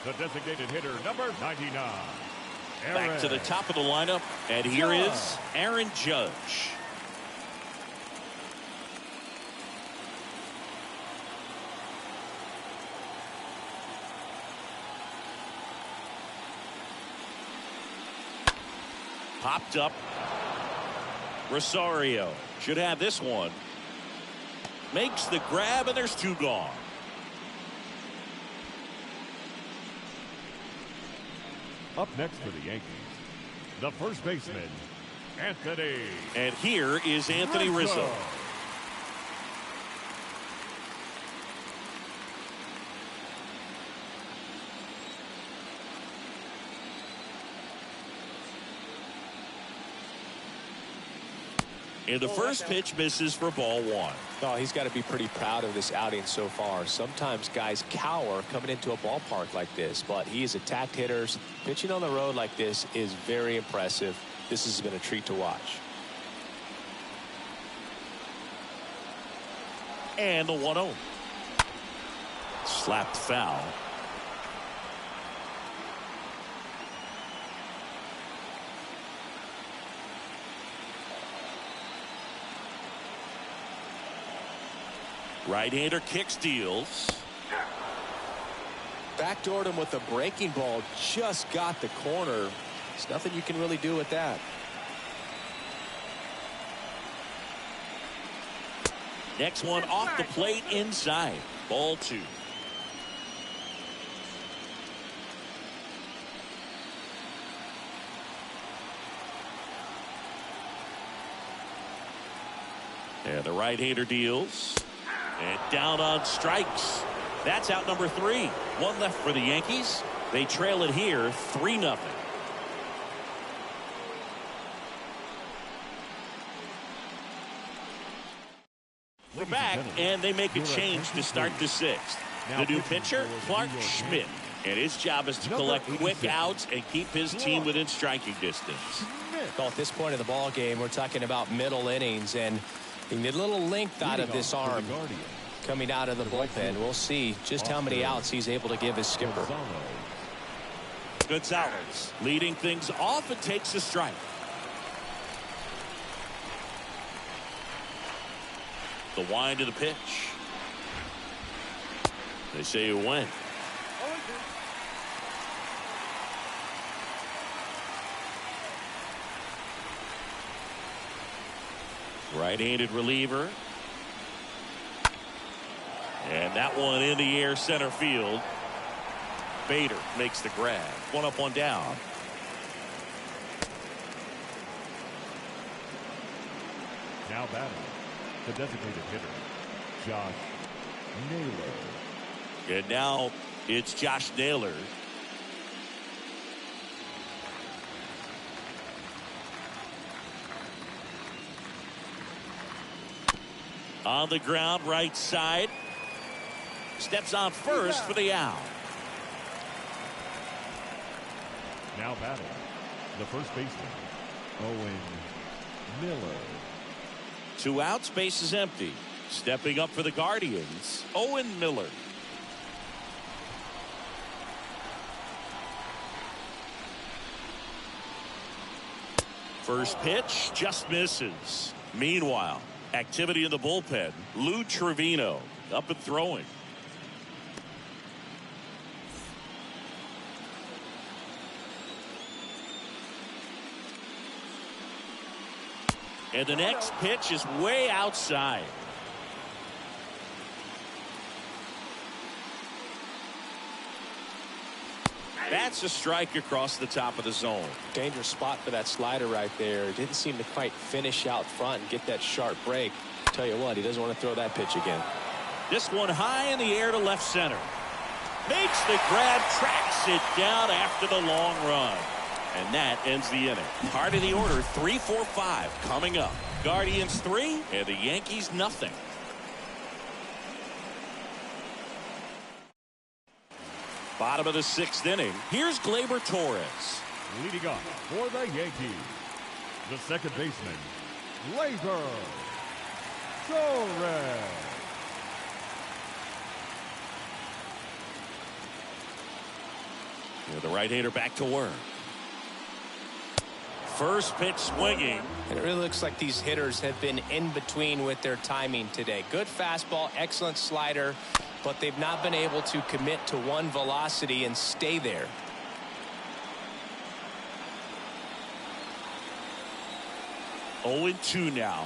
The designated hitter, number 99. Back to the top of the lineup, and here is Aaron Judge. Popped up. Rosario should have this one. Makes the grab, and there's 2 gone. Up next for the Yankees, the first baseman, Anthony. And here is Anthony Rizzo. And the first pitch misses for ball 1. Oh, he's got to be pretty proud of this outing so far. Sometimes guys cower coming into a ballpark like this, but he has attacked hitters. Pitching on the road like this is very impressive. This has been a treat to watch. And the 1-0. Slapped foul. Right-hander kicks, deals. Backdoored him with a breaking ball. Just got the corner. There's nothing you can really do with that. Next one off the plate inside. Ball 2. And the right-hander deals. And down on strikes. That's out number 3. 1 left for the Yankees. They trail it here 3-0. We're back, and they make a change to start the 6th. The new pitcher, Clark Schmidt. And his job is to collect quick outs and keep his team within striking distance. Well, at this point in the ball game, we're talking about middle innings, and the little length out of this arm coming out of the bullpen. We'll see just how many outs he's able to give his skipper. Gonzalez leading things off and takes a strike. The wind of the pitch. They say it went. Right-handed reliever. And that one in the air center field. Bader makes the grab. 1 up, 1 down. Now batting, the designated hitter, Josh Naylor. And now it's Josh Naylor. On the ground, right side. Steps on first for the out. Now batting, the first baseman, Owen Miller. 2 outs, base is empty. Stepping up for the Guardians, Owen Miller. First pitch just misses. Meanwhile, activity in the bullpen. Lou Trevino up and throwing. And the next pitch is way outside. That's a strike across the top of the zone. Dangerous spot for that slider right there. Didn't seem to quite finish out front and get that sharp break. Tell you what, he doesn't want to throw that pitch again. This one high in the air to left center. Makes the grab, tracks it down after the long run. And that ends the inning. Part of the order, 3-4-5 coming up. Guardians 3 and the Yankees nothing. Bottom of the 6th inning. Here's Gleyber Torres. Leading off for the Yankees, the second baseman, Gleyber Torres. The right-hander back to work. First pitch swinging. And it really looks like these hitters have been in between with their timing today. Good fastball, excellent slider, but they've not been able to commit to one velocity and stay there. Oh, 2 now.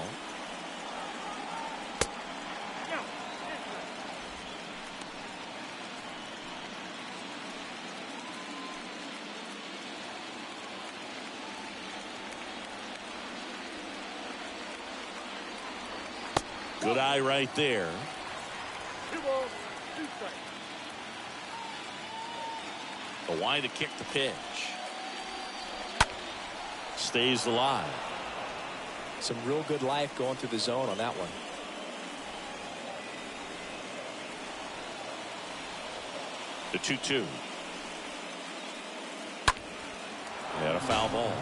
Good eye right there. 2 balls, 2 strikes. The wind to kick the pitch. Stays alive. Some real good life going through the zone on that one. The 2-2. And a foul ball.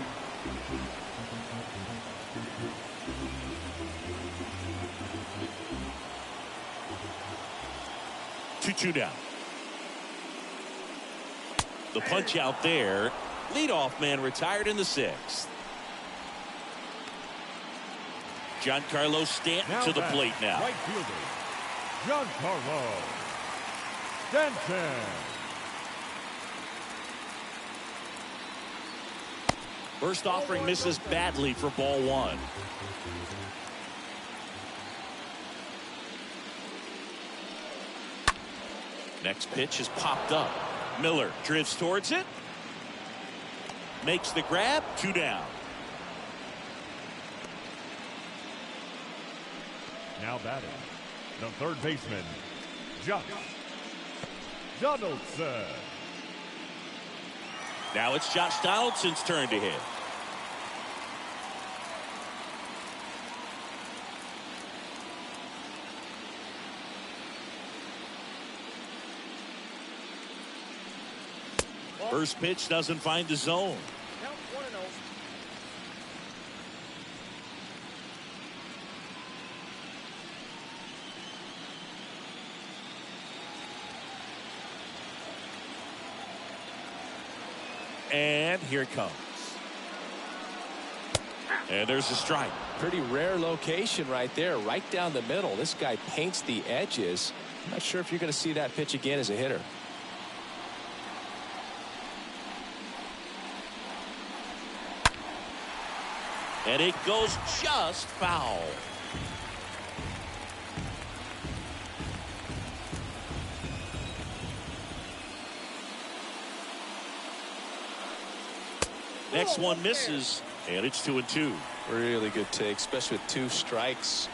Two down. The punch out there. Leadoff man retired in the 6th. Giancarlo Stanton to the plate now. Right fielder, Giancarlo Stanton. First offering misses badly for ball 1. Next pitch is popped up. Miller drifts towards it. Makes the grab. 2 down. Now batting, the third baseman, Josh Donaldson. Now it's Josh Donaldson's turn to hit. First pitch doesn't find the zone. Count 1-0. And here it comes. And there's a strike. Pretty rare location right there, right down the middle. This guy paints the edges. I'm not sure if you're going to see that pitch again as a hitter. And it goes just foul. Next one misses, and it's 2-2. Really good take, especially with 2 strikes.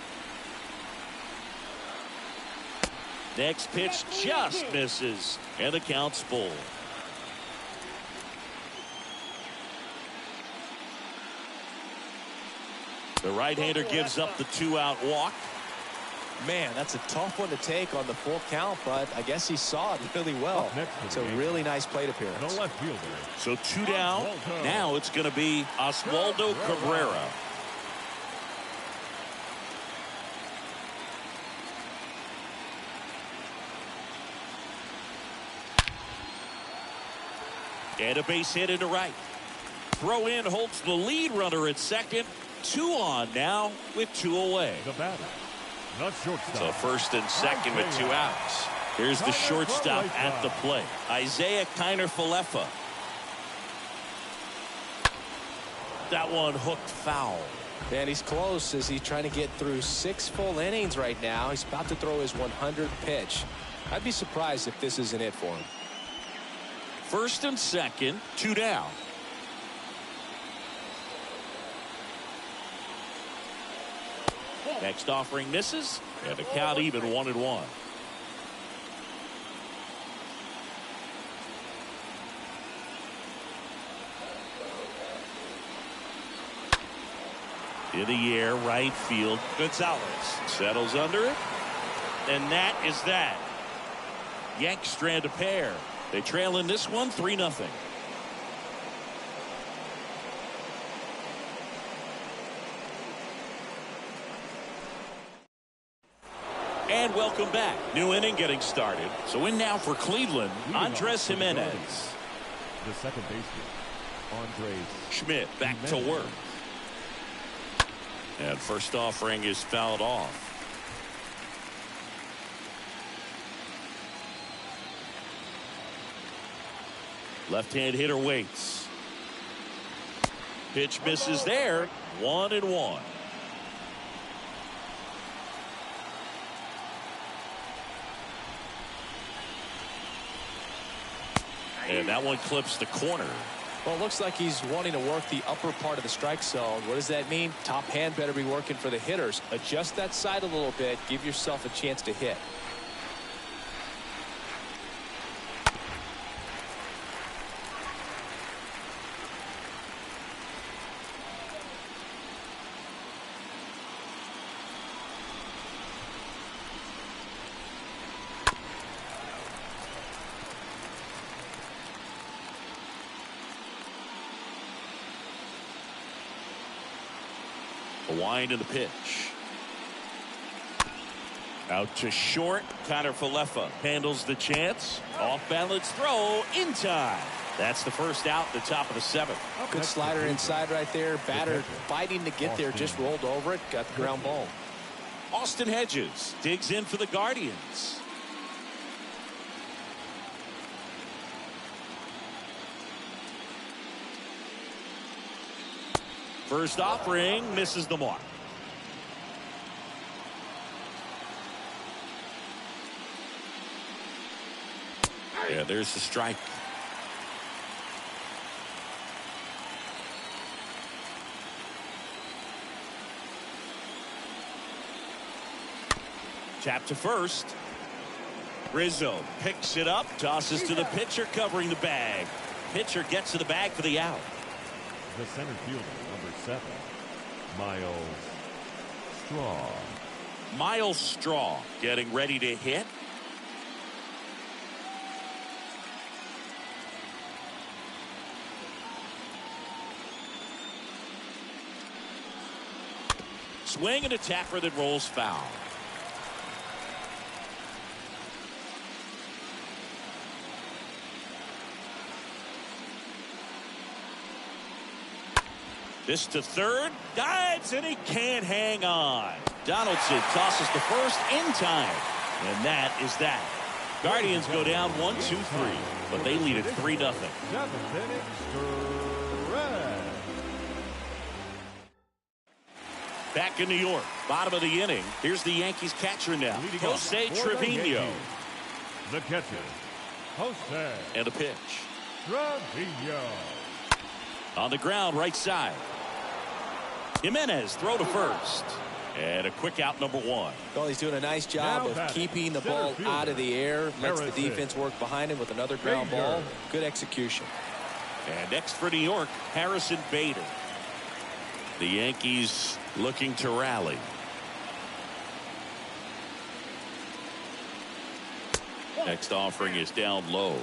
Next pitch just misses, and the count's full. The right-hander gives up the 2-out walk. Man, that's a tough one to take on the full count, but I guess he saw it really well. It's a really nice plate appearance. The left fielder. So 2 down. Now it's going to be Oswaldo Cabrera. And a base hit into right. Throw in holds the lead runner at second. 2 on now with 2 away. The batter. The shortstop. So first and second with 2 outs. Here's the shortstop at the plate. Isaiah Kiner-Falefa. That one hooked foul. Man, he's close as he's trying to get through 6 full innings right now. He's about to throw his 100th pitch. I'd be surprised if this isn't it for him. First and second, 2 down. Next offering misses, and the count even 1-1. In the air, right field. Gonzalez settles under it, and that is that. Yanks strand a pair. They trail in this one 3-0. And welcome back. New inning getting started. So in now for Cleveland, Andres Jimenez. The second baseman, Andres Schmidt back to work. And first offering is fouled off. Left-hand hitter waits. Pitch misses there. 1-1. And that one clips the corner. Well, it looks like he's wanting to work the upper part of the strike zone. What does that mean? Top hand better be working for the hitters. Adjust that side a little bit. Give yourself a chance to hit. A wind in the pitch. Out to short. Kiner-Falefa handles the chance. Off balance throw in time. That's the first out, the top of the 7th. Good slider inside right there. Batter fighting to get there, just rolled over it, got the ground ball. Austin Hedges digs in for the Guardians. First offering misses the mark. Yeah, there's the strike. Tap to first. Rizzo picks it up, tosses to the pitcher covering the bag. Pitcher gets to the bag for the out. The center fielder, number 7, Miles Straw. Miles Straw getting ready to hit. Swing and a tapper that rolls foul. This to third, dives, and he can't hang on. Donaldson tosses to first in time, and that is that. Guardians go down 1-2-3, but they lead it 3-0. 7th inning, Red. Back in New York, bottom of the inning. Here's the Yankees catcher now, Jose Trevino. The catcher, Jose. And a pitch. Trevino. On the ground, right side. Jimenez throw to first. And a quick out, number 1. Well, he's doing a nice job of keeping the ball out of the air. Lets the defense work behind him with another ground ball. Good execution. And next for New York, Harrison Bader. The Yankees looking to rally. Next offering is down low.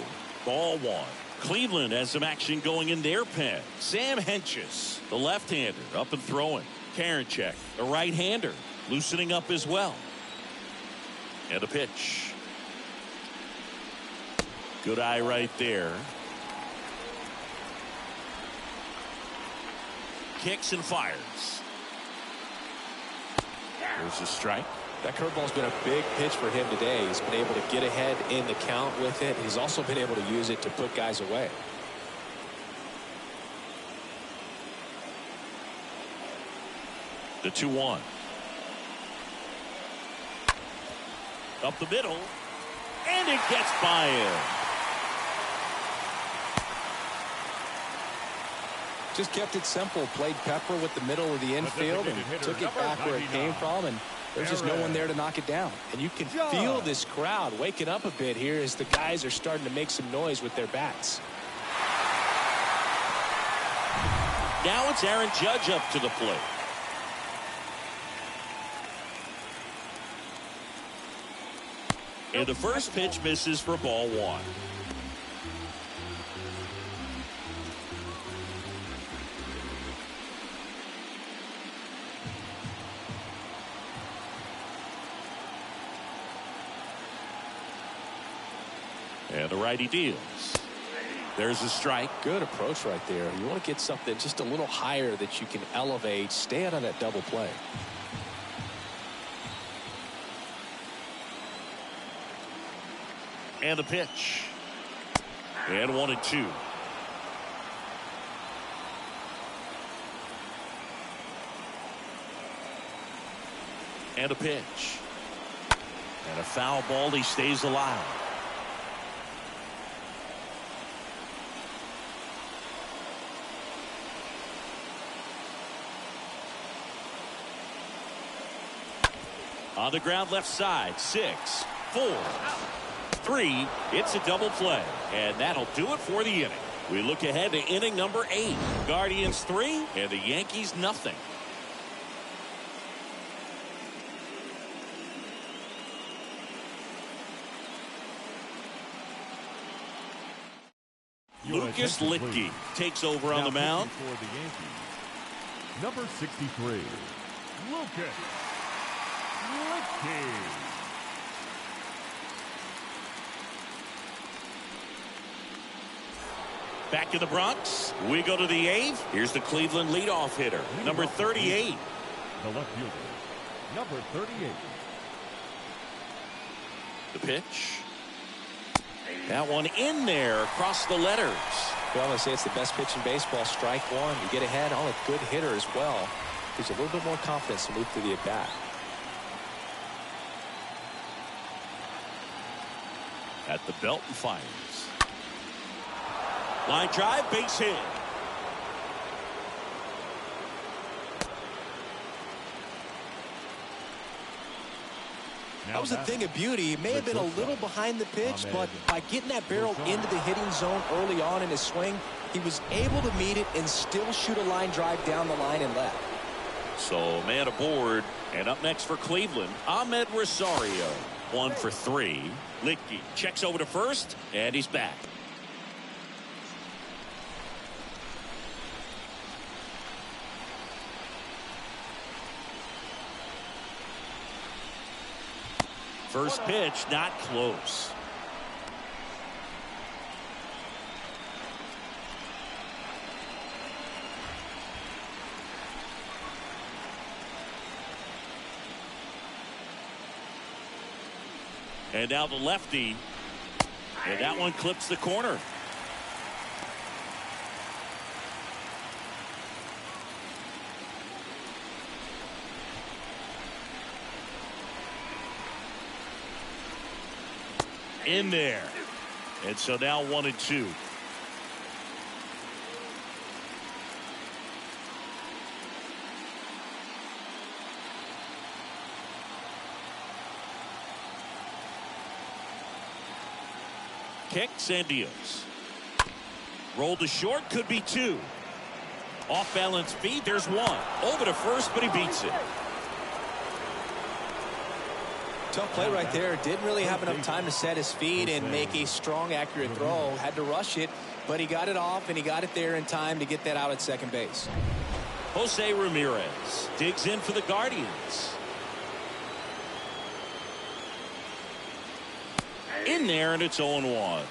Ball 1. Cleveland has some action going in their pen. Sam Hentges, the left-hander, up and throwing. Karinchak, the right-hander, loosening up as well. And a pitch. Good eye right there. Kicks and fires. There's a strike. That curveball's been a big pitch for him today. He's been able to get ahead in the count with it. He's also been able to use it to put guys away. The 2-1. Up the middle. And it gets by him. Just kept it simple. Played pepper with the middle of the infield and took it back where it came from. And there's just no one there to knock it down. And you can feel this crowd waking up a bit here as the guys are starting to make some noise with their bats. Now it's Aaron Judge up to the plate. And the first pitch misses for ball 1. And the righty deals. There's a strike. Good approach right there. You want to get something just a little higher that you can elevate. Stay out of that double play. And the pitch. And 1-2. And a pitch. And a foul ball. He stays alive. On the ground left side. 6, 4, 3. It's a double play. And that'll do it for the inning. We look ahead to inning number 8. Guardians 3 and the Yankees nothing. Lucas Litke takes over on the mound. For the Yankees, number 63, Lucas Litke. Back in the Bronx, we go to the 8th. Here's the Cleveland leadoff hitter, number 38. The left fielder, number 38. The pitch. That one in there across the letters. Well, I say it's the best pitch in baseball. Strike 1. You get ahead on a good hitter as well. Gives you a little bit more confidence to move through the at-bat. At the belt and fires. Line drive, base hit. That was a thing of beauty. He may have been a little behind the pitch, but by getting that barrel into the hitting zone early on in his swing, he was able to meet it and still shoot a line drive down the line and left. So man aboard, and up next for Cleveland, Ahmed Rosario. 1 for 3. Litke checks over to first, and he's back. First pitch, not close. And now the lefty. And that one clips the corner. In there. And so now 1-2. kicks and deals. Rolled to short, could be two. Off balance feed, there's one. Over to first, but he beats it. Tough play right there. Didn't really have enough time to set his feet and make a strong, accurate throw. Had to rush it, but he got it off, and he got it there in time to get that out at second base. Jose Ramirez digs in for the Guardians. In there, and it's 0-1.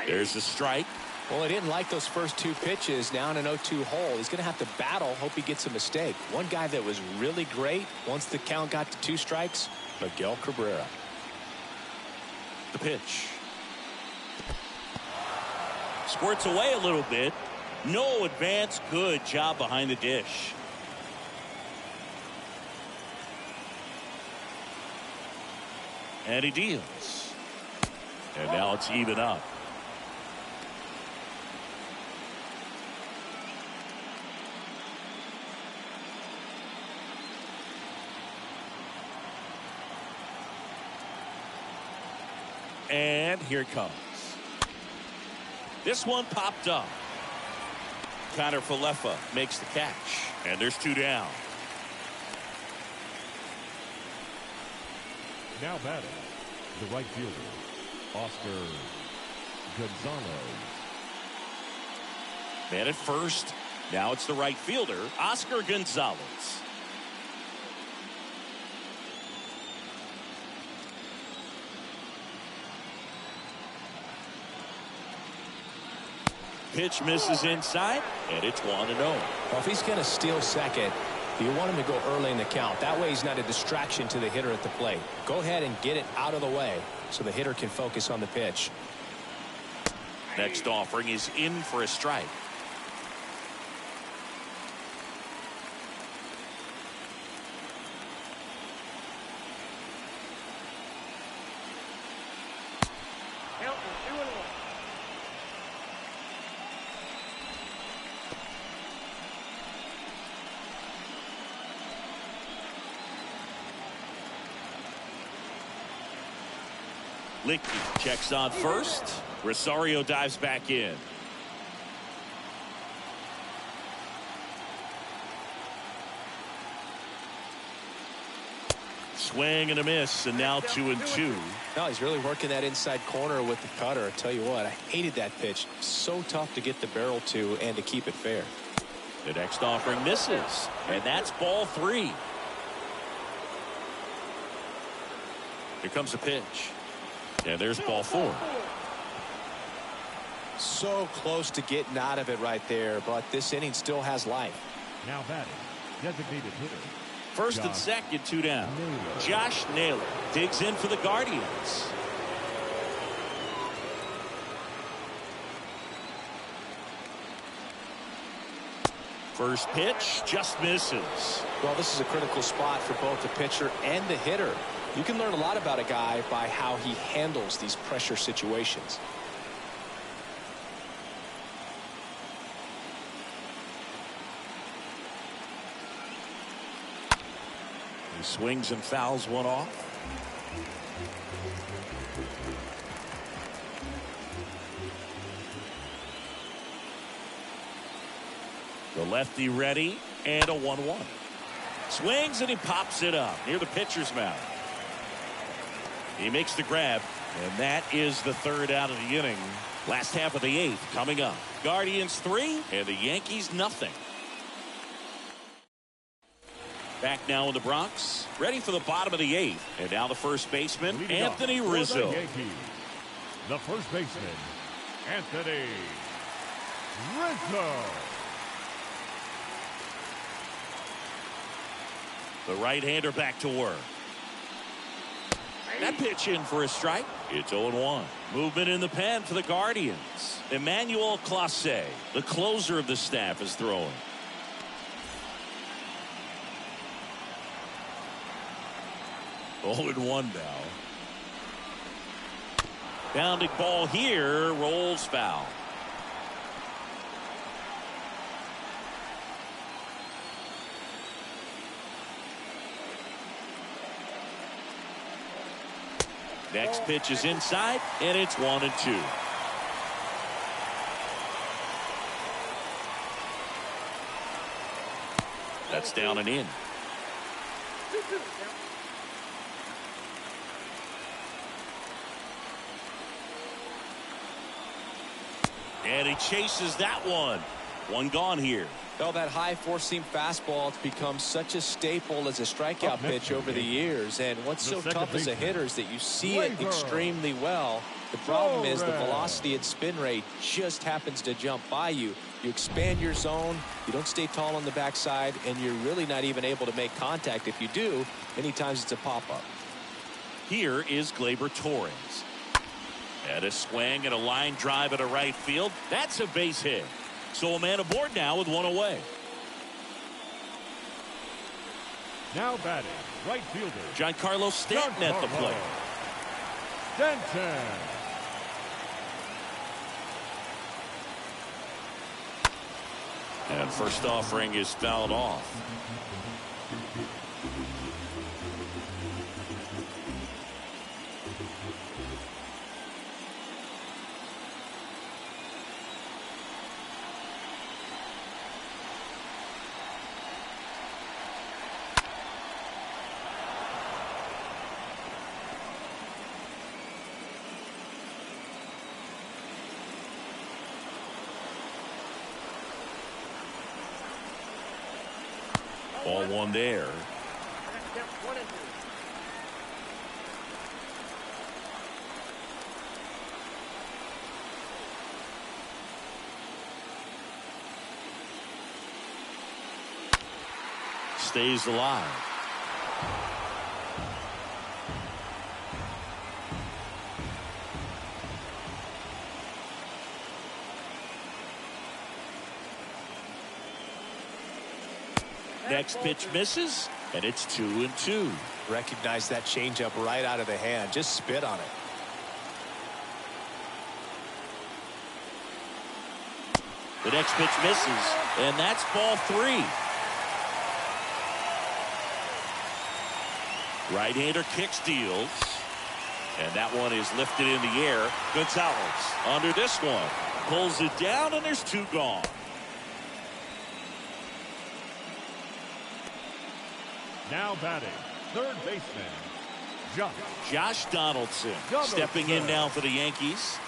There's the strike. Well, he didn't like those first two pitches. Now in an 0-2 hole, he's going to have to battle. Hope he gets a mistake. One guy that was really great once the count got to 2 strikes, Miguel Cabrera. The pitch. Squirts away a little bit. No advance. Good job behind the dish. And he deals. And now it's even up. And here it comes. This one popped up. Connor Falefa makes the catch. And there's 2 down. Now batting, the right fielder, Oscar Gonzalez. Man at first. Now it's the right fielder, Oscar Gonzalez. Pitch misses inside, and it's 1-0. Well, if he's going to steal second, you want him to go early in the count. That way he's not a distraction to the hitter at the plate. Go ahead and get it out of the way so the hitter can focus on the pitch. Next offering is in for a strike. Count is 2-1. Licky checks on first. Rosario dives back in. Swing and a miss, and now 2-2. No, he's really working that inside corner with the cutter. I tell you what, I hated that pitch. So tough to get the barrel to and to keep it fair. The next offering misses, and that's ball 3. Here comes the pitch. And there's ball 4. So close to getting out of it right there, but this inning still has life. Now batting, designated hitter, First and second, 2 down. Josh Naylor digs in for the Guardians. First pitch just misses. Well, this is a critical spot for both the pitcher and the hitter. You can learn a lot about a guy by how he handles these pressure situations. He swings and fouls one off. The lefty ready, and a 1-1. Swings and he pops it up near the pitcher's mouth. He makes the grab, and that is the 3rd out of the inning. Last half of the 8th coming up. Guardians 3 and the Yankees nothing. Back now in the Bronx, ready for the bottom of the 8th. And now the first baseman, Anthony Rizzo. The first baseman, Anthony Rizzo. The right-hander back to work. That pitch in for a strike. It's 0-1. Movement in the pen for the Guardians. Emmanuel Clase, the closer of the staff, is throwing. Oh, 0-1 now. Bounding ball here, rolls foul. Next pitch is inside, and it's 1-2. That's down and in. And he chases that one. One gone here. Well, that high four-seam fastball has become such a staple as a strikeout pitch over the years. And what's so tough as a hitter is that you see it extremely well. The problem is the velocity and spin rate just happens to jump by you. You expand your zone, you don't stay tall on the backside, and you're really not even able to make contact. If you do, many times it's a pop-up. Here is Gleyber Torres. And a swing and a line drive at a right field. That's a base hit. So a man aboard now with one away. Now batting, right fielder Giancarlo Stanton at the plate. Stanton. And first offering is fouled off. Ball one there. Stays alive. Next pitch misses, and it's 2-2. Recognize that changeup right out of the hand. Just spit on it. The next pitch misses, and that's ball 3. Right-hander kicks, deals, and that one is lifted in the air. Gonzalez under this one, pulls it down, and there's 2 gone. Now batting, third baseman Josh Donaldson stepping in now for the Yankees.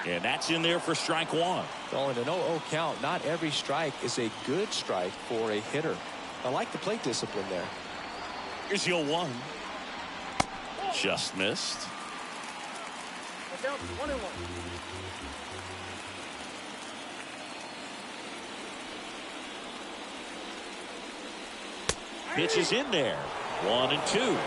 And that's in there for strike 1. Well, in an 0-0 count, not every strike is a good strike for a hitter. I like the plate discipline there. Here's the 0-1. Just missed. Down 1-1. Pitch is in there. 1-2.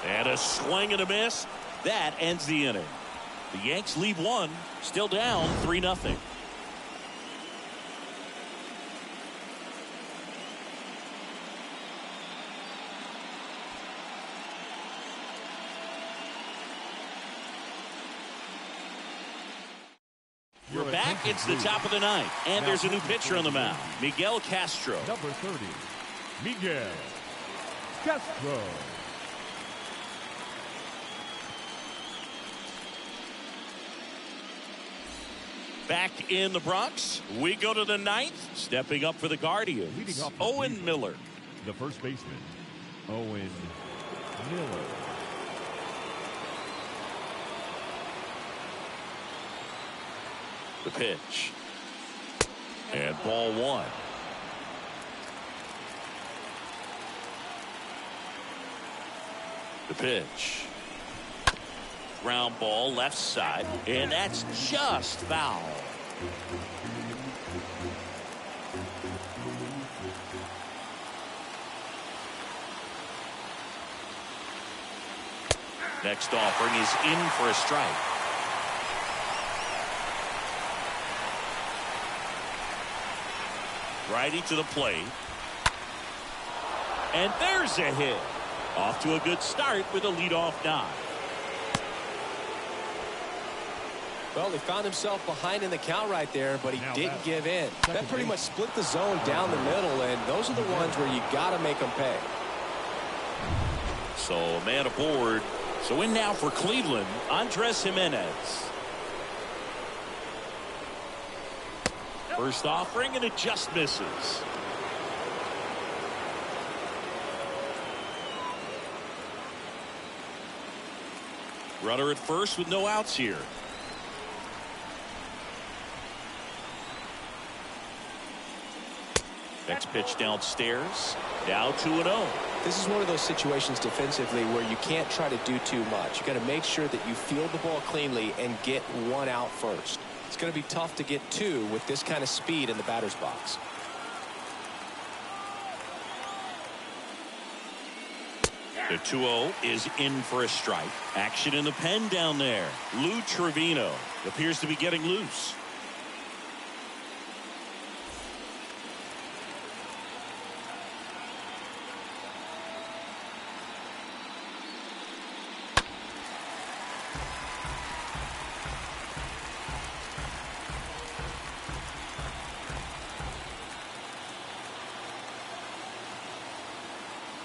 And a swing and a miss. That ends the inning. The Yanks leave 1. Still down 3-0. We're back. It's the top of the 9th. And there's a new pitcher on the mound. Miguel Castro. number 30, Miguel Castro. Back in the Bronx, we go to the 9th. Stepping up for the Guardians, Leading off Owen Miller. The first baseman, Owen Miller. The pitch. And ball 1. The pitch. Ground ball left side, and that's just foul. Next offering is in for a strike. Righty to the plate. And there's a hit. Off to a good start with a leadoff knock. Well, he found himself behind in the count right there, but he didn't give in. That pretty much split the zone down the middle, and those are the ones where you got to make them pay. So a man aboard. So in now for Cleveland, Andres Jimenez. First offering, and it just misses. Runner at first with no outs here. Next pitch downstairs. Now 2-0. This is one of those situations defensively where you can't try to do too much. You got to make sure that you field the ball cleanly and get one out first. It's going to be tough to get two with this kind of speed in the batter's box. The 2-0 is in for a strike. Action in the pen down there. Lou Trevino appears to be getting loose.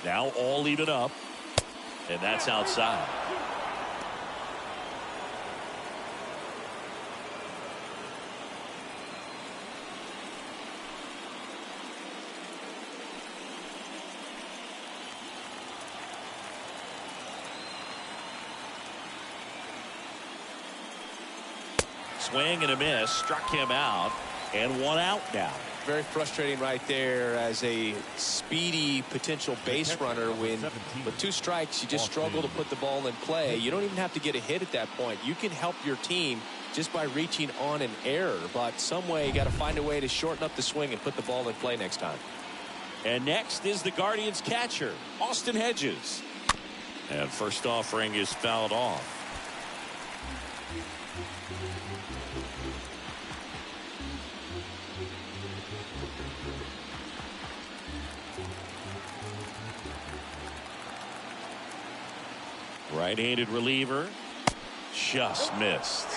Now all even up, and that's outside. Swing and a miss, struck him out, and one out now. Very frustrating right there as a speedy potential base runner. When with two strikes you just struggle to put the ball in play. You don't even have to get a hit at that point. You can help your team just by reaching on an error, but some way you got to find a way to shorten up the swing and put the ball in play next time. And next is the Guardians catcher, Austin Hedges. And first offering is fouled off. Right-handed reliever, just missed.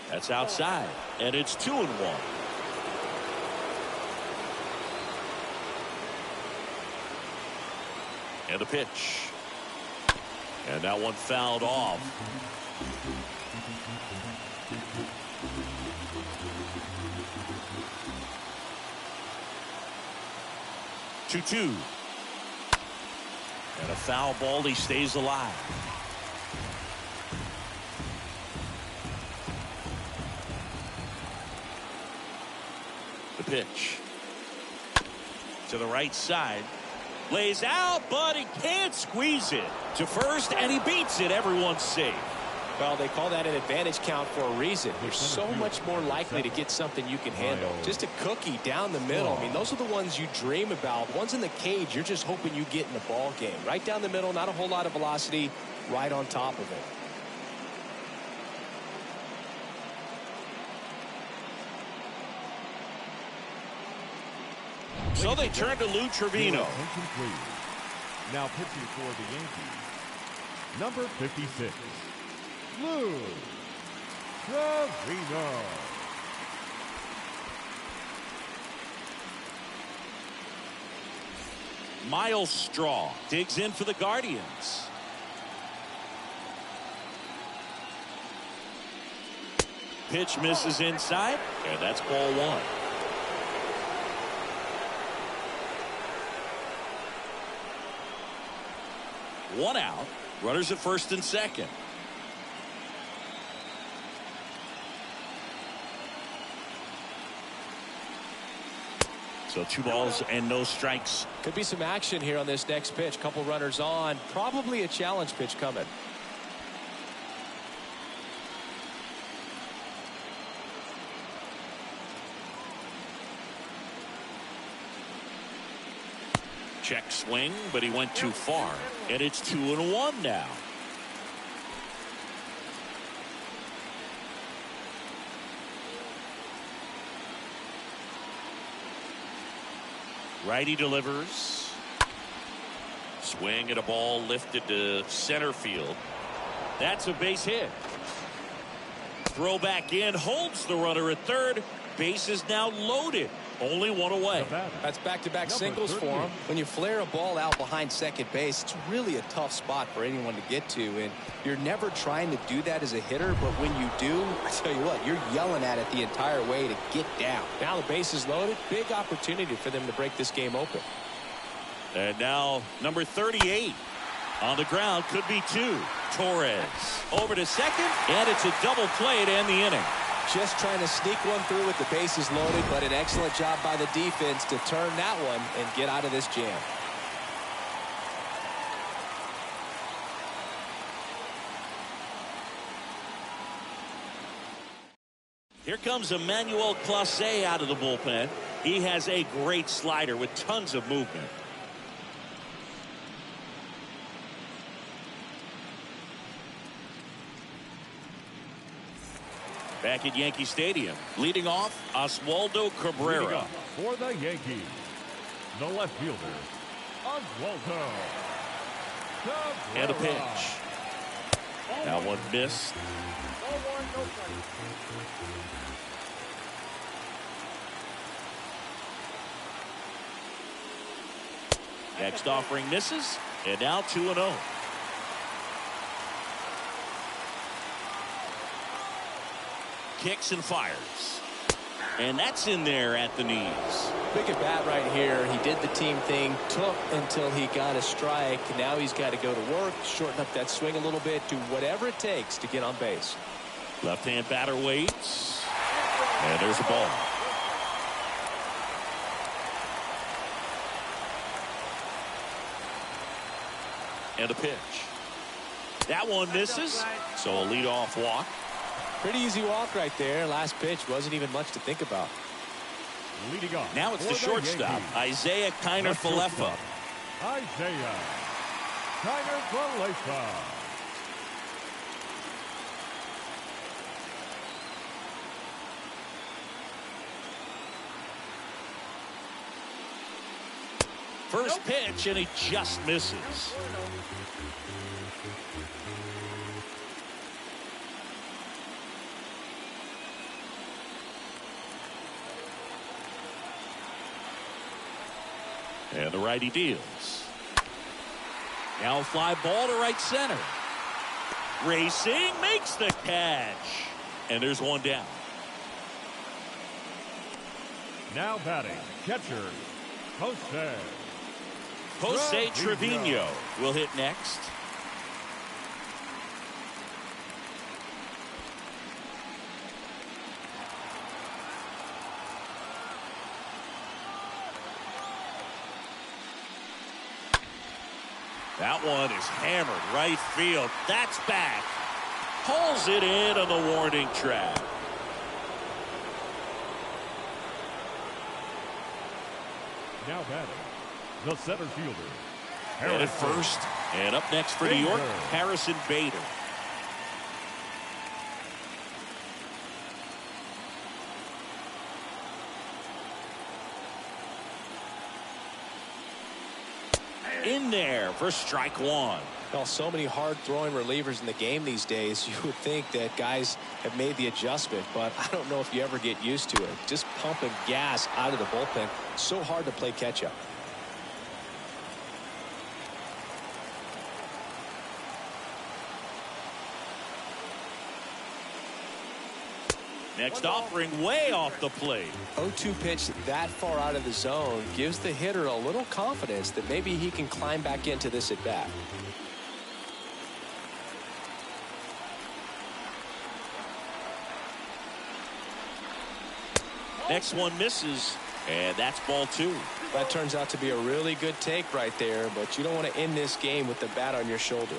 That's outside, and it's 2-1. And the pitch. And that one fouled off. Two. And a foul ball. He stays alive. The pitch to the right side. Lays out, but he can't squeeze it to first, and he beats it. Everyone's safe. Well, they call that an advantage count for a reason. You're so much more likely to get something you can handle. Just a cookie down the middle. I mean, those are the ones you dream about. Ones in the cage, you're just hoping you get in the ball game. Right down the middle, not a whole lot of velocity, right on top of it. So they turn to Lou Trevino. Now pitching for the Yankees, number 56, Lou Trevino. Miles Straw digs in for the Guardians. Pitch misses inside, and that's ball one. One out. Runners at first and second. So 2 balls and no strikes. Could be some action here on this next pitch. Couple runners on. Probably a challenge pitch coming. Check swing, but he went too far. And it's 2-1 now. Righty delivers. Swing at a ball lifted to center field. That's a base hit. Throw back in, holds the runner at third. Base is now loaded. Only one away. That's back-to-back singles for him. When you flare a ball out behind second base, it's really a tough spot for anyone to get to. And you're never trying to do that as a hitter, but when you do, I tell you what, you're yelling at it the entire way to get down. Now the base is loaded. Big opportunity for them to break this game open. And now number 38 on the ground, could be two. Torres over to second, and it's a double play to end the inning. Just trying to sneak one through with the bases loaded, but an excellent job by the defense to turn that one and get out of this jam. Here comes Emmanuel Clase out of the bullpen. He has a great slider with tons of movement. Back at Yankee Stadium, leading off, Oswaldo Cabrera. For the Yankees, the left fielder, Oswaldo Cabrera. And a pitch. Now one missed. Next offering misses, and now 2-0. Kicks and fires. And that's in there at the knees. Big at bat right here. He did the team thing, took until he got a strike. Now he's got to go to work, shorten up that swing a little bit, do whatever it takes to get on base. Left-hand batter waits. And there's a ball. And a pitch. That one misses. So a leadoff walk. Pretty easy walk right there. Last pitch wasn't even much to think about. Leading off. Now it's the shortstop, Isaiah Kiner-Falefa. Isaiah Kiner-Falefa. First pitch, and he just misses. And the righty deals. Now a fly ball to right center. Racing, makes the catch. And there's one down. Now batting, catcher, Jose Trevino will hit next. That one is hammered right field. That's back. Pulls it in on the warning track. Now batting, the center fielder. And at first, and up next for New York, Harrison Bader. In there for strike one. Well, so many hard-throwing relievers in the game these days, you would think that guys have made the adjustment, but I don't know if you ever get used to it. Just pumping gas out of the bullpen. So hard to play catch-up. Next offering way off the plate. 0-2 pitch that far out of the zone gives the hitter a little confidence that maybe he can climb back into this at bat. Next one misses, and that's ball two. That turns out to be a really good take right there, but you don't want to end this game with the bat on your shoulder.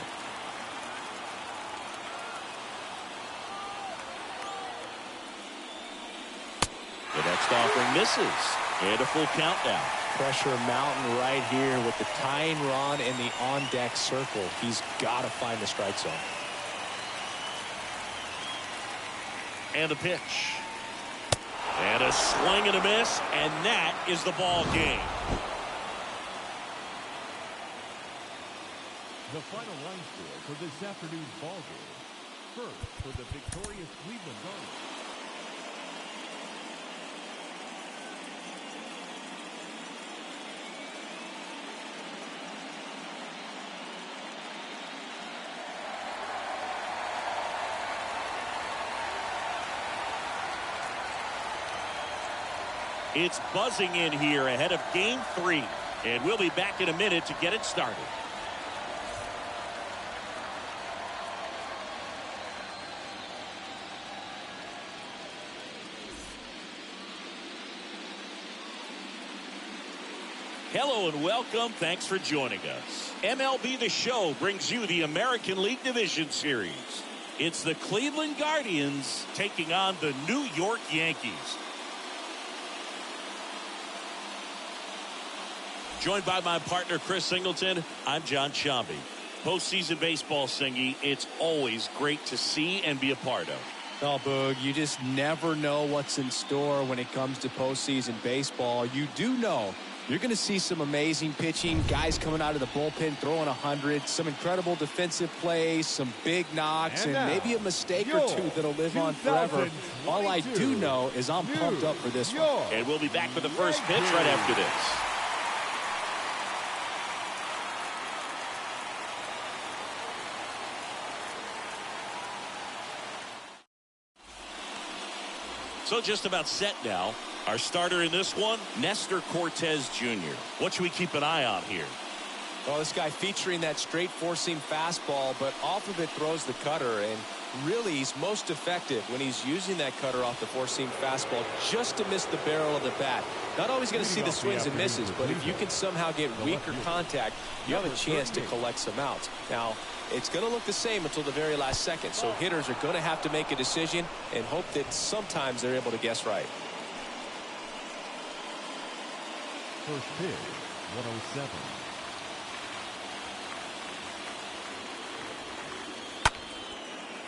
The next offering misses, and a full count now. pressure mountain right here with the tying run in the on-deck circle. He's got to find the strike zone. And the pitch. And a swing and a miss, and that is the ball game. The final line score for this afternoon's ball game. First, for the victorious Cleveland Guardians. It's buzzing in here ahead of Game 3, and we'll be back in a minute to get it started. Hello and welcome. Thanks for joining us. MLB The Show brings you the American League Division Series. It's the Cleveland Guardians taking on the New York Yankees. Joined by my partner, Chris Singleton, I'm John Shambi. Postseason baseball, Singy, it's always great to see and be a part of. Oh, Boog, you just never know what's in store when it comes to postseason baseball. You do know you're going to see some amazing pitching, guys coming out of the bullpen throwing 100, some incredible defensive plays, some big knocks, and maybe a mistake or two that'll live on forever. All I do know is I'm pumped up for this one. And we'll be back with the first pitch right after this. So just about set now. Our starter in this one, Nestor Cortez Jr. What should we keep an eye on here? Well, this guy featuring that straight four-seam fastball, but off of it throws the cutter, and really he's most effective when he's using that cutter off the four-seam fastball just to miss the barrel of the bat. Not always going to see the swings and misses, but if you can somehow get weaker contact, you have a chance to collect some outs. Now, it's going to look the same until the very last second, so hitters are going to have to make a decision and hope that sometimes they're able to guess right. First pitch, 107.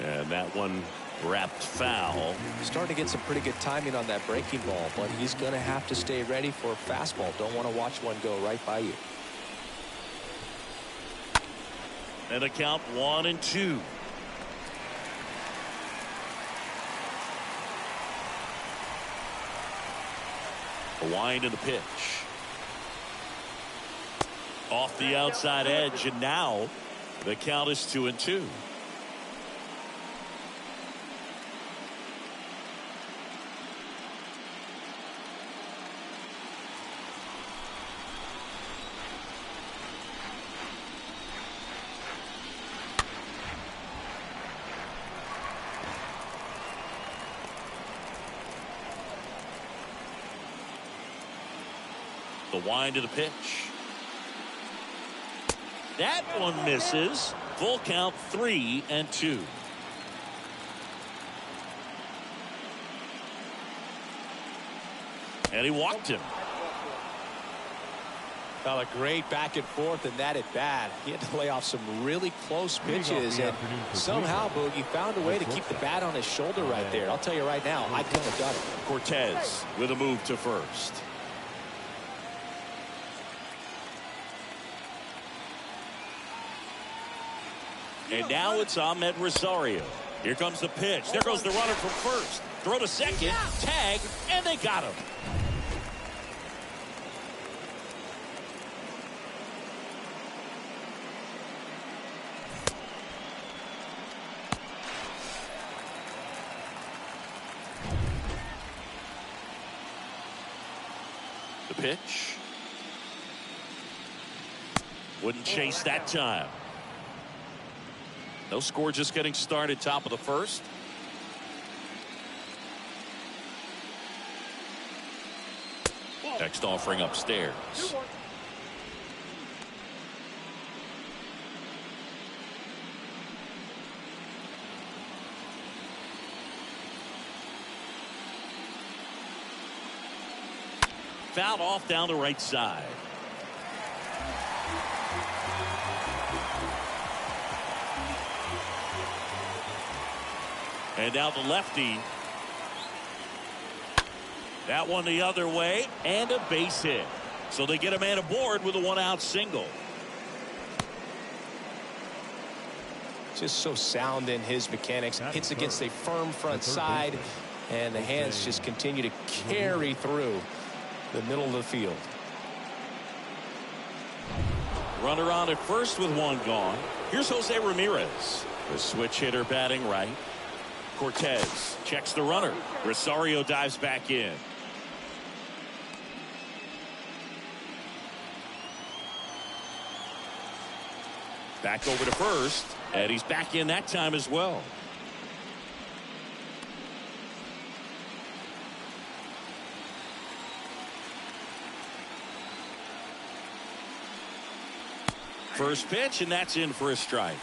And that one wrapped foul. Starting to get some pretty good timing on that breaking ball, but he's going to have to stay ready for a fastball. Don't want to watch one go right by you. And the count 1-2. The wind of the pitch. Off the outside edge, and now the count is 2-2. The wind of the pitch. That one misses. Full count 3-2. And he walked him. Well, a great back and forth, and that at bat. He had to lay off some really close pitches, and somehow, Boogie found a way to keep the bat on his shoulder right there. I'll tell you right now, I couldn't have done it. Cortez with a move to first. And now it's Ahmed Rosario. Here comes the pitch. There goes the runner from first. Throw to second. Tag. And they got him. The pitch. Wouldn't chase that time. No score, just getting started, top of the first. Next offering upstairs. Fouled off down the right side. And now the lefty. That one the other way, and a base hit. So they get a man aboard with a one-out single. Just so sound in his mechanics. Hits against a firm front side, and the hands just continue to carry through the middle of the field. Runner on at first with one gone. Here's Jose Ramirez. The switch hitter batting right. Cortez checks the runner. Rosario dives back in. Back over to first, and he's back in that time as well. First pitch, and that's in for a strike.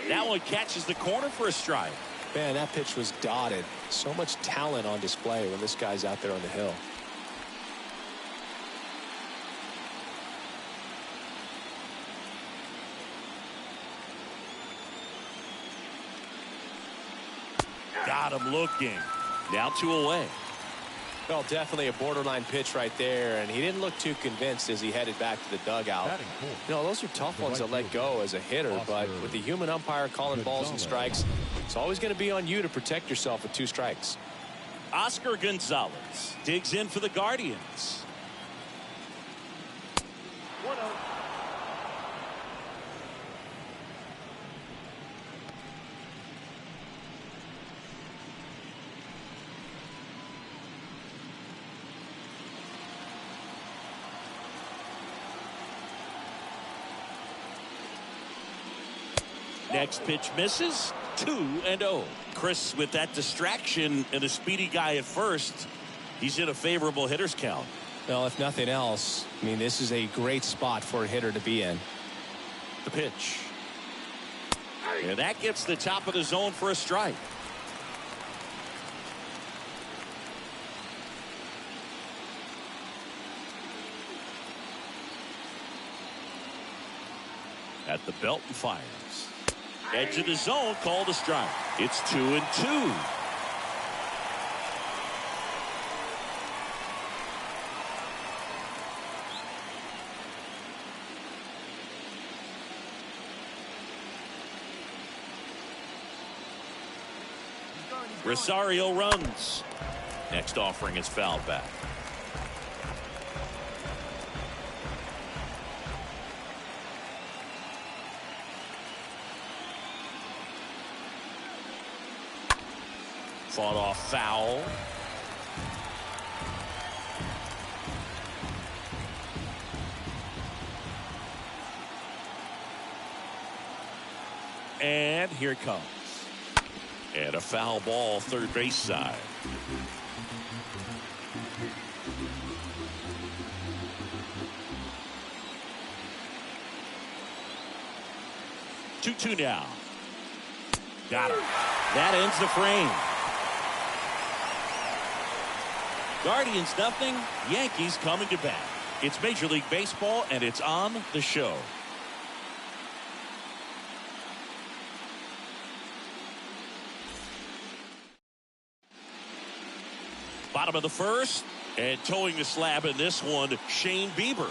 That one catches the corner for a strike. Man, that pitch was dotted. So much talent on display when this guy's out there on the hill. Got him looking. Now 2 away. Well, definitely a borderline pitch right there, and he didn't look too convinced as he headed back to the dugout. You know, those are tough ones to let go as a hitter, but with the human umpire calling balls and strikes, it's always going to be on you to protect yourself with 2 strikes. Oscar Gonzalez digs in for the Guardians. 1-0. Next pitch misses. 2-0. Chris, with that distraction and a speedy guy at first, he's in a favorable hitter's count. Well, if nothing else, I mean, this is a great spot for a hitter to be in. The pitch. And that gets the top of the zone for a strike. At the belt and fires. Edge of the zone, called a strike. It's 2-2. Rosario runs. Next offering is fouled back. Fought off foul. And here it comes. And a foul ball, third base side. Two now. Got him. That ends the frame. Guardians nothing, Yankees coming to bat. It's Major League Baseball, and it's on the show. Bottom of the first, and towing the slab in this one, Shane Bieber.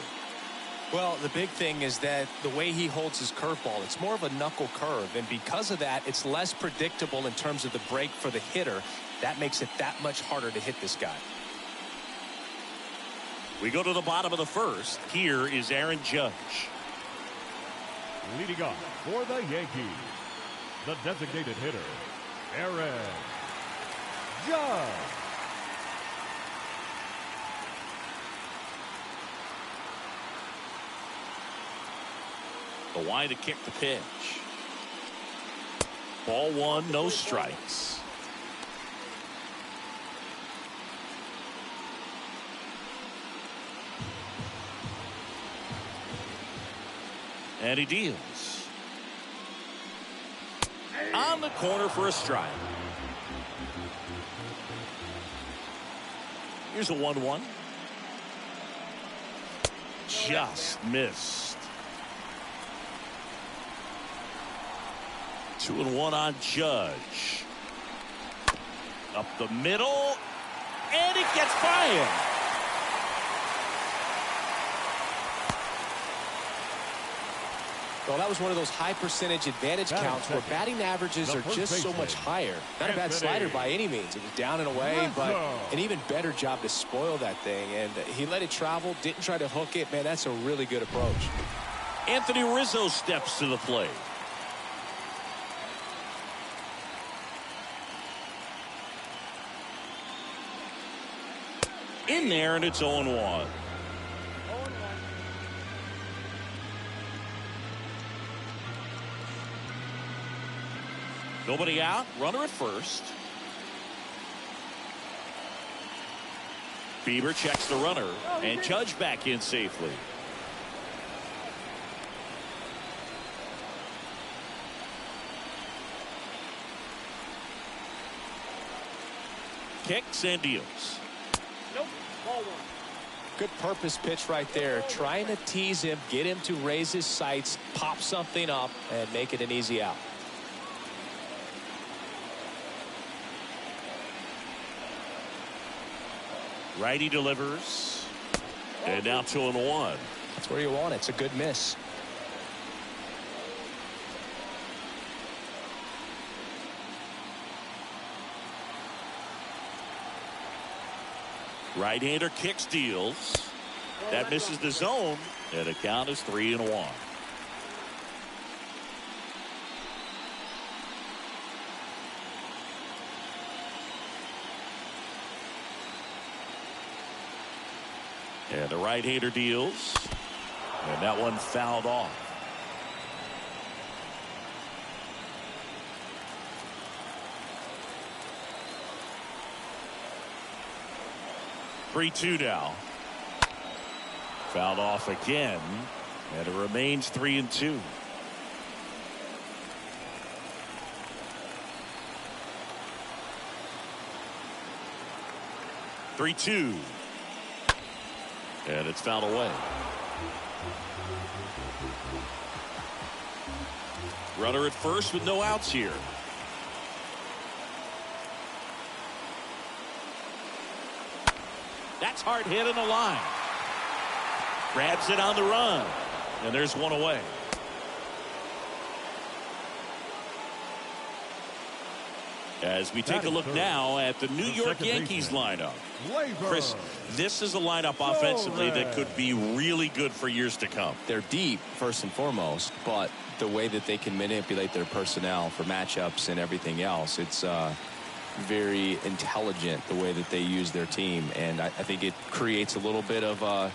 Well, the big thing is that the way he holds his curveball, it's more of a knuckle curve, and because of that, it's less predictable in terms of the break for the hitter. That makes it that much harder to hit this guy. We go to the bottom of the first. Here is Aaron Judge. Leading off for the Yankees, the designated hitter, Aaron Judge. The wide to kick the pitch. Ball one, no strikes. And he deals. On the corner for a strike. Here's a 1-1. Just missed. 2-1 on Judge. Up the middle. And it gets by him. Well, that was one of those high percentage advantage counts where batting averages are just so much higher. Not a bad slider by any means. It was down and away, but an even better job to spoil that thing. And he let it travel, didn't try to hook it. Man, that's a really good approach. Anthony Rizzo steps to the plate. In there, and it's 0-1. Nobody out. Runner at first. Bieber checks the runner, and Judge back in safely. Kicks and deals. Nope. Ball 1. Good purpose pitch right there. Trying to tease him, get him to raise his sights, pop something up, and make it an easy out. Righty delivers. And now 2-1. That's where you want it. It's a good miss. Right-hander kicks, deals. That misses the zone, and the count is 3-1. And the right-hander deals, and that one fouled off. Three-two now. Fouled off again, and it remains 3-2. Three-two. And it's fouled away. Runner at first with no outs here. That's hard hit in the line. Grabs it on the run. And there's one away. As we take a look now at the New York Yankees lineup. Chris, this is a lineup offensively that could be really good for years to come. They're deep, first and foremost, but the way that they can manipulate their personnel for matchups and everything else, it's very intelligent the way that they use their team. And I think it creates a little bit of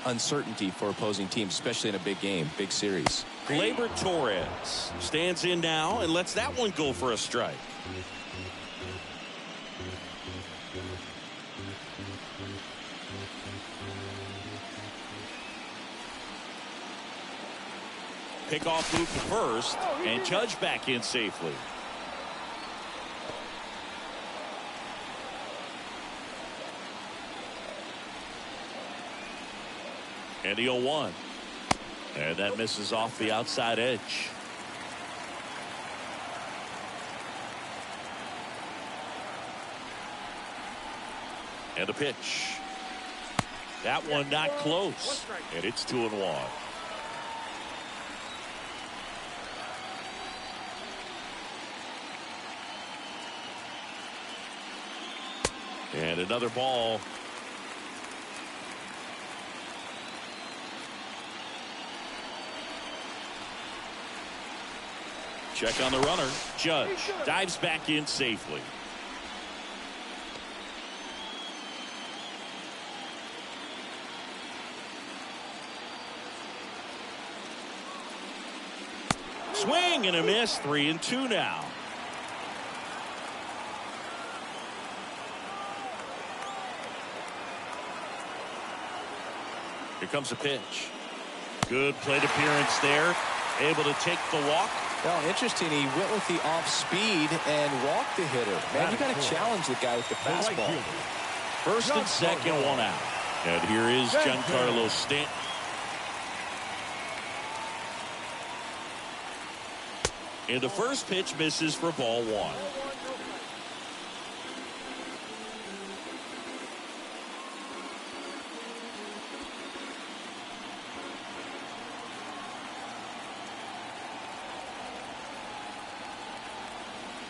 uncertainty for opposing teams, especially in a big game, big series. Gleyber Torres stands in now and lets that one go for a strike. Pickoff move to first, and Judge back in safely. And the 0-1. And that misses off the outside edge. And the pitch. That one not close. And it's 2-1. And another ball. Check on the runner. Judge dives back in safely. Swing and a miss. 3-2 now. Here comes a pitch. Good plate appearance there. Able to take the walk. Well, interesting. He went with the off speed and walked the hitter. Man, you got to challenge the guy with the fastball. First and second, one out. And here is Giancarlo Stanton. And the first pitch misses for ball one.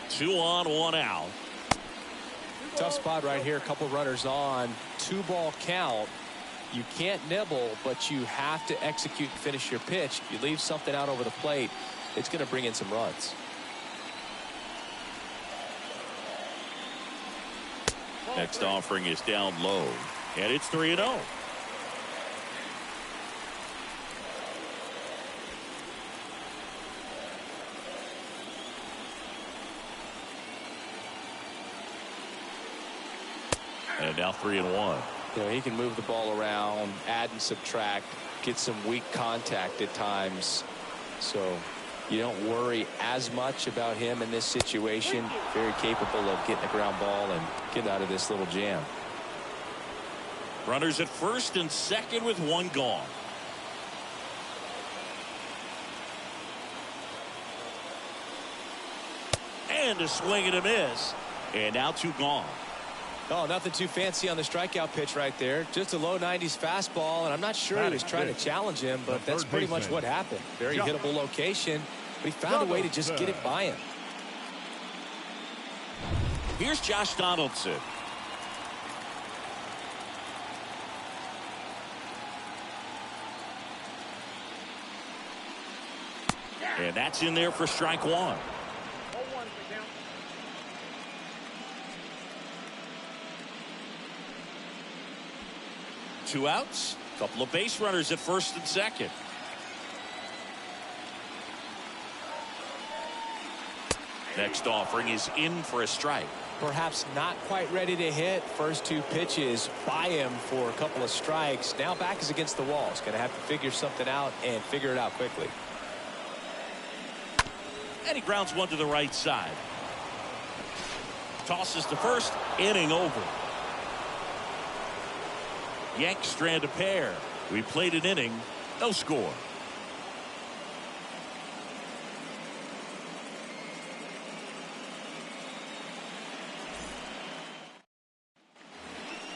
Two on, one out. Tough spot right here. A couple runners on. 2-ball count. You can't nibble, but you have to execute and finish your pitch. If you leave something out over the plate, it's going to bring in some runs. Next offering is down low, and it's 3-0. And now 3-1. You know, he can move the ball around, add and subtract, get some weak contact at times. So you don't worry as much about him in this situation. Very capable of getting a ground ball and getting out of this little jam. Runners at first and second with one gone. And a swing and a miss. And now two gone. Oh, nothing too fancy on the strikeout pitch right there. Just a low 90s fastball, and I'm not sure he was trying to challenge him, but that's pretty much what happened. Very hittable location, but he found a way to just get it by him. Here's Josh Donaldson. And that's in there for strike one. Two outs, couple of base runners at first and second. Next offering is in for a strike. Perhaps not quite ready to hit. First two pitches by him for a couple of strikes. Now back is against the wall. He's going to have to figure something out and figure it out quickly. And he grounds one to the right side. Tosses to first, inning over. Yanks strand a pair. We played an inning, no score.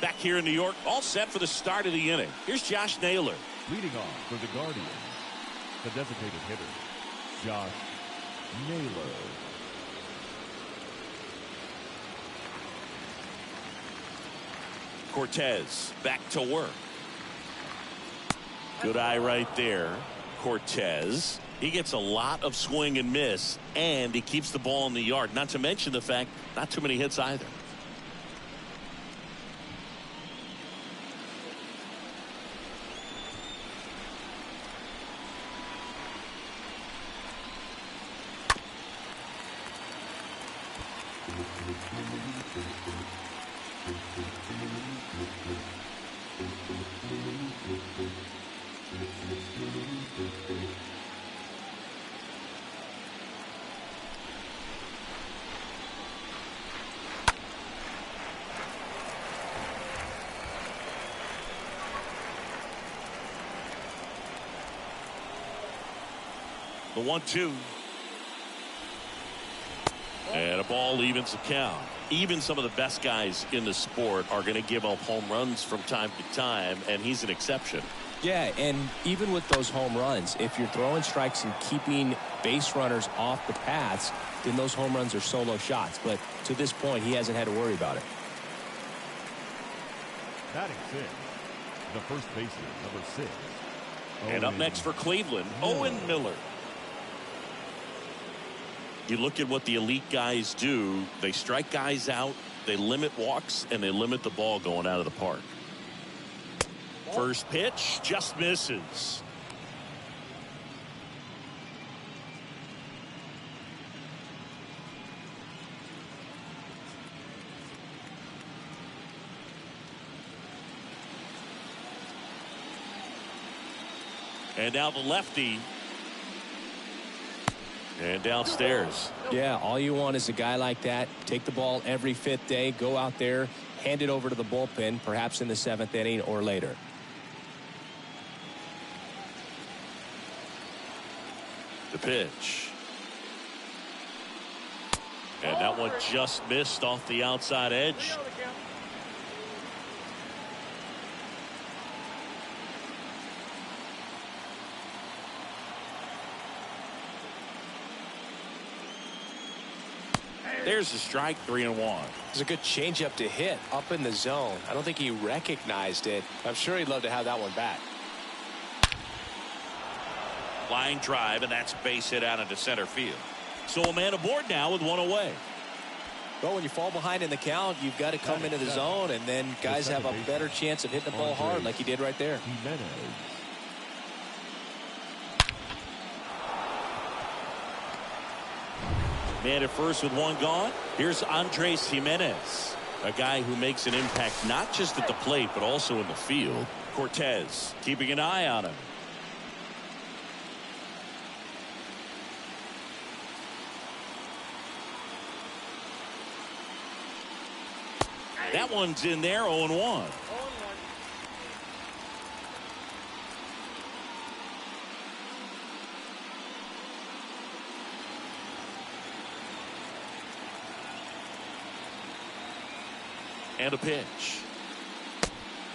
Back here in New York, all set for the start of the inning. Here's Josh Naylor. Leading off for the Guardians, the designated hitter, Josh Naylor. Cortez back to work. Good eye right there. Cortez. He gets a lot of swing and miss, and he keeps the ball in the yard. Not to mention the fact, not too many hits either. The 1-2. And a ball evens the count. Even some of the best guys in the sport are going to give up home runs from time to time, and he's an exception. Yeah, and even with those home runs, if you're throwing strikes and keeping base runners off the paths, then those home runs are solo shots. But to this point, he hasn't had to worry about it. Batting six, the first baseman, number 6. And up next for Cleveland, Owen Miller. You look at what the elite guys do. They strike guys out, they limit walks, and they limit the ball going out of the park. First pitch just misses. And now the lefty. And downstairs. Yeah, all you want is a guy like that. Take the ball every fifth day, go out there, hand it over to the bullpen, perhaps in the 7th inning or later. The pitch. And that one just missed off the outside edge. There's the strike, 3-1. It's a good changeup to hit up in the zone. I don't think he recognized it. I'm sure he'd love to have that one back. Line drive, and that's base hit out into center field. So a man aboard now with one away. Well, when you fall behind in the count, you've got to come into the zone, and then guys have a better chance of hitting the ball hard like he did right there. Man at first with one gone. Here's Andres Jimenez, a guy who makes an impact not just at the plate but also in the field. Cortez keeping an eye on him. That one's in there, 0-1. And a pitch.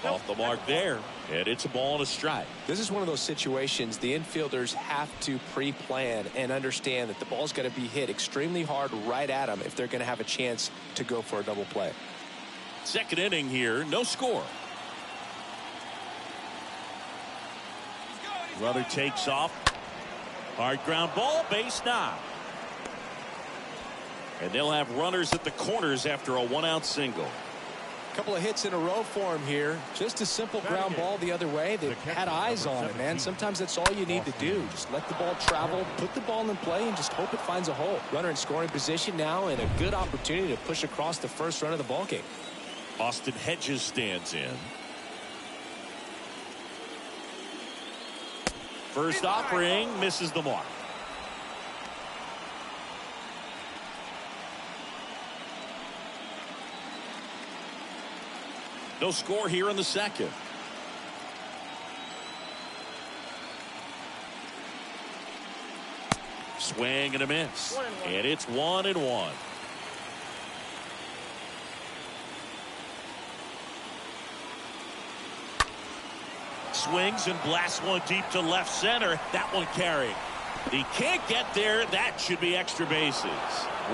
Off the mark there. And it's a ball and a strike. This is one of those situations the infielders have to pre-plan and understand that the ball's got to be hit extremely hard right at them if they're going to have a chance to go for a double play. Second inning here, no score. Runner takes off. Hard ground ball, base knock. And they'll have runners at the corners after a one-out single. Couple of hits in a row for him here. Just a simple ground ball the other way. They've had eyes on it, man. Sometimes that's all you need to do. Just let the ball travel, put the ball in play, and just hope it finds a hole. Runner in scoring position now, and a good opportunity to push across the first run of the ball game. Austin Hedges stands in. First offering misses the mark. No score here in the second. Swing and a miss. And it's 1-1. Swings and blasts one deep to left center. That one carrying. He can't get there. That should be extra bases.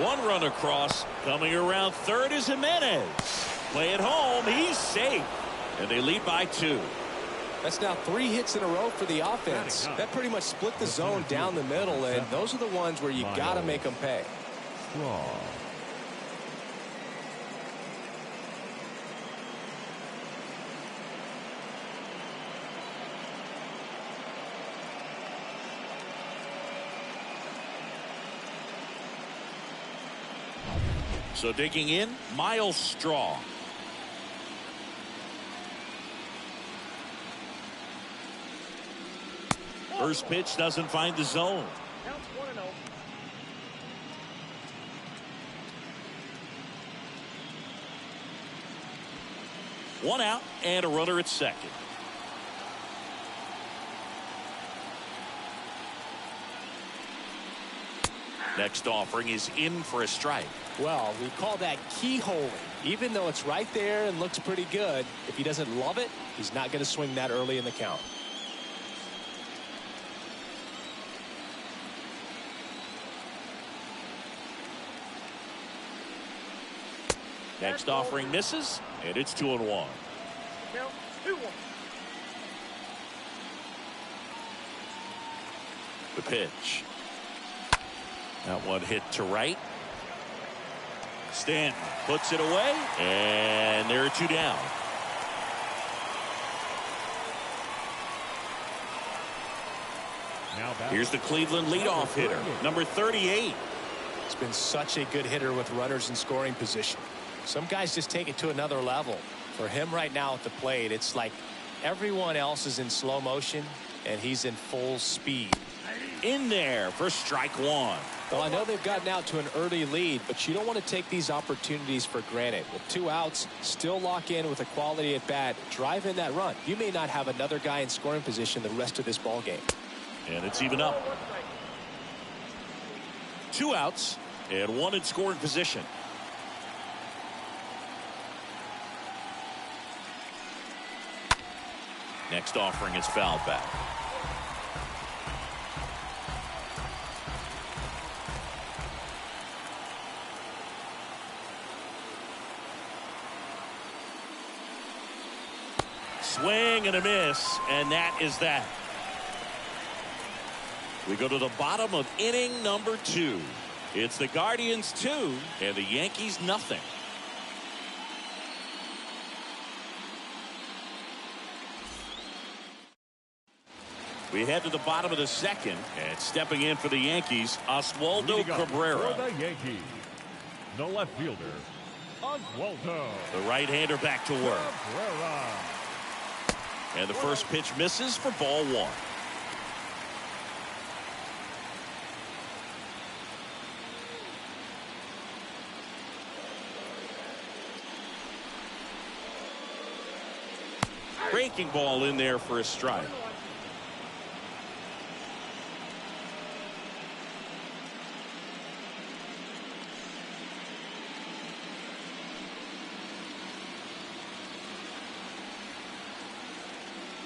One run across. Coming around third is Jimenez. Play it home. He's safe. And they lead by 2. That's now 3 hits in a row for the offense. That pretty much split the zone down the middle, and those are the ones where you got to make them pay. So digging in, Miles Straw. First pitch doesn't find the zone. Counts 1-0. One out and a runner at second. Next offering is in for a strike. Well, we call that keyholing. Even though it's right there and looks pretty good, if he doesn't love it, he's not going to swing that early in the count. Next offering misses, and it's 2-1. Count 2-1. The pitch. That one hit to right. Stanton puts it away, and there are 2 down. Here's the Cleveland leadoff hitter, number 38. It's been such a good hitter with runners in scoring position. Some guys just take it to another level. For him right now at the plate, it's like everyone else is in slow motion, and he's in full speed. In there for strike one. Well, I know they've gotten out to an early lead, but you don't want to take these opportunities for granted. With 2 outs, still lock in with a quality at bat, drive in that run. You may not have another guy in scoring position the rest of this ball game. And it's even up. 2 outs and 1 in scoring position. Next offering is fouled back. Swing and a miss, and that is that. We go to the bottom of inning number 2. It's the Guardians 2 and the Yankees nothing. We head to the bottom of the second, and stepping in for the Yankees, Oswaldo Cabrera. For the Yankees, the left fielder, Oswaldo. The right-hander back to work. Cabrera. And the first pitch misses for ball 1. Breaking ball in there for a strike.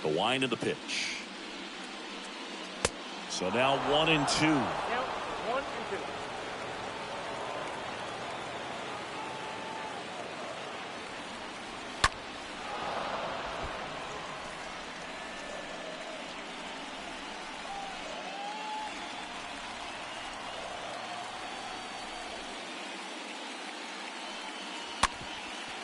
The wind of the pitch. So now 1 and 2. Count 1 and 2.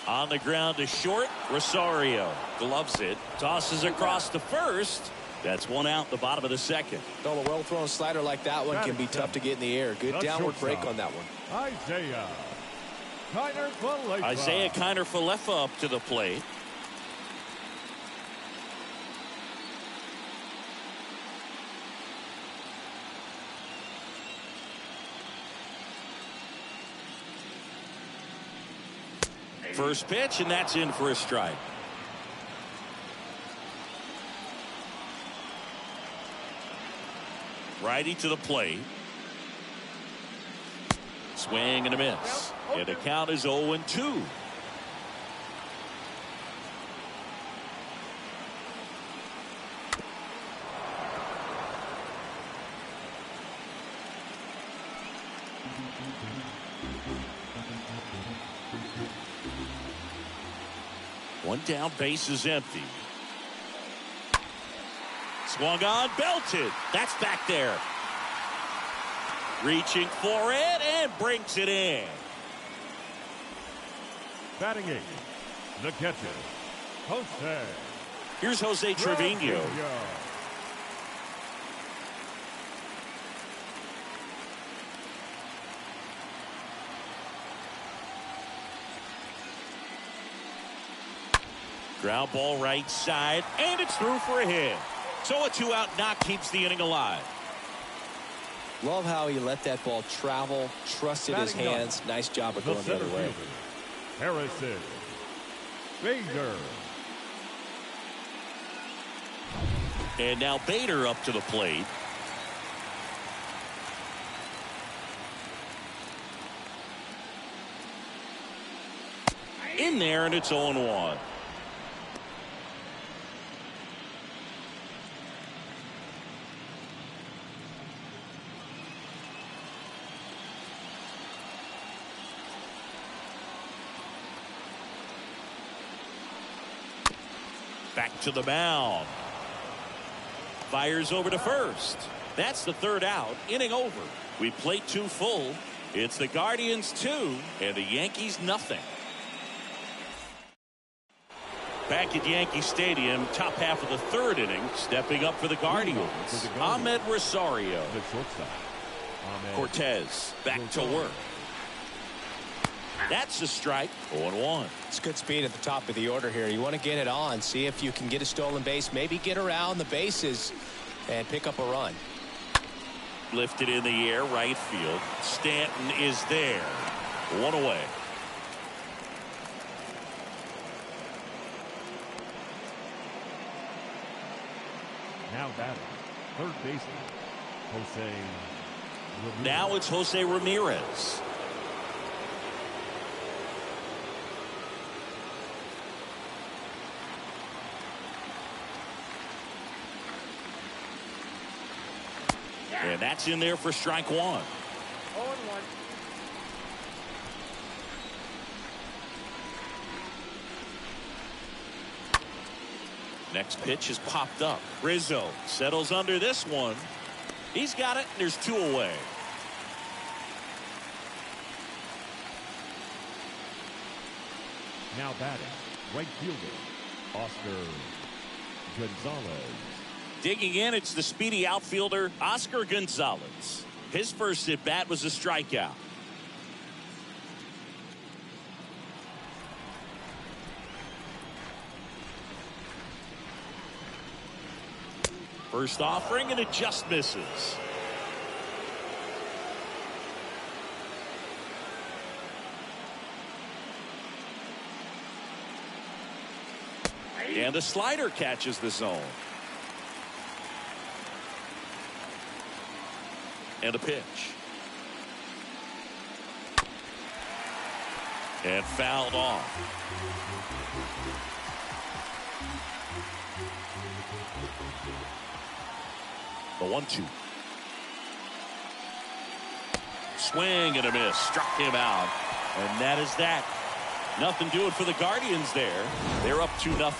On the ground to short. Rosario gloves it, tosses across to first. That's 1 out, the bottom of the second. Well, a well-thrown slider like that one can be tough to get in the air. Good downward break on that one. Isaiah Kiner-Falefa up to the plate. First pitch, and that's in for a strike. Righty to the plate. Swing and a miss. And the count is 0-2. One down, base is empty. Swung on, belted. That's back there. Reaching for it and brings it in. Batting 8, the catcher, Jose. Here's Jose Trevino. Ground ball right side, and it's through for a hit. So a 2-out knock keeps the inning alive. Love how he let that ball travel, trusted his hands. Nice job of going the other way. Harrison Bader. And now Bader up to the plate. In there, and it's 0-1. Back to the mound. Fires over to first. That's the 3rd out. Inning over. We play 2 full. It's the Guardians 2 and the Yankees nothing. Back at Yankee Stadium, top half of the 3rd inning. Stepping up for the Guardians, Ahmed Rosario. The shortstop, Cortez back to work. That's a strike. 0-1. It's good speed at the top of the order here. You want to get it on, see if you can get a stolen base, maybe get around the bases. and pick up a run. Lifted in the air, right field. Stanton is there. One away. Now batting, third baseman, Jose Ramirez. Now it's Jose Ramirez. And that's in there for strike one. 0-1. Next pitch is popped up. Rizzo settles under this one. He's got it, and there's two away. Now batting, right fielder, Oscar Gonzalez. Digging in, it's the speedy outfielder, Oscar Gonzalez. His first at bat was a strikeout. First offering, and it just misses. And the slider catches the zone. And a pitch. And fouled off. The 1-2. Swing and a miss. Struck him out. And that is that. Nothing doing for the Guardians there. They're up 2-0.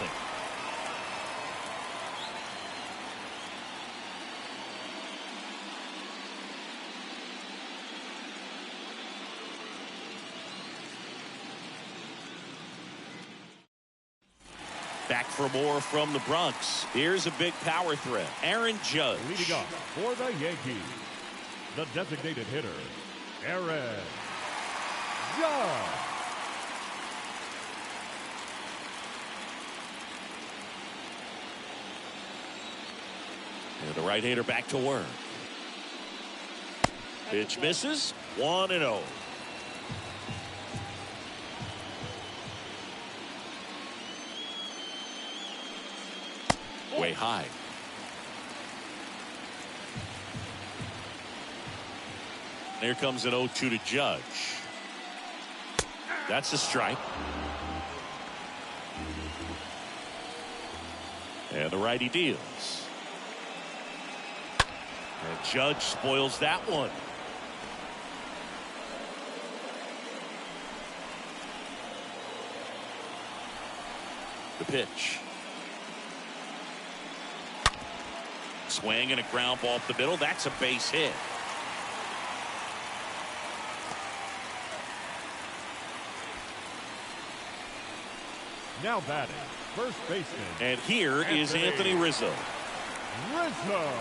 Back for more from the Bronx. Here's a big power threat. Aaron Judge. Leading off for the Yankees, the designated hitter, Aaron Judge. And the right-hander back to work. Pitch misses. 1-0. Way high. Here comes an 0-2 to Judge. That's a strike. And the righty deals. And Judge spoils that one. The pitch. Swing and a ground ball up the middle. That's a base hit. Now batting, first baseman. And here is Anthony Rizzo. Rizzo.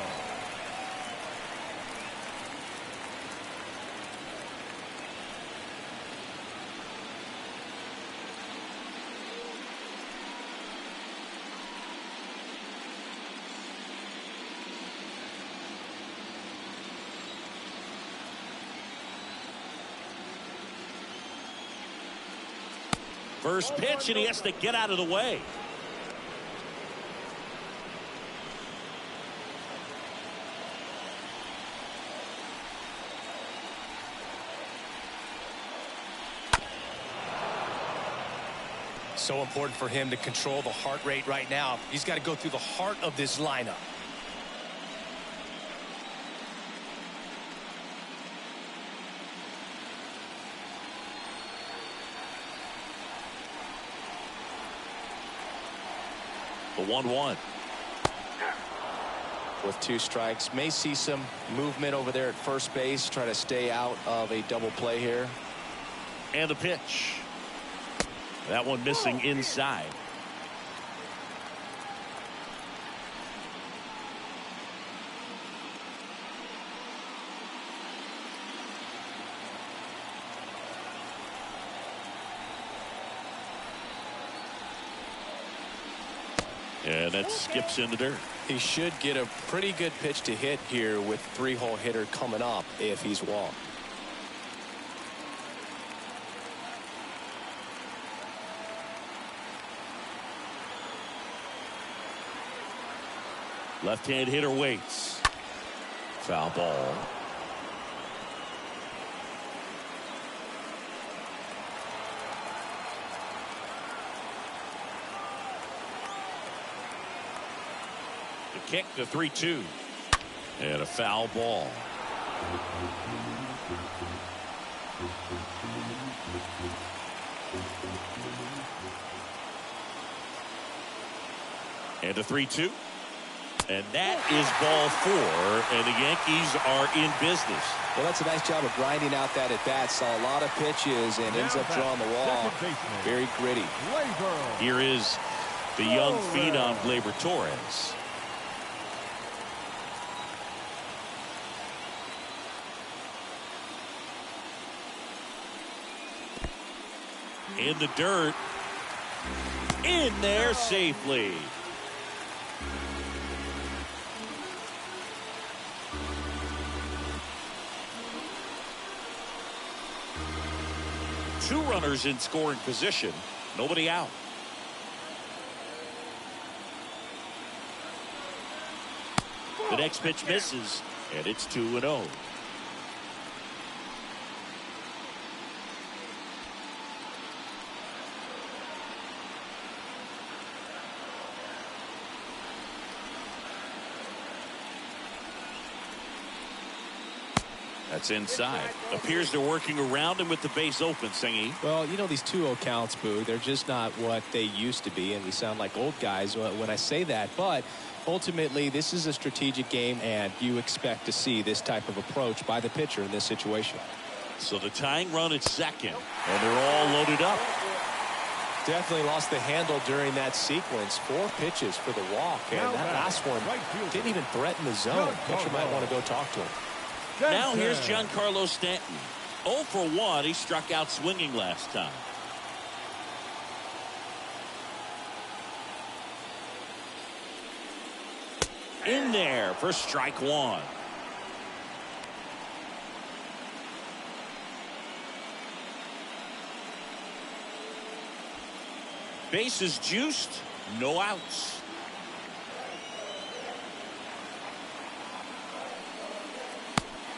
First pitch, and he has to get out of the way. So important for him to control the heart rate right now. He's got to go through the heart of this lineup. The 1-1. With 2 strikes, may see some movement over there at first base. Try to stay out of a double play here. And the pitch. That one missing inside. And that skips in the dirt. He should get a pretty good pitch to hit here with 3-hole hitter coming up if he's walked. Left-hand hitter waits. Foul ball. The kick, the 3-2. And a foul ball. And a 3-2. And that is ball 4, and the Yankees are in business. Well, that's a nice job of grinding out that at bat. Saw a lot of pitches and ends up drawing the wall. Very gritty. Here is the young phenom Gleyber Torres. In the dirt. In there safely. Two runners in scoring position. Nobody out. The next pitch misses, and it's 2-0. That's inside. Appears they're working around him with the base open, Singy. Well, you know, these 2-0 counts, Boo, they're just not what they used to be, and we sound like old guys when I say that. But ultimately, this is a strategic game, and you expect to see this type of approach by the pitcher in this situation. So the tying run at second, and they're all loaded up. Definitely lost the handle during that sequence. 4 pitches for the walk, and that last one didn't even threaten the zone. Pitcher might want to go talk to him. Now here's Giancarlo Stanton. 0 for 1. He struck out swinging last time. In there for strike 1. Bases juiced. No outs.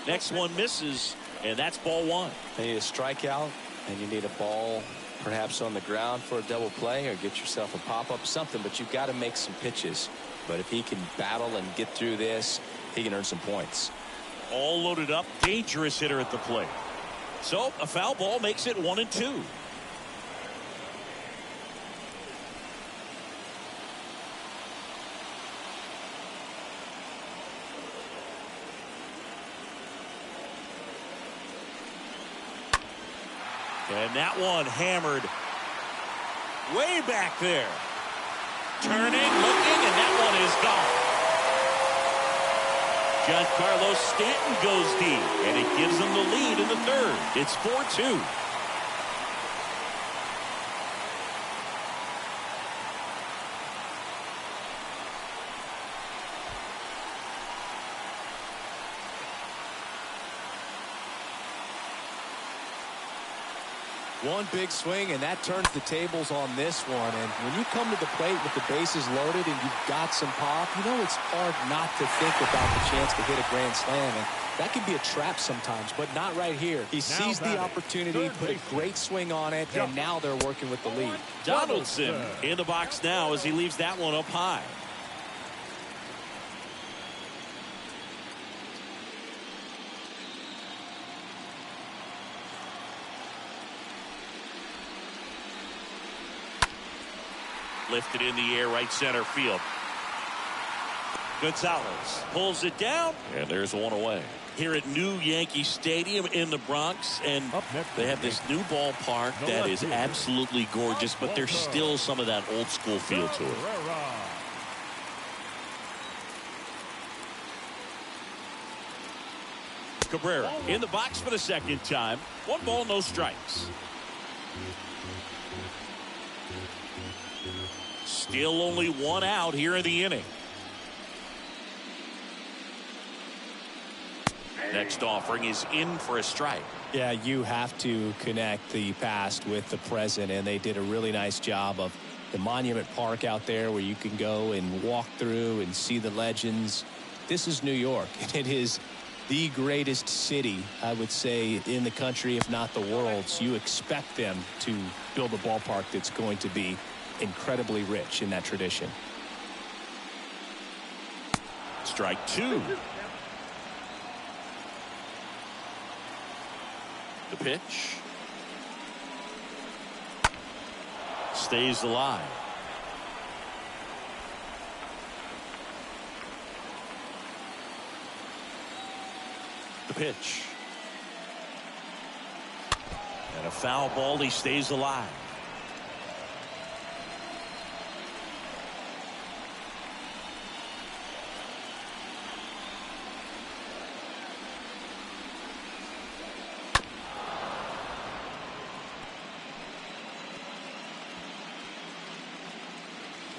Next one misses, and that's ball 1. You need a strikeout, and you need a ball perhaps on the ground for a double play, or get yourself a pop-up, something, but you've got to make some pitches. But if he can battle and get through this, he can earn some points. All loaded up, dangerous hitter at the plate. So a foul ball makes it 1-2. And that one hammered way back there. Turning, looking, and that one is gone. Giancarlo Stanton goes deep, and it gives them the lead in the third. It's 4-2. One big swing, and that turns the tables on this one. And when you come to the plate with the bases loaded and you've got some pop, you know it's hard not to think about the chance to hit a grand slam. And that can be a trap sometimes, but not right here. He sees the opportunity, put a great swing on it, and now they're working with the lead. Donaldson in the box now as he leaves that one up high. Lifted in the air, right center field. Gonzalez pulls it down, and there's one away. Here at New Yankee Stadium in the Bronx, and they have this new ballpark that is absolutely gorgeous, but there's still some of that old school feel to it. Cabrera in the box for the second time. 1 ball, no strikes. Still only one out here in the inning. Next offering is in for a strike. Yeah, you have to connect the past with the present, and they did a really nice job of the Monument Park out there where you can go and walk through and see the legends. This is New York, and it is the greatest city, I would say, in the country, if not the world. So you expect them to build a ballpark that's going to be incredibly rich in that tradition. Strike two. The pitch. Stays alive. The pitch. And a foul ball. He stays alive.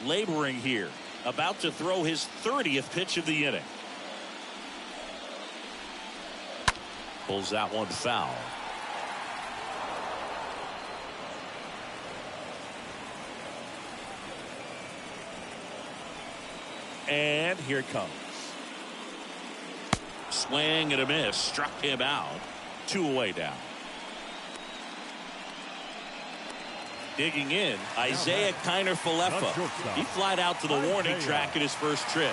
Laboring here, about to throw his 30th pitch of the inning. Pulls that one foul. And here it comes. Swing and a miss, struck him out. 2 away now. Digging in, Isaiah Kiner-Falefa. He flied out to the warning track at his first trip.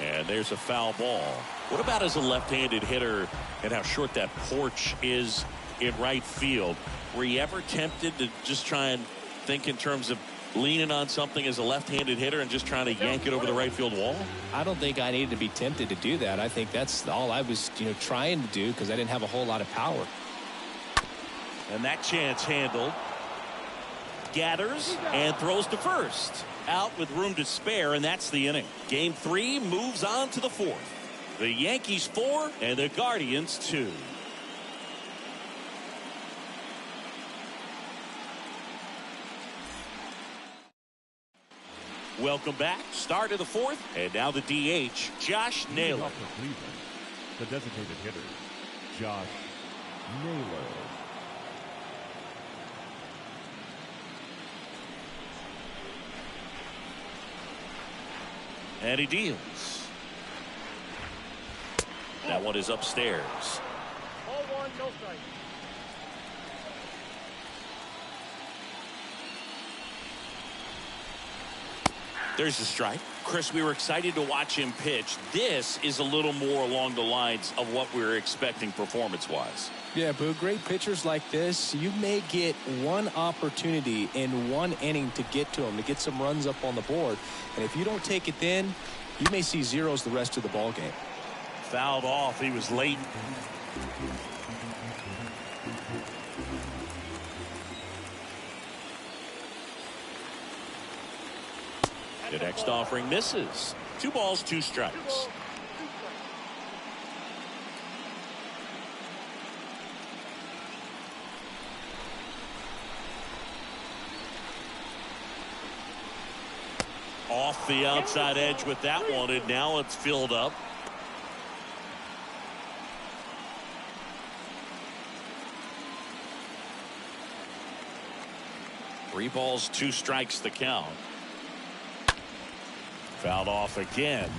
And there's a foul ball. What about as a left-handed hitter and how short that porch is in right field? Were you ever tempted to just try and think in terms of leaning on something as a left-handed hitter and just trying to yank it over the right field wall? I don't think I needed to be tempted to do that. I think that's all I was, trying to do because I didn't have a whole lot of power. And that chance handled. Gathers and throws to first. Out with room to spare, and that's the inning. Game 3 moves on to the 4th. The Yankees 4 and the Guardians 2. Welcome back. Start of the 4th, and now the DH, Josh Naylor. The designated hitter, Josh Naylor. And he deals. That one is upstairs. Ball 1, no strike. There's the strike. Chris, we were excited to watch him pitch. This is a little more along the lines of what we were expecting performance-wise. Yeah, Boo, great pitchers like this, you may get one opportunity in one inning to get to them, to get some runs up on the board. And if you don't take it then, you may see zeros the rest of the ball game. Fouled off. He was late. The next offering misses. 2 balls, 2 strikes. Off the outside edge with that one, and now it's filled up. Three balls, 2 strikes the count. Fouled off again,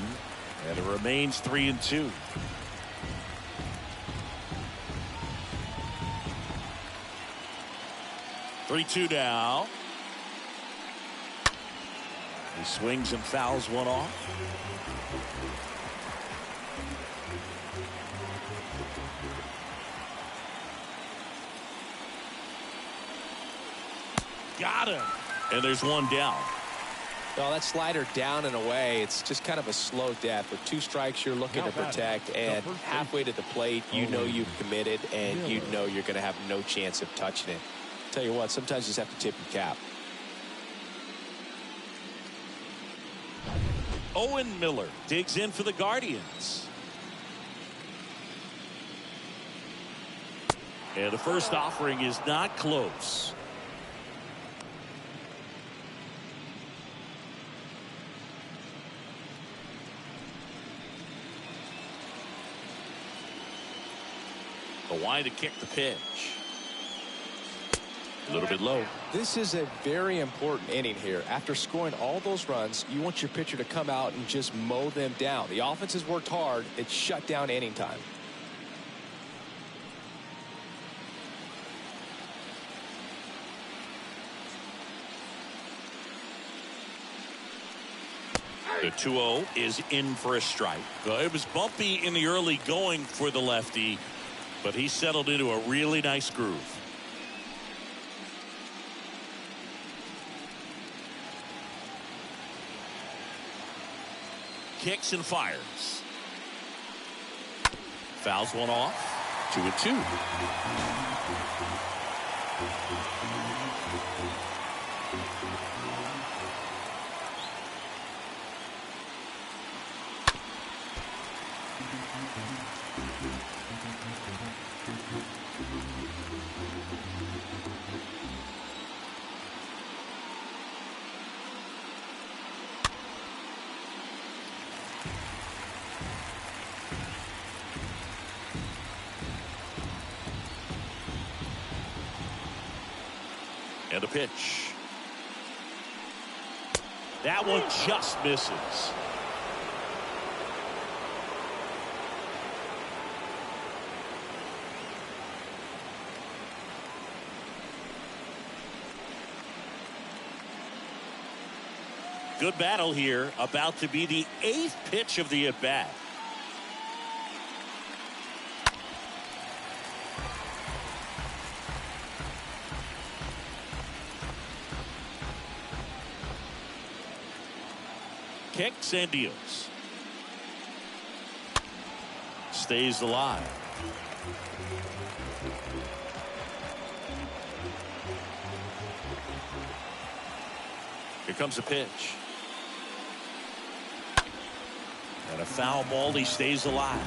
and it remains 3-2. Three-two now. He swings and fouls one off. Got him. And there's one down. Well, that slider down and away, it's just kind of a slow death. With 2 strikes, you're looking to protect, and halfway to the plate, you know you've committed, and you know you're going to have no chance of touching it. Tell you what, sometimes you just have to tip your cap. Owen Miller digs in for the Guardians. And the first offering is not close. A wide to kick the pitch. A little bit low. This is a very important inning here. After scoring all those runs, you want your pitcher to come out and just mow them down. The offense has worked hard. It's shut down inning time. The 2-0 is in for a strike. It was bumpy in the early going for the lefty, but he settled into a really nice groove. Kicks and fires. Fouls one off. 2-2. And a pitch. That one just misses. Good battle here. About to be the 8th pitch of the at-bat. Kicks and deals. Stays alive. Here comes a pitch. And a foul ball. He stays alive.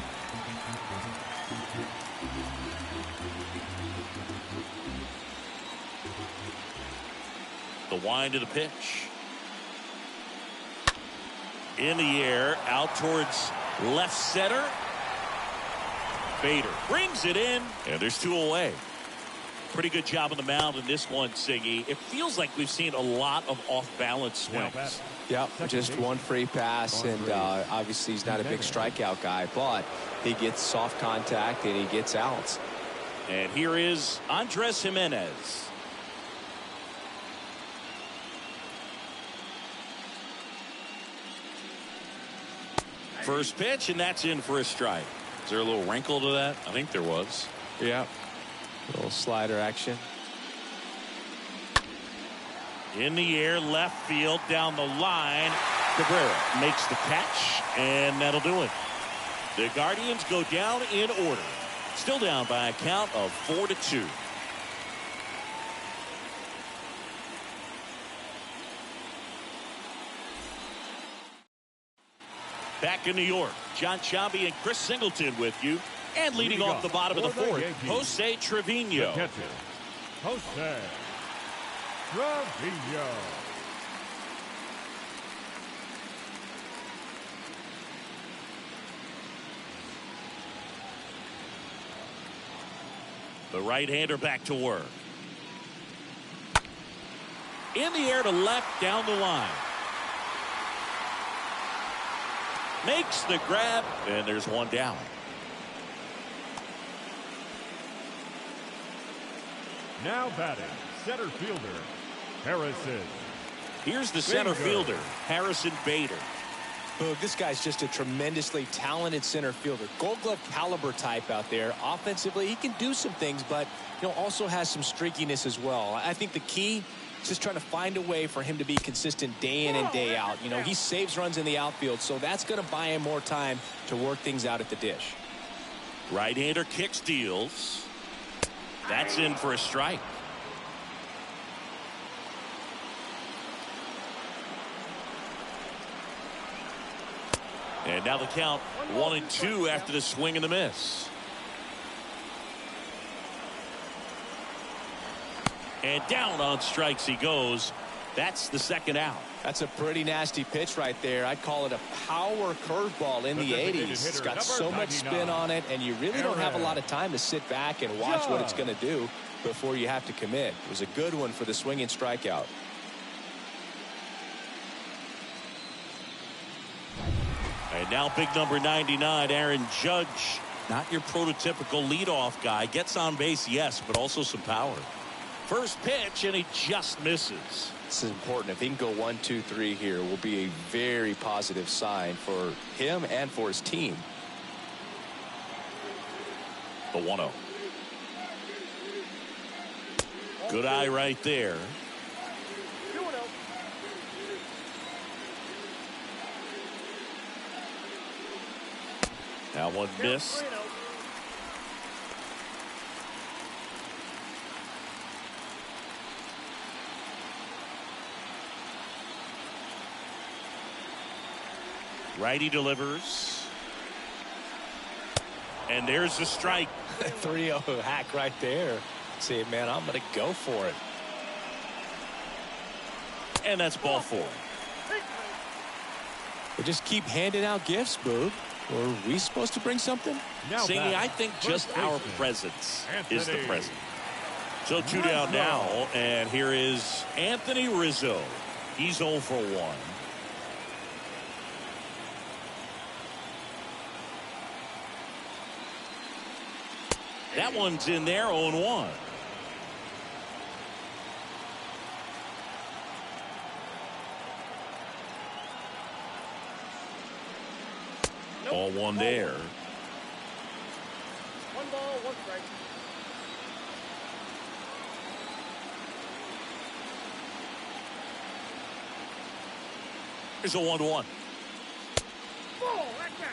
The wind of the pitch. In the air, out towards left center. Bader brings it in, and there's 2 away. Pretty good job on the mound in this one, Siggy. It feels like we've seen a lot of off-balance swings. Yeah, just one free pass, and obviously he's not a big strikeout guy, but he gets soft contact and he gets outs. And here is Andres Jimenez. First pitch, and that's in for a strike. Is there a little wrinkle to that? I think there was. Yeah. A little slider action. In the air, left field, down the line. Cabrera makes the catch, and that'll do it. The Guardians go down in order. Still down by a count of 4-2. Back in New York, John Chambi and Chris Singleton with you. And leading off the bottom of the 4th, Jose Trevino. Jose Trevino. The right-hander back to work. In the air to left, down the line. Makes the grab, and there's one down. Now batting, center fielder, Harrison. Here's the center fielder, Harrison Bader. Boog, this guy's just a tremendously talented center fielder. Gold Glove caliber type out there. Offensively, he can do some things, but also has some streakiness as well. I think the key is just trying to find a way for him to be consistent day in and day out. He saves runs in the outfield, so that's going to buy him more time to work things out at the dish. Right-hander kicks, deals. That's in for a strike. And now the count 1-2 after the swing and the miss. And down on strikes he goes. That's the second out. That's a pretty nasty pitch right there. I'd call it a power curveball in the 80s. It's got so much spin on it, and you really don't have a lot of time to sit back and watch what it's going to do before you have to commit. It was a good one for the swinging strikeout. And now big number 99, Aaron Judge. Not your prototypical leadoff guy. Gets on base, yes, but also some power. First pitch, and he just misses. This is important. If he can go 1, 2, 3 here, will be a very positive sign for him and for his team. The 1-0. Good eye right there. That one missed. Righty delivers. And there's the strike. 3-0 hack right there. Say, man, I'm going to go for it. And that's ball 4. We just keep handing out gifts, Boog. Or are we supposed to bring something? Singy, I think just our presence is the present. So 2 down now, and here is Anthony Rizzo. He's 0 for 1. That one's in there, 0-1. All 1 there. 1 ball, 1 strike. Here's a 1-1. Ball, right down.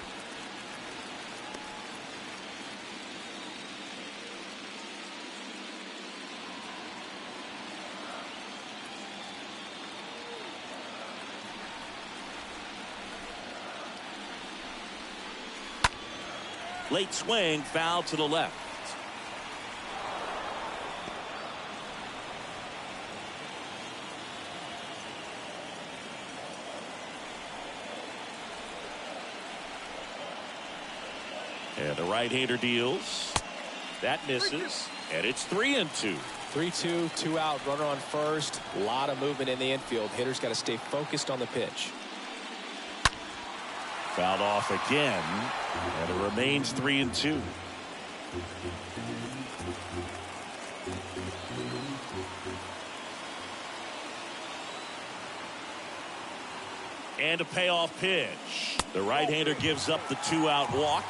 Late swing, foul to the left. And the right-hander deals. That misses. And it's 3-2. 3-2, 2 out, runner on first. A lot of movement in the infield. Hitter's got to stay focused on the pitch. Fouled off again, and it remains 3-2. And a payoff pitch. The right-hander gives up the 2-out walk.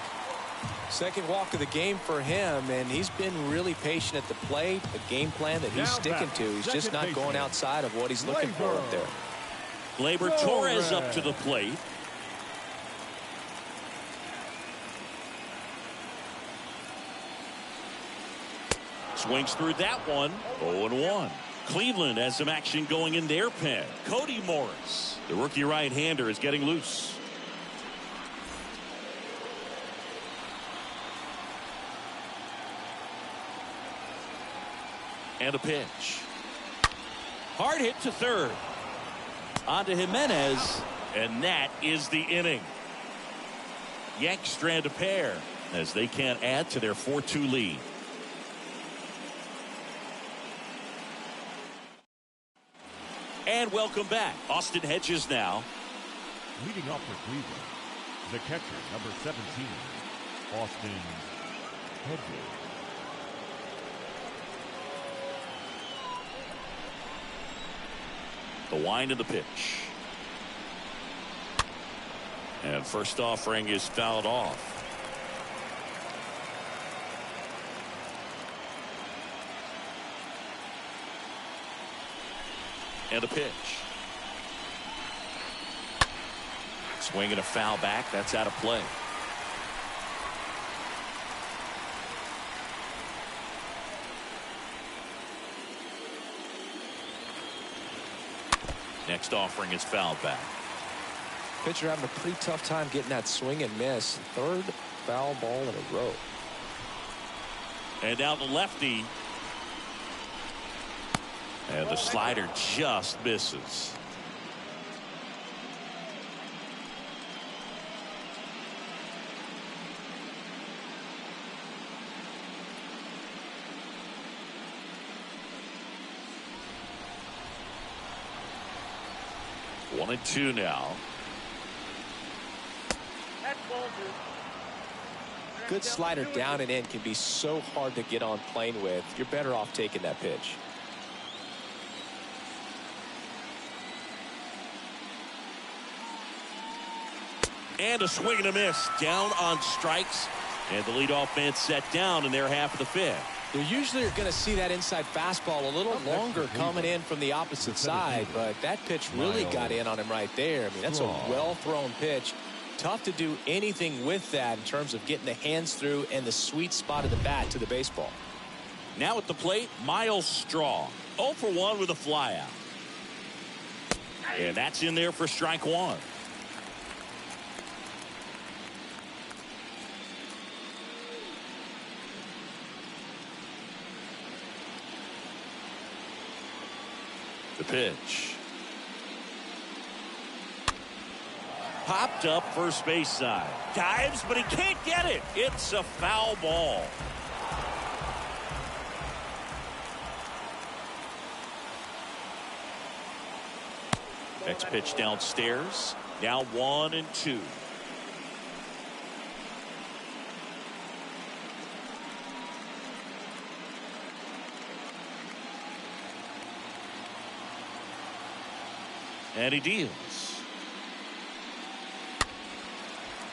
Second walk of the game for him, and he's been really patient at the plate. The game plan that he's sticking to. He's just not going outside of what he's looking for up there. Gleyber Torres up to the plate. Swings through that one. 0-1. Cleveland has some action going in their pen. Cody Morris, the rookie right-hander, is getting loose. And a pitch. Hard hit to third. On to Jimenez, and that is the inning. Yanks strand a pair as they can't add to their 4-2 lead. And welcome back. Austin Hedges now. Leading off for Cleveland, the catcher, number 17, Austin Hedges. The wind of the pitch. And first offering is fouled off. And a pitch. Swing and a foul back. That's out of play. Next offering is fouled back. Pitcher having a pretty tough time getting that swing and miss. Third foul ball in a row. And now the lefty. And the slider just misses. One and two now. Good slider down and in can be so hard to get on plane with. You're better off taking that pitch. And a swing and a miss. Down on strikes. And the leadoff man set down in their half of the fifth. You usually are going to see that inside fastball a little longer coming in from the opposite side, but that pitch really got in on him right there. I mean, that's a well-thrown pitch. Tough to do anything with that in terms of getting the hands through and the sweet spot of the bat to the baseball. Now at the plate, Miles Straw. 0 for 1 with a flyout. And that's in there for strike one. The pitch. Popped up first base side. Dives, but he can't get it. It's a foul ball. Next pitch downstairs. Now 1 and 2. And he deals.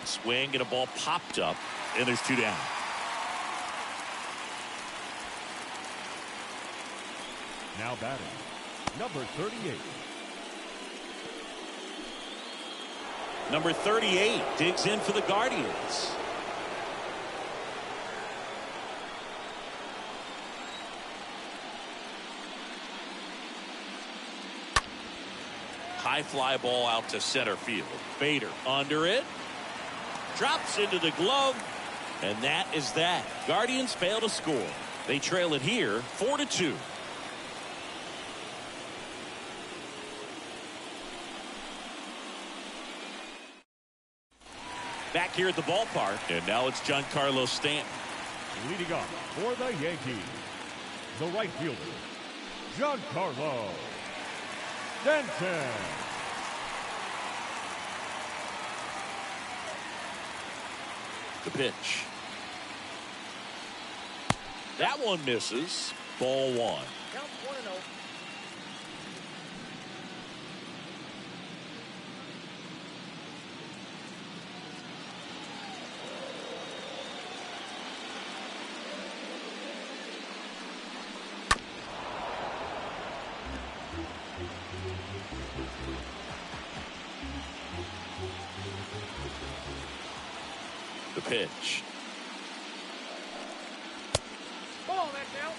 Swing and a ball popped up, and there's 2 down. Now batting, number 38. Number 38 digs in for the Guardians. High fly ball out to center field. Bader under it. Drops into the glove. And that is that. Guardians fail to score. They trail it here 4-2. Back here at the ballpark. And now it's Giancarlo Stanton. Leading off for the Yankees, the right fielder, Giancarlo Stanton. The pitch. That one misses. Ball 1. Count 1-0. The pitch. Ball back now.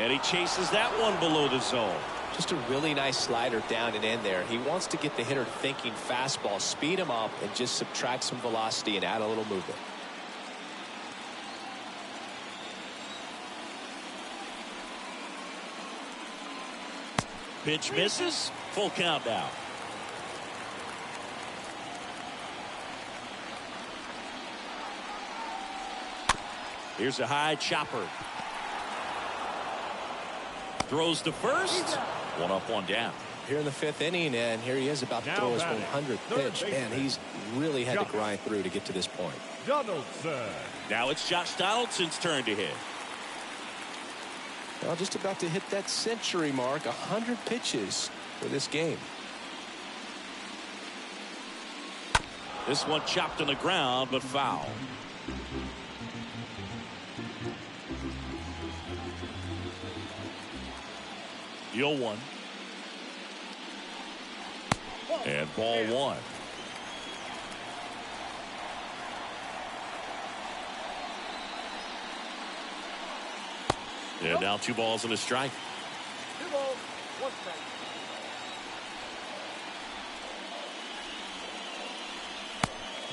And he chases that one below the zone. Just a really nice slider down and in there. He wants to get the hitter thinking fastball, speed him up, and just subtract some velocity and add a little movement. Pitch misses. Full count now. Here's a high chopper. Throws to first. 1 up, 1 down. Here in the 5th inning, and here he is about to throw his 100th pitch. Man, he's really had to grind through to get to this point. Donaldson. Now it's Josh Donaldson's turn to hit. Well, just about to hit that century mark. 100 pitches for this game. This one chopped on the ground, but foul. Deal 1. And ball 1. And now 2 balls and a strike. 2 balls, 1 strike.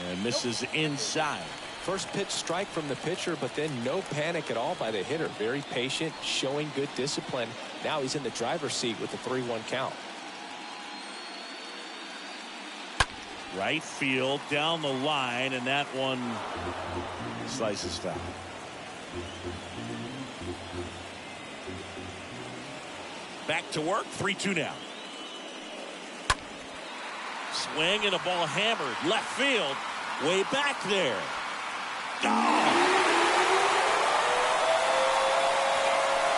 And misses inside. First pitch strike from the pitcher, but then no panic at all by the hitter. Very patient, showing good discipline. Now he's in the driver's seat with the 3-1 count. Right field down the line, and that one slices foul. Back to work. 3-2 now. Swing and a ball hammered left field, way back there.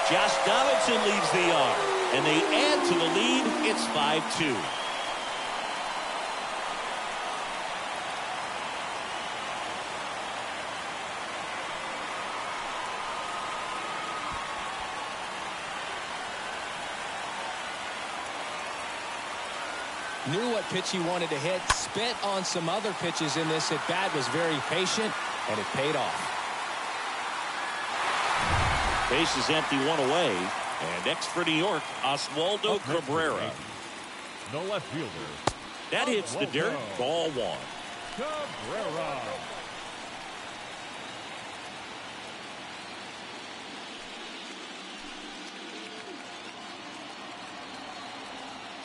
Josh Donaldson leaves the yard, and they add to the lead. It's 5-2. Knew what pitch he wanted to hit, spent on some other pitches in this at bat, was very patient, and it paid off. Base is empty, one away. And next for New York, Oswaldo Cabrera. The left fielder. That hits the dirt. Ball one. Cabrera.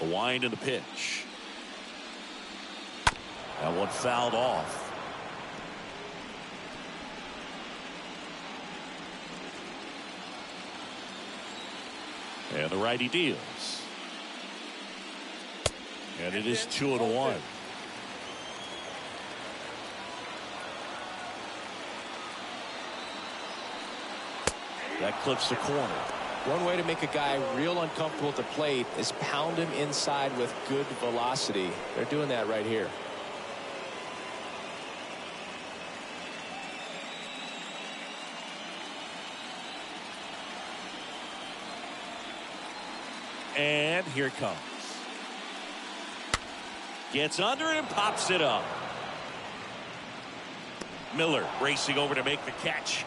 The wind and the pitch. That one fouled off. And the righty deals. And it is 2-1. That clips the corner. One way to make a guy real uncomfortable at the plate is pound him inside with good velocity. They're doing that right here. And here it comes. Gets under it and pops it up. Miller racing over to make the catch.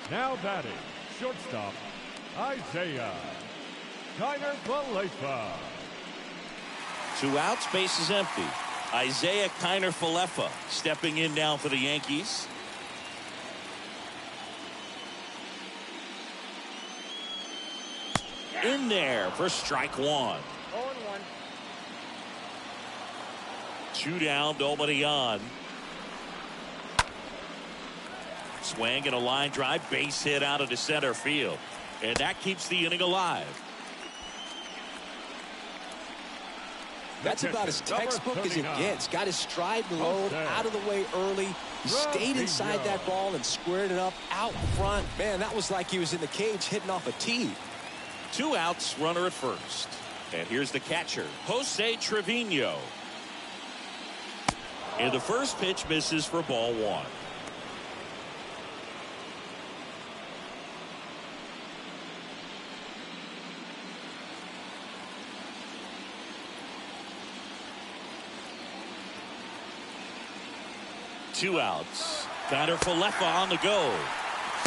Now batting, shortstop, Isaiah Kiner-Falefa. 2 outs, base is empty. Isaiah Kiner-Falefa stepping in now for the Yankees. In there for strike one. 0-1. 2 down, nobody on. Swing and a line drive, base hit out of the center field. And that keeps the inning alive. That's about as textbook as it gets. Got his stride and load out of the way early. He stayed inside that ball and squared it up out front. Man, that was like he was in the cage hitting off a tee. 2 outs, runner at first. And here's the catcher, Jose Trevino. And the first pitch misses for ball one. Two outs. Kiner-Falefa on the go.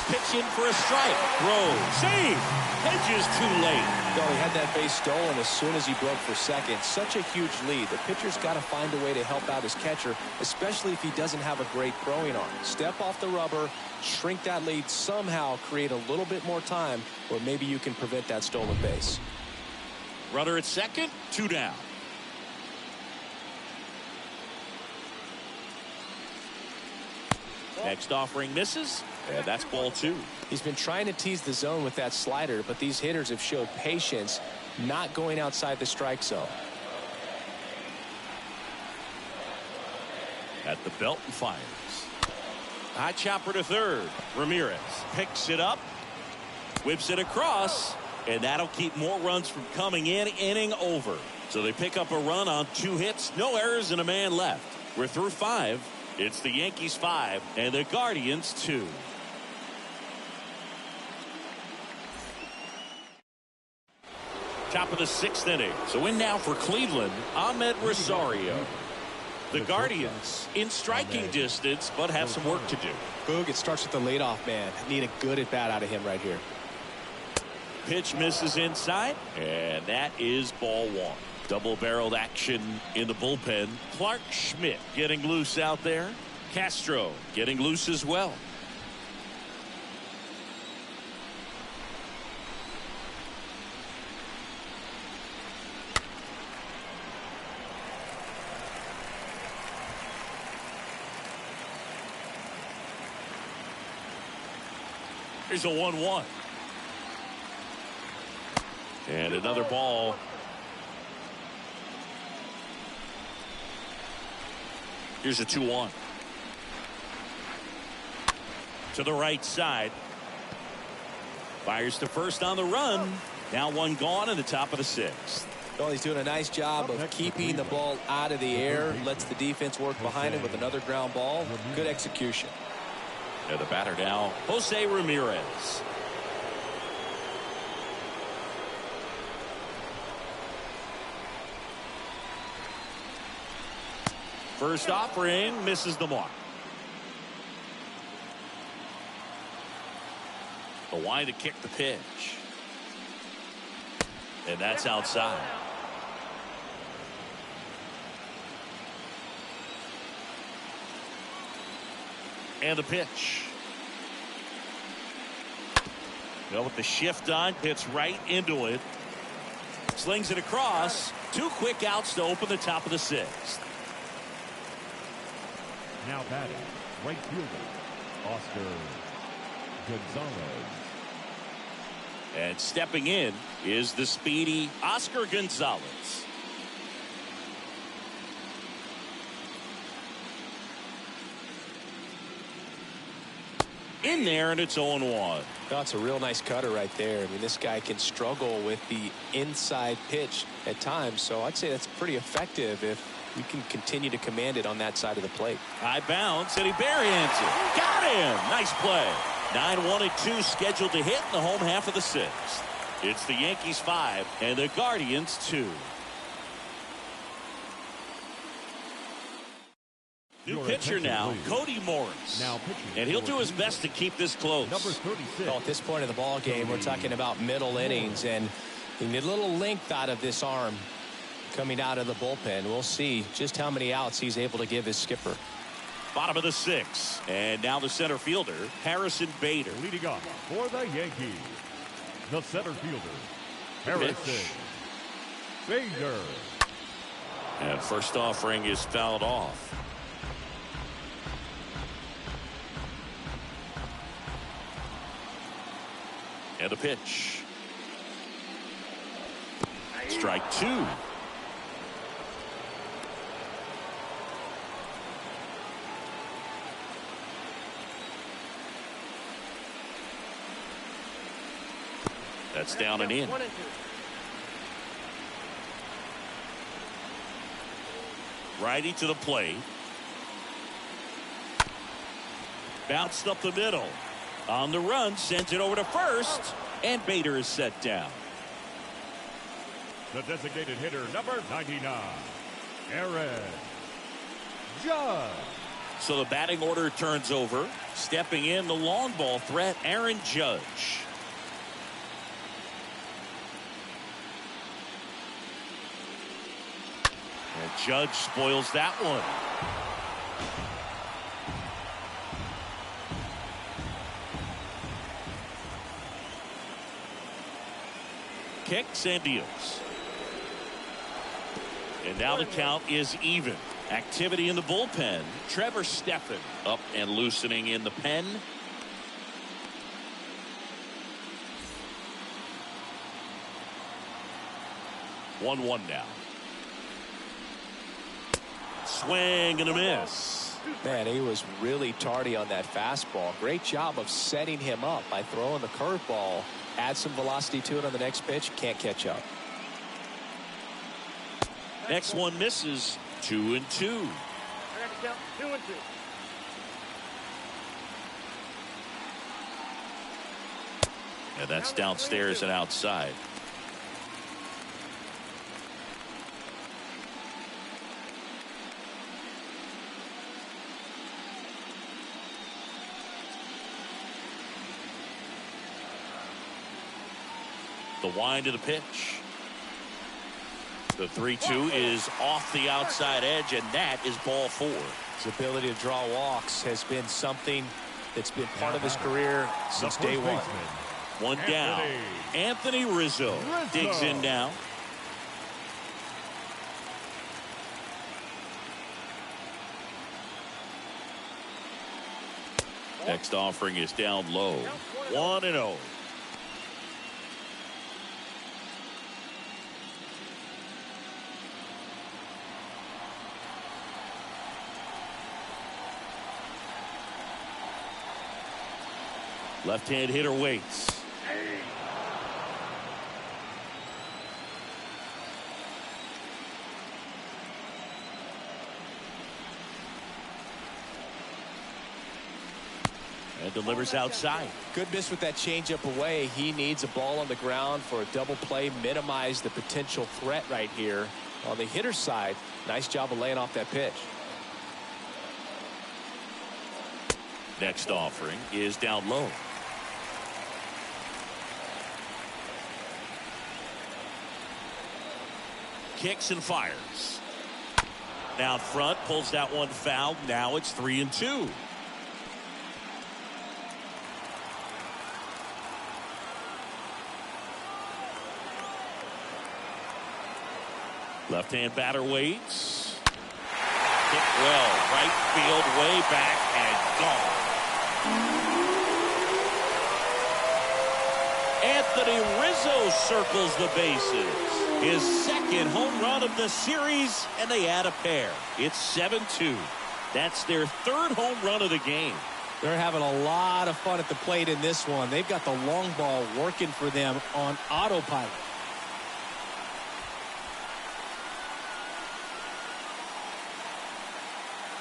Pitch in for a strike. Throw. Save. Hedges too late. No, he had that base stolen as soon as he broke for second. Such a huge lead. The pitcher's got to find a way to help out his catcher, especially if he doesn't have a great throwing arm. Step off the rubber, shrink that lead, somehow create a little bit more time where maybe you can prevent that stolen base. Runner at second. 2 down. Next offering misses, and that's ball 2. He's been trying to tease the zone with that slider, but these hitters have showed patience, not going outside the strike zone. At the belt and fires. High chopper to third. Ramirez picks it up, whips it across, and that'll keep more runs from coming in. Inning over. So they pick up a run on 2 hits, no errors, and a man left. We're through 5. It's the Yankees 5 and the Guardians 2. Top of the 6th inning. So in now for Cleveland, Ahmed Rosario. The Guardians in striking distance, but have some work to do. Boog, it starts with the leadoff man. Need a good at bat out of him right here. Pitch misses inside, and that is ball 1. Double-barreled action in the bullpen. Clark Schmidt getting loose out there. Castro getting loose as well. Here's a 1-1. And another ball. Here's a 2-1. To the right side. Fires to first on the run. Now one gone in the top of the sixth. Well, he's doing a nice job of keeping the ball out of the air. Lets the defense work behind him with another ground ball. Good execution. Yeah, the batter now, Jose Ramirez. First offering misses the mark. The wind to kick the pitch. And that's outside. And the pitch. Well, with the shift on, hits right into it. Slings it across. 2 quick outs to open the top of the sixth. Now batting, right fielder, Oscar Gonzalez. And stepping in is the speedy Oscar Gonzalez. In there, and it's 0-1. That's a real nice cutter right there. I mean, this guy can struggle with the inside pitch at times, so I'd say that's pretty effective if we can continue to command it on that side of the plate. High bounce, and he barehands it. Got him! Nice play. 9-1-2 scheduled to hit in the home half of the sixth. It's the Yankees 5 and the Guardians 2. New pitcher now, Cody Morris. And he'll do his best to keep this close. Number 36. Well, at this point of the ball game, we're talking about middle innings, and you need a little length out of this arm coming out of the bullpen. We'll see just how many outs he's able to give his skipper. Bottom of the sixth. And now the center fielder, Harrison Bader. Leading off for the Yankees, the center fielder, Harrison Bader. And first offering is fouled off. And the pitch. Strike 2. That's down and in. 1-2. Righty to the plate. Bounced up the middle. On the run, sends it over to first, and Bader is set down. The designated hitter, number 99, Aaron Judge. So the batting order turns over. Stepping in, the long ball threat, Aaron Judge. And Judge spoils that one. Kicks and deals. And now the count is even. Activity in the bullpen. Trevor Stephan up and loosening in the pen. One now. Swing and a miss. Man, he was really tardy on that fastball. Great job of setting him up by throwing the curveball. Add some velocity to it on the next pitch. Can't catch up. Next one misses. 2-2. I got to count 2-2. And that's downstairs and outside. The wind of the pitch. The 3-2 is off the outside edge, and that is ball 4. His ability to draw walks has been something that's been part of his career since day one. One down. Anthony Rizzo digs in now. Next offering is down low. 1-0. Left-hand hitter waits. And delivers outside. Good miss with that changeup away. He needs a ball on the ground for a double play, minimize the potential threat right here. On the hitter's side, nice job of laying off that pitch. Next offering is down low. Kicks and fires. Down front, pulls that one foul. Now it's 3-2. Left-hand batter waits. Hit well, right field, way back, and gone. Anthony Rizzo circles the bases. His second home run of the series, and they add a pair. It's 7-2. That's their third home run of the game. They're having a lot of fun at the plate in this one. They've got the long ball working for them on autopilot.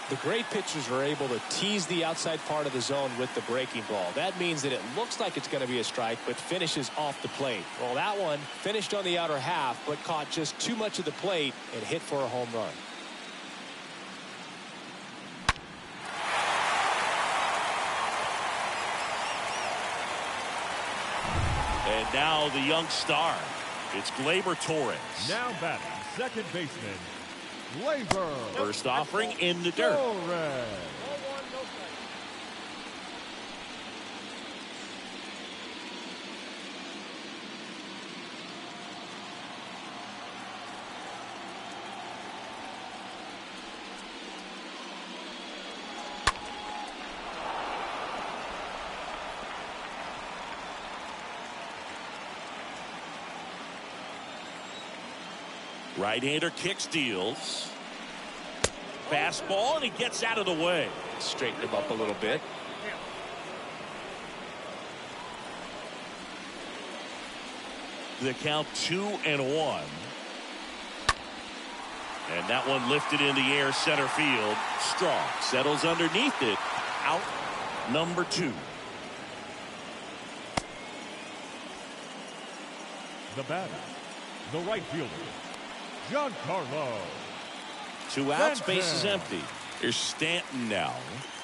The great pitchers are able to tease the outside part of the zone with the breaking ball. That means that it looks like it's going to be a strike, but finishes off the plate. Well, that one finished on the outer half, but caught just too much of the plate and hit for a home run. And now the young star. It's Gleyber Torres. Now batting second baseman, Gleyber. First offering in the dirt. Torres. Right-hander kicks, deals. Fastball, and he gets out of the way. Straighten him up a little bit. The count 2-1. And that one lifted in the air, center field. Strong settles underneath it. Out number 2. The batter, the right fielder, Giancarlo. 2 outs, base is empty. Here's Stanton now.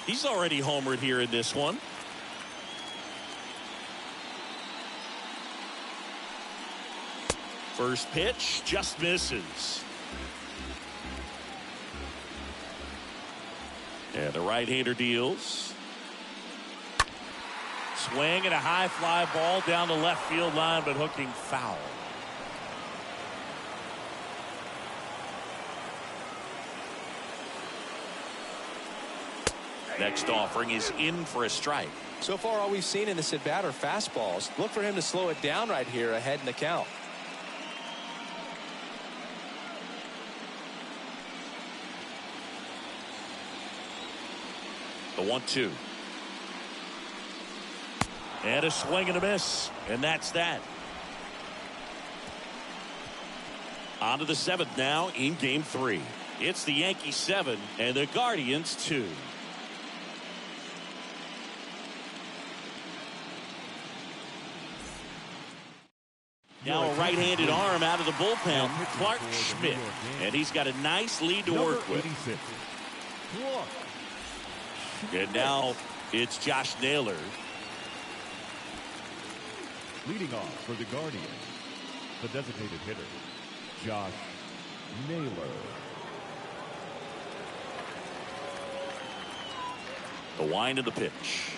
He's already homered here in this one. First pitch just misses. And the right-hander deals. Swing and a high fly ball down the left field line, but hooking foul. Next offering is in for a strike. So far, all we've seen in this at bat are fastballs. Look for him to slow it down right here ahead in the count. The 1-2. And a swing and a miss. And that's that. On to the 7th now in game 3. It's the Yankees 7 and the Guardians 2. Now a right-handed arm out of the bullpen, Clark Schmidt. And he's got a nice lead to work with. And now it's Josh Naylor. Leading off for the Guardians, the designated hitter, Josh Naylor. The wind of the pitch.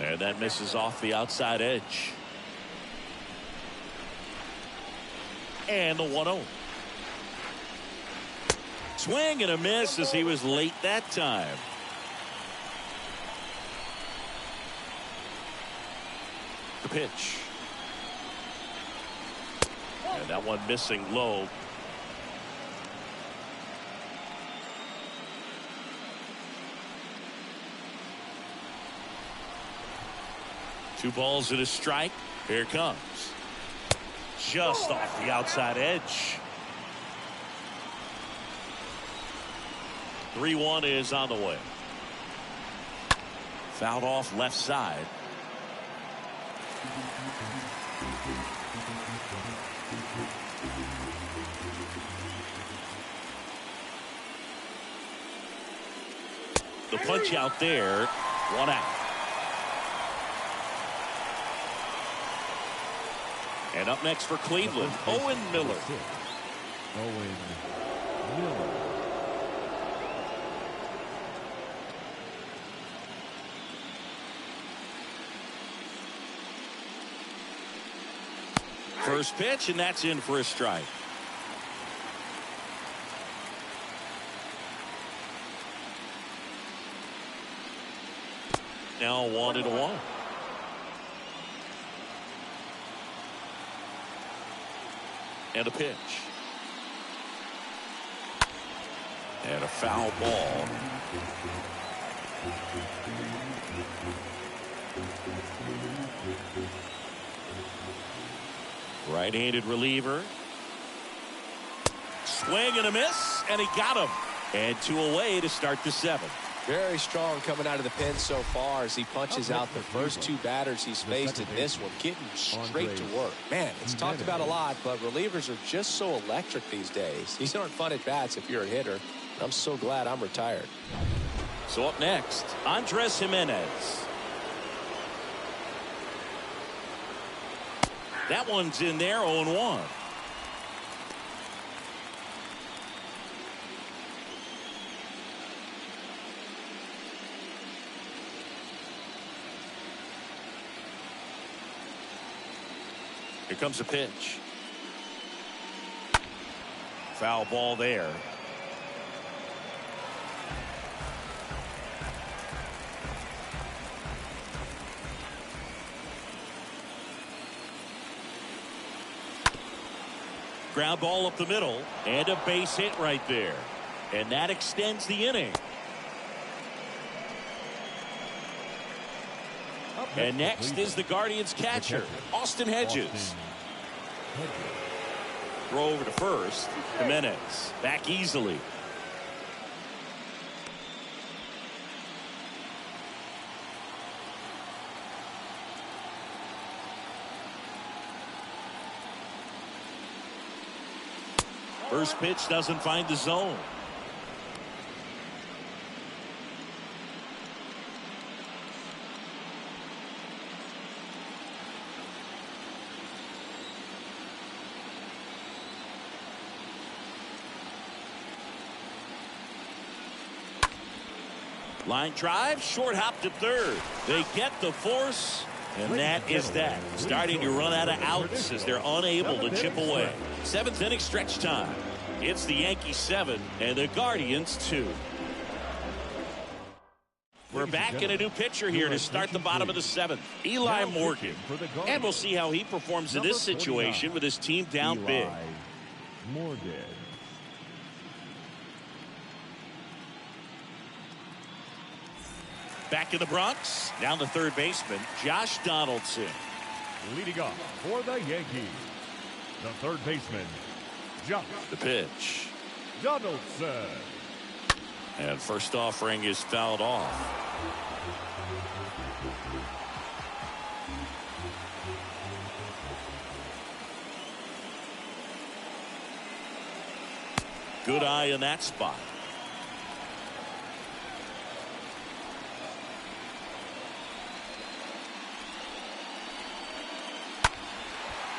And that misses off the outside edge. And the 1-0. Swing and a miss as he was late that time. The pitch. And that one missing low. Two balls and a strike. Here it comes. Just off the outside edge. 3-1 is on the way. Fouled off left side. The punch out there. 1 out. And up next for Cleveland, Owen Miller. Owen Miller. First pitch, and that's in for a strike. Now 1-1. And a pitch. And a foul ball. Right-handed reliever. Swing and a miss, and he got him. And 2 away to start the 7th. Very strong coming out of the pen so far as he punches out the first 2 batters he's faced in this one, getting straight to work. Man, it's talked about a lot, but relievers are just so electric these days. These aren't fun at bats if you're a hitter. I'm so glad I'm retired. So up next, Andres Jimenez. That one's in there, 0-1. Here comes a pitch. Foul ball there. Ground ball up the middle, and a base hit right there. And that extends the inning. And next is the Guardians catcher, Austin Hedges. Throw over to first. Jimenez back easily. First pitch doesn't find the zone. Line drive, short hop to third. They get the force, and that is that. Starting to run out of outs as they're unable to chip away. 7th inning stretch time. It's the Yankees 7 and the Guardians 2. We're back in a new pitcher here to start the bottom of the 7th. Eli Morgan. And we'll see how he performs in this situation with his team down big. Morgan. Back in the Bronx, down the third baseman, Josh Donaldson. Leading off for the Yankees, the third baseman, Josh. The pitch. Donaldson. And first offering is fouled off. Good eye in that spot.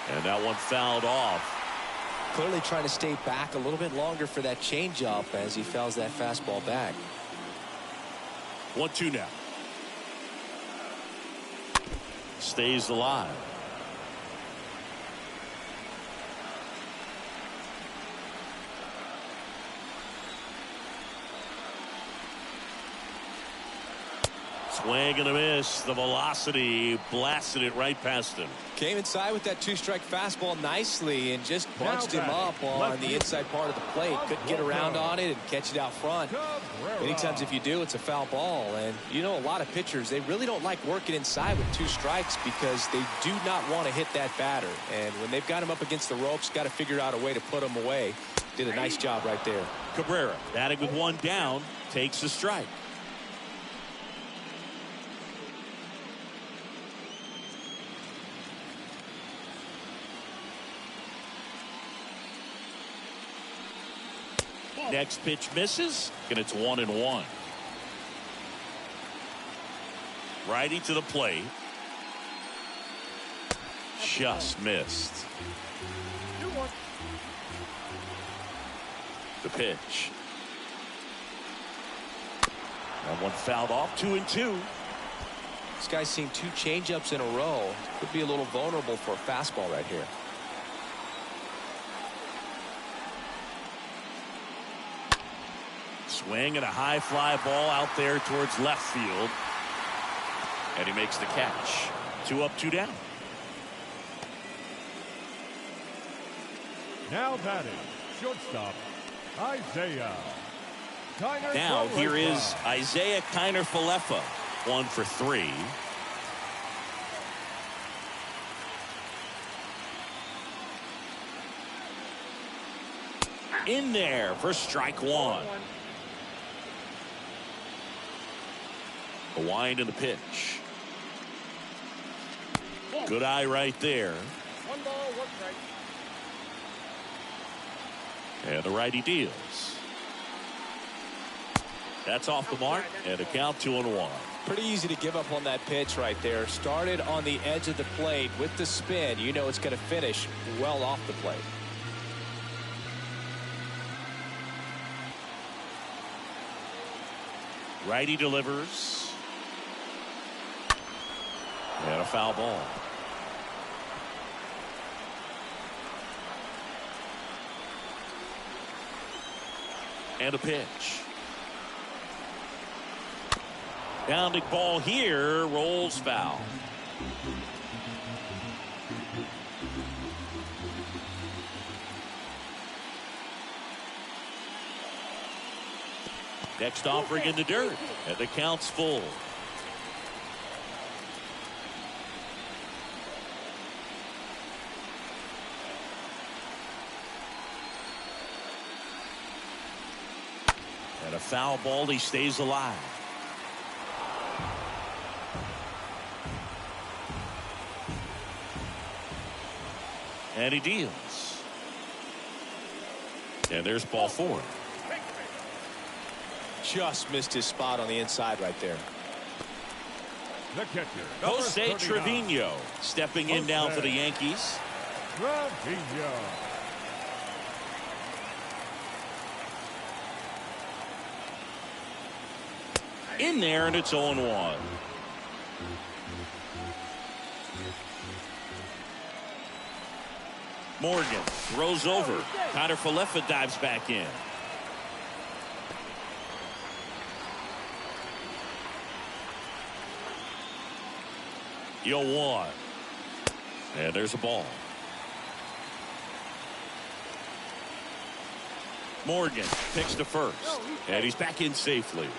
And that one fouled off. Clearly trying to stay back a little bit longer for that changeup as he fouls that fastball back. 1-2 now. Stays alive. Swing and a miss. The velocity blasted it right past him. Came inside with that two-strike fastball nicely and just bunched him up on the inside part of the plate. Couldn't get around on it and catch it out front. Many times if you do, it's a foul ball. And you know, a lot of pitchers, they really don't like working inside with two strikes because they do not want to hit that batter. And when they've got him up against the ropes, got to figure out a way to put him away. Did a nice job right there. Cabrera batting with one down, takes a strike. Next pitch misses, and it's 1-1. Righty to the plate. Just missed. The pitch. That one fouled off. 2-2. This guy's seen two changeups in a row. Could be a little vulnerable for a fastball right here. Swing and a high fly ball out there towards left field. And he makes the catch. 2 up, 2 down. Now batting, shortstop, Isaiah. Now here is Isaiah Kiner-Falefa, 1 for 3. In there for strike 1. A wind in the pitch. Good eye right there. 1 ball, 1 strike. And the righty deals. That's off the mark, and a count 2-1. Pretty easy to give up on that pitch right there. Started on the edge of the plate with the spin. You know it's going to finish well off the plate. Righty delivers. And a foul ball. And a pitch. Bounding ball here, rolls foul. Next offering in the dirt, and the count's full. And a foul ball, he stays alive. And he deals. And there's ball 4. Just missed his spot on the inside right there. The catcher, Jose Trevino stepping in now for the Yankees. Trevino. In there, and it's 0-1. Morgan throws over. Kiner-Falefa dives back in. Yo, 1. And there's a ball. Morgan picks to first. And he's back in safely.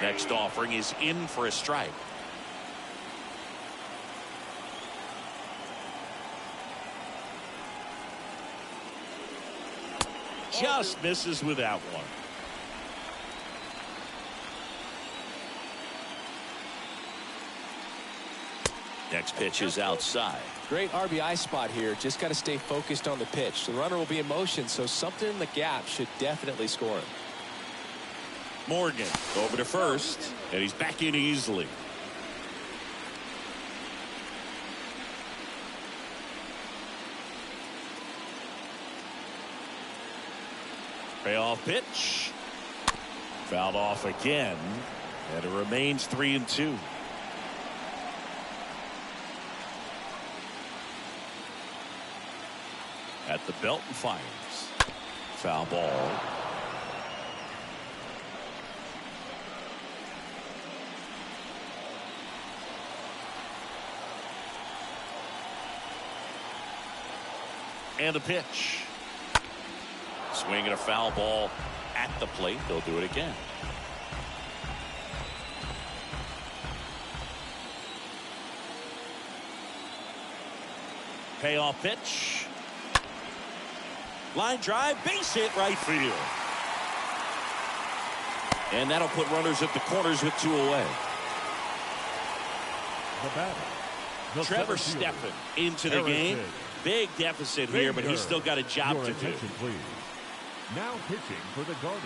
Next offering is in for a strike. Just misses with that one. Next pitch is outside. Great RBI spot here. Just got to stay focused on the pitch. The runner will be in motion, so something in the gap should definitely score him. Morgan over to first, and he's back in easily. Payoff pitch. Fouled off again, and it remains 3-2. At the belt and fires. Foul ball. And a pitch. Swing and a foul ball at the plate. They'll do it again. Payoff pitch. Line drive, base hit, right field. And that'll put runners at the corners with 2 away. The batter, the Trevor center fielder, Steffen into the game. Big deficit here, but he's still got a job Your to do. attention, please. Now pitching for the Guardians,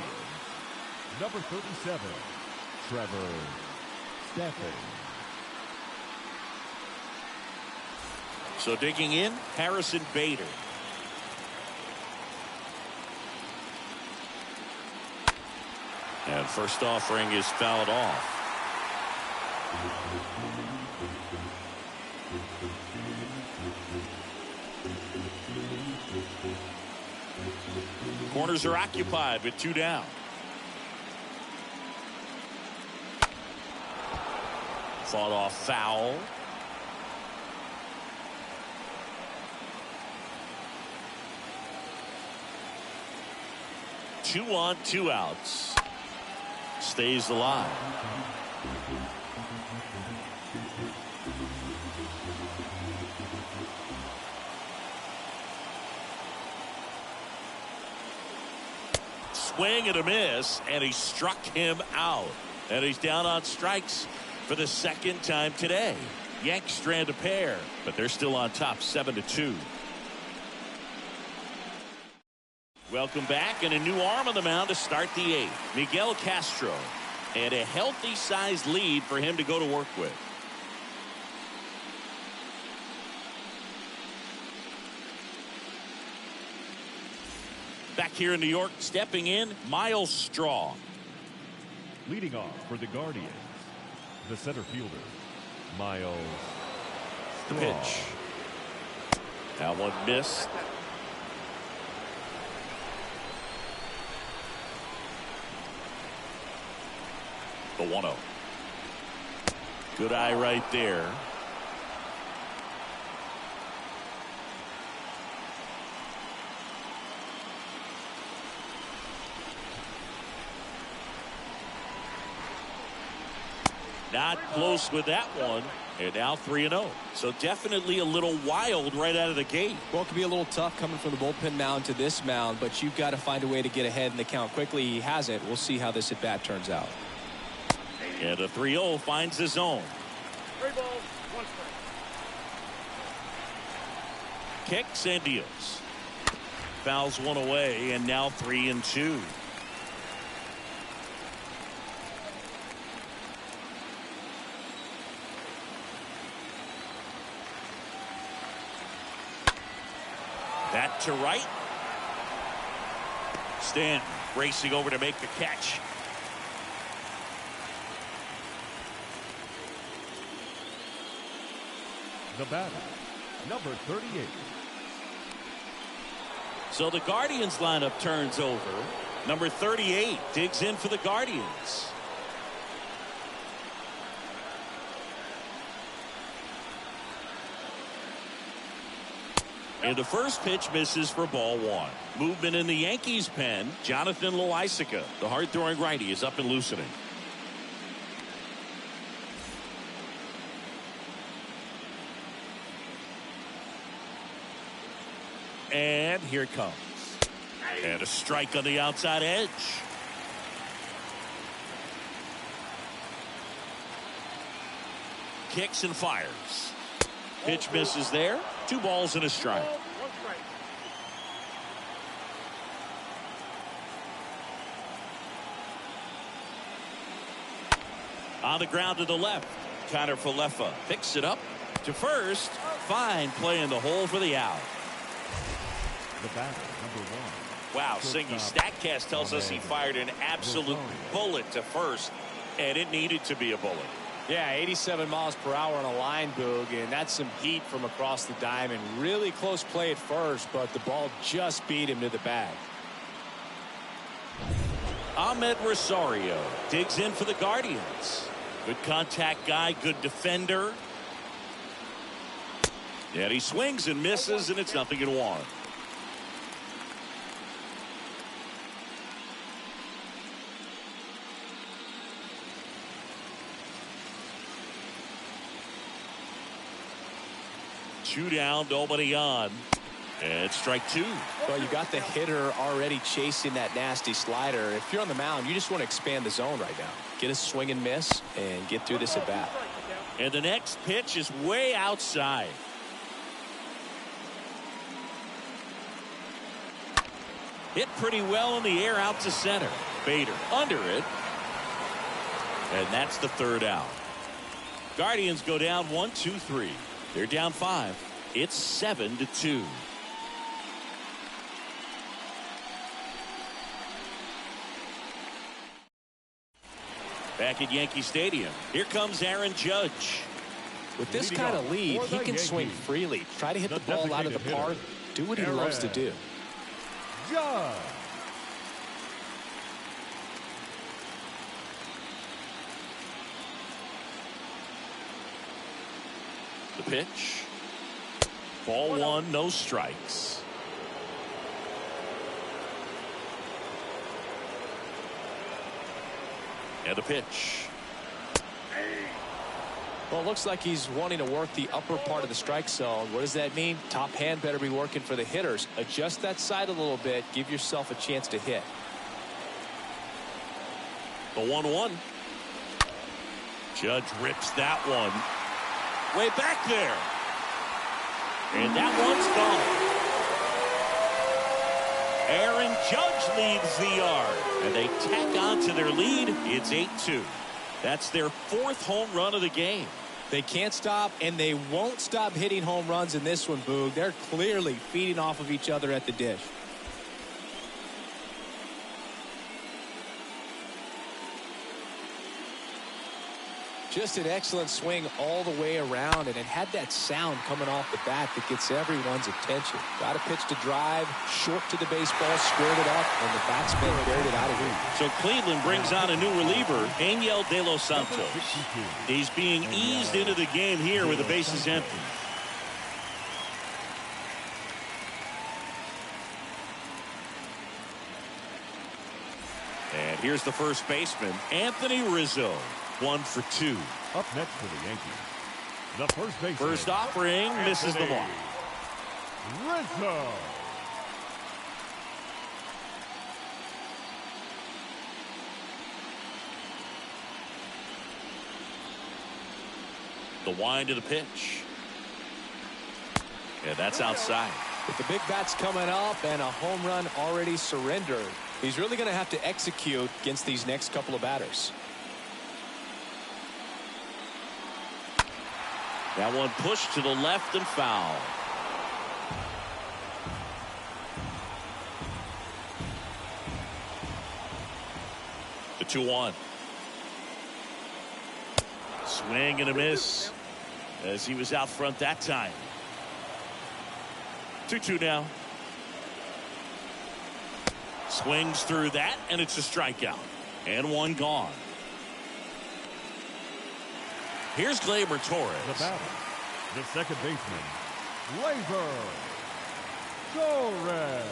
number 37, Trevor Steffen. So digging in, Harrison Bader. And first offering is fouled off. Corners are occupied with 2 down. Fought off foul. Two on, 2 outs. Stays alive. Swing and a miss, and he struck him out. And he's down on strikes for the 2nd time today. Yanks strand a pair, but they're still on top 7-2. Welcome back, and a new arm on the mound to start the 8th. Miguel Castro, and a healthy sized lead for him to go to work with. Back here in New York, stepping in, Miles Straw. Leading off for the Guardians, the center fielder, Miles The Straw. pitch. That one missed. The 1-0. Good eye right there. Not close with that one. And now 3-0. So definitely a little wild right out of the gate. Well, it can be a little tough coming from the bullpen mound to this mound, but you've got to find a way to get ahead in the count quickly. He hasn't. We'll see how this at bat turns out. And a 3-0 finds the zone. 3 balls, 1 strike. Kicks and deals. Fouls one away, and now 3-2. That to right. Stanton racing over to make the catch. The batter, number 38. So the Guardians lineup turns over. Number 38 digs in for the Guardians. And the first pitch misses for ball 1. Movement in the Yankees pen. Jonathan Loaisiga, the hard-throwing righty, is up and loosening. And here it comes. And a strike on the outside edge. Kicks and fires. Pitch misses there. 2 balls and a strike. 1 strike. On the ground to the left. Connor Falefa picks it up to first. Fine play in the hole for the out. The batter, number 1. Wow, Singy, StatCast tells us he fired an absolute bullet to first, and it needed to be a bullet. Yeah, 87 miles per hour on a line, Boog, and that's some heat from across the diamond. Really close play at first, but the ball just beat him to the bag. Ahmed Rosario digs in for the Guardians. Good contact guy, good defender. And he swings and misses, and it's 0-1. Two down, nobody on. And strike 2. Well, you got the hitter already chasing that nasty slider. If you're on the mound, you just want to expand the zone right now. Get a swing and miss and get through this at bat. And the next pitch is way outside. Hit pretty well in the air out to center. Bader under it. And that's the 3rd out. Guardians go down 1-2-3. They're down 5. It's 7-2. Back at Yankee Stadium, here comes Aaron Judge. With this kind of lead, he can swing freely. Try to hit the ball out of the park. Do what he loves to do. Judge. The pitch. Ball 1, no strikes. And the pitch. Well, it looks like he's wanting to work the upper part of the strike zone. What does that mean? Top hand better be working for the hitters. Adjust that side a little bit. Give yourself a chance to hit. The 1-1. Judge rips that one. Way back there. And that one's gone. Aaron Judge leads the yard. And they tack on to their lead. It's 8-2. That's their 4th home run of the game. They can't stop, and they won't stop hitting home runs in this one, Boog. They're clearly feeding off of each other at the dish. Just an excellent swing all the way around, and it had that sound coming off the bat that gets everyone's attention. Got a pitch to drive, short to the baseball, squared it up, and the batsman buried it out of reach. So Cleveland brings on a new reliever, Angel De Los Santos. He's being eased into the game here with the bases empty. And here's the first baseman, Anthony Rizzo. 1 for 2. Up next for the Yankees, the first baseman. First offering, misses the mark. Rizzo. The wind of the pitch. Yeah, that's outside. With the big bats coming up and a home run already surrendered, he's really going to have to execute against these next couple of batters. That one pushed to the left and foul. The 2-1. Swing and a miss as he was out front that time. 2-2 now. Swings through that, and it's a strikeout. And one gone. Here's Gleyber Torres. The batter, the second baseman, Gleyber Torres.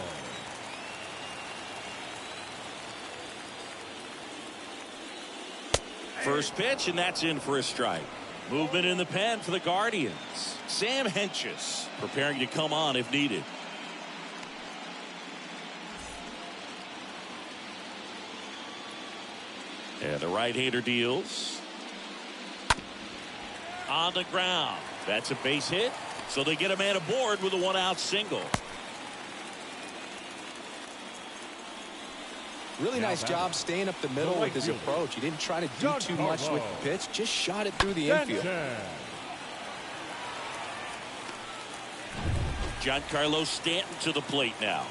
First pitch, and that's in for a strike. Movement in the pen for the Guardians. Sam Hentges preparing to come on if needed. And the right-hander deals. On the ground. That's a base hit. So they get a man aboard with a one-out single. Really nice job staying up the middle with his approach. He didn't try to do too much with the pitch, just shot it through the infield. Giancarlo Stanton to the plate now.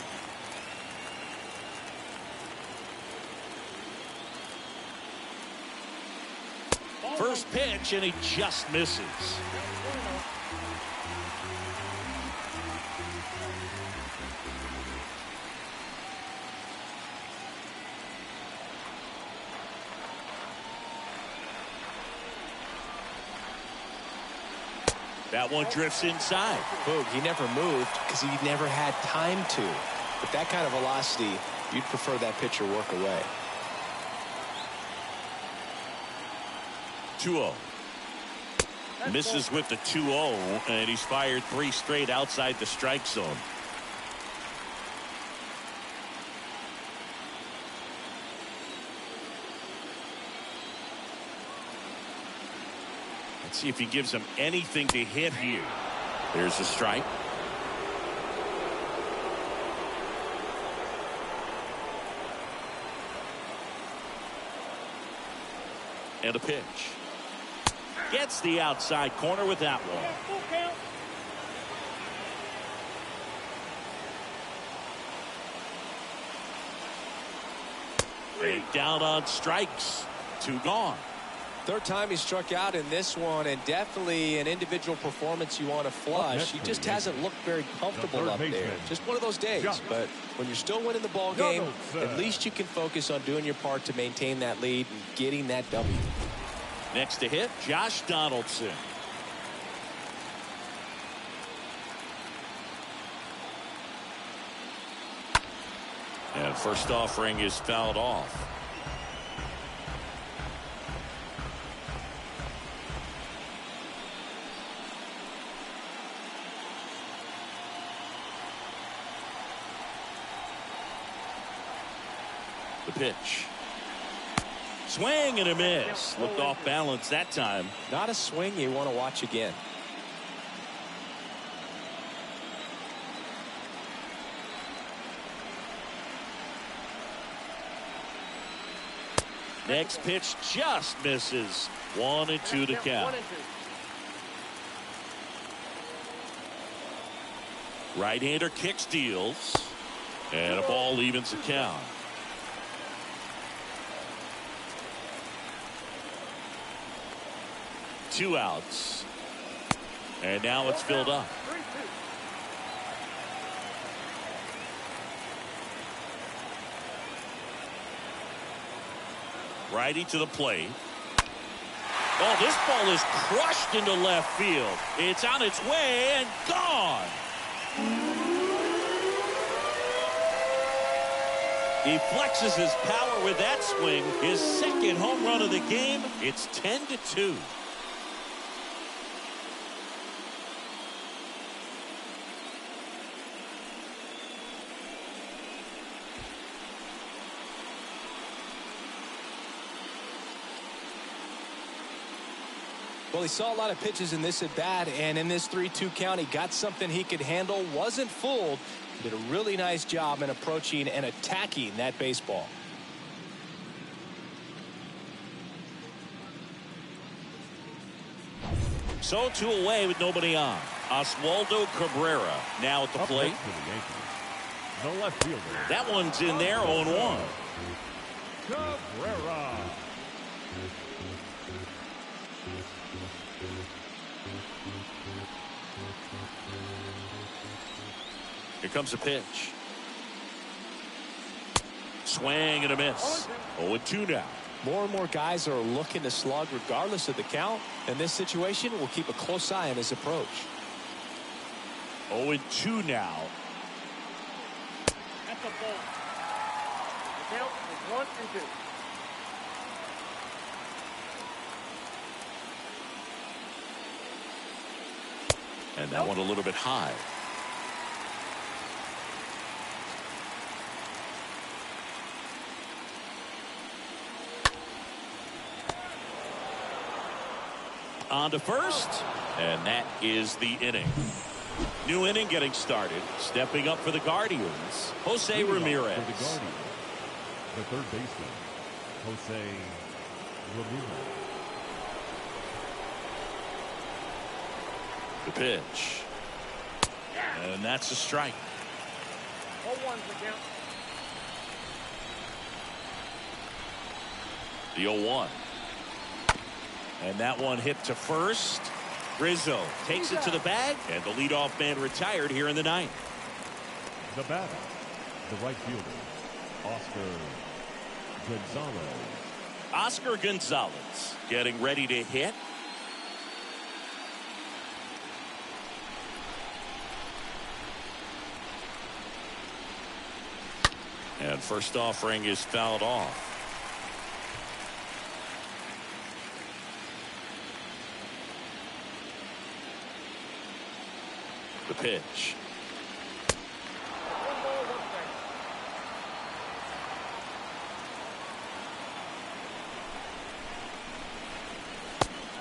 First pitch, and he just misses. That one drifts inside. Boog, he never moved because he never had time to. With that kind of velocity, you'd prefer that pitcher work away. 2-0. Misses with the 2-0, and he's fired 3 straight outside the strike zone. Let's see if he gives him anything to hit here. There's a strike. And a pitch. Gets the outside corner with that one. Down on strikes. 2 gone. Third time he struck out in this one, and definitely an individual performance you want to flush. He just hasn't looked very comfortable up there. Just one of those days. But when you're still winning the ball game, at least you can focus on doing your part to maintain that lead and getting that W. Next to hit, Josh Donaldson. And first offering is fouled off. The pitch. Swing and a miss. Looked off balance that time. Not a swing you want to watch again. Next pitch just misses. 1-2 to count. Right-hander kick steals. And a ball evens the count. Two outs. And now it's filled up. Righty to the plate. Oh, this ball is crushed into left field. It's on its way and gone. He flexes his power with that swing. His second home run of the game. It's 10-2. Well, he saw a lot of pitches in this at bat, and in this 3-2 count, he got something he could handle. Wasn't fooled. Did a really nice job in approaching and attacking that baseball. So 2 away with nobody on. Oswaldo Cabrera now at the plate. The left fielder. That one's in there, 0-1. Cabrera. Here comes a pitch. Swing and a miss. 0-2 now. More and more guys are looking to slug regardless of the count. In this situation, we'll keep a close eye on his approach. 0-2 now. That's a ball. The count is 1-2. And that one a little bit high. On to first, and that is the inning. New inning getting started. Stepping up for the Guardians, Jose Ramirez. The third baseman, Jose Ramirez. The pitch. And that's a strike. 0-1's the count. The 0-1. And that one hit to first. Rizzo takes it to the bag, and the leadoff man retired here in the ninth. The batter, the right fielder, Oscar Gonzalez. Oscar Gonzalez getting ready to hit. And first offering is fouled off. The pitch. 1 ball, 1 strike.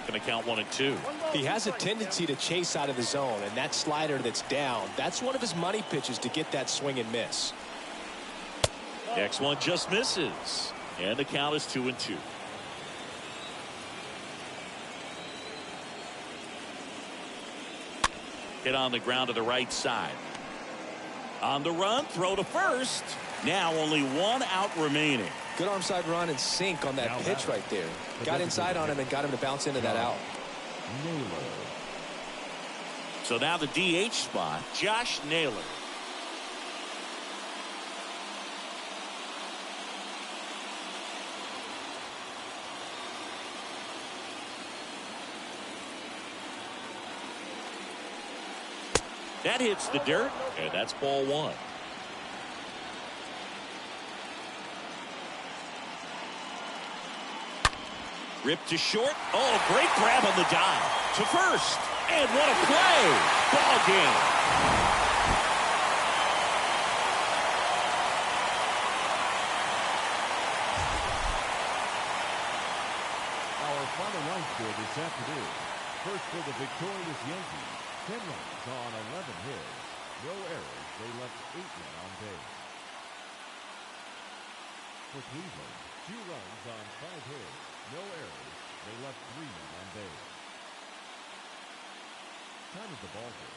Going to count 1 and 2. He has a tendency to chase out of the zone, and that slider that's down, that's one of his money pitches to get that swing and miss. Next one just misses. And the count is 2 and 2. Hit on the ground to the right side. On the run, throw to first. Now only 1 out remaining. Good arm side run and sink on that pitch right there. Got inside on him and got him to bounce into that out. So now the DH spot, Josh Naylor. That hits the dirt, and that's ball 1. Ripped to short. Oh, great grab on the dive. To first. And what a play. Ball game. Our final line score this afternoon. First for the victorious Yankees. 10 runs on 11 hits. No errors. They left 8 men on base. For Cleveland, 2 runs on 5 hits. No errors. They left 3 men on base. Time of the ball game.